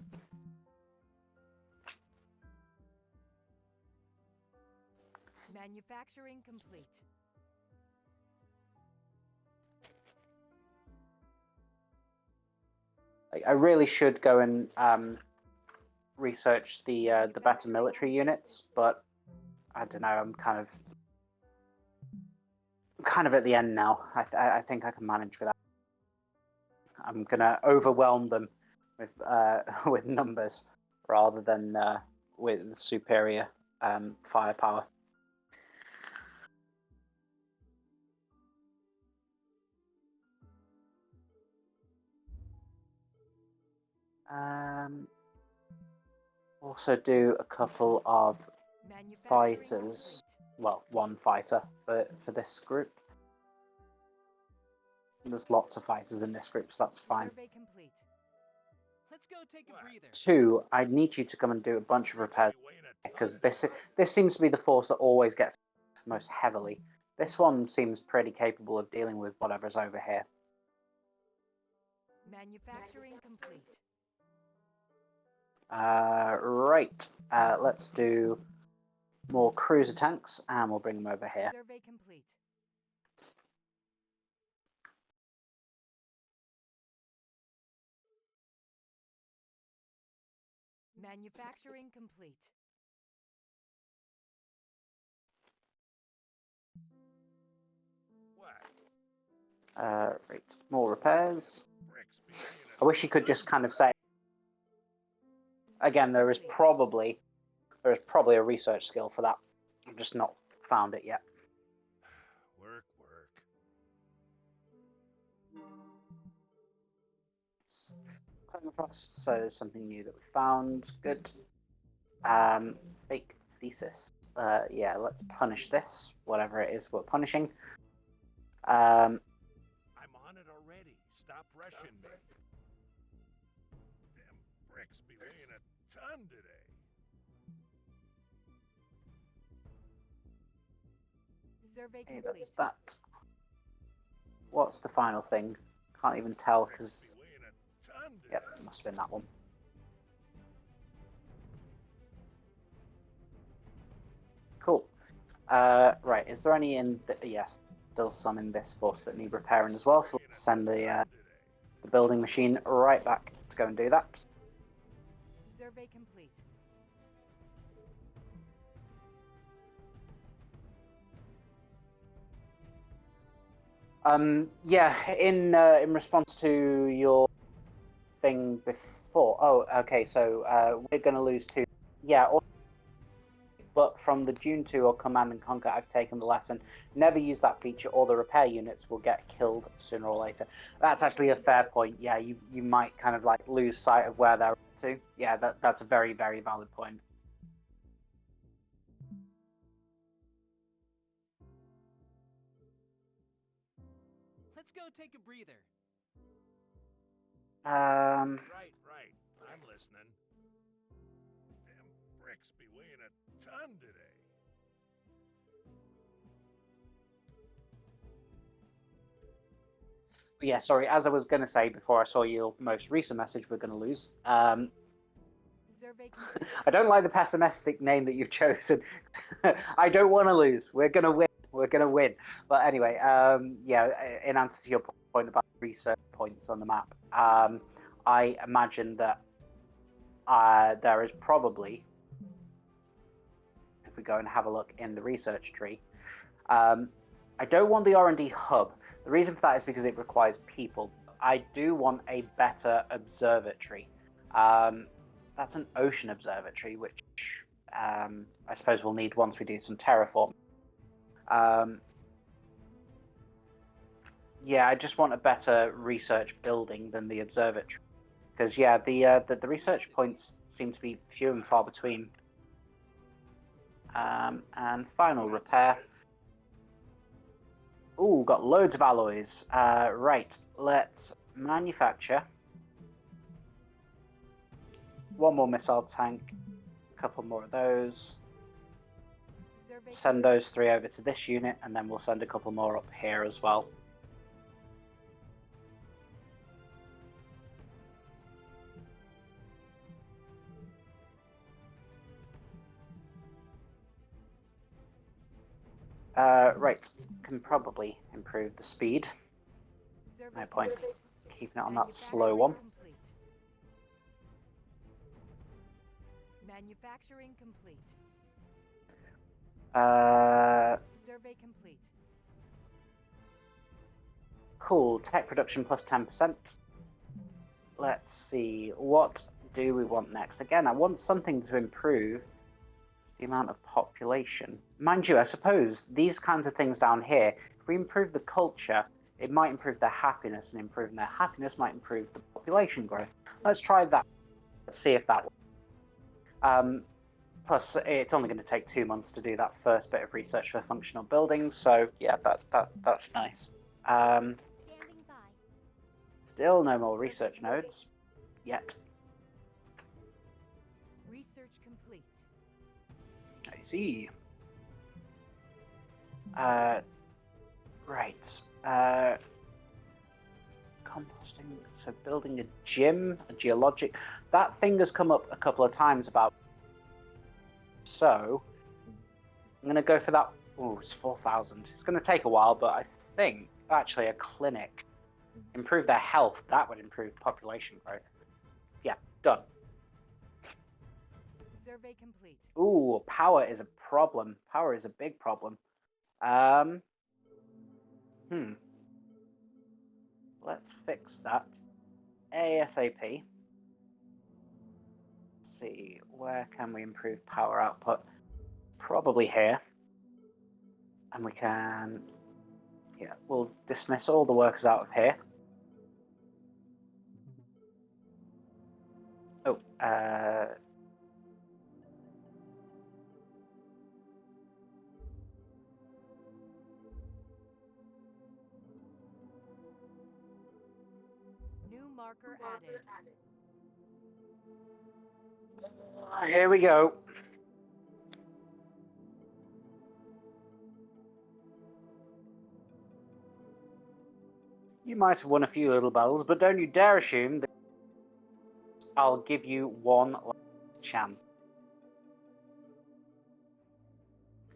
Manufacturing complete. I really should go and research the better military units, but I don't know. I'm kind of at the end now. I think I can manage with that. I'm gonna overwhelm them with with numbers rather than with superior firepower. Also do a couple of fighters. Well, one fighter for this group. There's lots of fighters in this group, so that's fine. Survey complete. Let's go take a breather. 2, I need you to come and do a bunch of repairs, because this seems to be the force that always gets most heavily. This one seems pretty capable of dealing with whatever's over here. Manufacturing complete. Right. Let's do more cruiser tanks, and we'll bring them over here. Survey complete. Manufacturing complete. Right. More repairs. I wish you could just kind of say. Again, there is probably a research skill for that. I've just not found it yet. Work. Permafrost, so something new that we found. Good. Fake thesis. Yeah, let's punish this, whatever it is we're punishing. I'm on it already. Stop rushing me. Them bricks be weighing a ton today. Survey Okay, complete. that's that. What's the final thing? Can't even tell because. Yep, it must have been that one. Cool. Right, is there any in? Yes, still some in this force that need repairing as well. So let's send the building machine right back to go and do that. Survey complete. Yeah, in response to your thing before. Oh, okay. So we're going to lose 2. Yeah. But from the June 2 or Command and Conquer, I've taken the lesson. Never use that feature, or the repair units will get killed sooner or later. That's actually a fair point. Yeah, you might kind of like lose sight of where they're up to. Yeah, that's a very, very valid point. Let's go take a breather. Right. I'm listening. Them bricks be weighing a ton today. Yeah, sorry. As I was going to say before I saw your most recent message, we're going to lose. Survey complete. I don't like the pessimistic name that you've chosen. I don't want to lose. We're going to win. We're going to win. But anyway, yeah, in answer to your point about research points on the map, I imagine that there is probably, if we go and have a look in the research tree, I don't want the R&D hub. The reason for that is because it requires people. I do want a better observatory. That's an ocean observatory, which I suppose we'll need once we do some terraform. Yeah, I just want a better research building than the observatory, because yeah, the research points seem to be few and far between. And final repair. Ooh, got loads of alloys. Right, let's manufacture one more missile tank, a couple more of those. Survey Send those 3 over to this unit, and then we'll send a couple more up here as well. Right, can probably improve the speed. Survey No point complete. keeping it on that slow one. Manufacturing complete. Survey complete. Cool, tech production plus 10%. Let's see, what do we want next? Again, I want something to improve the amount of population. Mind you, I suppose these kinds of things down here, if we improve the culture, it might improve their happiness, and improving their happiness might improve the population growth. Let's try that. Let's see if that works. Plus, it's only going to take 2 months to do that first bit of research for functional buildings, so yeah, that's nice. Standing by. Still no more research nodes yet. Research complete. I see. Right. Composting. So building a gym, a geologic. That thing has come up a couple of times about. So I'm gonna go for that. Oh, it's 4,000. It's gonna take a while, but I think actually a clinic. Improve their health. That would improve population growth. Yeah, done. Survey complete. Ooh, power is a problem. Power is a big problem. Let's fix that ASAP. Let's see, where can we improve power output? Probably here. And we can, yeah, we'll dismiss all the workers out of here. Oh, New marker added. here we go. You might have won a few little battles, but don't you dare assume that I'll give you one last chance.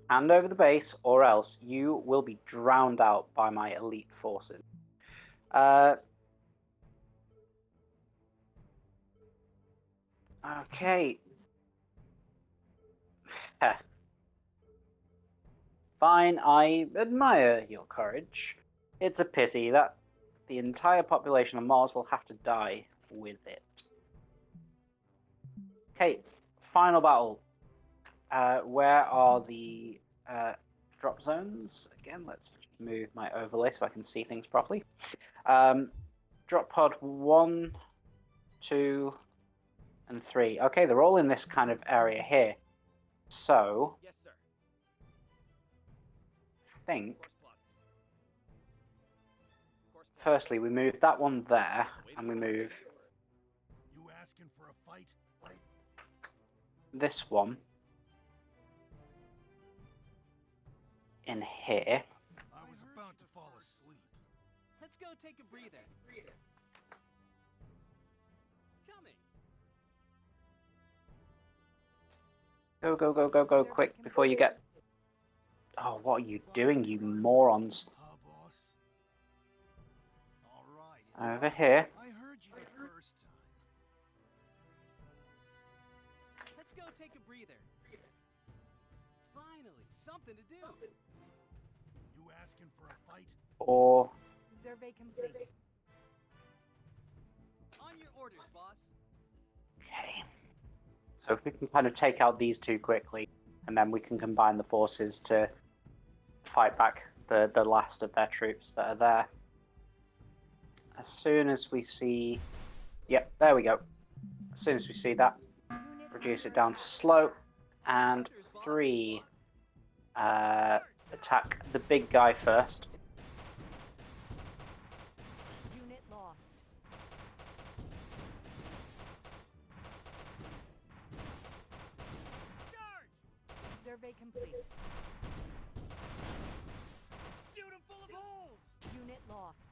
Hand over the base, or else you will be drowned out by my elite forces. Okay. Fine, I admire your courage. It's a pity that the entire population of Mars will have to die with it. Okay, final battle. Where are the drop zones? Again, let's move my overlay so I can see things properly. Drop pod 1, 2, and 3. Okay, they're all in this kind of area here. So, Yes, sir. I think, Course plot. Course plot. firstly, we move that one there, and we move You asking for a fight? this one in here. I was about to fall asleep. Let's go take a breather. Coming. Go, go, go, go, go, Survey quick, before you complete. get... Oh, what are you doing, you morons? Huh, boss? All right. Over here. I heard you the first time. Let's go take a breather. Finally, something to do. You asking for a fight? Or... Survey complete. On your orders, boss. Okay. So if we can kind of take out these two quickly, and then we can combine the forces to fight back the last of their troops that are there. As soon as we see... Yep, there we go. As soon as we see that, Unit reduce it under down to attack. slow, and 3 attack the big guy first. Unit lost. Survey complete. Shoot him full of holes! Unit lost.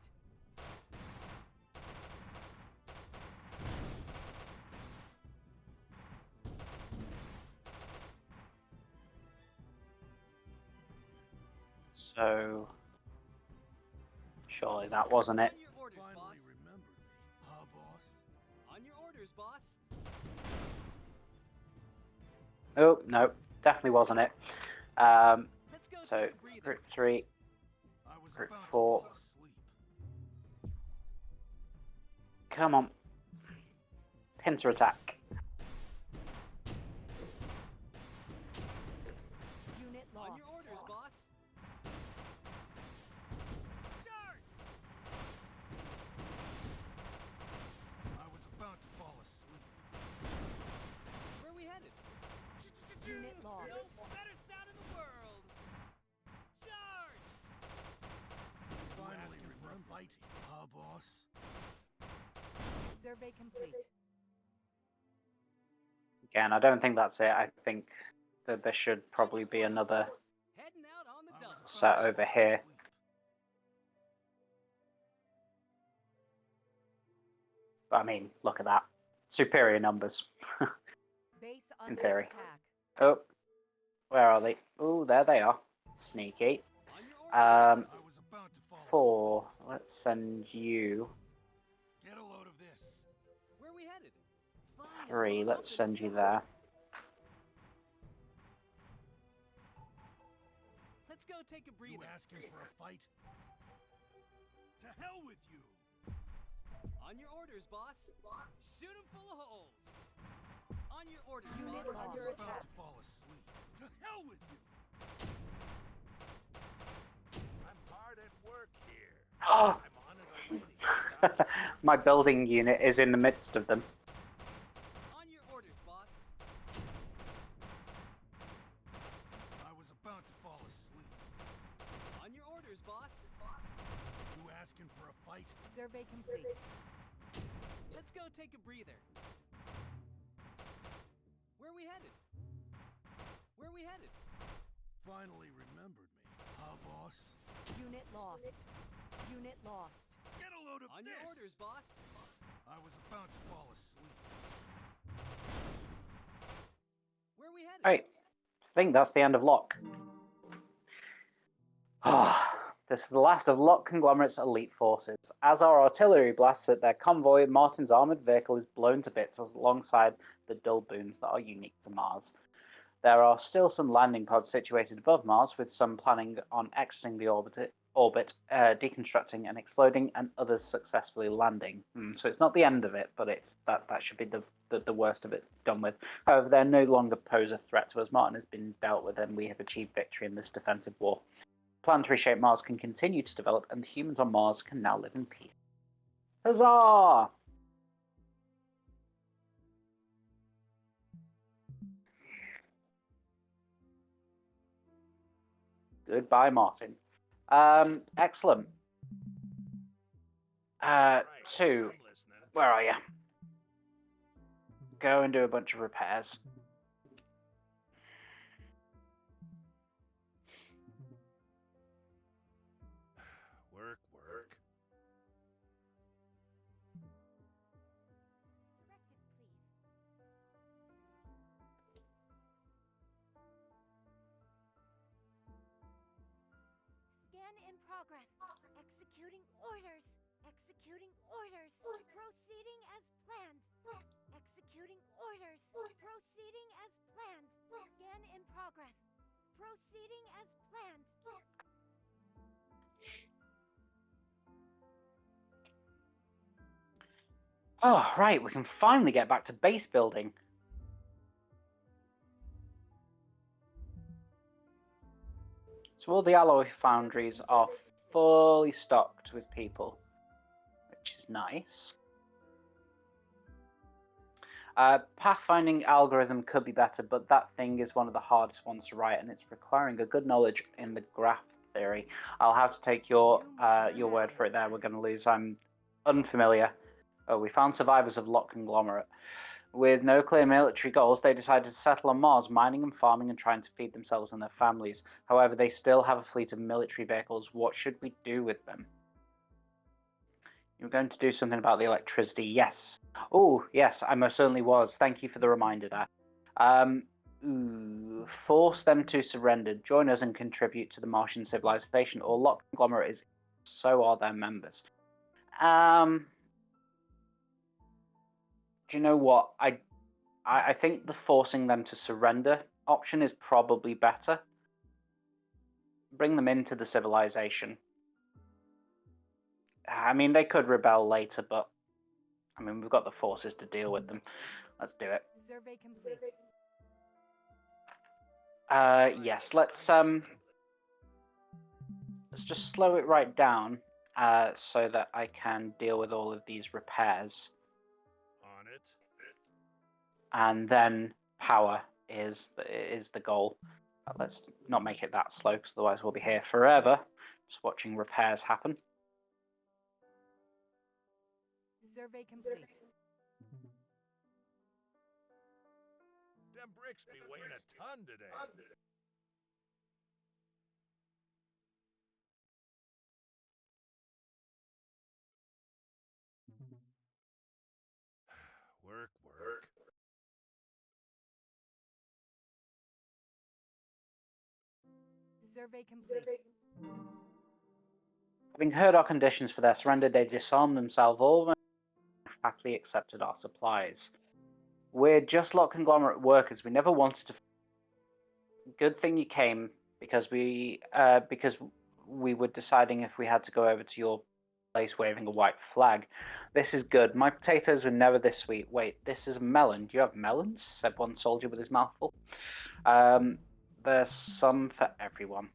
So, surely that wasn't it. On your orders, Finally boss. remembered me, huh, boss? On your orders, boss. Oh, no, definitely wasn't it. Let's go So, take a breather. group 3, I was Group about to 4. fall asleep. Come on. Pincer attack. Unit lost. On your orders, boss. Charge! I was about to fall asleep. Where are we headed? Unit lost. No better sound in the world. Charge! Finally remembered, fight, huh, boss? Survey complete. Again, I don't think that's it. I think that there should On probably your be orders, another boss. Heading out on the I double. was set about to over fall here. asleep. But I mean, look at that. Superior numbers. Base In under theory. attack. Oh, where are they? Oh, there they are. Sneaky. On your orders, boss. I was about to fall 4. Let's send you. asleep. Get a load of this. Where are we headed? Finally, 3. Let's something send to you do. there. Let's go take a You breather. asking for a fight? To hell with you! On your orders, boss. Shoot him full of holes. On your orders, Unit boss. I lost. was Under about attack. to fall asleep. To hell with you! I'm hard at work here. Oh! I'm on it already. My building unit is in the midst of them. On your orders, boss. I was about to fall asleep. On your orders, boss. You asking for a fight? Survey complete. Let's go take a breather. Where are we headed? Where are we headed? Finally remembered me, huh, boss? Unit lost. Unit lost. Get a load of On this! your orders, boss. I was about to fall asleep. Where are we headed? Right. I think that's the end of Locke. This is the last of Locke Conglomerate's elite forces. As our artillery blasts at their convoy, Martin's armoured vehicle is blown to bits alongside the dull booms that are unique to Mars. There are still some landing pods situated above Mars, with some planning on exiting the orbit, deconstructing and exploding, and others successfully landing. So it's not the end of it, but that should be the worst of it done with. However, they no longer pose a threat to us. Martin has been dealt with, and we have achieved victory in this defensive war. Plan to reshape Mars can continue to develop, and the humans on Mars can now live in peace. Huzzah! Goodbye, Martin. Excellent. Two. I'm listening. Where are you? Go and do a bunch of repairs. Work. Directive, please. Scan in progress. Executing orders. Executing orders. Proceeding as planned. Executing orders. Proceeding as planned. Scan in progress. Proceeding as planned. Oh, right, we can finally get back to base building. So all the alloy foundries are fully stocked with people, which is nice. Pathfinding algorithm could be better, but that thing is one of the hardest ones to write, and it's requiring a good knowledge in the graph theory. I'll have to take your word for it there. We're going to lose. I'm unfamiliar. Oh, we found survivors of Locke Conglomerate. With no clear military goals, they decided to settle on Mars, mining and farming and trying to feed themselves and their families. However, they still have a fleet of military vehicles. What should we do with them? You were going to do something about the electricity. Yes. Oh, yes, I most certainly was. Thank you for the reminder there. Force them to surrender. Join us and contribute to the Martian civilization, or lock conglomerate is. So are their members. Do you know what? I think the forcing them to surrender option is probably better. Bring them into the civilization. I mean, they could rebel later, but I mean, we've got the forces to deal with them. Let's do it. Survey complete. Yes, let's just slow it right down so that I can deal with all of these repairs. On it. And then power is the goal. Let's not make it that slow, because otherwise we'll be here forever, just watching repairs happen. Survey complete. Them bricks be weighing a ton today. Work, work. Survey complete. Having heard our conditions for their surrender, they disarmed themselves all and happily accepted our supplies. We're just lot conglomerate workers. We never wanted to. Good thing you came, because we were deciding if we had to go over to your place waving a white flag. This is good. My potatoes were never this sweet. Wait, this is a melon. Do you have melons? Said one soldier with his mouth full. There's some for everyone.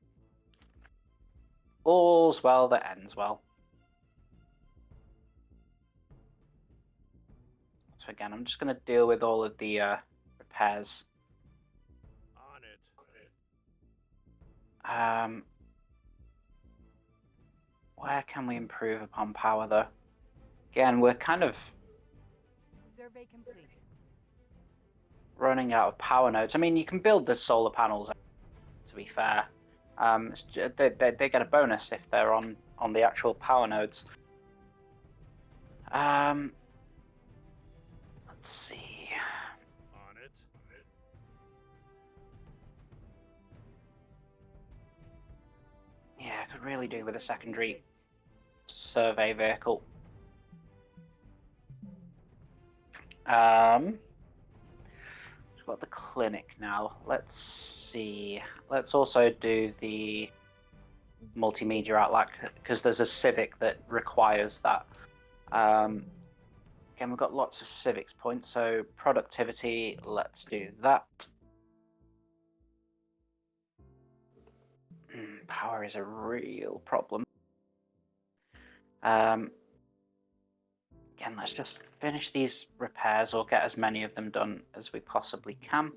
All's well that ends well. So again, I'm just going to deal with all of the repairs. On it. Where can we improve upon power, though? Again, we're kind of Survey complete. running out of power nodes. I mean, you can build the solar panels, to be fair. They get a bonus if they're on the actual power nodes. Let's see. On it. Yeah, I could really do with a Research secondary complete. survey vehicle. We've got the clinic now. Let's see. Let's also do the multimedia outlet, because there's a civic that requires that. Again, we've got lots of civics points, so productivity, let's do that. Power is a real problem. Again, let's just finish these repairs or get as many of them done as we possibly can.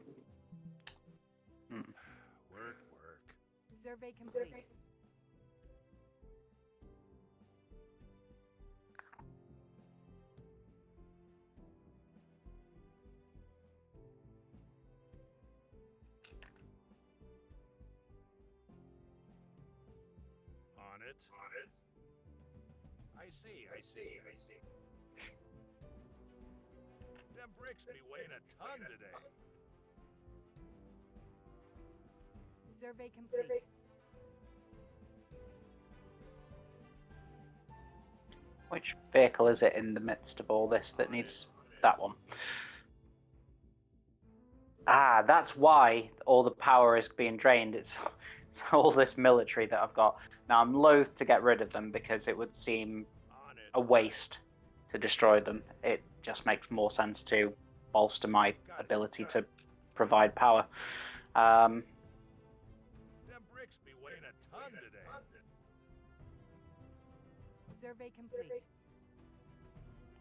Work, work. Survey complete. On it. On it. I see, I see, I see. Them bricks be weighing a ton today. Survey complete. Which vehicle is it in the midst of all this that needs that one? Ah, that's why all the power is being drained. It's all this military that I've got. Now, I'm loath to get rid of them because it would seem On it. a waste to destroy them. It just makes more sense to bolster my ability to provide power. Them bricks be weighing a ton today. Survey complete.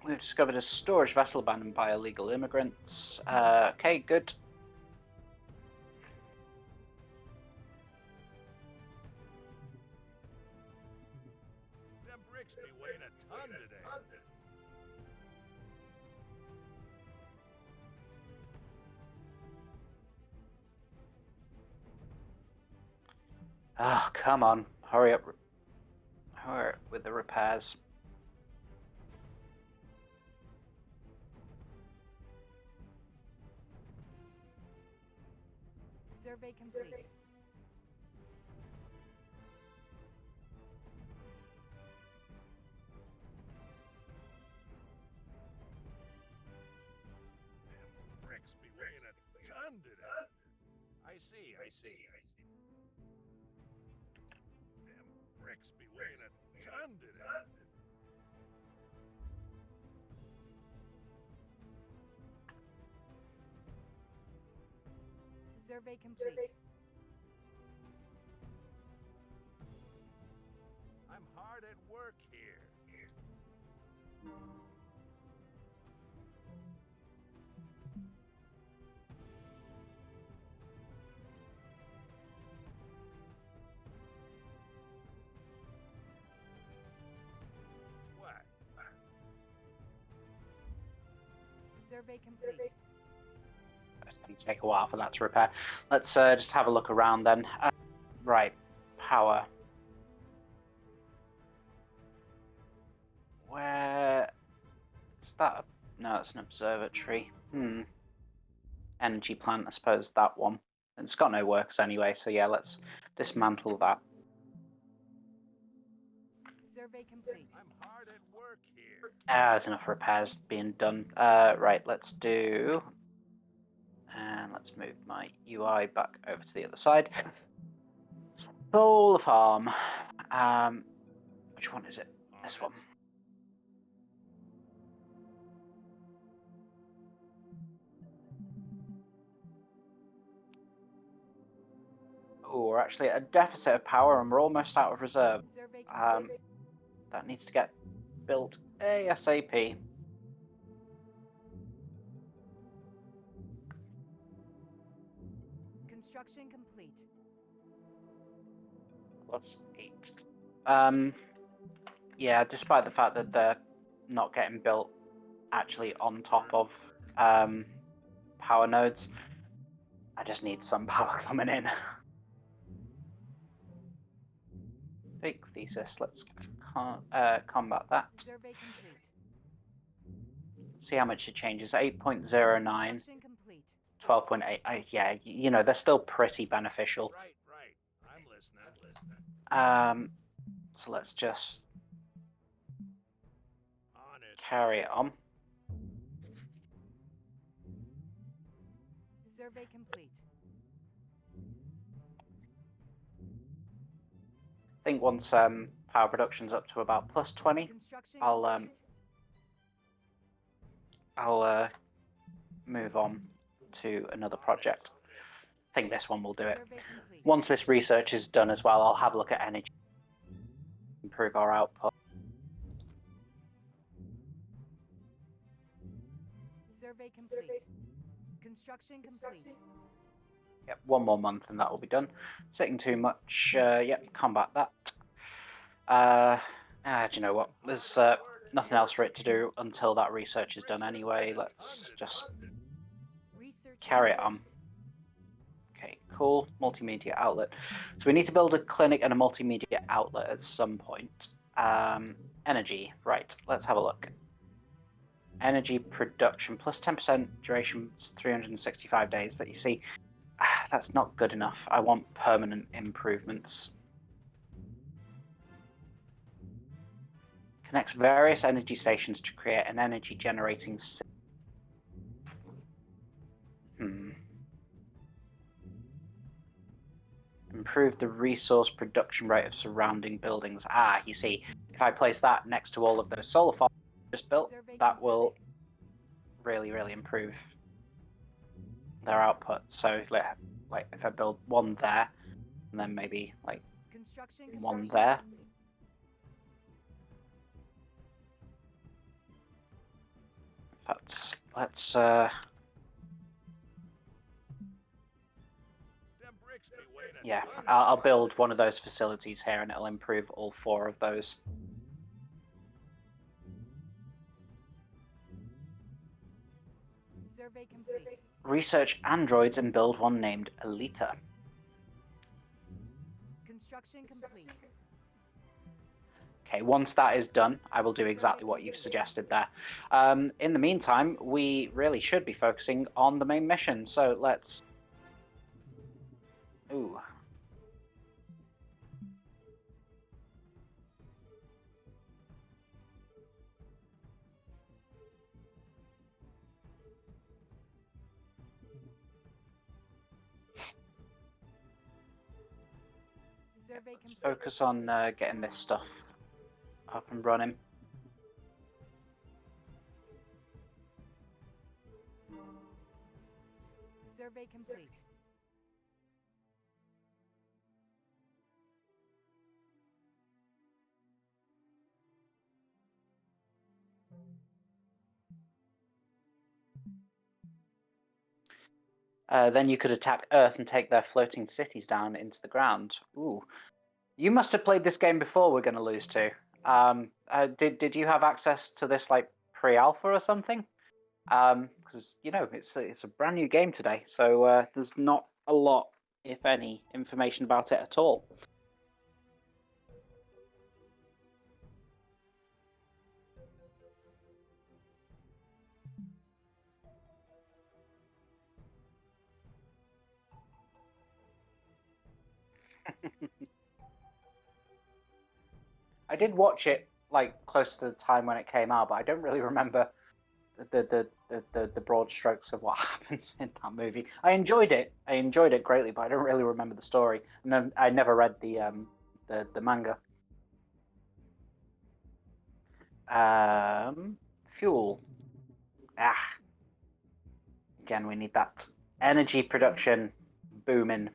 We've discovered a storage vessel abandoned by illegal immigrants. Okay, good. Them bricks be weighing a ton today. Oh, come on. Hurry up. Hurry up with the repairs. Survey complete. Them bricks be weighing a ton today. I see. Them bricks be weighing a ton today. Survey complete. I'm hard at work here. What? Survey complete. It's going to take a while for that to repair. Let's just have a look around then. Right, power. Where is that? No, it's an observatory. Energy plant, I suppose that one. It's got no works anyway, so yeah, let's dismantle that. Survey complete. I'm hard at work here. There's enough repairs being done. Right, let's do... And let's move my UI back over to the other side. Solar farm. Which one is it? This one. Oh, we're actually at a deficit of power and we're almost out of reserve. Survey complete. That needs to get built ASAP. Construction complete. +8. Yeah, despite the fact that they're not getting built actually on top of power nodes, I just need some power coming in. Big thesis. Let's combat that. Survey complete. See how much it changes. 8.09, Construction complete. 12.8. Yeah, you know, they're still pretty beneficial. Right. I'm listening. So let's just On it. carry it on. Survey complete. I think once power production's up to about +20, Construction I'll complete. move on to another project. I think this one will do it. Survey complete. Once this research is done as well, I'll have a look at energy, improve our output. Survey complete. Construction complete. Yep, one more month and that will be done. Sitting too much, yep, combat that. Do you know what? There's nothing else for it to do until that research is done anyway. Let's just Research carry it complete. on. Okay, cool. Multimedia outlet. So we need to build a clinic and a multimedia outlet at some point. Energy, right, let's have a look. Energy production plus 10% duration, 365 days. That you see, that's not good enough. I want permanent improvements. Connects various energy stations to create an energy generating system. Improve the resource production rate of surrounding buildings. You see, if I place that next to all of those solar farms just built, Survey that complete. will really improve their output. So like if I build one there and then maybe like Construction one complete. there. Let's Them bricks be weighing a yeah, ton I'll today. build one of those facilities here and it'll improve all 4 of those. Survey complete. Research androids and build one named Alita. Construction complete. Okay, once that is done, I will do exactly what you've suggested there. In the meantime, we really should be focusing on the main mission. So let's... Ooh. Survey complete. Focus on getting this stuff up and running. Survey complete. Then you could attack Earth and take their floating cities down into the ground. Ooh. You must have played this game before we're going to lose to. Did you have access to this like pre-alpha or something? Because you know it's a brand new game today, so there's not a lot, if any, information about it at all. I did watch it like close to the time when it came out, but I don't really remember the broad strokes of what happens in that movie. I enjoyed it. I enjoyed it greatly, but I don't really remember the story. And then I never read the manga. Fuel. Again, we need that energy production booming.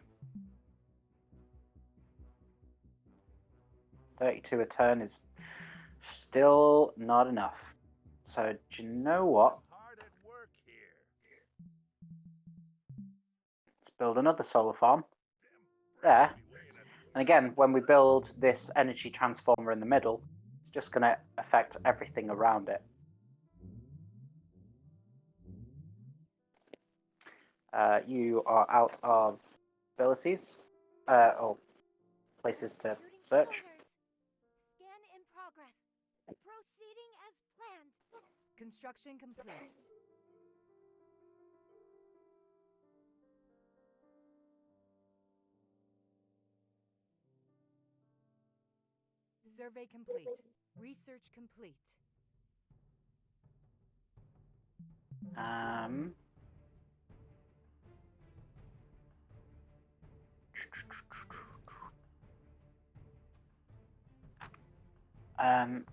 32 a turn is still not enough. So do you know what? Hard at work here. Let's build another solar farm Them there. brats be weighing a And again, ton. when we build this energy transformer in the middle, it's just going to affect everything around it. You are out of abilities or places to Executing search. orders. Scan in progress. Proceeding as planned. Construction complete. Survey complete. Research complete.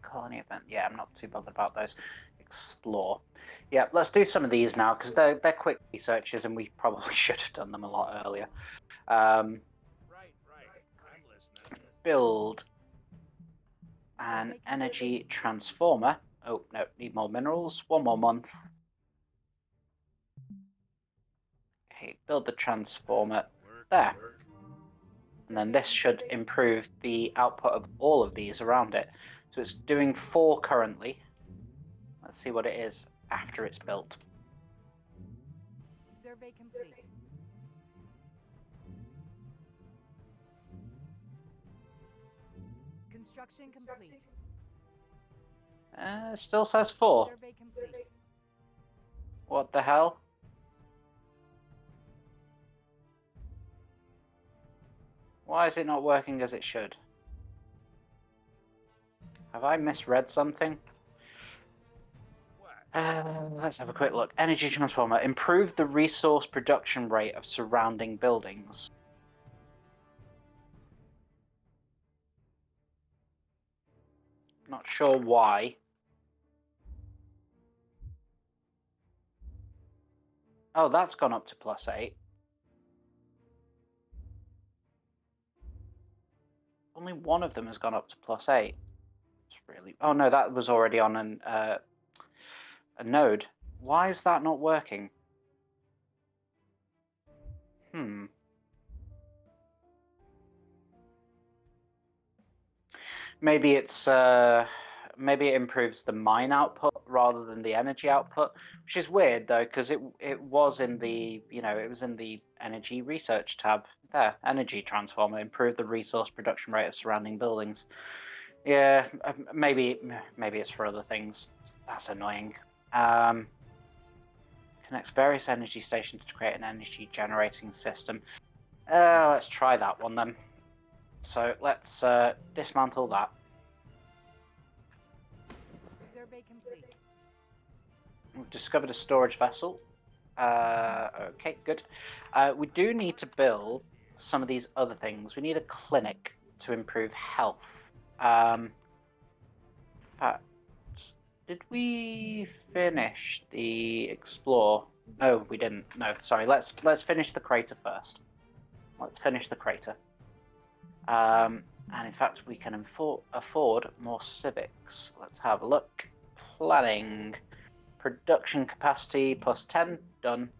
Colony event. Yeah, I'm not too bothered about those. Explore. Yeah, let's do some of these now because they're quick researches and we probably should have done them a lot earlier. Right. I'm listening. Build an Survey complete. energy transformer. Oh no, need more minerals. One more month. Okay, build the transformer there. And then Survey this should complete. improve the output of all of these around it. So it's doing 4 currently. Let's see what it is after it's built. Survey complete. Construction complete. Still says 4. Survey complete. What the hell? Why is it not working as it should? Have I misread something? Let's have a quick look. Energy transformer. Improve the resource production rate of surrounding buildings. Not sure why. Oh, that's gone up to +8. Only one of them has gone up to +8. It's really... Oh no, that was already on a node. Why is that not working? Maybe it's maybe it improves the mine output rather than the energy output, which is weird though, because it was in the it was in the energy research tab there. Energy transformer, improve the resource production rate of surrounding buildings. Yeah, maybe it's for other things. That's annoying. Connects various energy stations to create an energy generating system. Let's try that one then. So let's dismantle that. Survey complete. We've discovered a storage vessel. Okay, good. We do need to build some of these other things. We need a clinic to improve health. In fact, did we finish the explore? Oh, we didn't. No, sorry. Let's finish the crater first. Let's finish the crater. And in fact, we can afford more civics. Let's have a look. Planning. Production capacity plus 10. Done.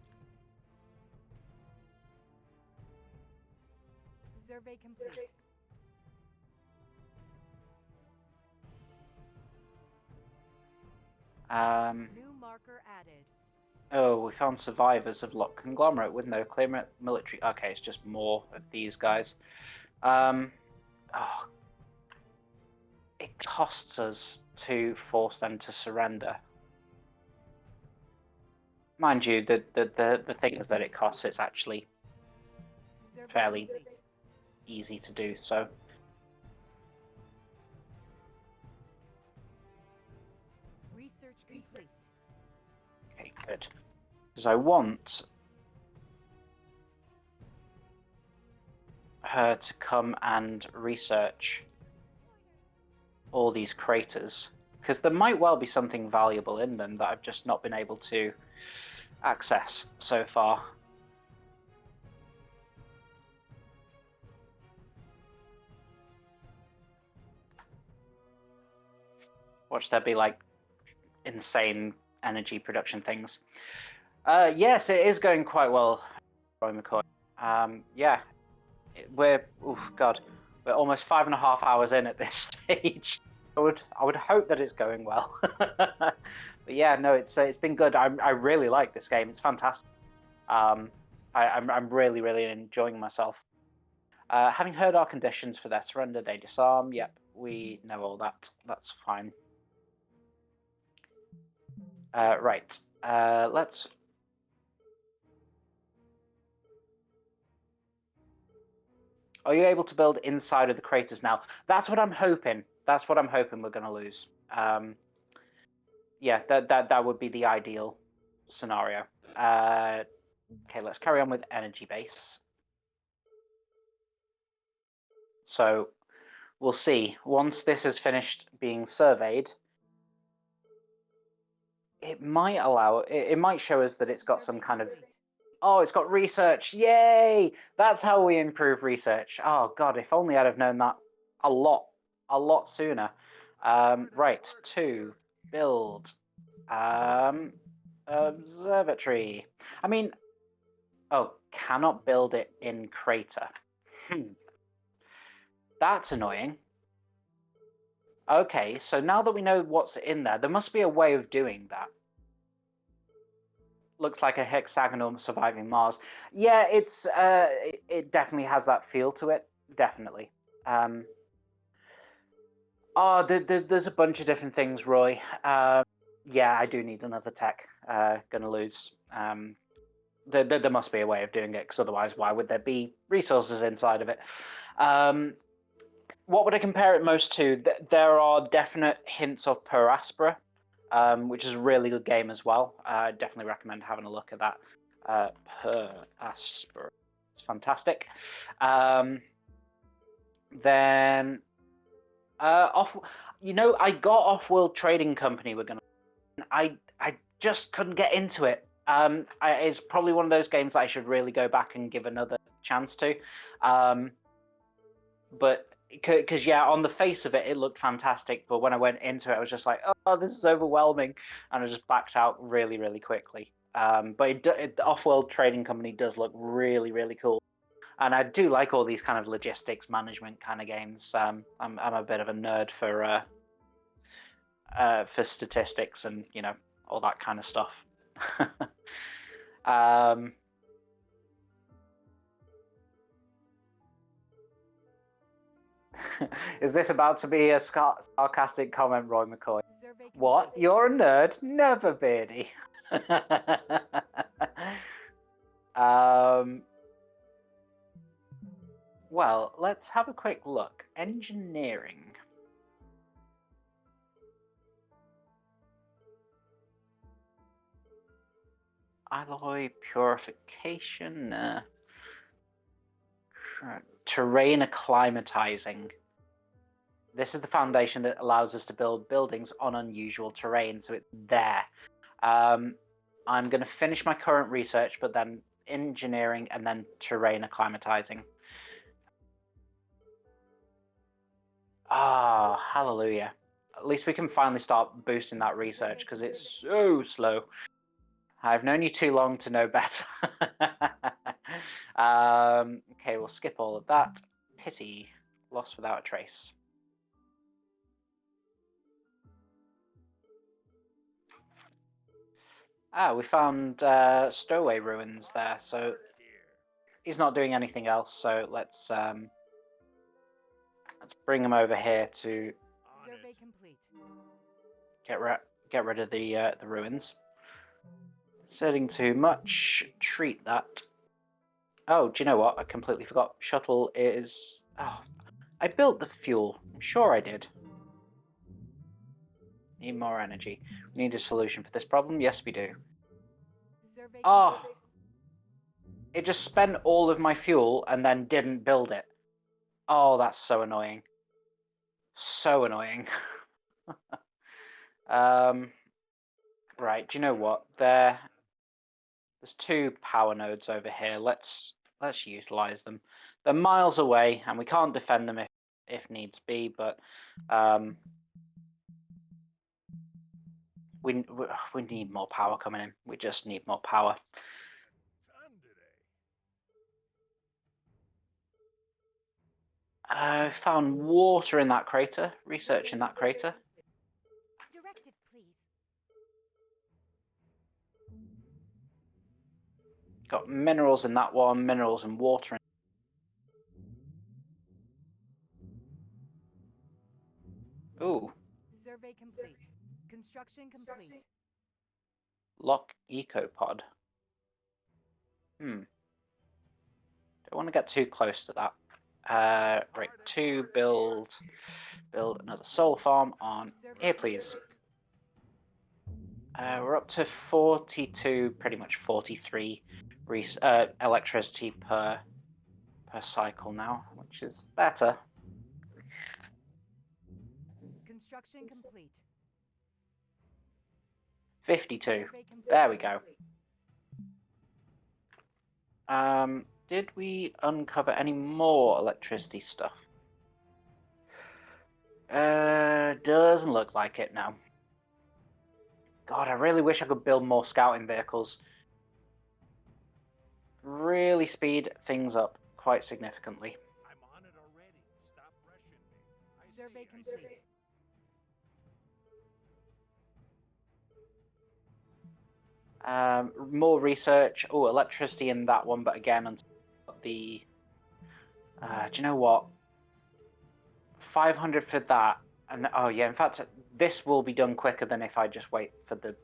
Survey complete. New marker added. Oh, we found survivors of Lock Conglomerate with no clear military. Okay, it's just more of these guys. Oh, it costs us to force them to surrender. Mind you, the thing is that it costs. It's actually Survey fairly complete. easy to do so. Research complete. Okay, good. Because I want her to come and research all these craters, because there might well be something valuable in them that I've just not been able to access so far. Watch there be like insane energy production things. Yes, it is going quite well, Roy McCoy. Yeah, we're God, we're almost 5.5 hours in at this stage. I would hope that it's going well. But yeah, no, it's been good. I really like this game. It's fantastic. I'm really enjoying myself. Having heard our conditions for their surrender, they disarm. Yep, we know all that. That's fine. Right. Let's. Are you able to build inside of the craters now? That's what I'm hoping. That's what I'm hoping we're going to lose. Yeah, that would be the ideal scenario. Okay, let's carry on with energy base. So we'll see. Once this is finished being surveyed, it might allow it might show us that it's got some kind of. Oh, it's got research. Yay! That's how we improve research. Oh God, if only I'd have known that a lot sooner. Right, to build observatory. I mean, oh, cannot build it in crater. That's annoying. Okay, so now that we know what's in there, there must be a way of doing that. Looks like a hexagonal surviving Mars. Yeah, it's it definitely has that feel to it. Definitely. There's a bunch of different things, Roy. Yeah, I do need another tech. Gonna lose. There must be a way of doing it, because otherwise, why would there be resources inside of it? What would I compare it most to? There are definite hints of Per Aspera, which is a really good game as well. I definitely recommend having a look at that. Per Aspera, it's fantastic. Then off, I got Off-World Trading Company. I just couldn't get into it. It's probably one of those games that I should really go back and give another chance to. But because yeah, on the face of it, it looked fantastic, but when I went into it, I was just like, oh, this is overwhelming, and I just backed out really quickly. But the Off-World Trading Company does look really cool, and I do like all these kind of logistics management kind of games. I'm a bit of a nerd for for statistics and all that kind of stuff. um, is this about to be a sarcastic comment, Roy McCoy? Survey What? complete. You're a nerd? Never, Beardy. Well, let's have a quick look. Engineering. Alloy purification. Terrain acclimatizing. This is the foundation that allows us to build buildings on unusual terrain, so it's there. I'm going to finish my current research, but then engineering and then terrain acclimatizing. Ah, hallelujah. At least we can finally start boosting that research because it's so slow. I've known you too long to know better. Okay, we'll skip all of that. Pity. Lost without a trace. Ah, we found stowaway ruins there, so he's not doing anything else, so let's bring him over here to Survey complete. get rid of the ruins. Setting too much, treat that. Oh, do you know what? I completely forgot. Shuttle is... Oh, I built the fuel. I'm sure I did. Need more energy. We need a solution for this problem. Yes, we do. Survey Oh, complete. it just spent all of my fuel and then didn't build it. Oh, that's so annoying. So annoying. Right, do you know what? There's 2 power nodes over here. Let's utilize them. They're miles away, and we can't defend them if needs be. But we need more power coming in. We just need more power. I found water in that crater. Research in that crater. Directive, please. Got minerals in that one. Minerals and water. Ooh. Survey complete. Construction complete. Lock ecopod. Don't want to get too close to that. Right, 2 build another solar farm on here, please. We're up to 42, pretty much 43 electricity per cycle now, which is better. Construction complete. 52. There we go. Did we uncover any more electricity stuff? Doesn't look like it now. God, I really wish I could build more scouting vehicles. Really speed things up quite significantly. I'm on it already. Stop rushing me. Survey complete. More research. Oh, electricity in that one, but again, on the... do you know what? 500 for that. And oh yeah, in fact, this will be done quicker than if I just wait for the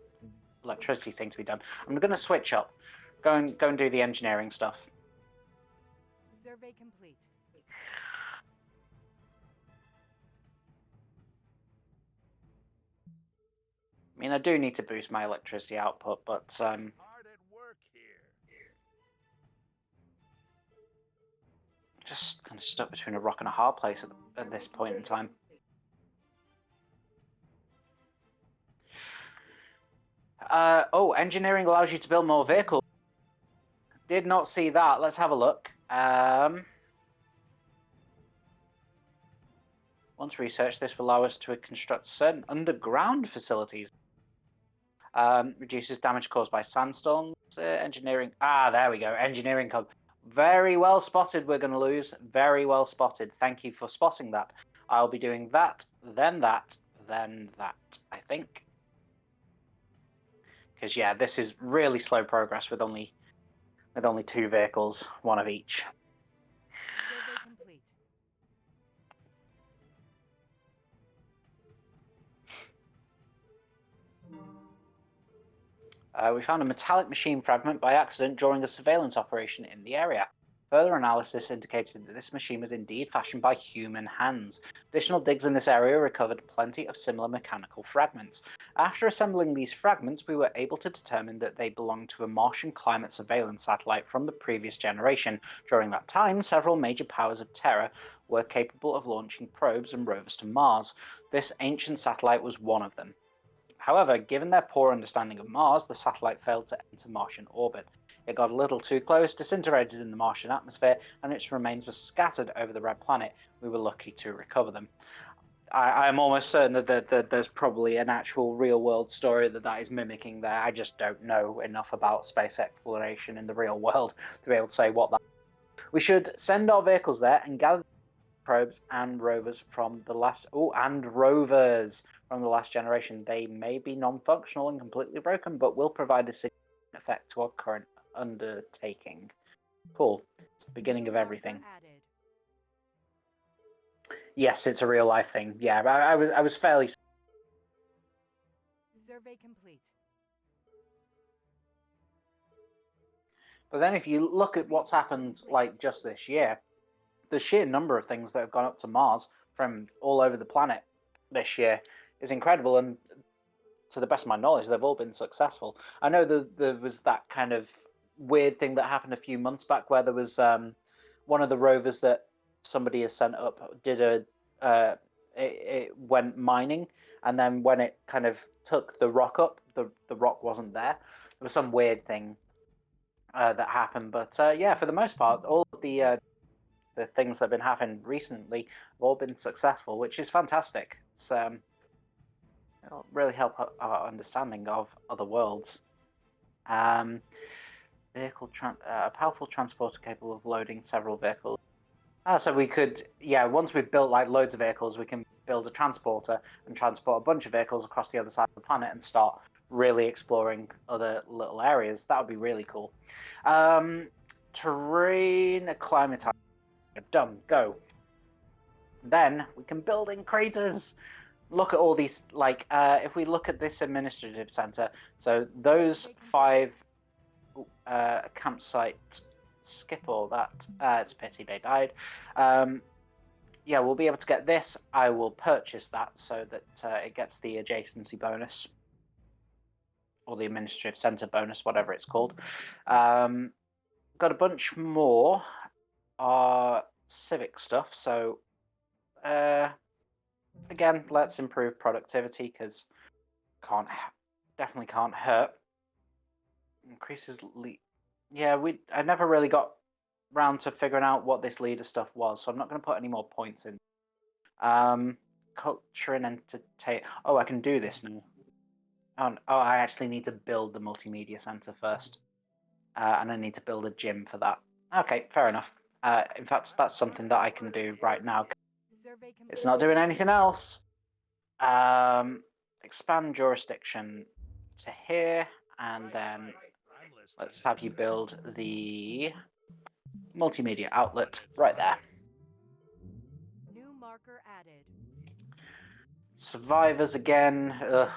electricity thing to be done. I'm going to switch up. Go and do the engineering stuff. Survey complete. I mean, I do need to boost my electricity output, but Hard at work here. just kind of stuck between a rock and a hard place at this point in time. Oh, engineering allows you to build more vehicles. Did not see that. Let's have a look. Once researched, this will allow us to construct certain underground facilities. Reduces damage caused by sandstorms. Engineering. Ah, there we go. Engineering. Very well spotted. We're going to lose. Very well spotted. Thank you for spotting that. I'll be doing that, then that, than that, I think. Because yeah, this is really slow progress with only 2 vehicles, one of each. Survey complete. We found a metallic machine fragment by accident during a surveillance operation in the area. Further analysis indicated that this machine was indeed fashioned by human hands. Additional digs in this area recovered plenty of similar mechanical fragments. After assembling these fragments, we were able to determine that they belonged to a Martian climate surveillance satellite from the previous generation. During that time, several major powers of terror were capable of launching probes and rovers to Mars. This ancient satellite was one of them. However, given their poor understanding of Mars, the satellite failed to enter Martian orbit. It got a little too close, disintegrated in the Martian atmosphere, and its remains were scattered over the red planet. We were lucky to recover them. I'm almost certain that there's probably an actual real-world story that is mimicking there. I just don't know enough about space exploration in the real world to be able to say what that is. We should send our vehicles there and gather probes and rovers from the last generation. They may be non-functional and completely broken, but will provide a significant effect to our current undertaking. Cool. It's the beginning of everything. Added. Yes, it's a real life thing. Yeah, I was fairly. Survey complete. But then if you look at what's happened like just this year, the sheer number of things that have gone up to Mars from all over the planet this year is incredible, and to the best of my knowledge, they've all been successful. I know there was that kind of weird thing that happened a few months back where there was one of the rovers that somebody has sent up did it went mining, and then when it kind of took the rock up, the rock wasn't there. There was some weird thing that happened, but yeah, for the most part, all of the things that have been happening recently have all been successful, which is fantastic. It's it'll really help our understanding of other worlds. A powerful transporter capable of loading several vehicles. So we could, yeah, once we've built like loads of vehicles, we can build a transporter and transport a bunch of vehicles across the other side of the planet and start really exploring other little areas. That would be really cool. Terrain acclimatized. Done. Go. Then we can build in craters. Look at all these, like, if we look at this administrative center, so those 5 campsite, skip all that. It's a pity they died. Yeah, we'll be able to get this. I will purchase that so that it gets the adjacency bonus, or the administrative center bonus, whatever it's called. Got a bunch more civic stuff, so again, let's improve productivity because definitely can't hurt. Increases yeah, I never really got round to figuring out what this leader stuff was, so I'm not going to put any more points in. Culture and entertain. Oh, I can do this now. Oh, I actually need to build the multimedia center first, and I need to build a gym for that. Okay, fair enough. In fact, that's something that I can do right now. It's not doing anything else. Expand jurisdiction to here, and then let's have you build the multimedia outlet right there. New marker added. Survivors again. Ugh.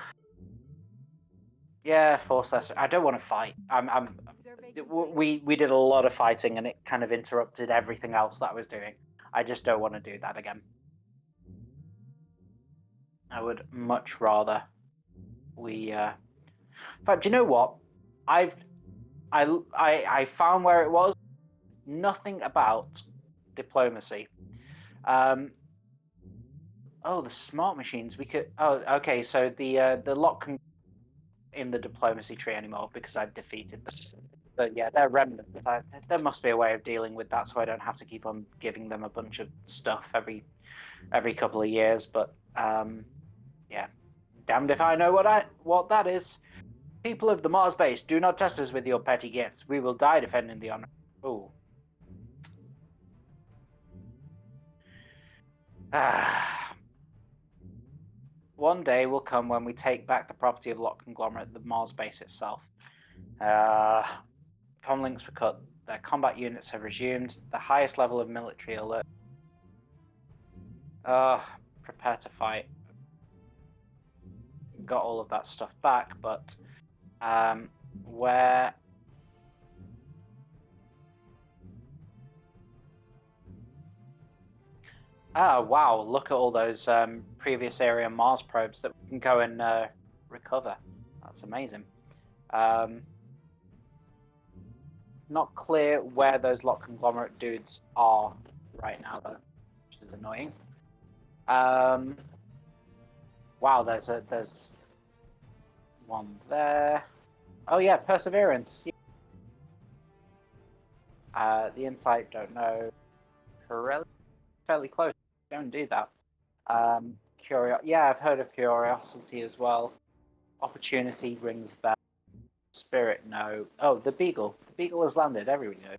Yeah, force less. I don't want to fight. We did a lot of fighting, and it kind of interrupted everything else that I was doing. I just don't want to do that again. I would much rather we. In fact, do you know what? I found where it was. Nothing about diplomacy. Oh, the smart machines. We could. Oh, okay. So the lock can in the diplomacy tree anymore because I've defeated them. But yeah, they're remnants. There must be a way of dealing with that, so I don't have to keep on giving them a bunch of stuff every couple of years. But yeah, damned if I know what that is. People of the Mars base, do not test us with your petty gifts. We will die defending the honor. Oh. One day will come when we take back the property of Lot Conglomerate, the Mars base itself. Comlinks were cut. Their combat units have resumed the highest level of military alert. Prepare to fight. Got all of that stuff back, but where? Ah, wow! Look at all those previous area Mars probes that we can go and recover. That's amazing. Not clear where those Lot Conglomerate dudes are right now, though, which is annoying. Wow, there's one there. Oh yeah, Perseverance. The Insight, don't know. Corelli, fairly close. Don't do that. Yeah, I've heard of Curiosity as well. Opportunity rings bell. Spirit, no. Oh, the Beagle. The Beagle has landed. Everyone knows.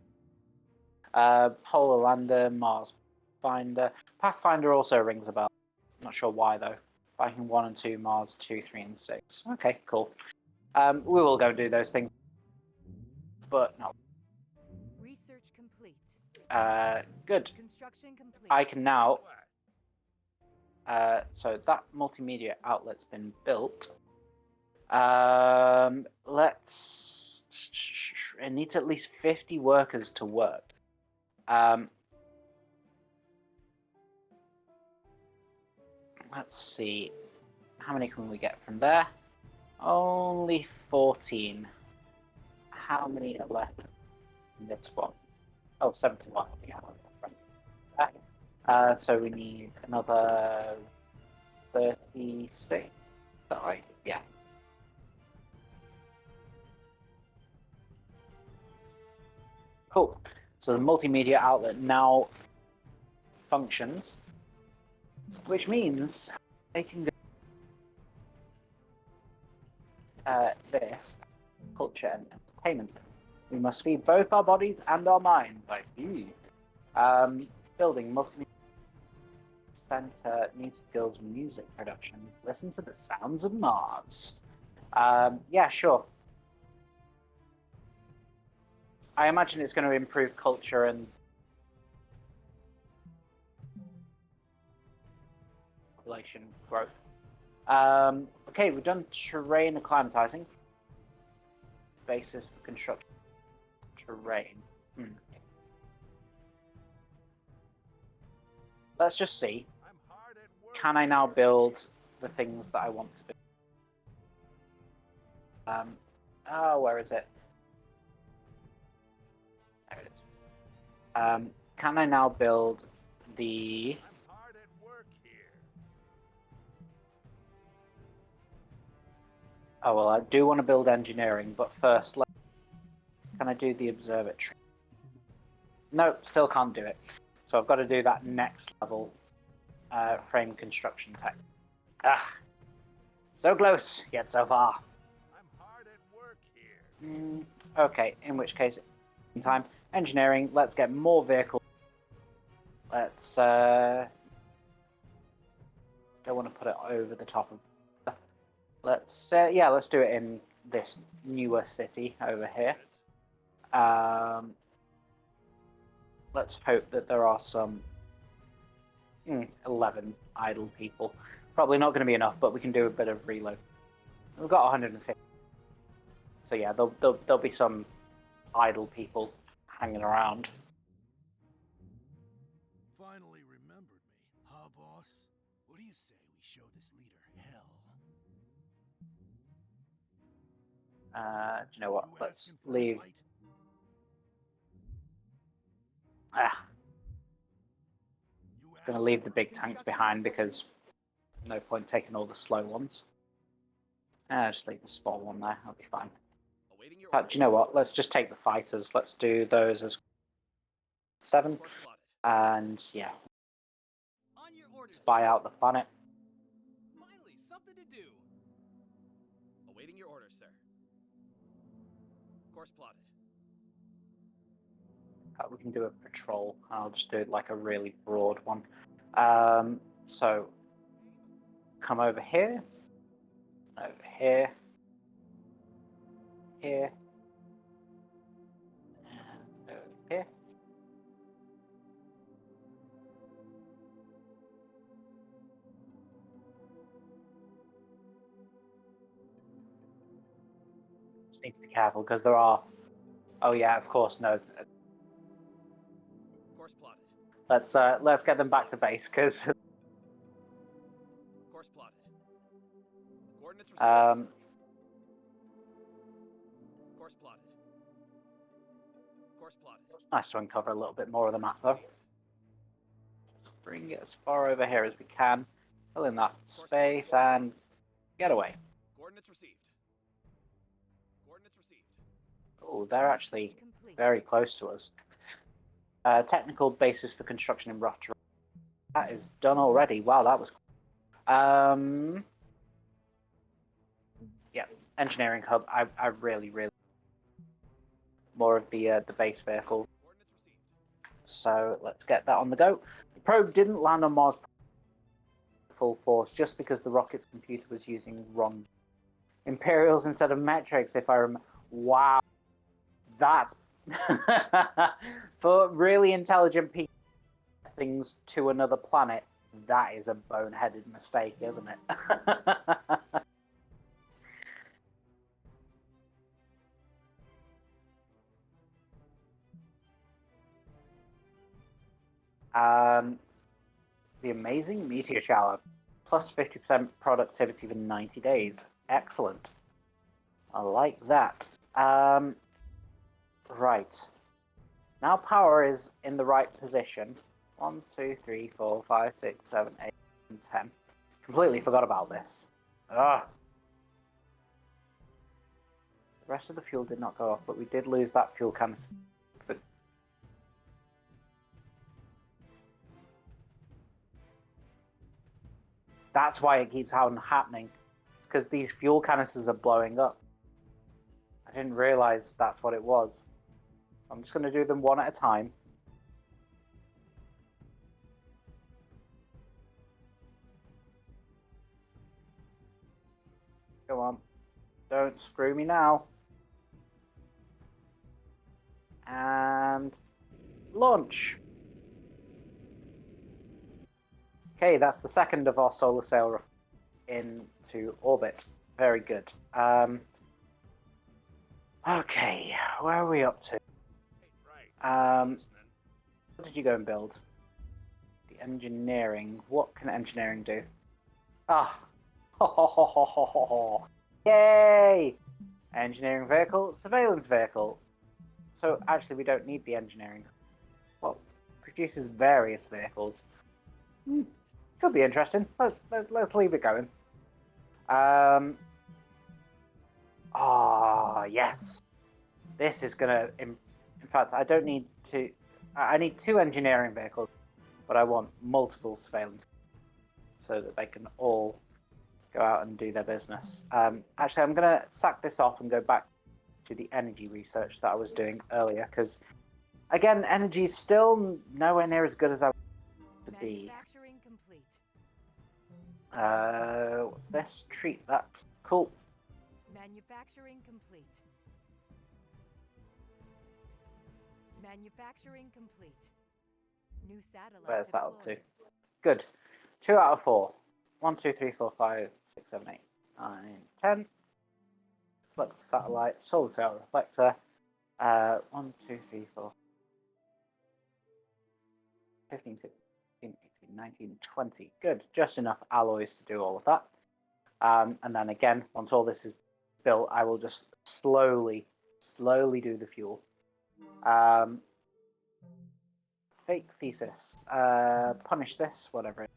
Polar Lander, Mars Finder. Pathfinder also rings a bell. Not sure why though. Viking 1 and 2, Mars 2, 3, and 6. Okay, cool. We will go do those things. But no. Research complete. Good. Construction complete. I can now. So that multimedia outlet's been built. Let's. It needs at least 50 workers to work. Let's see. How many can we get from there? Only 14. How many are left in this one? Oh, 71. Yeah. So we need another 36. Is that right? Yeah. Cool. So the multimedia outlet now functions, which means they can go this culture and entertainment. We must feed both our bodies and our minds. I see. Building multimedia center, new skills, music production. Listen to the sounds of Mars. Yeah, sure. I imagine it's going to improve culture and population growth. Okay, we've done terrain acclimatizing. Basis for construction. Terrain. Let's just see. Can I now build the things that I want to build? Where is it? There it is. Can I now build the... Oh, well, I do want to build engineering, but first, can I do the observatory? No, still can't do it. So I've got to do that next level frame construction tech. So close, yet so far. I'm hard at work here. Okay, in which case, in time, engineering, let's get more vehicles. Let's, don't want to put it over the top of, let's, yeah, let's do it in this newer city over here. Let's hope that there are some 11 idle people. Probably not going to be enough, but we can do a bit of reload. We've got 150. So yeah, there'll be some idle people hanging around. Finally remembered me, huh, boss? What do you say we show this leader hell? Do you know what? You Let's asking for a leave. fight? Going to leave the big tanks behind because no point taking all the slow ones. Just leave the small one there. I'll be fine. But do you know what? Let's just take the fighters. Let's do those as 7. And yeah, On your orders, buy boss. out the planet. Finally, something to do. Awaiting your orders, sir. Course plotted. We can do a patrol. I'll just do it like a really broad one. So come over here, over here, here, and over here. Just need to be careful because there are. Oh yeah, of course, no. Course plotted. Let's get them back to base because Course plotted. Coordinates received. Course plotted. Course plotted. nice to uncover a little bit more of the map though. Received. Bring it as far over here as we can, fill in that space, and get away. Coordinates received. Coordinates received. Oh, they're actually Research complete. very close to us. Technical basis for construction in rough terrain. That is done already. Wow, that was. Yeah, engineering hub. I really more of the base vehicle. Coordinates received. So let's get that on the go. The probe didn't land on Mars full force just because the rocket's computer was using wrong imperials instead of metrics. If I remember. Wow, that's for really intelligent people. Things to another planet. That is a boneheaded mistake, isn't it? The amazing meteor shower, plus 50% productivity for 90 days. Excellent. I like that. Right. Now power is in the right position. 1, 2, 3, 4, 5, 6, 7, 8, and 10. Completely forgot about this. Ugh. The rest of the fuel did not go off, but we did lose that fuel canister. That's why it keeps happening. It's because these fuel canisters are blowing up. I didn't realize that's what it was. I'm just going to do them one at a time. Go on. Don't screw me now. And launch. Okay, that's the second of our solar sail into orbit. Very good. Okay, where are we up to? Right. What did you go and build? The engineering. What can engineering do? Ah, ho ho ho ho ho ho ho! Yay! Engineering vehicle, surveillance vehicle. So actually, we don't need the engineering. Well, produces various vehicles. Could be interesting. Let's leave it going. Yes. This is gonna. In fact, I don't need to. I need 2 engineering vehicles, but I want multiple surveillance so that they can all go out and do their business. Actually, I'm gonna sack this off and go back to the energy research that I was doing earlier because, again, energy is still nowhere near as good as I want it to be. Manufacturing complete. What's this? Treat that. Cool. Manufacturing complete. Manufacturing complete. New satellite Where's that up to? deployed. Good. 2 out of 4. 1, 2, 3, 4, 5, 6, 7, 8, 9, 10. Select the satellite. Solar sail reflector. 1, 2, 3, 4, 15, 16, 18, 19, 20. Good. Just enough alloys to do all of that. And then again, once all this is built, I will just slowly do the fuel. Fake thesis. Punish this, whatever.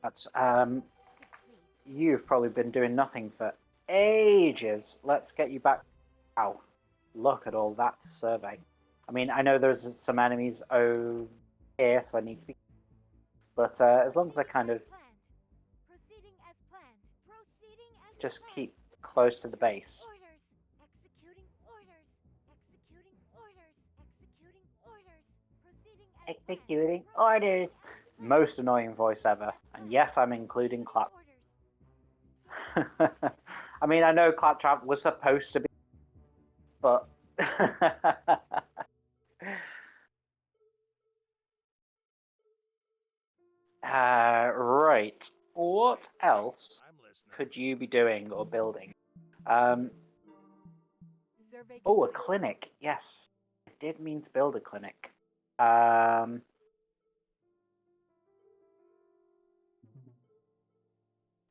That's you've probably been doing nothing for ages. Let's get you back. Wow, look at all that to survey. I mean, I know there's some enemies over here, so I need to be. But as long as I kind of. Proceeding as planned. Proceeding just keep close to the base. Orders. Executing orders. Executing orders. Executing orders. Proceeding as Executing planned. orders. Most annoying voice ever. And yes, I'm including Clap. I mean, I know Claptrap was supposed to be, but right. What else I'm listening. could you be doing or building? Survey Oh, a complete. clinic. Yes, I did mean to build a clinic. Um,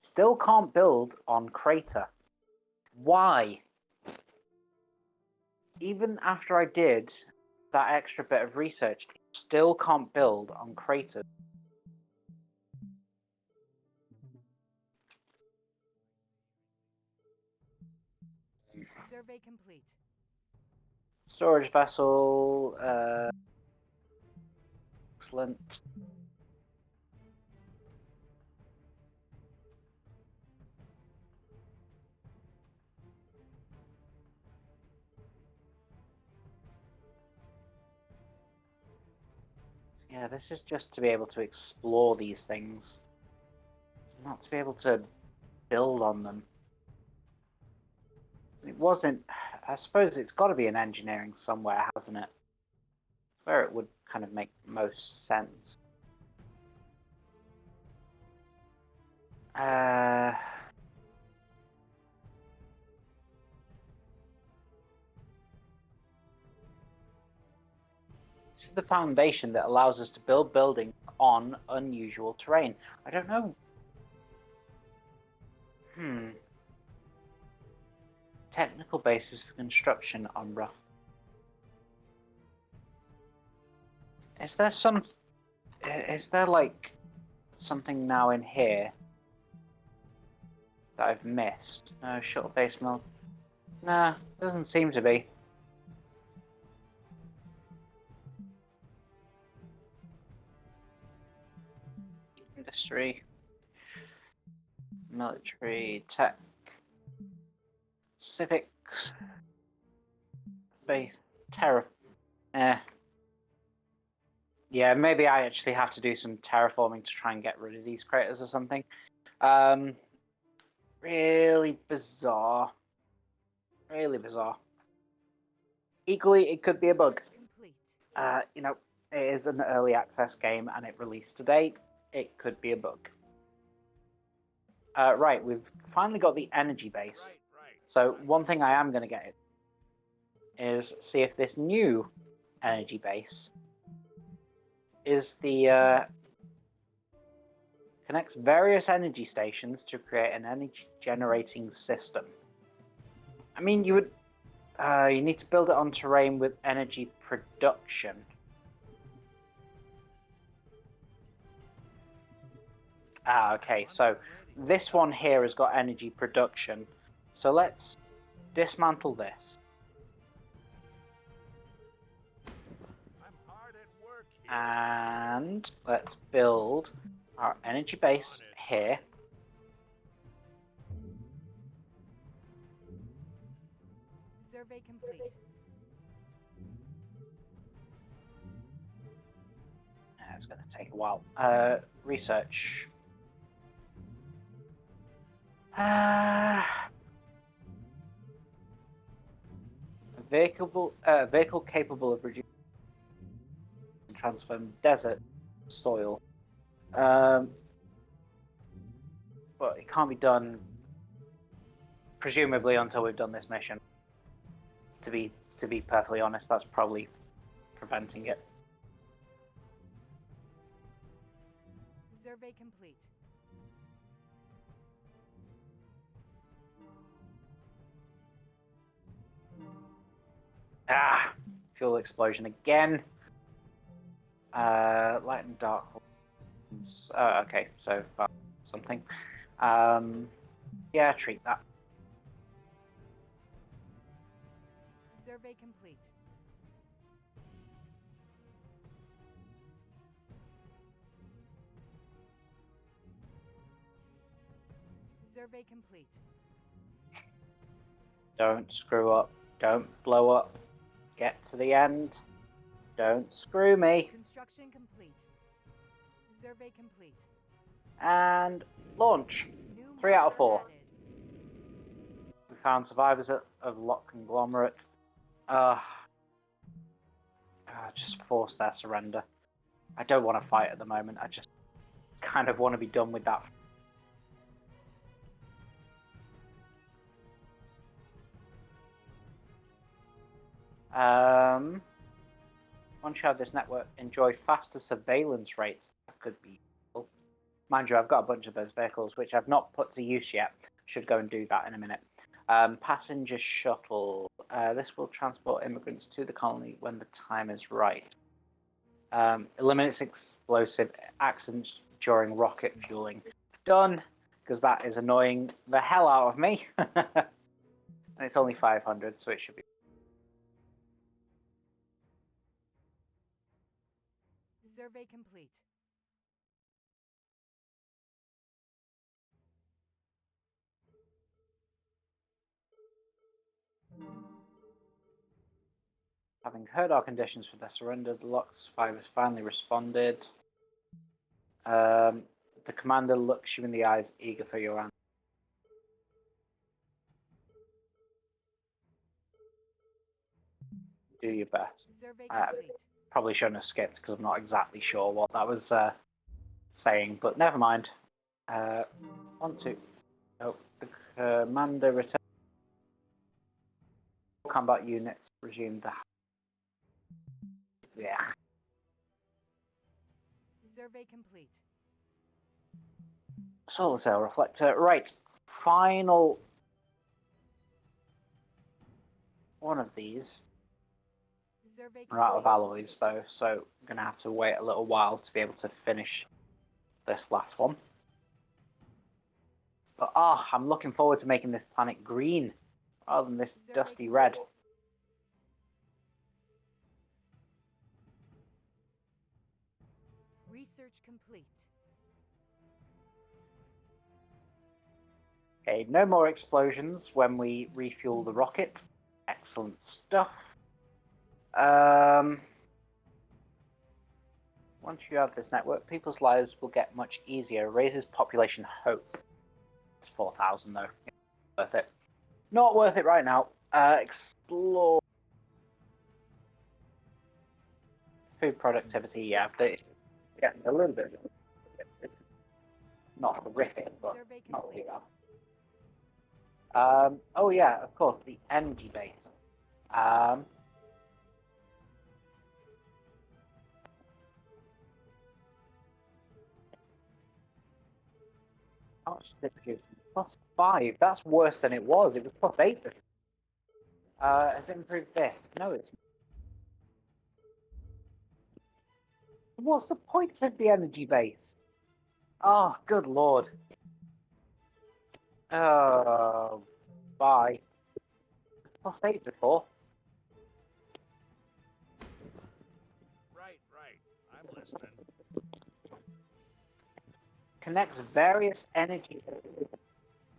still can't build on Crater. Why? Even after I did that extra bit of research, still can't build on Crater. Survey complete. Storage vessel. Excellent. Yeah, this is just to be able to explore these things, not to be able to build on them. It wasn't. I suppose it's got to be in engineering somewhere, hasn't it? Where it would kind of make most sense. This is the foundation that allows us to build buildings on unusual terrain. I don't know. Technical basis for construction on rough. Is there some? Is there like something now in here that I've missed? No, shuttle base mill. Nah, doesn't seem to be. Industry, military, tech, civics, space, terra. Yeah, maybe I actually have to do some terraforming to try and get rid of these craters or something. Really bizarre. Really bizarre. Equally, it could be a bug. Research complete. You know, it is an early access game and it released today. It could be a bug. Right, we've finally got the energy base. Right. So one thing I am going to get is see if this new energy base is the connects various energy stations to create an energy generating system. I mean, you would you need to build it on terrain with energy production. Okay, so this one here has got energy production. So let's dismantle this. I'm hard at work here. And let's build our energy base here. Survey complete. It's going to take a while. Research. Vehicle capable of reducing and transform desert soil. But it can't be done, presumably, until we've done this mission. To be perfectly honest, that's probably preventing it. Survey complete. Fuel explosion again. Light and dark. Okay, so something. Yeah, treat that. Survey complete. Survey complete. Don't screw up. Don't blow up. Get to the end. Don't screw me. Construction complete. Survey complete. And launch. New 3 out of marker 4. added. We found survivors of Lock Conglomerate. Just force their surrender. I don't want to fight at the moment. I just kind of want to be done with that. Once you have this network, enjoy faster surveillance rates. That could be useful. Mind you, I've got a bunch of those vehicles, which I've not put to use yet. Should go and do that in a minute. Passenger shuttle. This will transport immigrants to the colony when the time is right. Eliminates explosive accidents during rocket fueling. Done, because that is annoying the hell out of me. And it's only 500, so it should be. Survey complete. Having heard our conditions for their surrender, the Lock survivors finally responded. The commander looks you in the eyes, eager for your answer. Do your best. Survey complete. Probably shouldn't have skipped because I'm not exactly sure what that was saying, but never mind. Want to. Oh, the commander returns. Combat units resume the. Yeah. Survey complete. Solar cell reflector. Right. Final one of these. Survey We're out of complete. alloys though, so I'm going to have to wait a little while to be able to finish this last one. But I'm looking forward to making this planet green rather than this Survey dusty complete. red. Research complete. Okay, no more explosions when we refuel the rocket. Excellent stuff. Once you have this network, people's lives will get much easier. Raises population hope. It's 4,000 though. Worth it. Not worth it right now. Explore. Food productivity, yeah. Yeah, a little bit. Not horrific, but Survey not complete. too bad. Oh yeah, of course, the energy base. How much did it produce? +5. That's worse than it was. It was +8. Has it improved this? No, it's. What's the point of the energy base? Oh, good lord. Oh, bye. +8 before. Right, right. I'm listening. Connects various energy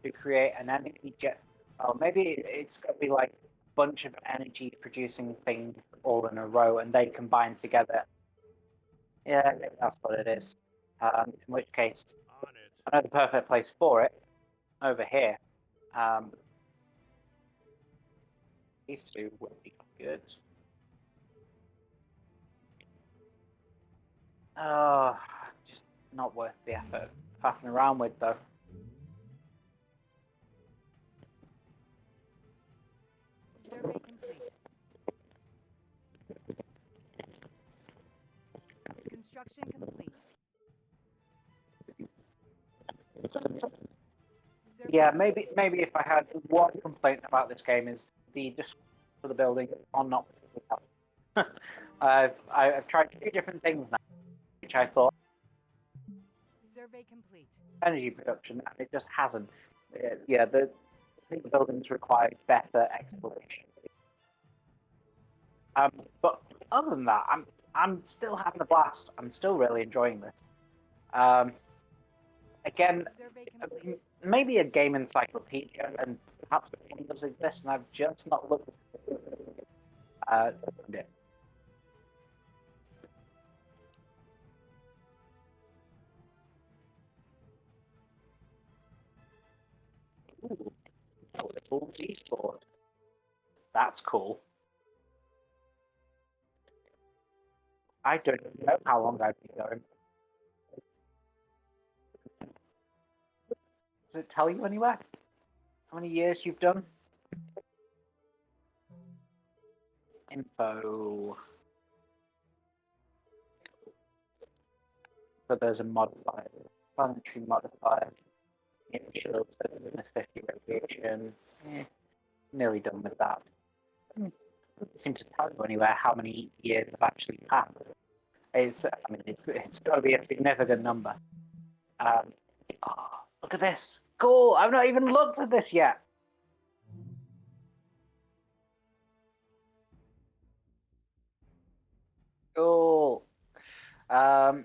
to create an energy jet. Oh, maybe it's got to be like a bunch of energy producing things all in a row and they combine together. Yeah, maybe that's what it is. In which case, On it. I know the perfect place for it over here. These two would be good. Just not worth the effort faffing around with though. Survey complete. Construction complete. Survey Yeah, complete. maybe if I had one complaint about this game is the description of the building are not particularly helpful. I've tried 2 different things now, which I thought Survey complete. energy production, and it just hasn't. Yeah, I think the buildings require better exploration. But other than that, I'm still having a blast. I'm still really enjoying this. Again, Survey complete. maybe a game encyclopedia, and perhaps it does exist, and I've just not looked at it. Ooh, a little esports. That's cool. I don't know how long I've been going. Does it tell you anywhere? How many years you've done? Info. So there's a modifier, planetary modifier, initial 50 radiation. Nearly done with that. Doesn't seem to tell you anywhere how many years have actually passed. It's got to be a significant number. Oh, look at this. Cool. I've not even looked at this yet. Cool. How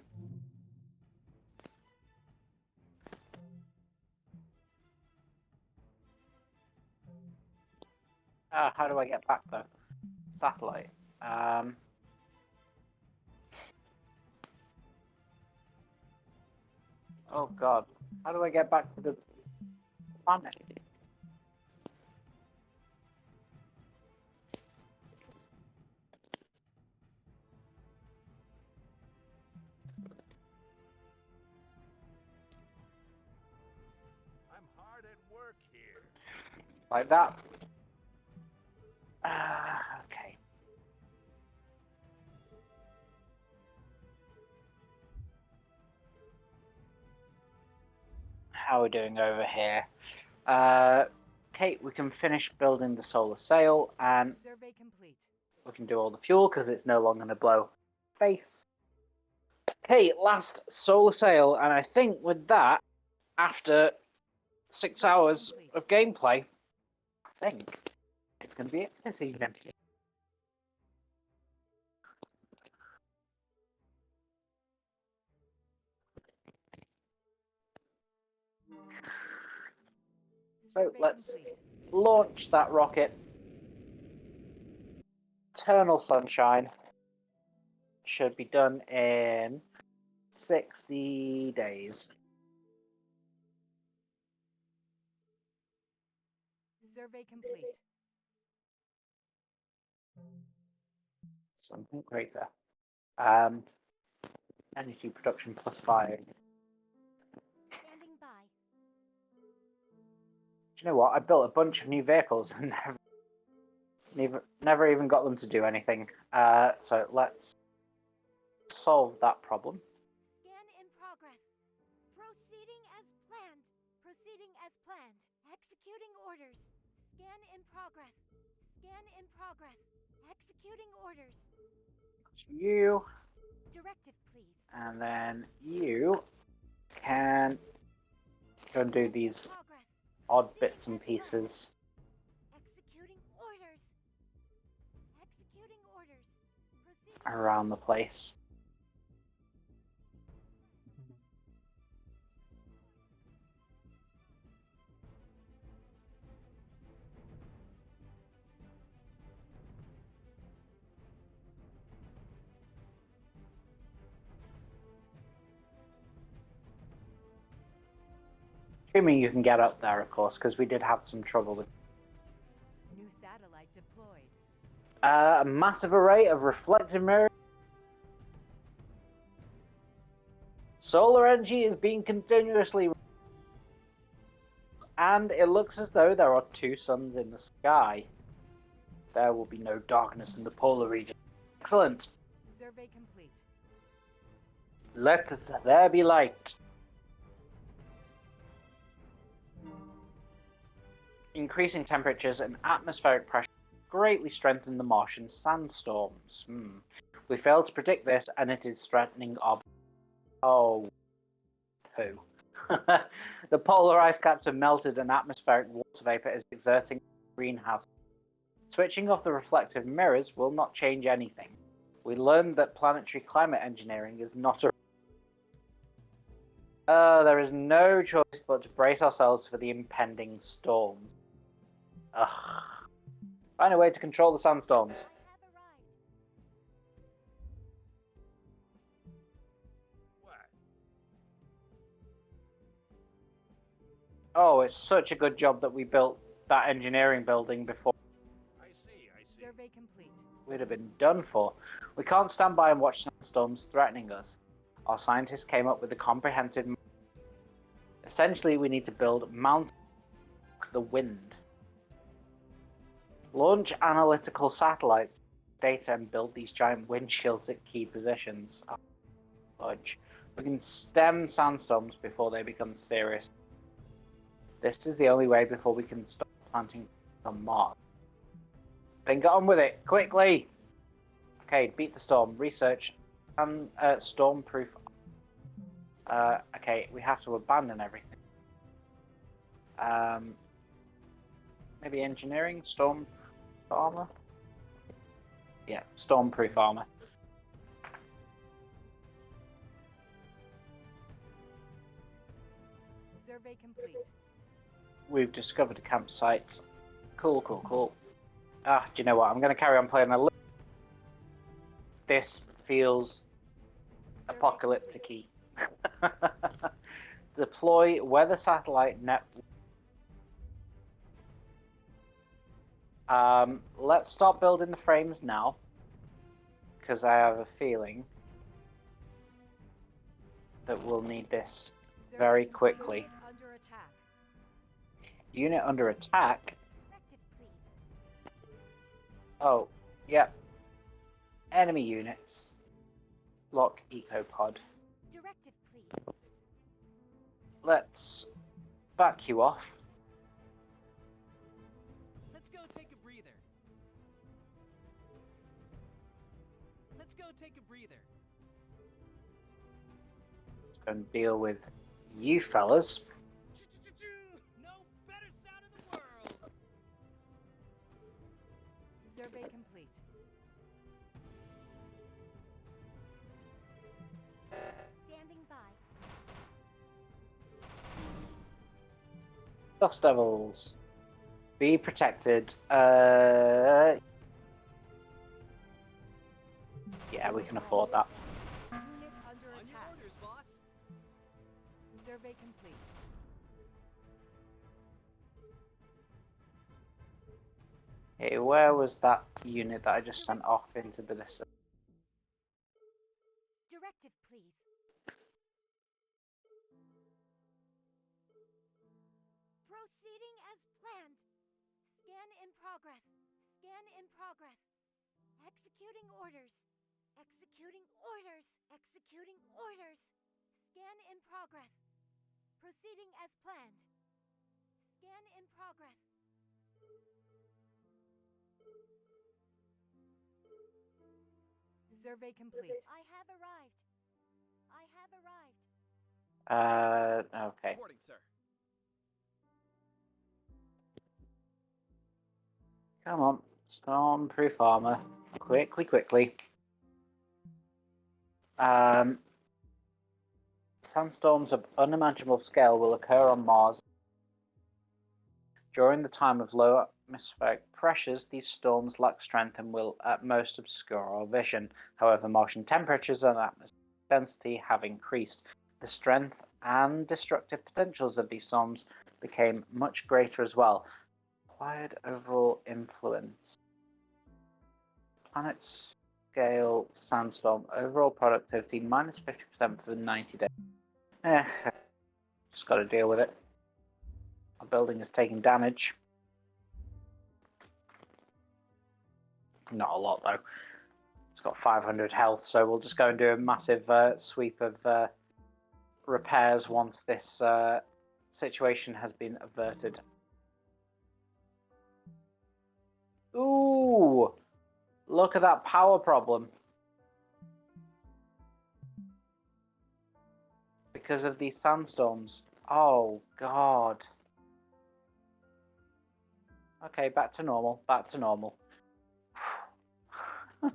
do I get back though? Satellite. Oh God. How do I get back to the planet? I'm hard at work here. Like that. Okay. How are we doing over here? Okay, we can finish building the solar sail, and Survey complete. we can do all the fuel because it's no longer going to blow space. Okay, last solar sail, and I think with that, after 6 Survey hours complete. of gameplay, I think it's going to be it this evening. So Survey let's complete. launch that rocket. Eternal sunshine should be done in 60 days. Survey complete. Something greater. Energy production +5. Standing by. Do you know what? I built a bunch of new vehicles and never even got them to do anything. So let's solve that problem. Scan in progress. Proceeding as planned. Proceeding as planned. Executing orders. Scan in progress. Scan in progress. Executing orders. You, Directive, please. and then you can go and do these Progress. odd Proceeding bits and as planned. pieces Executing orders. Executing orders. Proceeding. around the place. Assuming you can get up there, of course, because we did have some trouble with New satellite deployed. a massive array of reflective mirrors. Solar energy is being continuously, and it looks as though there are 2 suns in the sky. There will be no darkness in the polar region. Excellent. Survey complete. Let there be light. Increasing temperatures and atmospheric pressure greatly strengthen the Martian sandstorms. We failed to predict this, and it is threatening our... Oh, poo. The polar ice caps have melted, and atmospheric water vapor is exerting greenhouse. Switching off the reflective mirrors will not change anything. We learned that planetary climate engineering is not a... There is no choice but to brace ourselves for the impending storms. Ugh. Find a way to control the sandstorms. I have arrived. What? Oh, it's such a good job that we built that engineering building before I see, I see. Survey complete. we'd have been done for. We can't stand by and watch sandstorms threatening us. Our scientists came up with a comprehensive. Essentially, we need to build mountains to the wind. Launch analytical satellites, data, and build these giant windshields at key positions. Oh, fudge. We can stem sandstorms before they become serious. This is the only way before we can stop planting on Mars. Then get on with it, quickly! Okay, beat the storm, research, and storm-proof. Okay, we have to abandon everything. Maybe engineering, storm armor? Yeah, storm-proof armor. Survey complete. We've discovered a campsite. Cool, cool, cool. Ah, do you know what? I'm going to carry on playing a little. This feels Survey apocalyptic-y. Deploy weather satellite network. Let's start building the frames now, because I have a feeling that we'll need this Survey very complete. quickly. Unit under attack. Unit under attack. Directive, please. Oh, yep. Enemy units. Lock ecopod. Directive, please. Let's back you off. Let's go take a breather. Let's go take a breather. Let's go and deal with you fellas. No better sound in the world. Survey complete. Standing by. Dust Devils. Be protected. Yeah, we can afford that. Unit under On your attack. orders, boss. Survey complete. Hey, where was that unit that I just sent off into the distance? Directive, please. Proceeding as planned. Scan in progress. Scan in progress. Executing orders. Executing orders. Executing orders. Scan in progress. Proceeding as planned. Scan in progress. Survey complete. I have arrived. I have arrived. Okay. Reporting, sir. Come on. Stormproof armor. Quickly, quickly. Sandstorms of unimaginable scale will occur on Mars. During the time of low atmospheric pressures, these storms lack strength and will at most obscure our vision. However, Martian temperatures and atmospheric density have increased. The strength and destructive potentials of these storms became much greater as well. Required overall influence. Planet scale sandstorm. Overall productivity minus 50% for 90 days. Just got to deal with it. Our building is taking damage. Not a lot though. It's got 500 health, so we'll just go and do a massive sweep of repairs once this situation has been averted. Ooh! Look at that power problem. Because of these sandstorms. Oh, God. Okay, back to normal. Back to normal. Come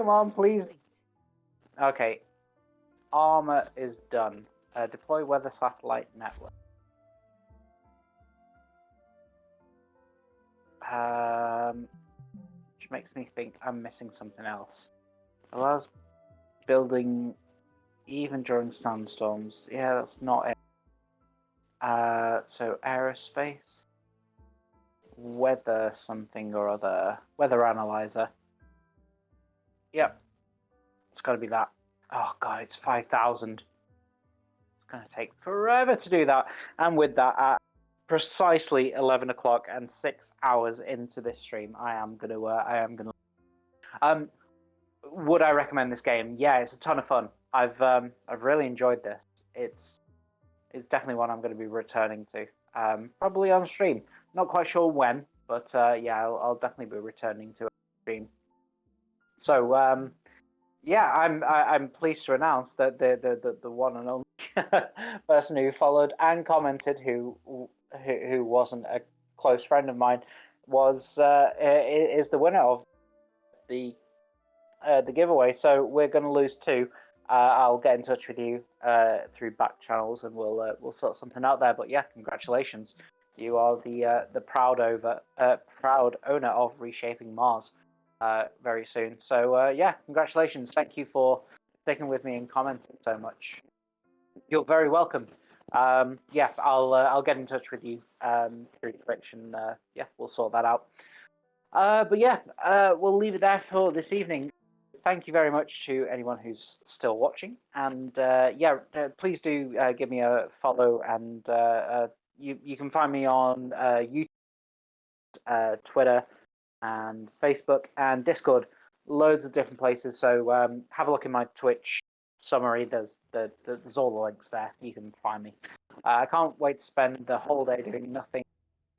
on, Research please. complete. Okay. Armor is done. Deploy weather satellite network. Which makes me think I'm missing something else. Allows building even during sandstorms. Yeah, that's not it. So aerospace, weather something or other, weather analyzer. Yep, it's got to be that. Oh god, it's 5,000. It's going to take forever to do that. And with that, at precisely 11 o'clock and 6 hours into this stream, I am gonna. Would I recommend this game? Yeah, it's a ton of fun. I've really enjoyed this. It's definitely one I'm going to be returning to. Probably on stream. Not quite sure when, but yeah, I'll definitely be returning to a stream. So yeah, I'm pleased to announce that the one and only person who followed and commented who wasn't a close friend of mine is the winner of the giveaway. So we're going to lose two. I'll get in touch with you through back channels, and we'll sort something out there. But yeah, congratulations! You are the proud owner of Reshaping Mars very soon. So yeah, congratulations! Thank you for sticking with me and commenting so much. You're very welcome. Yeah, I'll get in touch with you through Friction. Yeah, we'll sort that out. But yeah, we'll leave it there for this evening. Thank you very much to anyone who's still watching, and yeah, please do give me a follow, and you can find me on YouTube, Twitter, and Facebook, and Discord, loads of different places. So have a look in my Twitch summary. There's all the links there. You can find me. I can't wait to spend the whole day doing nothing,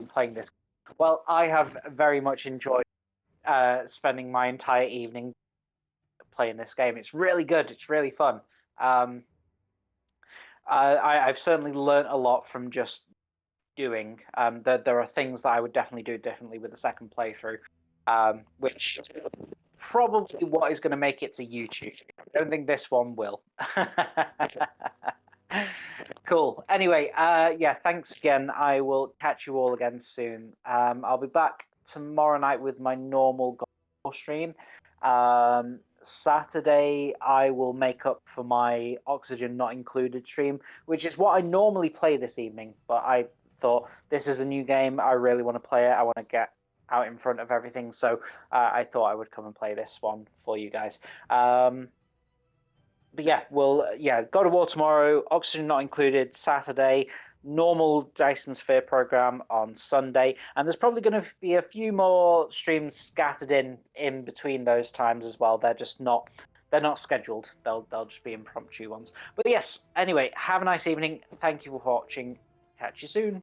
playing this. Well, I have very much enjoyed spending my entire evening playing this game. It's really good. It's really fun. I've certainly learned a lot from just doing. There are things that I would definitely do differently with the second playthrough, which probably what is going to make it to YouTube. I don't think this one will. Cool. Anyway, yeah, thanks again. I will catch you all again soon. I'll be back tomorrow night with my normal goal stream. Saturday, I will make up for my Oxygen Not Included stream, which is what I normally play this evening. But I thought this is a new game. I really want to play it. I want to get out in front of everything. So I thought I would come and play this one for you guys. But yeah, God of War tomorrow, Oxygen Not Included Saturday, normal Dyson Sphere program on Sunday, and there's probably going to be a few more streams scattered in between those times as well. They're not scheduled. They'll just be impromptu ones. But yes, anyway, have a nice evening. Thank you for watching. Catch you soon.